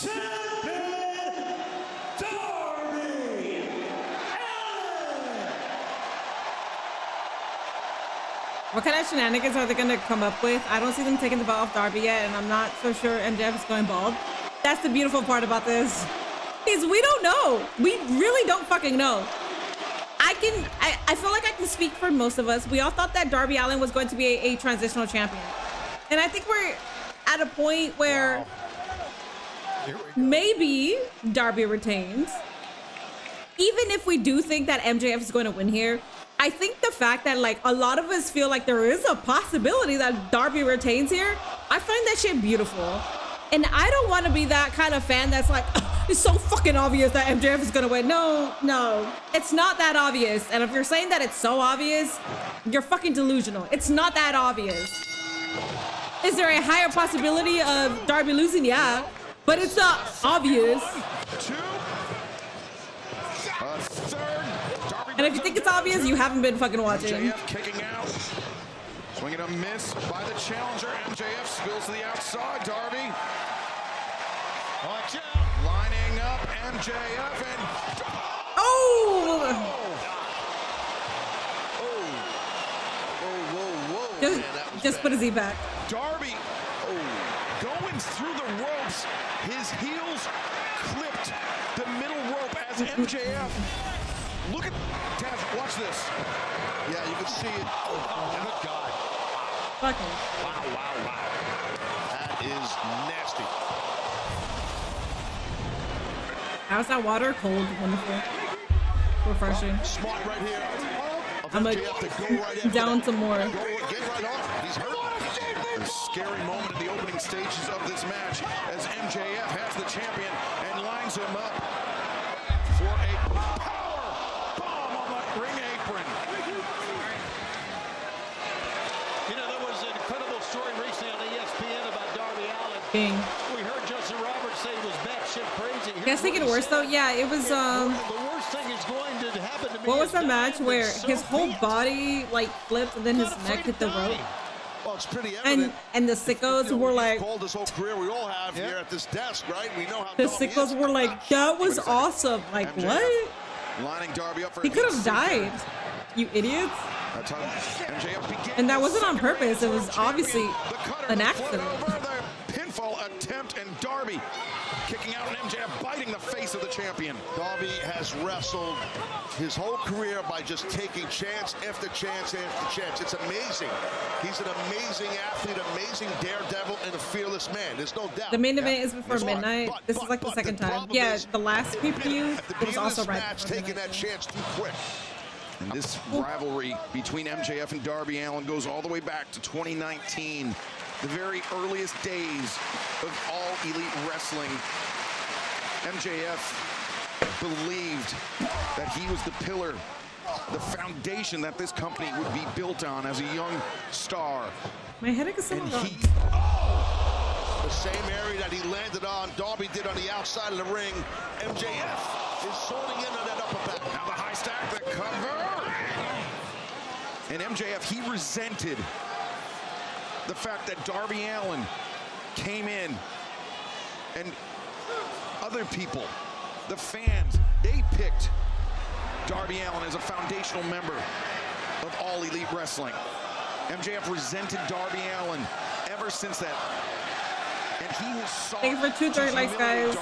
champion, Darby Allin. What kind of shenanigans are they gonna come up with? I don't see them taking the belt off Darby yet, and I'm not so sure MJF is going bald. That's the beautiful part about this, is we don't know. We really don't fucking know. I feel like I can speak for most of us. We all thought that Darby Allin was going to be a transitional champion. And I think we're at a point where maybe Darby retains. Even if we do think that MJF is going to win here, I think the fact that like a lot of us feel like there is a possibility that Darby retains here, I find that shit beautiful. And I don't want to be that kind of fan that's like, it's so fucking obvious that MJF is gonna win. No, it's not that obvious. And if you're saying that it's so obvious, you're fucking delusional. It's not that obvious. Is there a higher possibility of Darby losing? Yeah, but it's not obvious. And if you think it's obvious, you haven't been fucking watching. MJF kicking out. Swinging a miss by the challenger. MJF spills to the outside. Darby. Watch out. Lining up MJF and... Oh! Whoa. Just put his E back. Darby going through the ropes. His heels clipped the middle rope as MJF. Look at Taz, watch this. Yeah, you can see it. Oh, good God. Fucking. Wow. That is nasty. How's that water? Cold, wonderful, refreshing. Smart right here. I'm like down some more. Get right off. He's hurt. A scary moment in the opening stages of this match as MJF has the champion and lines him up for a power bomb on the ring apron. You know, there was an incredible story recently on ESPN about Darby Allin. King. We heard Justin Roberts say he was batshit crazy. You guys think it worse though? Yeah, it was The worst thing is going to happen to me. what was that match where his whole body like flipped and then his neck hit the rope? Well, it's pretty evident. And the sickos were like, called this whole career we all have here at this desk, right? We know how the sickos were like, that was awesome. Like, what? Lining Darby up for He could have died, you idiots. That's how MJF begins. And that wasn't on purpose. It was obviously an accident. The pinfall attempt and Darby kicking out and MJF biting the face of the champion. Darby has wrestled his whole career by just taking chance after chance after chance. It's amazing. He's an amazing athlete, amazing daredevil, and a fearless man. There's no doubt. The main event is before midnight. This is like the second time. Yeah, the last pay-per-view was also right before taking midnight. that chance too quick. And this rivalry between MJF and Darby Allin goes all the way back to 2019, the very earliest days of All Elite Wrestling. MJF believed that he was the pillar, the foundation that this company would be built on as a young star. My headache is so long. The same area that he landed on, Darby did on the outside of the ring. MJF is zoning in on that upper back. Now the high stack, the cover. And MJF, he resented the fact that Darby Allin came in and other people, the fans, they picked Darby Allin as a foundational member of All Elite Wrestling. MJF resented Darby Allin ever since that. And he has sought Thank you for 230 likes, guys.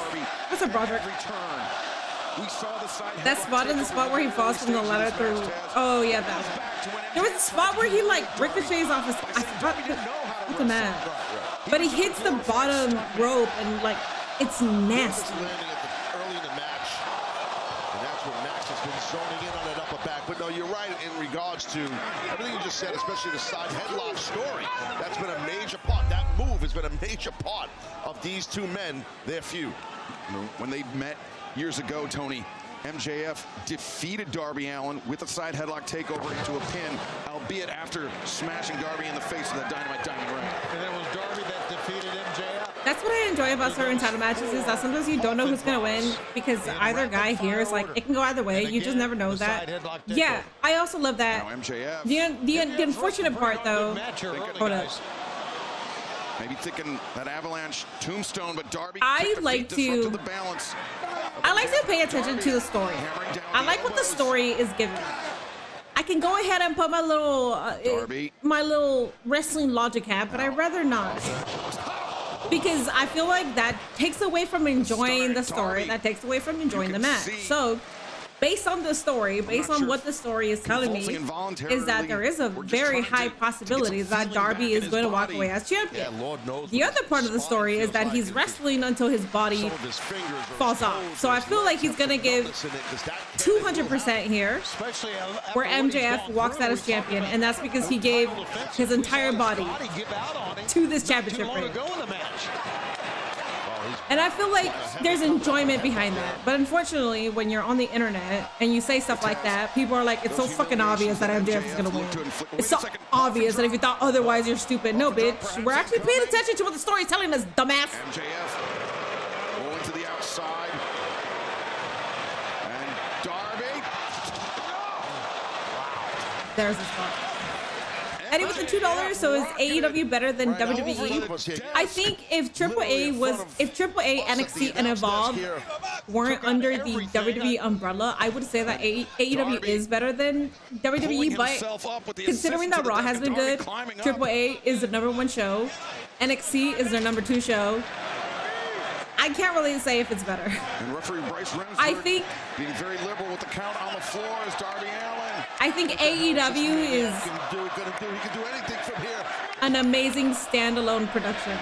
What's up, Broderick? We saw the side That spot in the spot where he falls from the ladder through. Oh yeah, that one. There was a spot where he like ricochets off his. I forgot the man, but he hits the bottom rope and like it's nasty. Early in the match, and that's when Max has been zoning in on that upper back. But no, you're right in regards to everything you just said, especially the side headlock story. That's been a major part. That move has been a major part of these two men, their feud. When they met years ago, Tony, MJF defeated Darby Allin with a side headlock takeover into a pin, albeit after smashing Darby in the face with that Dynamite Diamond Ring. And it was Darby that defeated MJF. That's what I enjoy about certain title matches is that sometimes you don't know who's gonna win because either guy here is like it can go either way. You just never know that. Yeah, I also love that. Now MJF. The unfortunate part though. Hold up. Maybe thinking that avalanche tombstone, but Darby. I like to pay attention to the story. I like what the story is giving. I can go ahead and put my little wrestling logic hat, but I'd rather not. Because I feel like that takes away from enjoying the story. That takes away from enjoying the match. So, based on the story, based on what the story is telling me, is that there is a very high possibility that Darby is going to walk away as champion. The other part of the story is that he's wrestling until his body falls off. So I feel like he's going to give 200% here, where MJF walks out as champion, and that's because he gave his entire body to this championship ring. And I feel like there's enjoyment behind that. But unfortunately, when you're on the internet and you say stuff like that, people are like, it's so fucking obvious that MJF is going to win. It's so obvious that if you thought otherwise, you're stupid. No, bitch. We're actually paying attention to what the story is telling us, dumbass. MJF going to the outside. And Darby. There's the spot. Eddie with the $2, so is AEW better than WWE? I think if AAA, NXT, and Evolve weren't under the WWE umbrella, I would say that AEW is better than WWE, but considering that Raw has been good, AAA is the #1 show, NXT is their #2 show, I can't really say if it's better. And referee Bryce Rensburg I think being very liberal with the count on the floor is Darby Allin. I think AEW is an amazing standalone production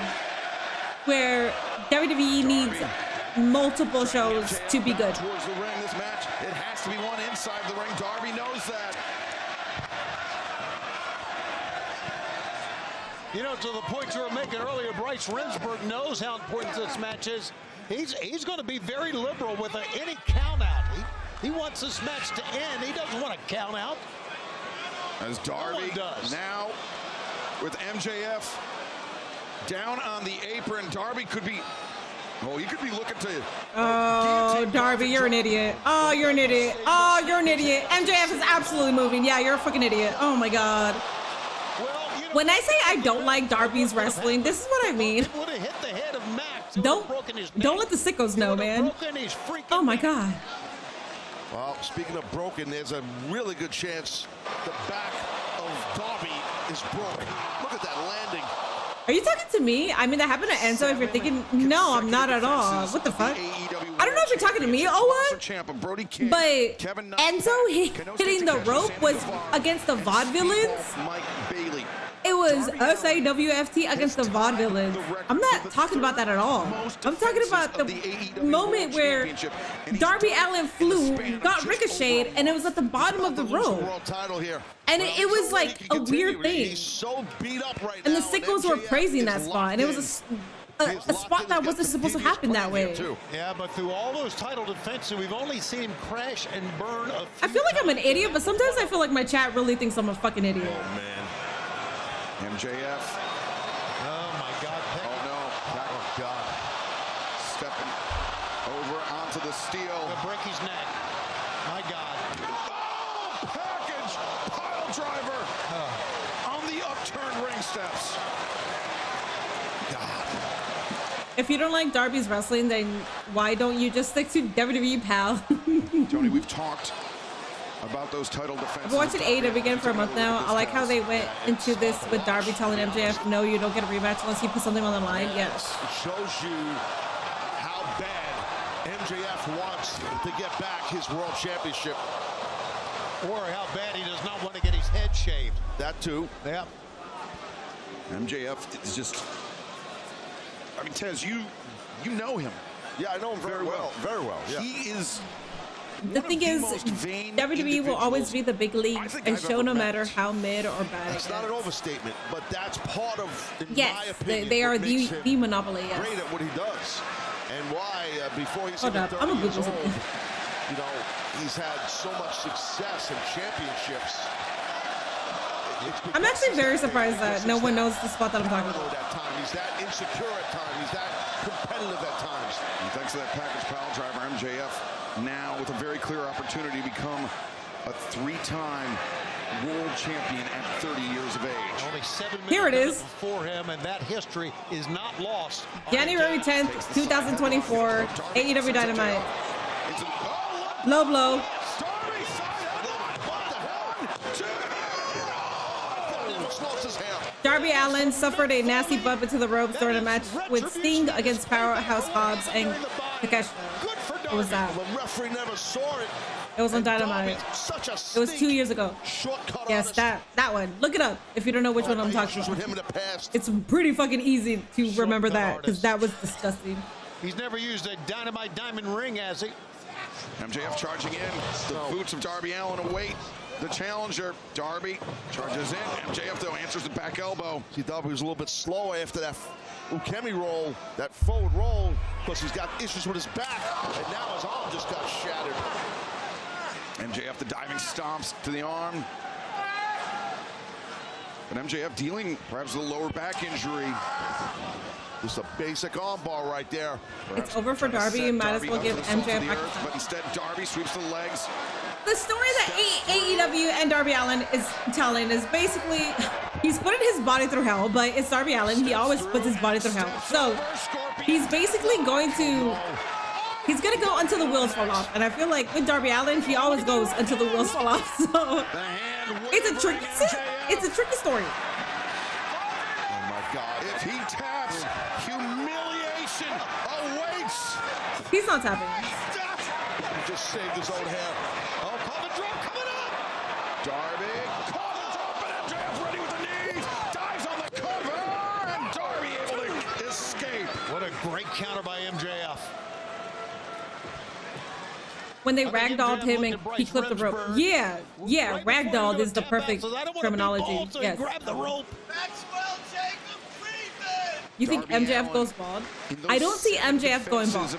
where WWE needs multiple shows to be good. Towards the ring, this match, it has to be one inside the ring. Darby knows that. You know, to the point you were making earlier, Bryce Rensburg knows how important this match is. He's going to be very liberal with any count out. He wants this match to end. He doesn't want to count out. As Darby now with MJF down on the apron, Darby could be. Oh, he could be looking to. Oh, Darby, you're an idiot. Oh, you're an idiot. Oh, you're an idiot. MJF is absolutely moving. Yeah, you're a fucking idiot. Oh my God. When I say I don't like Darby's wrestling, this is what I mean. Don't let the sickos know, man. Oh my God. Well, speaking of broken, there's a really good chance the back of Darby is broken. Look at that landing. Are you talking to me? I mean, that happened to Enzo. If you're thinking, no, I'm not at all. What the fuck? I don't know if you're talking to me, Owen, but Enzo hitting the rope was against the Vaudevillains. It was SAWFT against the Vaudevillains. I'm not talking about that at all. I'm talking about the moment where Darby Allin flew, got ricocheted, and it was at the bottom of the rope. And it was like a weird thing. And the sickos were praising that spot, and it was a spot that wasn't supposed to happen that way. Yeah, but through all those title defenses, we've only seen him crash and burn a few I feel like I'm an idiot, but sometimes I feel like my chat really thinks I'm a fucking idiot. Oh, man. MJF. Oh, my God. Oh, no. Oh, God. Stepping over onto the steel. Gonna break his neck. My God. Oh, package. Pile driver. On the upturned ring steps. God. If you don't like Darby's wrestling, then why don't you just stick to WWE, pal? Tony, we've talked about those title defenses. I've been watching AEW again for a month now. I like how they went into this with Darby telling MJF, no, you don't get a rematch unless you put something on the line. Yes. It shows you how bad MJF wants to get back his world championship. Or how bad he does not want to get his head shaved. That too. Yeah. MJF is just, I mean, Tez, you know him. Yeah, I know him very well. Very well. Yeah. He is. The thing is, WWE will always be the big league and show no matter how mid or bad it is. That's not an overstatement, but that's part of, in my yes, opinion, they are the monopoly, yes. great at what he does. And why, before he's Hold up, I'm gonna Google something. You know, he's had so much success and championships. I'm actually very surprised that no one knows the spot that I'm talking about. He's that insecure at times. He's that competitive at times. And thanks to that package pile driver, MJF now with a very clear opportunity to become a 3-time world champion at 30 years of age. Only 7 minutes Here it is. for him, and that history is not lost. January 10th, 2024, AEW Dynamite. Low blow. Darby Allin suffered a nasty bump into the ropes during a match with Sting against Powerhouse Hobbs and Takeshita. What was that? It was on Dynamite. It was 2 years ago. Yes, that one. Look it up if you don't know which one I'm talking about. It's pretty fucking easy to remember that because that was disgusting. He's never used a Dynamite diamond ring, has he? MJF charging in. The boots of Darby Allin await the challenger. Darby charges in. MJF, though, answers the back elbow. See, Darby was a little bit slow after that Ukemi roll, that forward roll, because he's got issues with his back, and now his arm just got shattered. MJF, the diving stomps to the arm. But MJF dealing perhaps with a lower back injury. Just a basic armbar right there. It's over for Darby. You might as well give MJF back. But instead, Darby sweeps the legs. The story that AEW and Darby Allin is telling is basically he's putting his body through hell, but it's Darby Allin. He always puts his body through hell. So he's basically going to go until the wheels fall off. And I feel like with Darby Allin, he always goes until the wheels fall off. So it's a tricky story. Oh my God. If he taps, humiliation awaits. He's not tapping. He just saved his own hair. Oh, cover drop coming up. Darby, cover drop, and MJF ready with the knees. Dives on the cover, and Darby able to escape. What a great counter by MJF. When they ragdolled him and he clipped the rope. Yeah, ragdolled is the perfect terminology. Yes. Grab the rope. You think MJF goes bald? I don't see MJF going bald.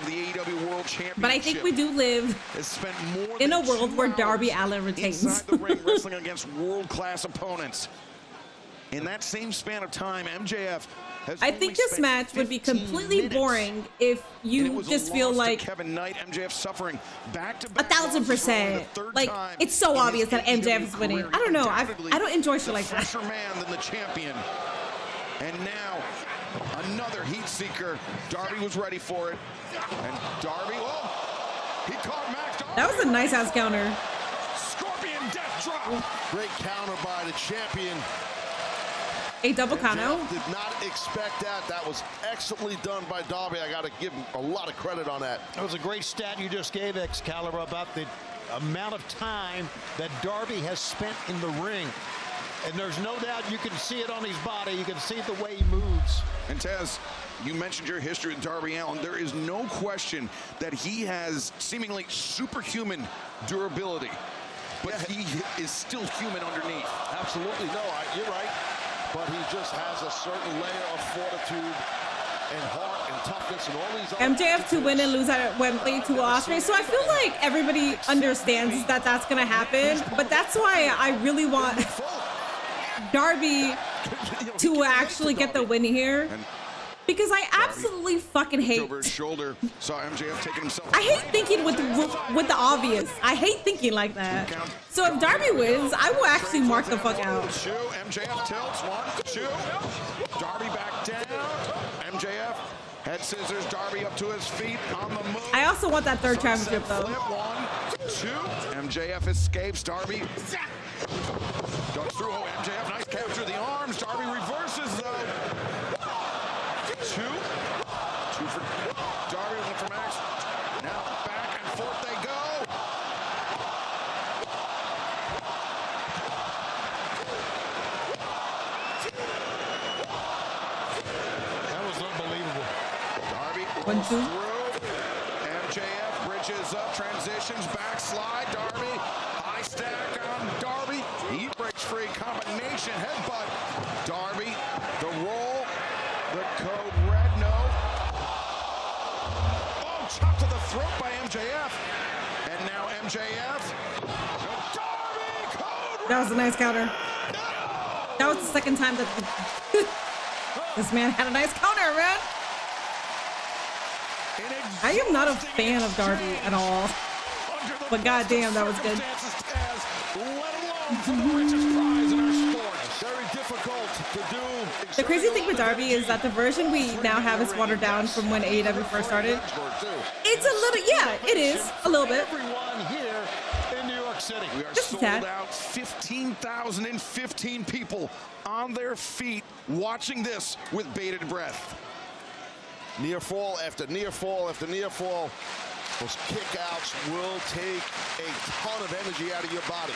But I think we do live in a world where Darby Allin retains. Inside the ring, wrestling against world-class opponents. In that same span of time, MJF has I think this match would be completely boring if you just feel like Kevin Knight, MJF suffering back to 1000%. Like it's so obvious that MJF is winning. I don't know. I don't enjoy shit like that. Fresher man than the champion. And now another heat seeker. Darby was ready for it. And Darby, oh, he caught Max. Darby. That was a nice ass counter. Scorpion death drop. Great counter by the champion. A double counter. Did not expect that. That was excellently done by Darby. I got to give him a lot of credit on that. That was a great stat you just gave, Excalibur, about the amount of time that Darby has spent in the ring. And there's no doubt you can see it on his body. You can see the way he moves. And Taz, you mentioned your history with Darby Allin. There is no question that he has seemingly superhuman durability. But he is still human underneath. Absolutely. No, you're right. But he just has a certain layer of fortitude and heart and toughness and all these other MJF to win and lose at Wembley to Ospreay. So I feel like everybody understands that that's going to happen. But that's why I really want Darby to actually get the win here. Because I absolutely fucking hate. Over his shoulder, saw MJF taking himself. I hate thinking with the obvious. I hate thinking like that. So if Darby wins, I will actually mark the fuck out. Two, MJF tilts, 1, 2. Darby back down. MJF head scissors. Darby up to his feet on the move. I also want that third championship though. 1, 2. MJF escapes. Darby goes through. Oh, MJF, nice capture of the arms. Darby reverses though. 2 for Darby, 1 for Max. Now back and forth they go. That was unbelievable. Darby 1, 2. through. MJF bridges up, transitions, backslide. Darby, high stack on Darby. He breaks free, combination headbutt. Darby, the roll, the code red, no. Oh, chop to the throat by MJF. And now MJF. Darby, code red. That was a nice counter. That was the second time that this man had a nice counter, man. I am not a fan of Darby at all. But goddamn, that was good. for the richest prize in our sport. Very difficult to do. The crazy thing with Darby is that the version we now have is watered down from when AEW first started. It's a little, yeah, it is a little bit. Everyone here in New York City. We are Just sold out. 15,015 people on their feet watching this with bated breath. Near fall after near fall after near fall. Those kickouts will take a ton of energy out of your body.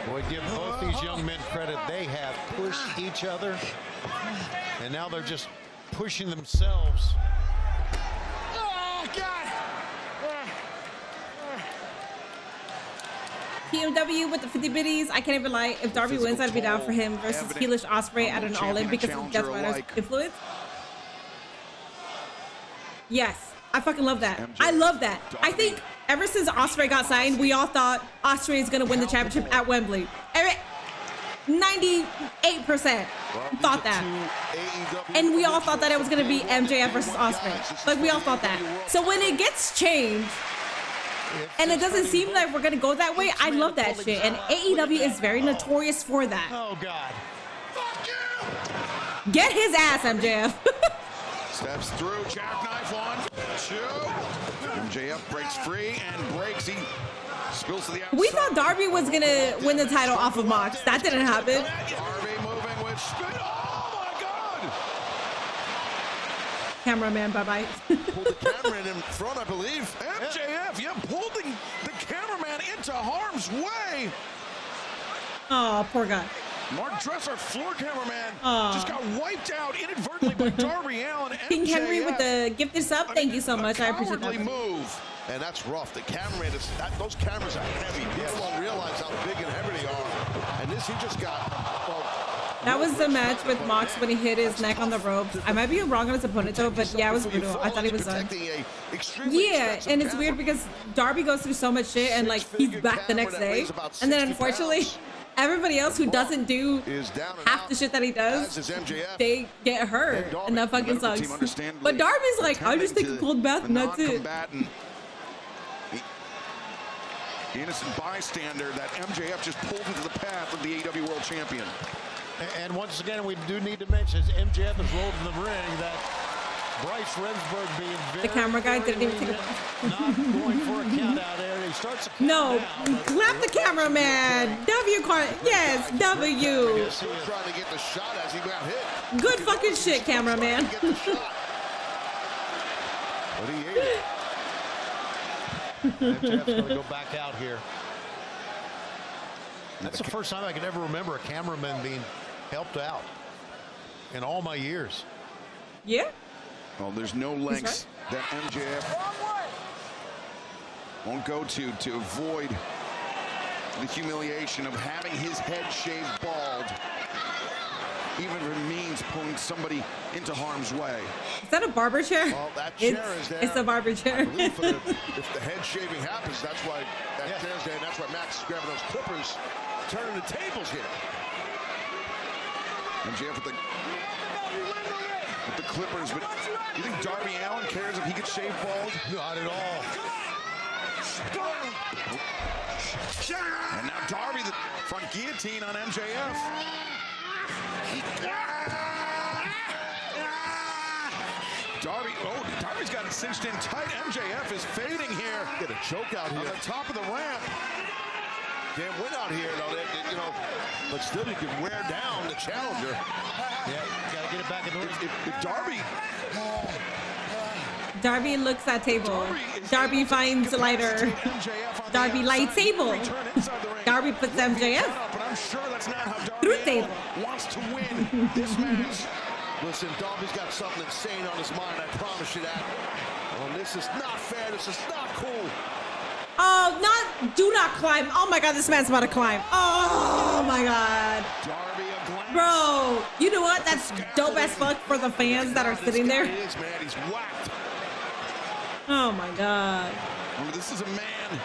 Boy, give both these young men credit. They have pushed each other, and now they're just pushing themselves. Oh, God! PMW with the 50 biddies. I can't even lie. If Darby wins, I'd be down for him versus Heelish Ospreay at an All-In because of Death Rider's influence. Yes, I fucking love that. I love that. I think ever since Ospreay got signed, we all thought Ospreay is gonna win the championship at Wembley. 98% thought that. And we all thought that it was gonna be MJF versus Ospreay. Like, we all thought that. So when it gets changed, and it doesn't seem like we're gonna go that way, I love that shit. And AEW is very notorious for that. Oh, God. Get his ass, MJF. Steps through, jackknife on, two. MJF breaks free and breaks. He spills to the outside. We thought Darby was gonna win the title off of Mox. That didn't happen. Darby moving with spin. Oh my God! Cameraman, bye-bye. Pulled the camera in front, I believe. MJF, yeah, pulled the cameraman into harm's way. Oh, poor guy. Mark Dresser, floor cameraman, just got wiped out inadvertently by Darby Allin. King Henry with the gifted sub. Thank you so much. I appreciate that. Move. And that's rough. The cameraman is those cameras are heavy. People don't realize how big and heavy they are. And this, he just got. Well, that was the match with Mox when he hit his neck on the ropes. I might be wrong on his opponent though, but yeah, it was brutal. I thought he was done. Yeah, and it's weird because Darby goes through so much shit and like he's back the next day, and then unfortunately. Everybody else who doesn't do half the shit that he does, they get hurt, and that fucking sucks. But Darby's like, I just take a cold bath and that's it. The innocent bystander that MJF just pulled into the path of the AEW World Champion. And once again, we do need to mention, as MJF has rolled in the ring, that Bryce Remsburg being very, the camera guy didn't even take a not going for a count out there. He starts a count no, down, clap the cameraman. W card, yes, W. Trying to get the shot as he got hit. Good fucking shit, cameraman. But he ate it. MJF's going to go back out here. That's the first time I can ever remember a cameraman being helped out in all my years. Yeah. Well, there's no lengths that MJF won't go to avoid the humiliation of having his head shaved bald, even if it means pulling somebody into harm's way. Is that a barber chair? Well, that chair is there. It's a barber chair. If the head shaving happens, that's why that chair's there, and that's why Max is grabbing those clippers, turning the tables here. MJF with the clippers, but you think Darby Allin cares if he gets shaved bald? Not at all. And now Darby, the front guillotine on MJF. Darby's got it cinched in tight. MJF is fading here. Get a choke out here. On the top of the ramp. Can't win out here, though. But still, you can wear down the challenger. Yeah, you got to get it back in order. If Darby looks at table. Darby finds lighter. Darby lights table. Darby puts MJF through table. Wants to win this match. Listen, Darby's got something insane on his mind. I promise you that. Well, this is not fair. This is not cool. Oh, do not climb. Oh my God, this man's about to climb. Oh my God. Bro, you know what? That's dope as fuck for the fans that are sitting there. He's whacked. Oh my God. This is a man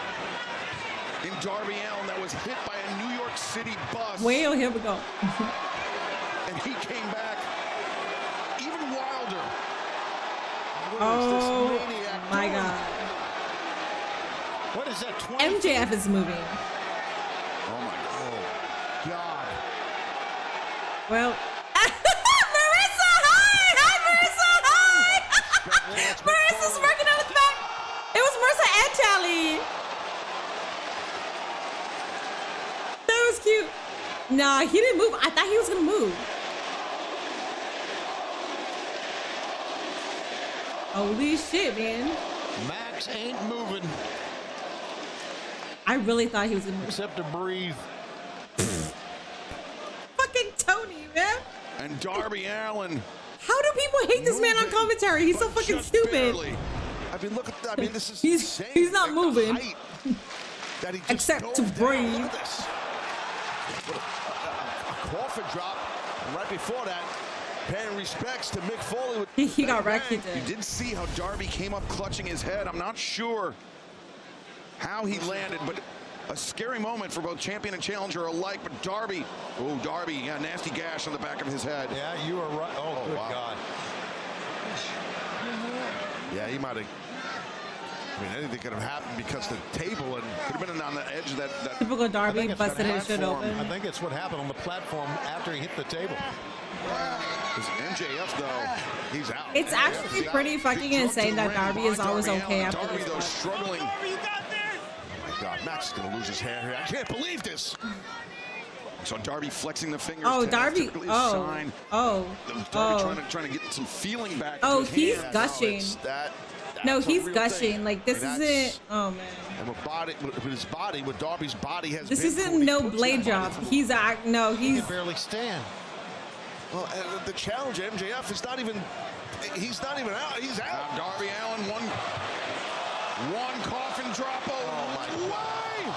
in Darby Allin that was hit by a New York City bus. Well, here we go. And he came back even wilder. Oh My God. What is that? MJF is moving. Oh my God. Well, Marissa, hi! Hi, Marissa, hi! Marissa's working out the back. It was Marissa and Tally. That was cute. Nah, he didn't move. I thought he was gonna move. Holy shit, man. Max ain't moving. I really thought he was gonna move. Except to breathe. Fucking Tony, man. And Darby Allin. How do people hate this man on commentary? He's so fucking stupid. Barely. I mean, look at that. I mean, this is insane. He's not moving. That he just Except to dove down. breathe. Look at this. A coffin drop. And right before that, paying respects to Mick Foley. With He got wrecked. You did see how Darby came up clutching his head. I'm not sure how he landed, but a scary moment for both champion and challenger alike. But Darby, yeah, nasty gash on the back of his head. Yeah, you are right. Oh, good wow. God. Yeah, he might have. I mean, anything could have happened because the table and could have been on the edge of that. Typical Darby busted his shit open. I think it's what happened on the platform after he hit the table. Because MJF, though, he's out. It's actually pretty fucking insane that Darby is always okay after Darby, this. though, struggling. Oh my God, Max is going to lose his hair here. I can't believe this. So Darby flexing the fingers. Oh, Darby. Darby trying to get some feeling back. Oh, to his he's hand. gushing. No, he's gushing. Thing. Like, this isn't. Oh, man. And with his body, with Darby's body has. This isn't no blade job. He's no. He can barely stand. Well, the challenger MJF is not even. He's not even out. He's out. Darby Allin, one coffin drop. Oh my way!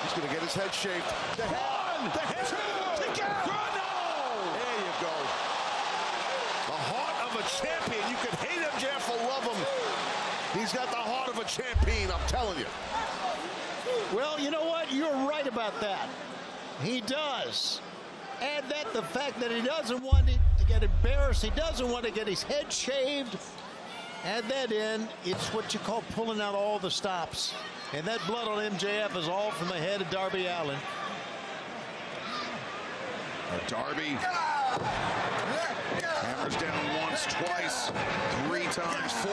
He's gonna get his head shaved. The head, Two, there you go. The heart of a champion. You can hate MJF or love him. He's got the heart of a champion. I'm telling you. Well, you know what? You're right about that. He does. Add that the fact that he doesn't want to get embarrassed. He doesn't want to get his head shaved. Add that in. It's what you call pulling out all the stops. And that blood on MJF is all from the head of Darby Allin. Darby hammers down once, twice, 3 times, 4.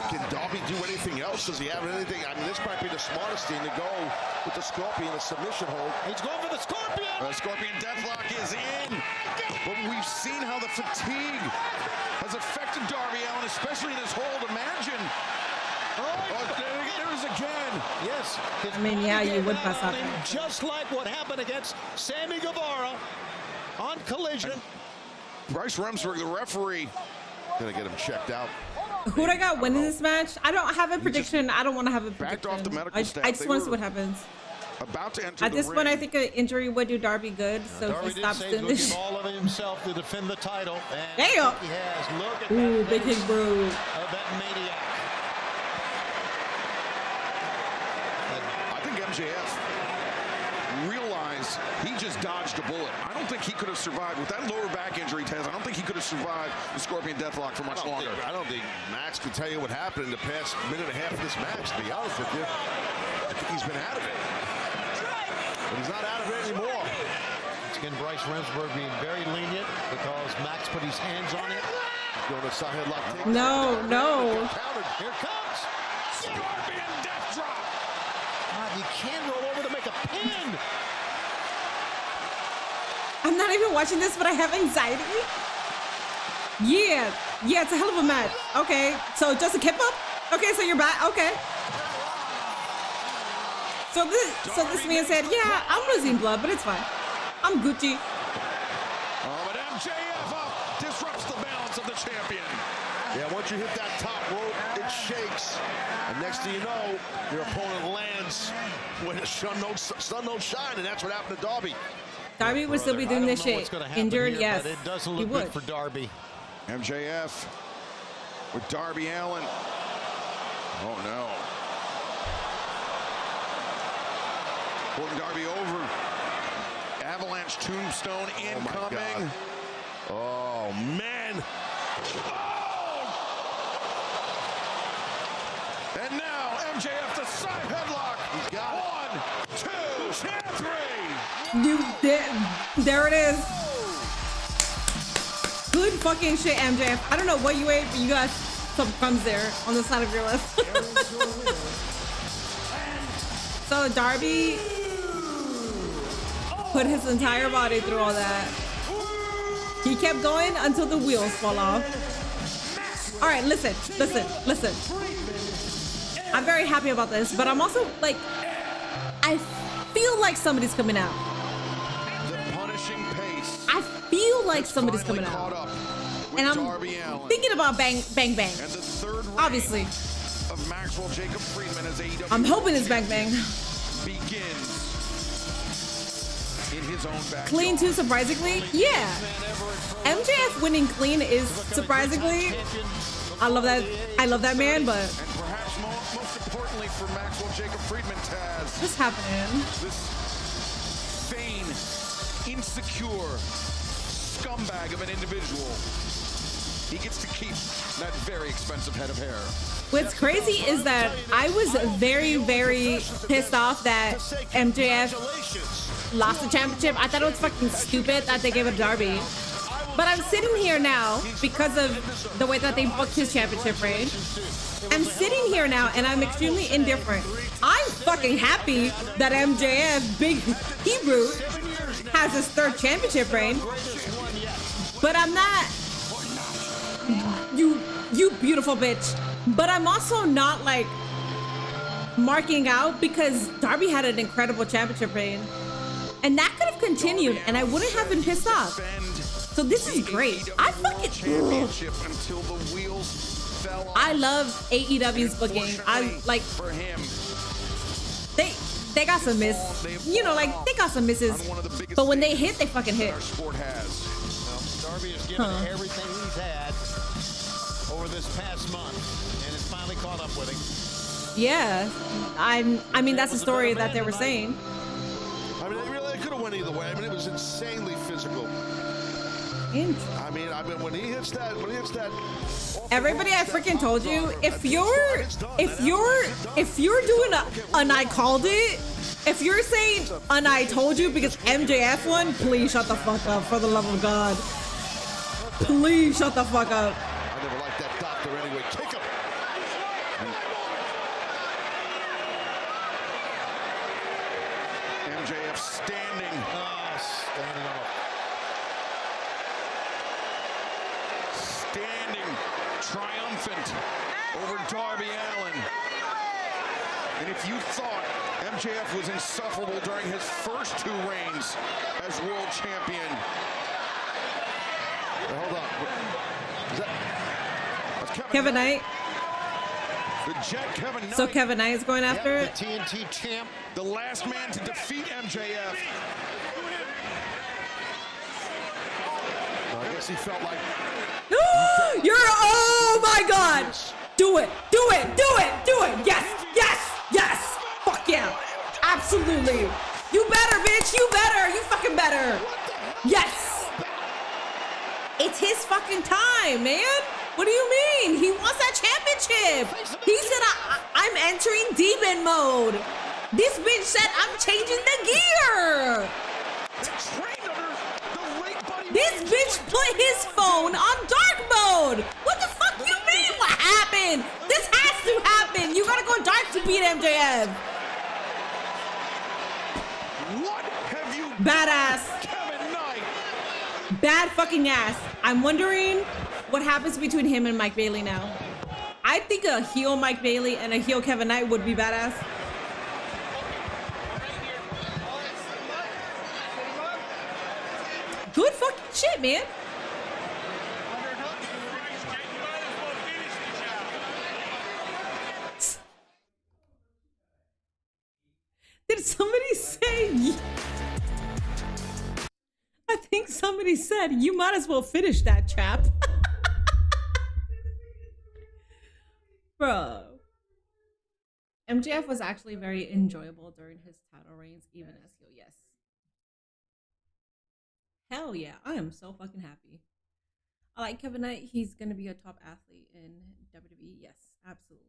Can Darby do anything else? Does he have anything? I mean, this might be the smartest thing to go with the Scorpion, a submission hold. He's going for the Scorpion. The Scorpion Deathlock is in. But we've seen how the fatigue has affected Darby Allin, especially in his hold. Imagine. There's again. Yes. I mean, yeah, you would pass out. Just like what happened against Sammy Guevara on Collision. Bryce Remsburg, the referee, gonna get him checked out. Who'd I got winning this match? I don't have a prediction. I don't want to have a prediction. Backed off the medical staff. I just want to see what happens. About to enter At this the point, ring. I think an injury would do Darby good. So Darby if he stops doing give this. all of himself to defend the title. And Damn. He has. Look at Ooh, that big face hit, bro. of that maniac. I think MJF realized he just dodged a bullet. I don't think he could have survived with that lower back injury, Taz. I don't think he could have survived the Scorpion Deathlock for much longer. I don't think Max can tell you what happened in the past minute and a half of this match, to be honest with you. I think he's been out of it. But he's not out of it anymore. Again, Bryce Remsburg being very lenient because Max put his hands on it. Going to side headlock. No. Here comes Scorpion Death Drop. God, you can roll over to make a pin. I'm not even watching this, but I have anxiety. Yeah, it's a hell of a match. Okay, so just a kip up? Okay, so you're back. Okay. So this man said, yeah, I'm losing blood, but it's fine. I'm Gucci. Oh, but MJF up disrupts the balance of the champion. Yeah, once you hit that top rope, it shakes. And next thing you know, your opponent lands when the sun don't shine, and that's what happened to Darby. Darby would still be doing this shit. Injured, yes. But it doesn't look good for Darby. MJF with Darby Allin. Oh, no. Pulling Darby over. Avalanche Tombstone incoming. Oh, man. And now MJF the side headlock. He's got 1, 2, and 3. There it is. Good fucking shit, MJF. I don't know what you ate, but you got some crumbs there on the side of your lip. So Darby put his entire body through all that. He kept going until the wheels fall off. All right, listen. I'm very happy about this, but I'm also like, I feel like somebody's coming out. The punishing pace. I feel like somebody's coming out. And I'm thinking about Bang Bang. And the third obviously. Of Maxwell Jacob Friedman as AEW I'm hoping it's Bang Bang. begins in his own backyard. Clean too, surprisingly. Yeah. MJF winning clean is surprisingly. I love that man, but. And perhaps most importantly for Maxwell Jacob Friedman, Taz. What's happening? This vain, insecure scumbag of an individual. He gets to keep that very expensive head of hair. What's crazy is that I was very, very pissed off that MJF lost the championship. I thought it was fucking stupid that they gave it to Darby. But I'm sitting here now because of the way that they booked his championship reign. I'm sitting here now and I'm extremely indifferent. I'm fucking happy that MJF, Big Hebrew, has his 3rd championship reign. But I'm not, you beautiful bitch. But I'm also not like marking out because Darby had an incredible championship reign. And that could have continued and I wouldn't have been pissed off. So this is great. I love AEW's booking. I like they got some miss. You know, like they got some misses. But when they hit, they fucking hit. Darby has given everything he's had over this past month, and it's finally caught up with him. Yeah, I mean that's the story that they were saying. I mean, it could have went either way. I mean, it was insanely physical. I mean, when he hits that. Everybody, I freaking told you, if you're doing an I called it, if you're saying an I told you because MJF won, please shut the fuck up, for the love of God. Please shut the fuck up. I never liked that doctor anyway. Kick him. MJF standing. Standing up. Standing triumphant over Darby Allin. And if you thought MJF was insufferable during his first 2 reigns as world champion. Hold on. Kevin Knight. The Jet Kevin Knight. So Kevin Knight is going after it? The TNT champ. The last man to defeat MJF. I guess he felt like... oh my God! Do it! Yes! Fuck yeah! Absolutely! You better, bitch! You fucking better! Yes! It's his fucking time, man! What do you mean? He wants that championship! He said, I'm entering demon mode! This bitch said, I'm changing the gear! This bitch put his phone on dark mode! What the fuck you mean? What happened? This has to happen! You gotta go dark to beat MJF! What have you Badass. Kevin Knight? Bad fucking ass. I'm wondering what happens between him and Mike Bailey now. I think a heel Mike Bailey and a heel Kevin Knight would be badass. Good fucking shit, man. Did somebody say? I think somebody said you might as well finish that, chap. Bro. MJF was actually very enjoyable during his title reigns, even as heel. Yes. Hell yeah, I am so fucking happy. I like Kevin Knight. He's gonna be a top athlete in WWE. Yes, absolutely.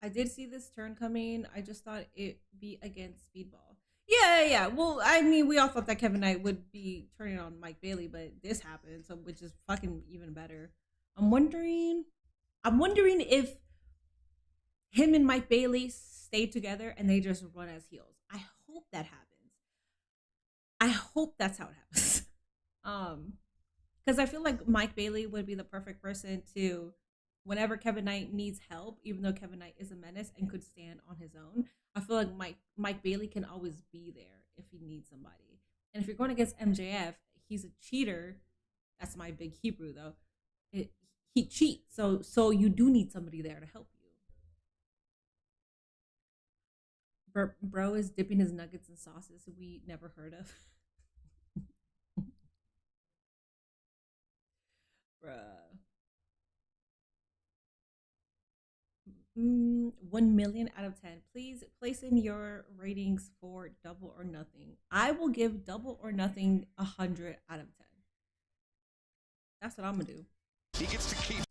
I did see this turn coming. I just thought it'd be against Speedball. Yeah. Well, I mean, we all thought that Kevin Knight would be turning on Mike Bailey, but this happened, so which is fucking even better. I'm wondering if him and Mike Bailey stay together and they just run as heels. I hope that happens. I hope that's how it happens. Because I feel like Mike Bailey would be the perfect person to, whenever Kevin Knight needs help, even though Kevin Knight is a menace and could stand on his own, I feel like Mike Bailey can always be there if he needs somebody. And if you're going against MJF, he's a cheater. That's my big Hebrew though. He cheats, so you do need somebody there to help you. Bro is dipping his nuggets in sauces we never heard of. Bruh. 1 million out of 10. Please place in your ratings for Double or Nothing. I will give Double or Nothing 100 out of 10. That's what I'm gonna do. He gets to keep.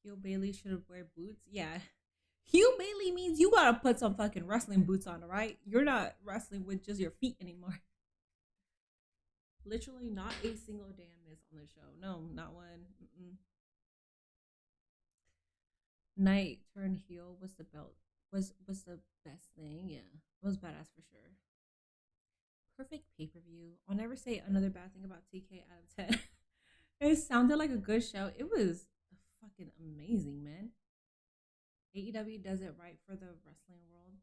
Heel Bailey should wear boots. Yeah. Heel Bailey means you gotta put some fucking wrestling boots on, alright? You're not wrestling with just your feet anymore. Literally not a single damn miss on the show. No, not one. Knight turned heel was the belt. Was the best thing. Yeah. It was badass for sure. Perfect pay-per-view. I'll never say another bad thing about TK out of 10. It sounded like a good show. It was fucking amazing, man. AEW does it right for the wrestling world.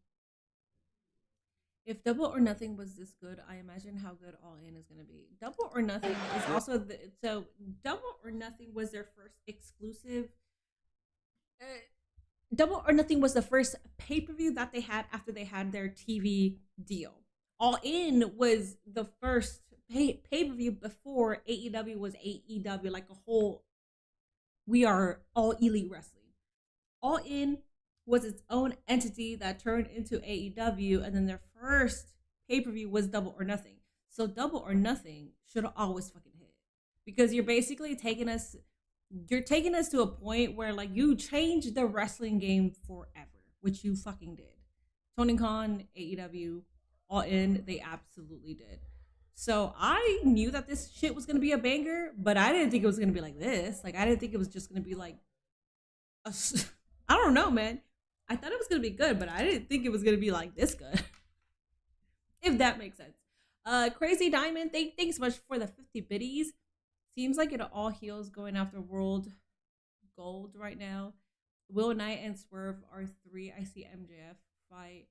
If Double or Nothing was this good, I imagine how good All In is going to be. Double or Nothing is also so Double or Nothing was their first exclusive. Double or Nothing was the first pay-per-view that they had after they had their TV deal. All In was the first pay-per-view before AEW was AEW, like a whole, we are all elite wrestling. All In was its own entity that turned into AEW, and then their first pay-per-view was Double or Nothing. So Double or Nothing should always fucking hit, because you're basically taking us to a point where like you changed the wrestling game forever, which you fucking did. Tony Khan, AEW, All In, they absolutely did. So I knew that this shit was gonna be a banger, but I didn't think it was gonna be like this. Like I didn't think it was just gonna be like I don't know, man. I thought it was gonna be good, but I didn't think it was gonna be like this good. If that makes sense. Crazy Diamond, thanks so much for the 50 biddies. Seems like it all heels going after World Gold right now. Will Knight and Swerve are 3. I see MJF fight.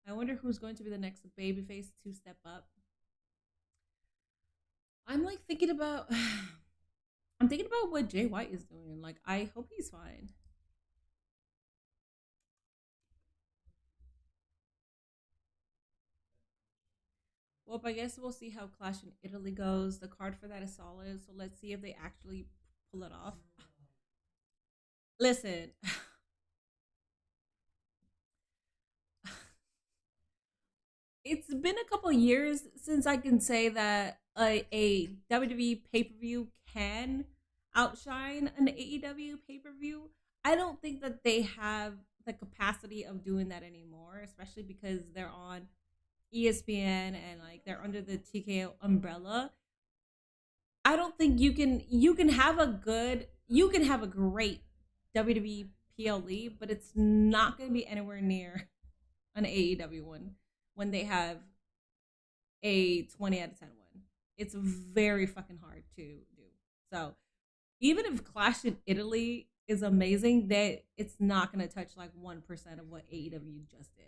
I wonder who's going to be the next babyface to step up. I'm like thinking about what Jay White is doing. Like I hope he's fine. Well, I guess we'll see how Clash in Italy goes. The card for that is solid, so let's see if they actually pull it off. Listen. It's been a couple years since I can say that a WWE pay-per-view can outshine an AEW pay-per-view. I don't think that they have the capacity of doing that anymore, especially because they're on ESPN and like they're under the TKO umbrella. I don't think you can have a great WWE PLE, but it's not going to be anywhere near an AEW one when they have a 20 out of 10 one. It's very fucking hard to do. So even if Clash in Italy is amazing, that it's not going to touch like 1% of what AEW just did.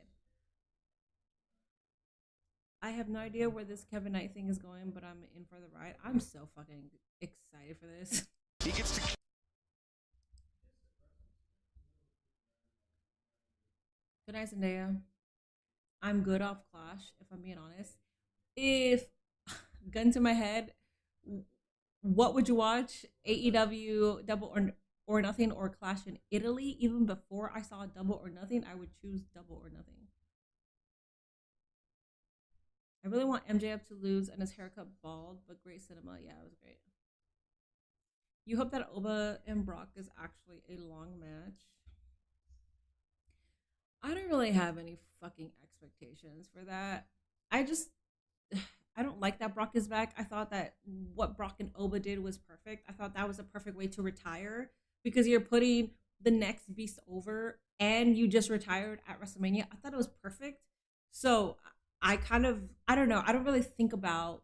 I have no idea where this Kevin Knight thing is going, but I'm in for the ride. I'm so fucking excited for this. He gets to. Good night, Zendaya. I'm good off Clash, if I'm being honest. If gun to my head, what would you watch? AEW Double or Nothing or Clash in Italy? Even before I saw Double or Nothing, I would choose Double or Nothing. I really want MJF to lose and his haircut bald, but great cinema. Yeah, it was great. You hope that Oba and Brock is actually a long match. I don't really have any fucking expectations for that. I don't like that Brock is back. I thought that what Brock and Oba did was perfect. I thought that was a perfect way to retire because you're putting the next beast over and you just retired at WrestleMania. I thought it was perfect. So I don't know. I don't really think about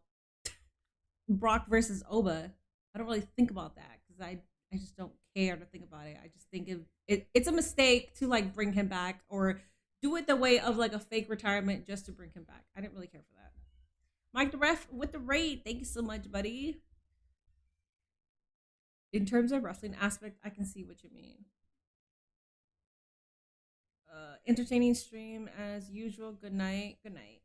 Brock versus Oba. I don't really think about that because I just don't care to think about it. I just think it's a mistake to like bring him back or do it the way of like a fake retirement just to bring him back. I didn't really care for that. Mike the Ref with the raid. Thank you so much, buddy. In terms of wrestling aspect, I can see what you mean. Entertaining stream as usual. Good night. Good night.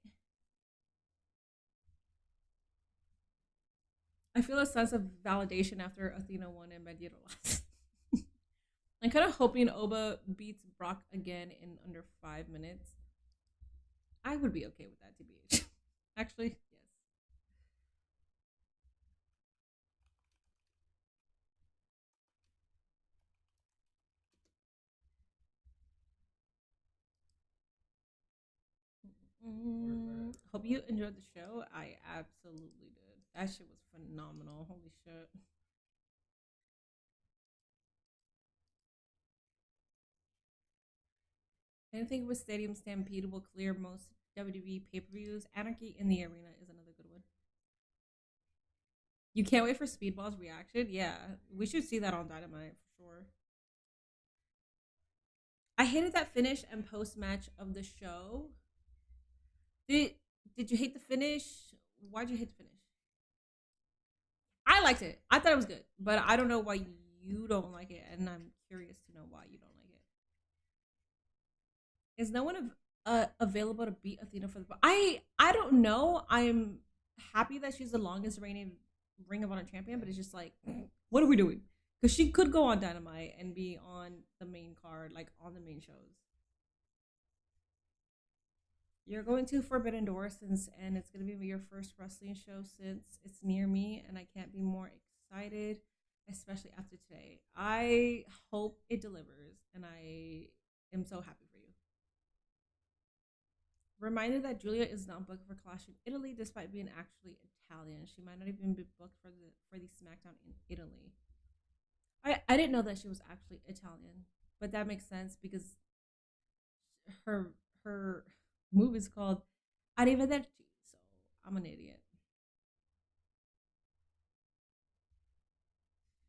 I feel a sense of validation after Athena won and Bandido lost. I'm kind of hoping Oba beats Brock again in under 5 minutes. I would be okay with that, TBH. Actually, yes. Hope you enjoyed the show. I absolutely did. That shit was phenomenal. Holy shit. Anything with Stadium Stampede will clear most WWE pay-per-views. Anarchy in the Arena is another good one. You can't wait for Speedball's reaction? Yeah, we should see that on Dynamite for sure. I hated that finish and post-match of the show. Did you hate the finish? Why'd you hate the finish? I liked it. I thought it was good, but I don't know why you don't like it, and I'm curious to know why you don't like it. Is no one available to beat Athena for the? I don't know. I'm happy that she's the longest reigning Ring of Honor champion, but it's just like, what are we doing? Because she could go on Dynamite and be on the main card, like on the main shows. You're going to Forbidden Door and it's going to be your first wrestling show since it's near me, and I can't be more excited, especially after today. I hope it delivers, and I am so happy for you. Reminded that Julia is not booked for Clash in Italy despite being actually Italian. She might not even be booked for the SmackDown in Italy. I didn't know that she was actually Italian, but that makes sense because her move is called Arrivederci, so I'm an idiot.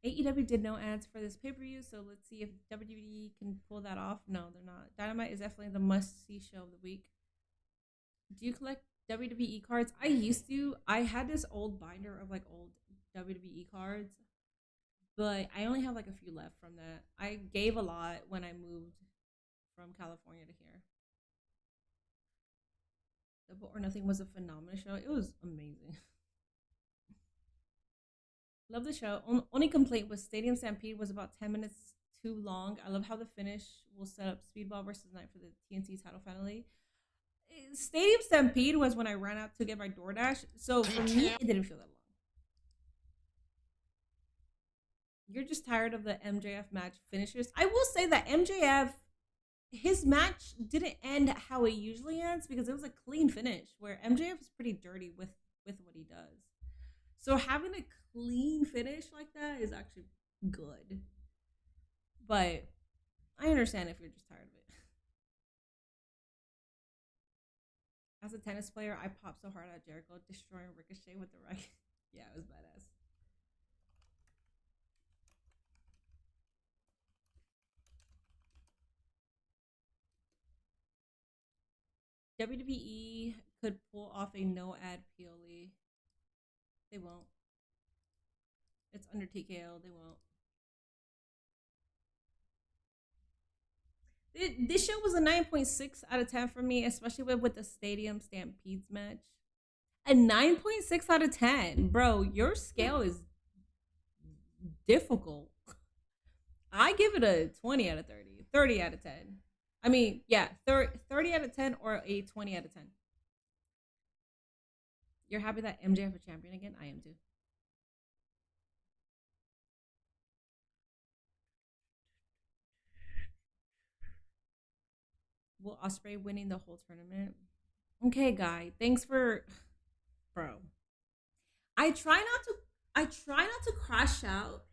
AEW did no ads for this pay-per-view, so let's see if WWE can pull that off. No, they're not. Dynamite is definitely the must-see show of the week. Do you collect WWE cards? I used to. I had this old binder of like old WWE cards, but I only have like a few left from that. I gave a lot when I moved from California to here. Double or Nothing was a phenomenal show. It was amazing. Love the show. Only complaint was Stadium Stampede was about 10 minutes too long. I love how the finish will set up Speedball versus Knight for the TNT title finally. Stadium Stampede was when I ran out to get my DoorDash. So for me, it didn't feel that long. You're just tired of the MJF match finishes. I will say that MJF, his match didn't end how it usually ends because it was a clean finish where MJF is pretty dirty with what he does. So having a clean finish like that is actually good. But I understand if you're just tired of it. As a tennis player, I popped so hard at Jericho, destroying Ricochet with the right. Yeah, it was badass. WWE could pull off a no ad PLE. They won't. It's under TKO. They won't. This show was a 9.6 out of 10 for me, especially with the Stadium Stampedes match. A 9.6 out of 10. Bro, your scale is difficult. I give it a 20 out of 30. 30 out of 10. I mean, yeah, 30 out of 10 or a 20 out of 10. You're happy that MJF a champion again? I am too. Will Ospreay winning the whole tournament? Okay, guy. Thanks for, bro. I try not to crash out,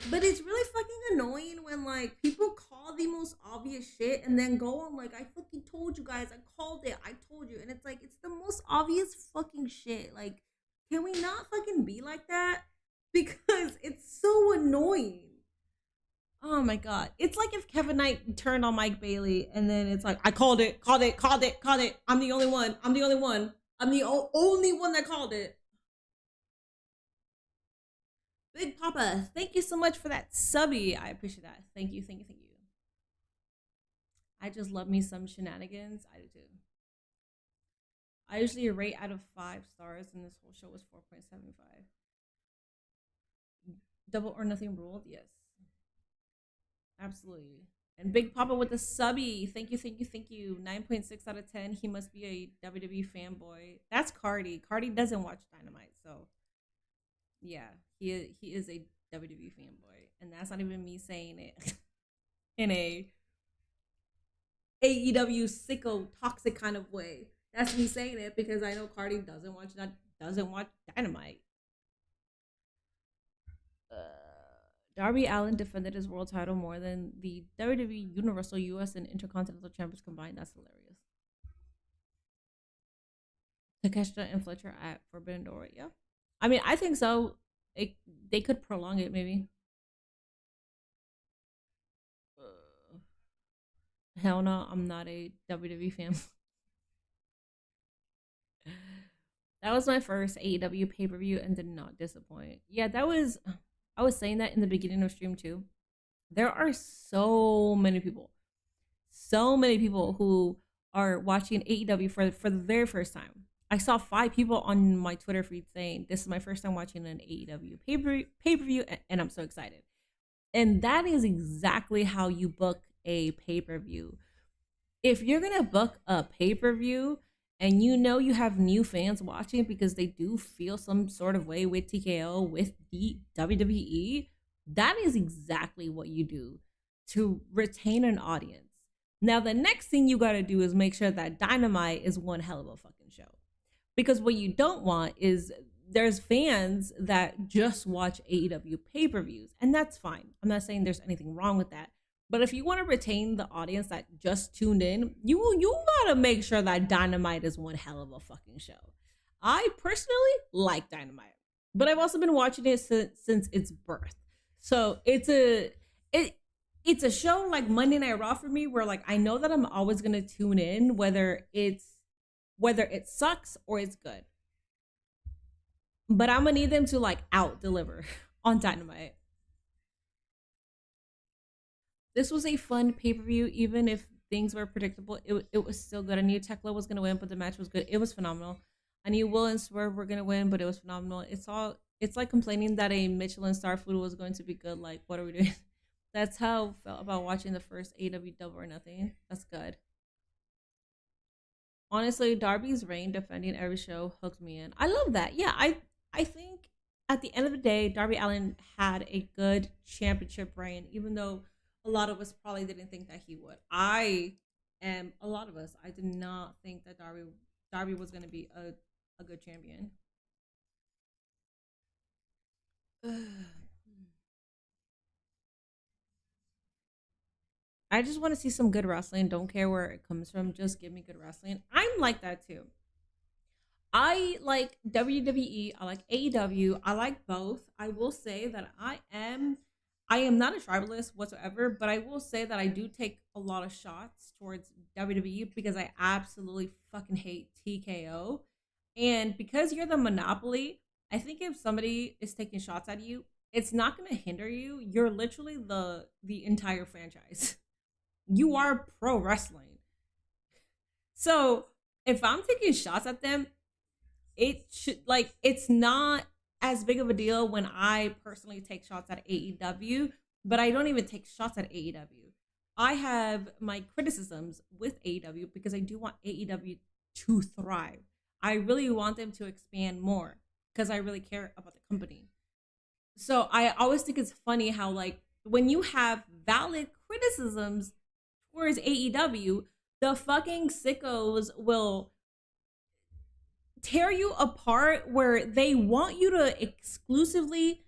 but it's really fucking annoying when like people call the most obvious shit and then go on like, I fucking told you guys, I called it, I told you, and it's like it's the most obvious fucking shit. Like, can we not fucking be like that? Because it's so annoying. Oh my god. It's like if Kevin Knight turned on Mike Bailey and then it's like, I called it. I'm the only one. I'm the only one that called it. Big Papa, thank you so much for that subby. I appreciate that. Thank you. I just love me some shenanigans. I do too. I usually rate out of 5 stars and this whole show was 4.75. Double or nothing ruled? Yes. Absolutely. And Big Papa with the subby. Thank you. 9.6 out of 10. He must be a WWE fanboy. That's Cardi. Cardi doesn't watch Dynamite, so yeah, he is a WWE fanboy. And that's not even me saying it in a AEW sicko toxic kind of way. That's me saying it because I know Cardi doesn't watch Dynamite. Darby Allin defended his world title more than the WWE Universal US and Intercontinental Champions combined. That's hilarious. Takeshita and Fletcher at Forbidden Door. Yeah. I mean, I think so. They could prolong it, maybe. Hell no, I'm not a WWE fan. That was my first AEW pay-per-view and did not disappoint. Yeah, I was saying that in the beginning of stream too. There are so many people who are watching AEW for the very first time. I saw 5 people on my Twitter feed saying, this is my first time watching an AEW pay-per-view, and I'm so excited. And that is exactly how you book a pay-per-view. If you're going to book a pay-per-view and you know you have new fans watching because they do feel some sort of way with TKO, with the WWE, that is exactly what you do to retain an audience. Now, the next thing you got to do is make sure that Dynamite is one hell of a fucking show. Because what you don't want is there's fans that just watch AEW pay-per-views, and that's fine. I'm not saying there's anything wrong with that. But if you want to retain the audience that just tuned in, you gotta make sure that Dynamite is one hell of a fucking show. I personally like Dynamite, but I've also been watching it since its birth. So it's a show like Monday Night Raw for me, where like I know that I'm always gonna tune in, whether it sucks or it's good. But I'm gonna need them to like out deliver on Dynamite. This was a fun pay-per-view, even if things were predictable. It was still good. I knew Tekla was gonna win, but the match was good. It was phenomenal. I knew Will and Swerve were gonna win, but it was phenomenal. It's like complaining that a Michelin star food was going to be good. Like, what are we doing? That's how I felt about watching the first AEW Double or Nothing. That's good. Honestly, Darby's reign defending every show hooked me in. I love that. Yeah, I think at the end of the day, Darby Allin had a good championship reign, even though a lot of us probably didn't think that he would. I did not think that Darby was going to be a good champion. I just want to see some good wrestling. Don't care where it comes from. Just give me good wrestling. I'm like that too. I like WWE. I like AEW. I like both. I will say that I am not a tribalist whatsoever, but I will say that I do take a lot of shots towards WWE because I absolutely fucking hate TKO. And because you're the monopoly, I think if somebody is taking shots at you, it's not going to hinder you. You're literally the entire franchise. You are pro wrestling. So if I'm taking shots at them, it's not as big of a deal when I personally take shots at AEW, but I don't even take shots at AEW. I have my criticisms with AEW because I do want AEW to thrive. I really want them to expand more because I really care about the company. So I always think it's funny how like when you have valid criticisms towards AEW, the fucking sickos will tear you apart where they want you to exclusively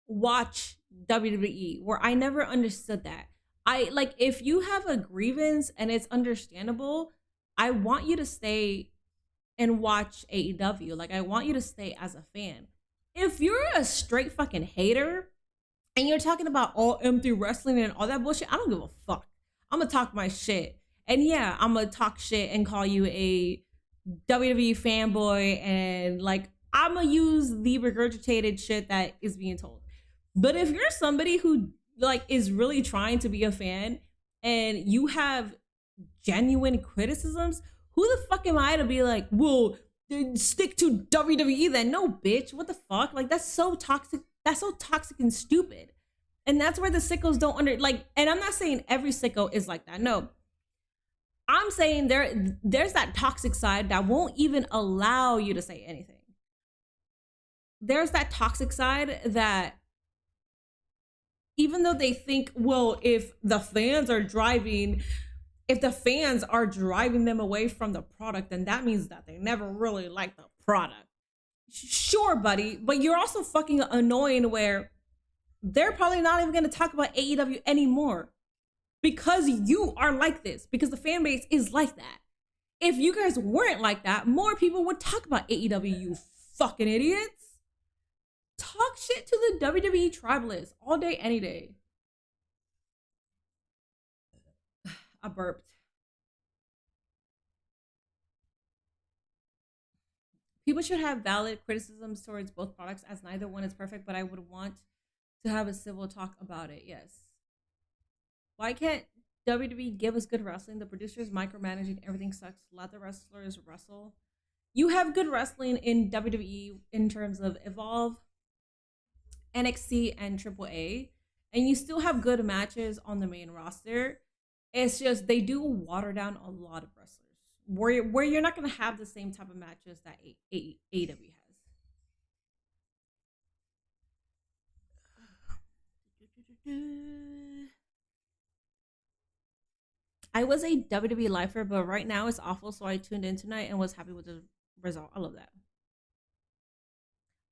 watch WWE, where I never understood that. I like, if you have a grievance and it's understandable, I want you to stay and watch AEW. Like, I want you to stay as a fan. If you're a straight fucking hater and you're talking about all empty wrestling and all that bullshit, I don't give a fuck. I'm gonna talk my shit. And yeah, I'm gonna talk shit and call you a WWE fanboy, and like, I'm gonna use the regurgitated shit that is being told. But if you're somebody who like is really trying to be a fan and you have genuine criticisms, who the fuck am I to be like, well, stick to WWE then? No, bitch, what the fuck? Like, that's so toxic. That's so toxic and stupid. And that's where the sickos don't like, and I'm not saying every sicko is like that. No, I'm saying there's that toxic side that won't even allow you to say anything. There's that toxic side that, even though they think, well, if the fans are driving them away from the product, then that means that they never really like the product. Sure, buddy, but you're also fucking annoying where they're probably not even going to talk about AEW anymore because you are like this, because the fan base is like that. If you guys weren't like that, more people would talk about AEW, you fucking idiots. Talk shit to the WWE tribalists all day, any day. I burped. People should have valid criticisms towards both products, as neither one is perfect, but I would want to have a civil talk about it. Yes. Why can't WWE give us good wrestling? The producers micromanaging everything sucks. Let the wrestlers wrestle. You have good wrestling in WWE in terms of Evolve, NXT, and AAA, and you still have good matches on the main roster. It's just they do water down a lot of wrestlers where you're not going to have the same type of matches that AEW has. I was a WWE lifer, but right now it's awful, so I tuned in tonight and was happy with the result. I love that.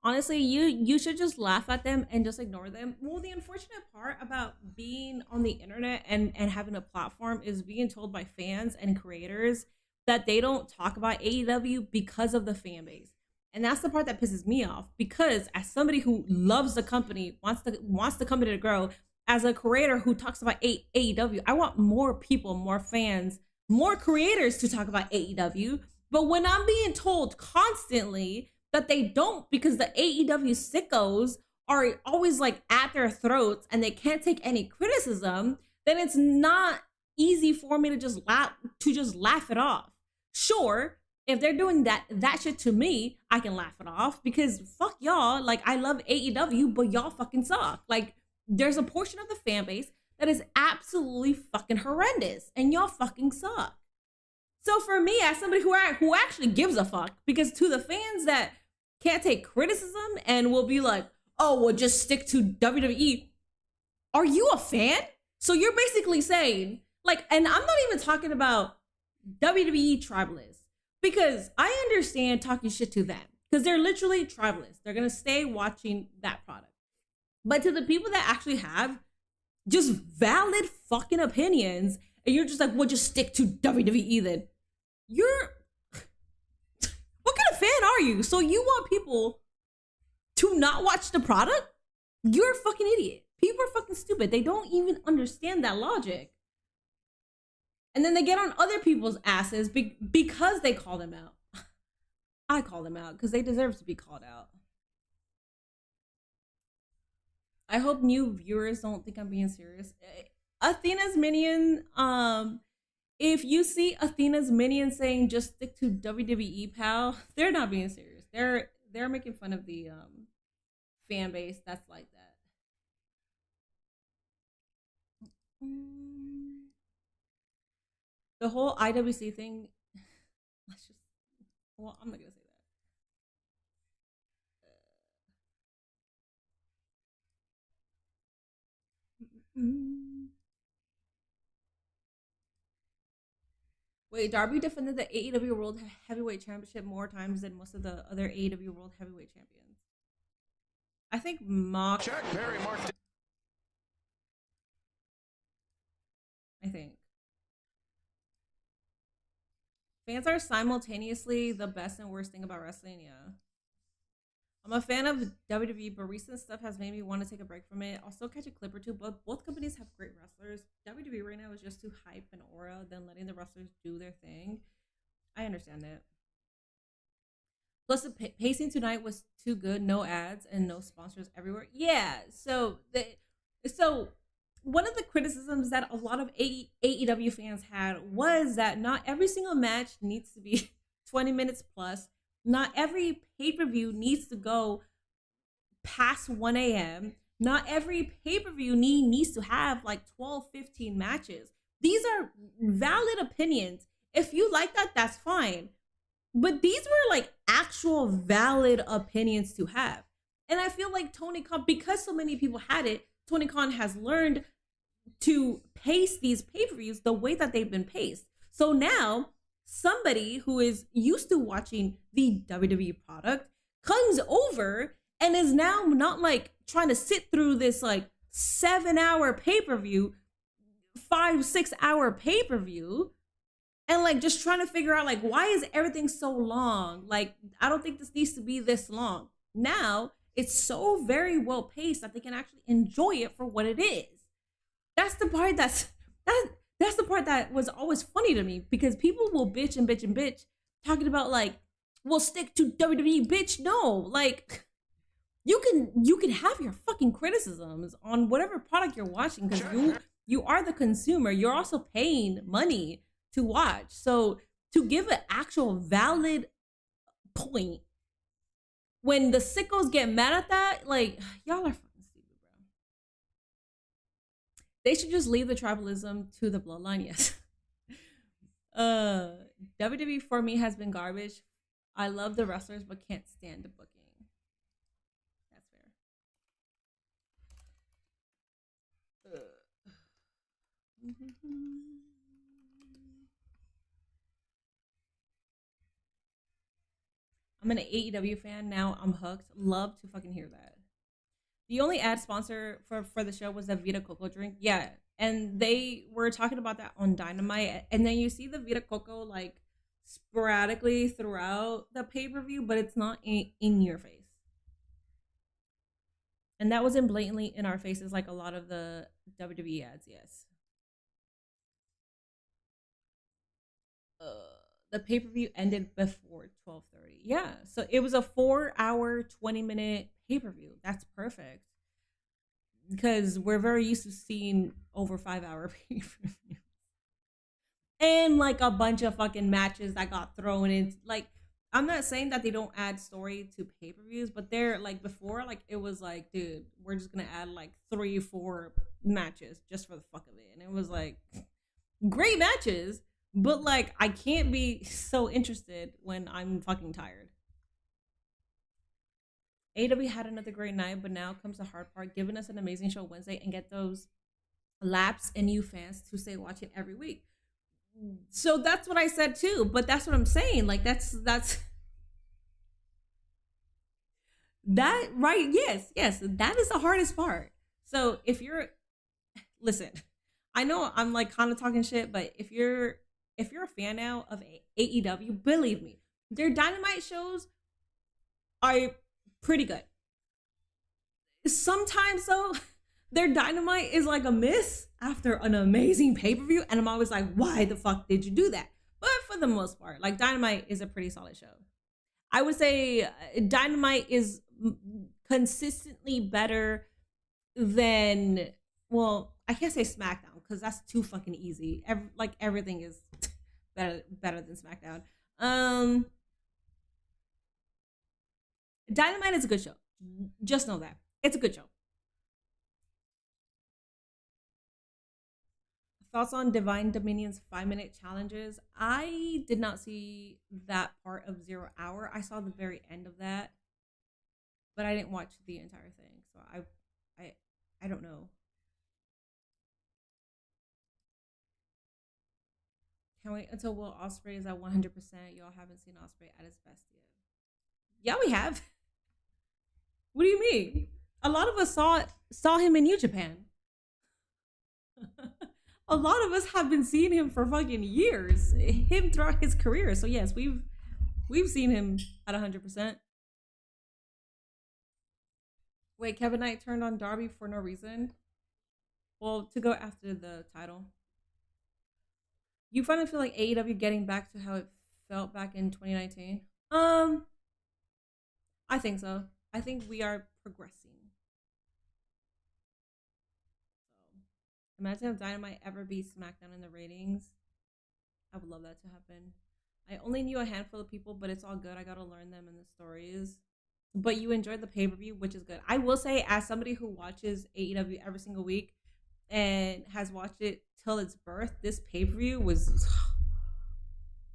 Honestly, you should just laugh at them and just ignore them. Well, the unfortunate part about being on the internet and having a platform is being told by fans and creators that they don't talk about AEW because of the fan base. And that's the part that pisses me off, because as somebody who loves the company, wants the company to grow, as a creator who talks about AEW, I want more people, more fans, more creators to talk about AEW. But when I'm being told constantly that they don't, because the AEW sickos are always like at their throats and they can't take any criticism, then it's not easy for me to just laugh it off. Sure, if they're doing that shit to me, I can laugh it off, because fuck y'all. Like, I love AEW, but y'all fucking suck. Like, there's a portion of the fan base that is absolutely fucking horrendous, and y'all fucking suck. So for me, as somebody who actually gives a fuck, because to the fans that can't take criticism and will be like, oh, well, just stick to WWE. Are you a fan? So you're basically saying, like, and I'm not even talking about WWE tribalists, because I understand talking shit to them, because they're literally tribalists. They're going to stay watching that product. But to the people that actually have just valid fucking opinions, and you're just like, well, just stick to WWE then. What kind of fan are you? So you want people to not watch the product? You're a fucking idiot. People are fucking stupid. They don't even understand that logic. And then they get on other people's asses because they call them out. I call them out because they deserve to be called out. I hope new viewers don't think I'm being serious. Athena's minion, if you see Athena's minion saying just stick to WWE, pal, they're not being serious. They're making fun of the fan base that's like that. The whole IWC thing, well, I'm not gonna say that. Wait, Darby defended the AEW World Heavyweight Championship more times than most of the other AEW World Heavyweight Champions. I think Mox. Jack Perry marked. I think. Fans are simultaneously the best and worst thing about wrestling, yeah. I'm a fan of WWE, but recent stuff has made me want to take a break from it. I'll still catch a clip or two, but both companies have great wrestlers. WWE right now is just too hype and aura than letting the wrestlers do their thing. I understand that. Plus, the pacing tonight was too good. No ads and no sponsors everywhere. Yeah, so one of the criticisms that a lot of AEW fans had was that not every single match needs to be 20 minutes plus. Not every pay-per-view needs to go past 1 a.m. Not every pay-per-view needs to have like 12, 15 matches. These are valid opinions. If you like that, that's fine. But these were like actual valid opinions to have. And I feel like Tony Khan, because so many people had it, Tony Khan has learned to pace these pay-per-views the way that they've been paced. So now somebody who is used to watching the WWE product comes over and is now not like trying to sit through this like 7-hour pay-per-view, 5-6 hour pay-per-view, and like just trying to figure out like, why is everything so long? Like, I don't think this needs to be this long. Now it's so very well paced that they can actually enjoy it for what it is. That's the part that's the part that was always funny to me, because people will bitch and bitch and bitch talking about like, we'll stick to WWE, bitch. No, like you can have your fucking criticisms on whatever product you're watching, because you are the consumer. You're also paying money to watch. So to give an actual valid point, when the sickos get mad at that, like, y'all are fucking stupid, bro. They should just leave the tribalism to the bloodline, yes. WWE for me has been garbage. I love the wrestlers, but can't stand the booking. That's fair. I'm an AEW fan now. I'm hooked. Love to fucking hear that. The only ad sponsor for the show was the Vita Coco drink. Yeah. And they were talking about that on Dynamite. And then you see the Vita Coco like sporadically throughout the pay-per-view, but it's not in your face. And that wasn't blatantly in our faces like a lot of the WWE ads, yes. The pay-per-view ended before 12:30. Yeah, so it was a 4-hour, 20-minute pay-per-view. That's perfect, because we're very used to seeing over 5-hour pay-per-views and like a bunch of fucking matches that got thrown in. Like, I'm not saying that they don't add story to pay-per-views, but they're like, before, like, it was like, dude, we're just gonna add like 3 or 4 matches just for the fuck of it, and it was like great matches. But like, I can't be so interested when I'm fucking tired. AEW had another great night, but now comes the hard part, giving us an amazing show Wednesday and get those lapsed and new fans to stay watching every week. So that's what I said too, but that's what I'm saying. Like, that's that, right? Yes, that is the hardest part. So if you're, listen, I know I'm like kind of talking shit, but if you're a fan now of AEW, believe me, their Dynamite shows are pretty good. Sometimes though, their Dynamite is like a miss after an amazing pay-per-view, and I'm always like, why the fuck did you do that? But for the most part, like, Dynamite is a pretty solid show. I would say Dynamite is consistently better than, well, I can't say SmackDown, because that's too fucking easy. Everything is better than SmackDown. Dynamite is a good show. Just know that. It's a good show. Thoughts on Divine Dominion's 5-minute challenges? I did not see that part of 0 Hour. I saw the very end of that, but I didn't watch the entire thing, so I don't know. Can't wait until Will Ospreay is at 100%. Y'all haven't seen Ospreay at his best yet. Yeah, we have. What do you mean? A lot of us saw him in New Japan. A lot of us have been seeing him for fucking years. Him throughout his career. So yes, we've seen him at 100%. Wait, Kevin Knight turned on Darby for no reason? Well, to go after the title. You finally feel like AEW getting back to how it felt back in 2019? I think so. I think we are progressing. So, imagine if Dynamite ever beat SmackDown in the ratings. I would love that to happen. I only knew a handful of people, but it's all good. I gotta learn them and the stories. But you enjoyed the pay-per-view, which is good. I will say, as somebody who watches AEW every single week and has watched it till its birth, this pay-per-view was,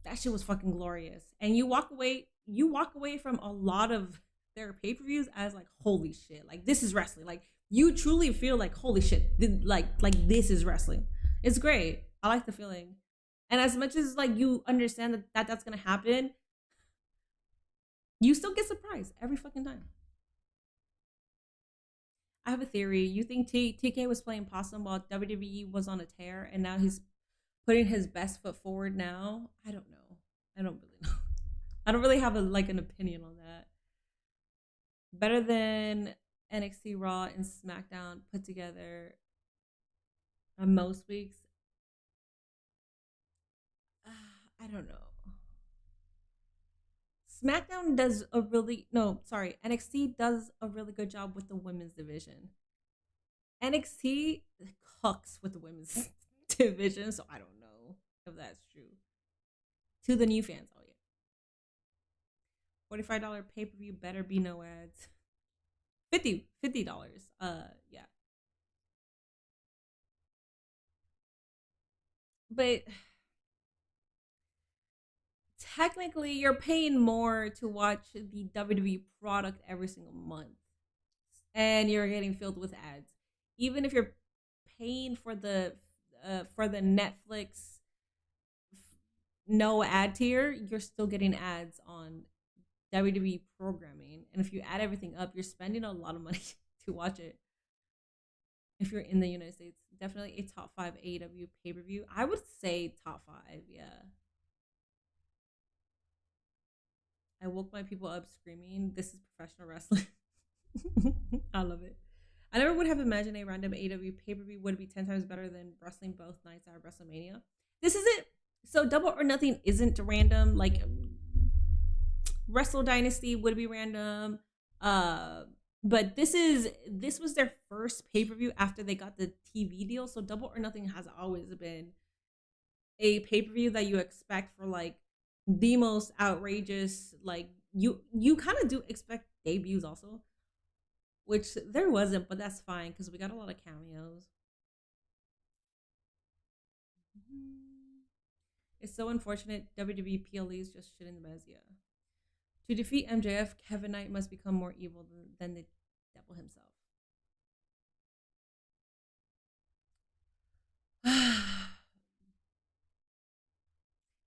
that shit was fucking glorious. And you walk away from a lot of their pay-per-views as like, holy shit, like this is wrestling. Like you truly feel like, holy shit, like this is wrestling. It's great. I like the feeling. And as much as like you understand that that's gonna happen, you still get surprised every fucking time. I have a theory. You think TK was playing possum while WWE was on a tear, and now he's putting his best foot forward now? I don't know. I don't really know. I don't really have an opinion on that. Better than NXT Raw and SmackDown put together on most weeks. I don't know. SmackDown does a really, no, sorry, NXT does a really good job with the women's division. NXT cooks with the women's division, so I don't know if that's true. To the new fans, oh yeah. $45 pay-per-view better be no ads. $50. Yeah. But technically you're paying more to watch the WWE product every single month, and you're getting filled with ads. Even if you're paying for the Netflix no ad tier, you're still getting ads on WWE programming. And if you add everything up, you're spending a lot of money to watch it. If you're in the United States, definitely a top 5 AEW pay-per-view. I would say top 5, yeah. I woke my people up screaming, "This is professional wrestling." I love it. I never would have imagined a random AEW pay-per-view would be 10 times better than wrestling both nights at WrestleMania. This isn't, so Double or Nothing isn't random. Like Wrestle Dynasty would be random. But this was their first pay-per-view after they got the TV deal. So Double or Nothing has always been a pay-per-view that you expect for like the most outrageous, like you kind of do expect debuts also, which there wasn't, but that's fine because we got a lot of cameos. It's so unfortunate WWE PLEs just shit in the beds. Yeah. To defeat MJF, Kevin Knight must become more evil than the devil himself.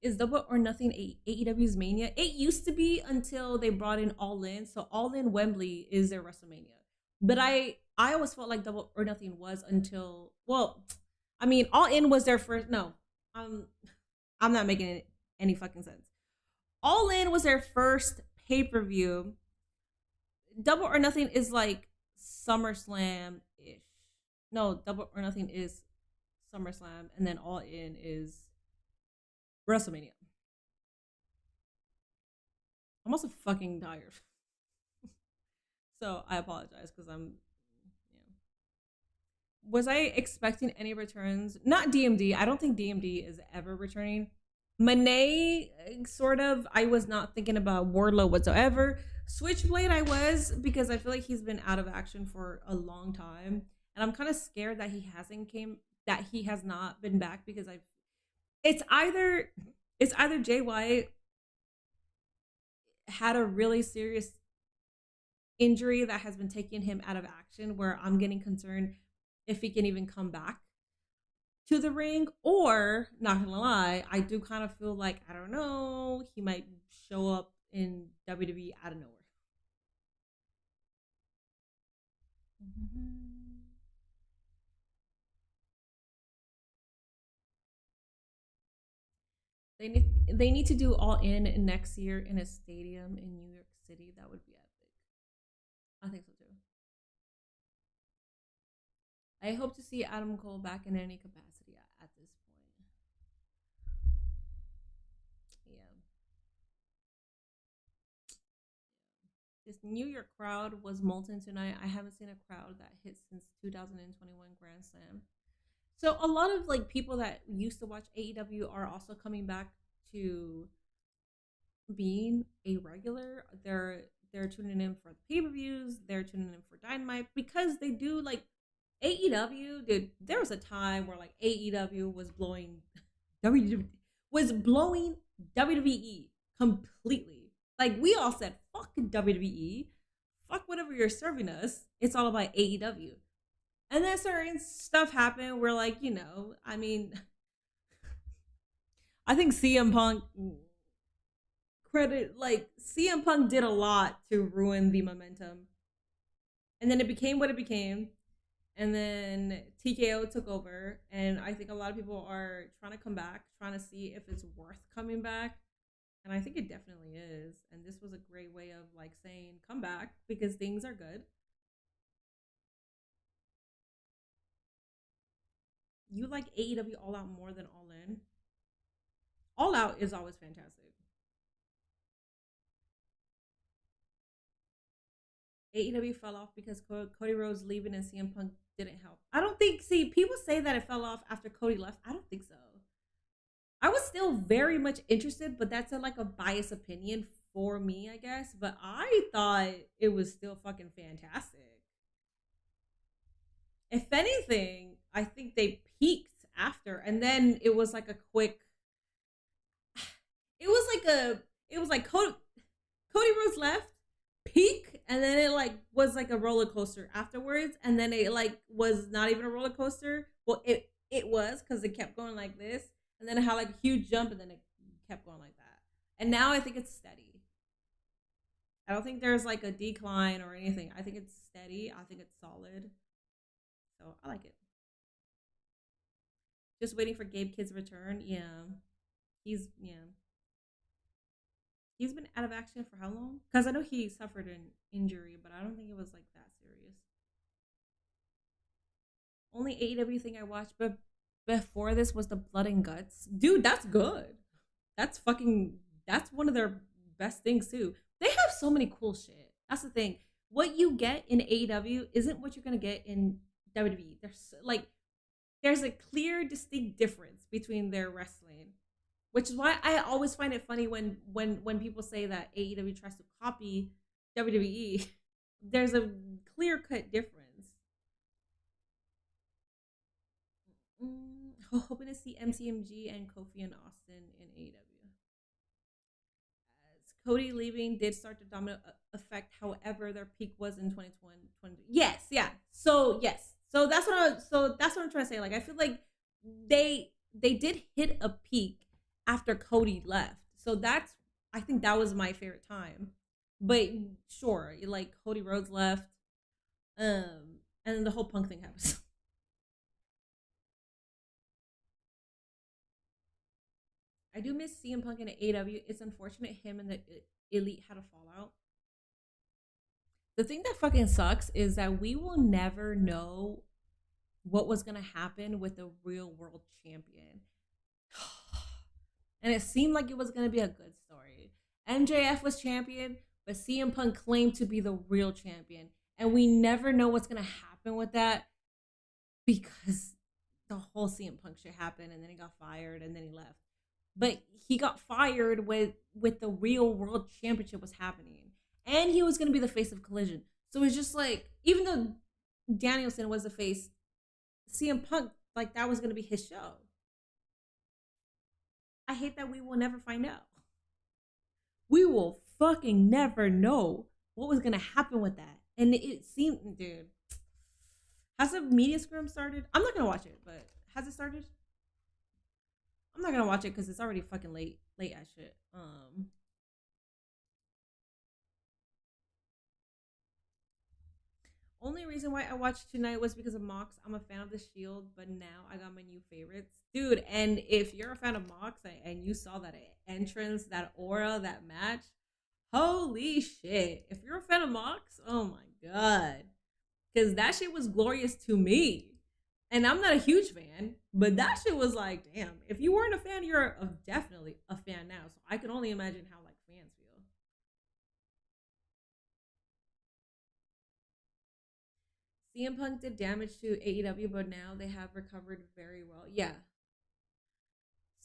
Is Double or Nothing AEW's Mania? It used to be until they brought in All In. So All In Wembley is their WrestleMania. But I always felt like Double or Nothing was until, well, I mean, All In was their first, no, I'm not making any fucking sense. All In was their first pay-per-view. Double or Nothing is like SummerSlam-ish. No, Double or Nothing is SummerSlam, and then All In is WrestleMania. I'm also fucking tired. So I apologize because I'm, Was I expecting any returns? Not DMD. I don't think DMD is ever returning. Monet, sort of. I was not thinking about Wardlow whatsoever. Switchblade, I was, because I feel like he's been out of action for a long time, and I'm kind of scared that he has not been back, because it's either Jay White had a really serious injury that has been taking him out of action, where I'm getting concerned if he can even come back to the ring, or not gonna lie, I do kind of feel like, I don't know, he might show up in WWE out of nowhere. They need to do All In next year in a stadium in New York City. That would be epic. I think so too. I hope to see Adam Cole back in any capacity at this point. Yeah. This New York crowd was molten tonight. I haven't seen a crowd that hit since 2021 Grand Slam. So a lot of like people that used to watch AEW are also coming back to being a regular. They're tuning in for the pay-per-views, they're tuning in for Dynamite, because they do like AEW. Dude, there was a time where like AEW was blowing WWE completely. Like, we all said, fuck WWE, fuck whatever you're serving us, it's all about AEW. And then certain stuff happened where, like, you know, I mean, I think CM Punk CM Punk did a lot to ruin the momentum. And then it became what it became. And then TKO took over. And I think a lot of people are trying to come back, trying to see if it's worth coming back. And I think it definitely is. And this was a great way of like saying, come back because things are good. You like AEW All Out more than All In? All Out is always fantastic. AEW fell off because Cody Rhodes leaving and CM Punk didn't help. I don't think, see, people say that it fell off after Cody left. I don't think so. I was still very much interested, but that's like a biased opinion for me, I guess. But I thought it was still fucking fantastic. If anything, I think they peaked after, and then it was like a quick. It was like Cody Rhodes left, peak, and then it like was like a roller coaster afterwards, and then it like was not even a roller coaster. Well, it was, because it kept going like this, and then it had like a huge jump, and then it kept going like that. And now I think it's steady. I don't think there's like a decline or anything. I think it's steady. I think it's solid. So I like it. Just waiting for Gabe Kidd's return. Yeah. He's been out of action for how long? Because I know he suffered an injury, but I don't think it was like that serious. Only AEW thing I watched but before this was the Blood and Guts. Dude, that's good. That's one of their best things too. They have so many cool shit. That's the thing. What you get in AEW isn't what you're gonna get in WWE. There's a clear, distinct difference between their wrestling, which is why I always find it funny when people say that AEW tries to copy WWE. There's a clear-cut difference. Hoping to see MCMG and Kofi and Austin in AEW. As Cody leaving did start the domino effect. However, their peak was in 2020. Yes, yeah. So yes. So that's what I'm trying to say. Like, I feel like they did hit a peak after Cody left. So I think that was my favorite time. But sure, like Cody Rhodes left, and then the whole Punk thing happens. I do miss CM Punk in AEW. It's unfortunate him and the Elite had a fallout. The thing that fucking sucks is that we will never know what was going to happen with the real world champion. And it seemed like it was going to be a good story. MJF was champion, but CM Punk claimed to be the real champion. And we never know what's going to happen with that, because the whole CM Punk shit happened, and then he got fired, and then he left. But he got fired with the real world championship was happening. And he was going to be the face of Collision. So it's just like, even though Danielson was the face, CM Punk, like, that was going to be his show. I hate that we will never find out. We will fucking never know what was going to happen with that. And it seemed, dude, has the media scrum started? I'm not going to watch it, but has it started? I'm not gonna watch it because it's already fucking late as shit. Only reason why I watched tonight was because of Mox. I'm a fan of the Shield, but now I got my new favorites, dude. And if you're a fan of Mox and you saw that entrance, that aura, that match, holy shit! If you're a fan of Mox, oh my god, because that shit was glorious to me. And I'm not a huge fan, but that shit was like, damn. If you weren't a fan, you're definitely a fan now. So I can only imagine how like fans feel. CM Punk did damage to AEW, but now they have recovered very well. Yeah.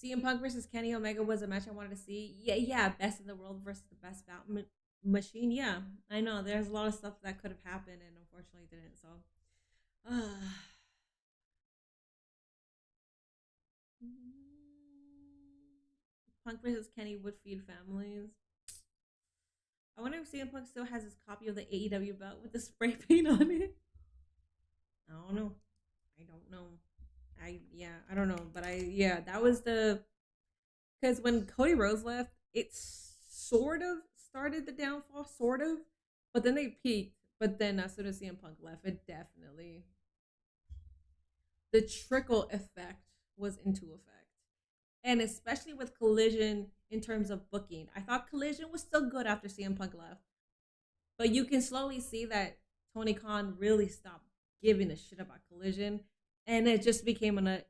CM Punk versus Kenny Omega was a match I wanted to see. Yeah, best in the world versus the best bout machine. Yeah, I know. There's a lot of stuff that could have happened and unfortunately didn't. So, Punk versus Kenny would feed families. I wonder if CM Punk still has his copy of the AEW belt with the spray paint on it. I don't know. I don't know. I don't know. But that was because when Cody Rhodes left, it sort of started the downfall, sort of. But then they peaked. But then as soon as CM Punk left, it definitely, the trickle effect was into effect. And especially with Collision in terms of booking. I thought Collision was still good after CM Punk left. But you can slowly see that Tony Khan really stopped giving a shit about Collision. And it just became another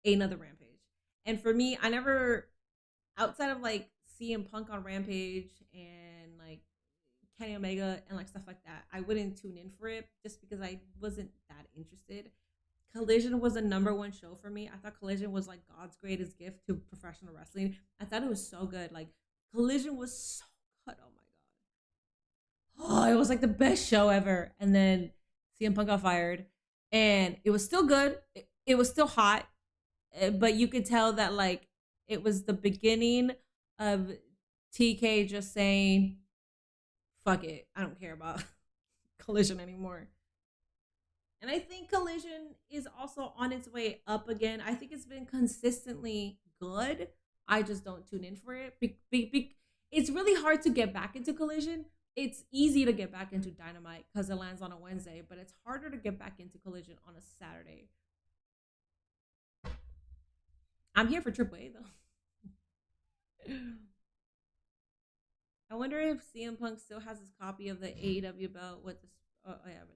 Rampage. And for me, I never, outside of like CM Punk on Rampage and like Kenny Omega and like stuff like that, I wouldn't tune in for it just because I wasn't that interested. Collision was the #1 show for me. I thought Collision was like God's greatest gift to professional wrestling. I thought it was so good. Like Collision was so good. Oh my god. Oh, it was like the best show ever. And then CM Punk got fired, and it was still good. It was still hot, but you could tell that like it was the beginning of TK just saying, "Fuck it, I don't care about Collision anymore." And I think Collision is also on its way up again. I think it's been consistently good. I just don't tune in for it. It's really hard to get back into Collision. It's easy to get back into Dynamite because it lands on a Wednesday, but it's harder to get back into Collision on a Saturday. I'm here for AAA though. I wonder if CM Punk still has his copy of the AEW belt with the. Oh yeah, I read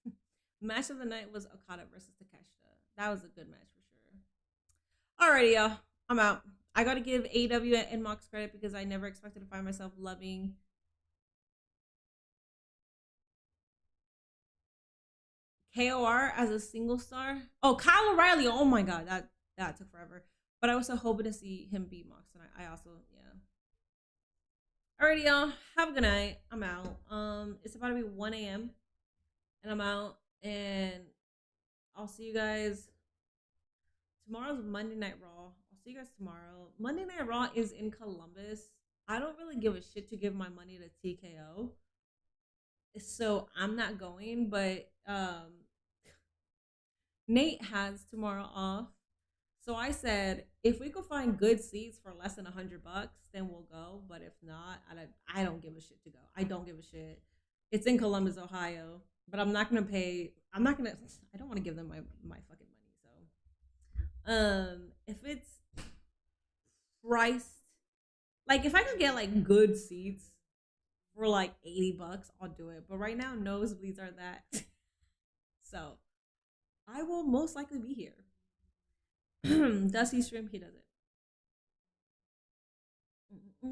that. Match of the night was Okada versus Takeshita. That was a good match for sure. Alrighty, y'all. I'm out. I gotta give AEW and Mox credit because I never expected to find myself loving KOR as a single star. Oh, Kyle O'Reilly. Oh my god, that took forever. But I was so hoping to see him beat Mox tonight. I also, yeah. Alrighty, y'all. Have a good night. I'm out. It's about to be 1 a.m. and I'm out. And I'll see you guys. Tomorrow's Monday Night Raw. I'll see you guys tomorrow. Monday Night Raw is in Columbus. I don't really give a shit to give my money to TKO. So I'm not going, but Nate has tomorrow off. So I said, if we could find good seats for less than $100, then we'll go. But if not, I don't give a shit to go. I don't give a shit. It's in Columbus, Ohio. But I'm not gonna pay. I don't want to give them my fucking money. So, if it's priced, like if I could get like good seats for like $80, I'll do it. But right now, nosebleeds are that. So, I will most likely be here. Does he stream? He does it. All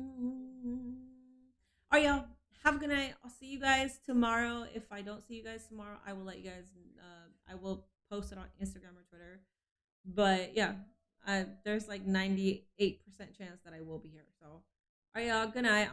right, y'all. Have a good night. I'll see you guys tomorrow. If I don't see you guys tomorrow, I will let you guys, I will post it on Instagram or Twitter. But yeah, there's like 98% chance that I will be here. So, all right, y'all. Good night.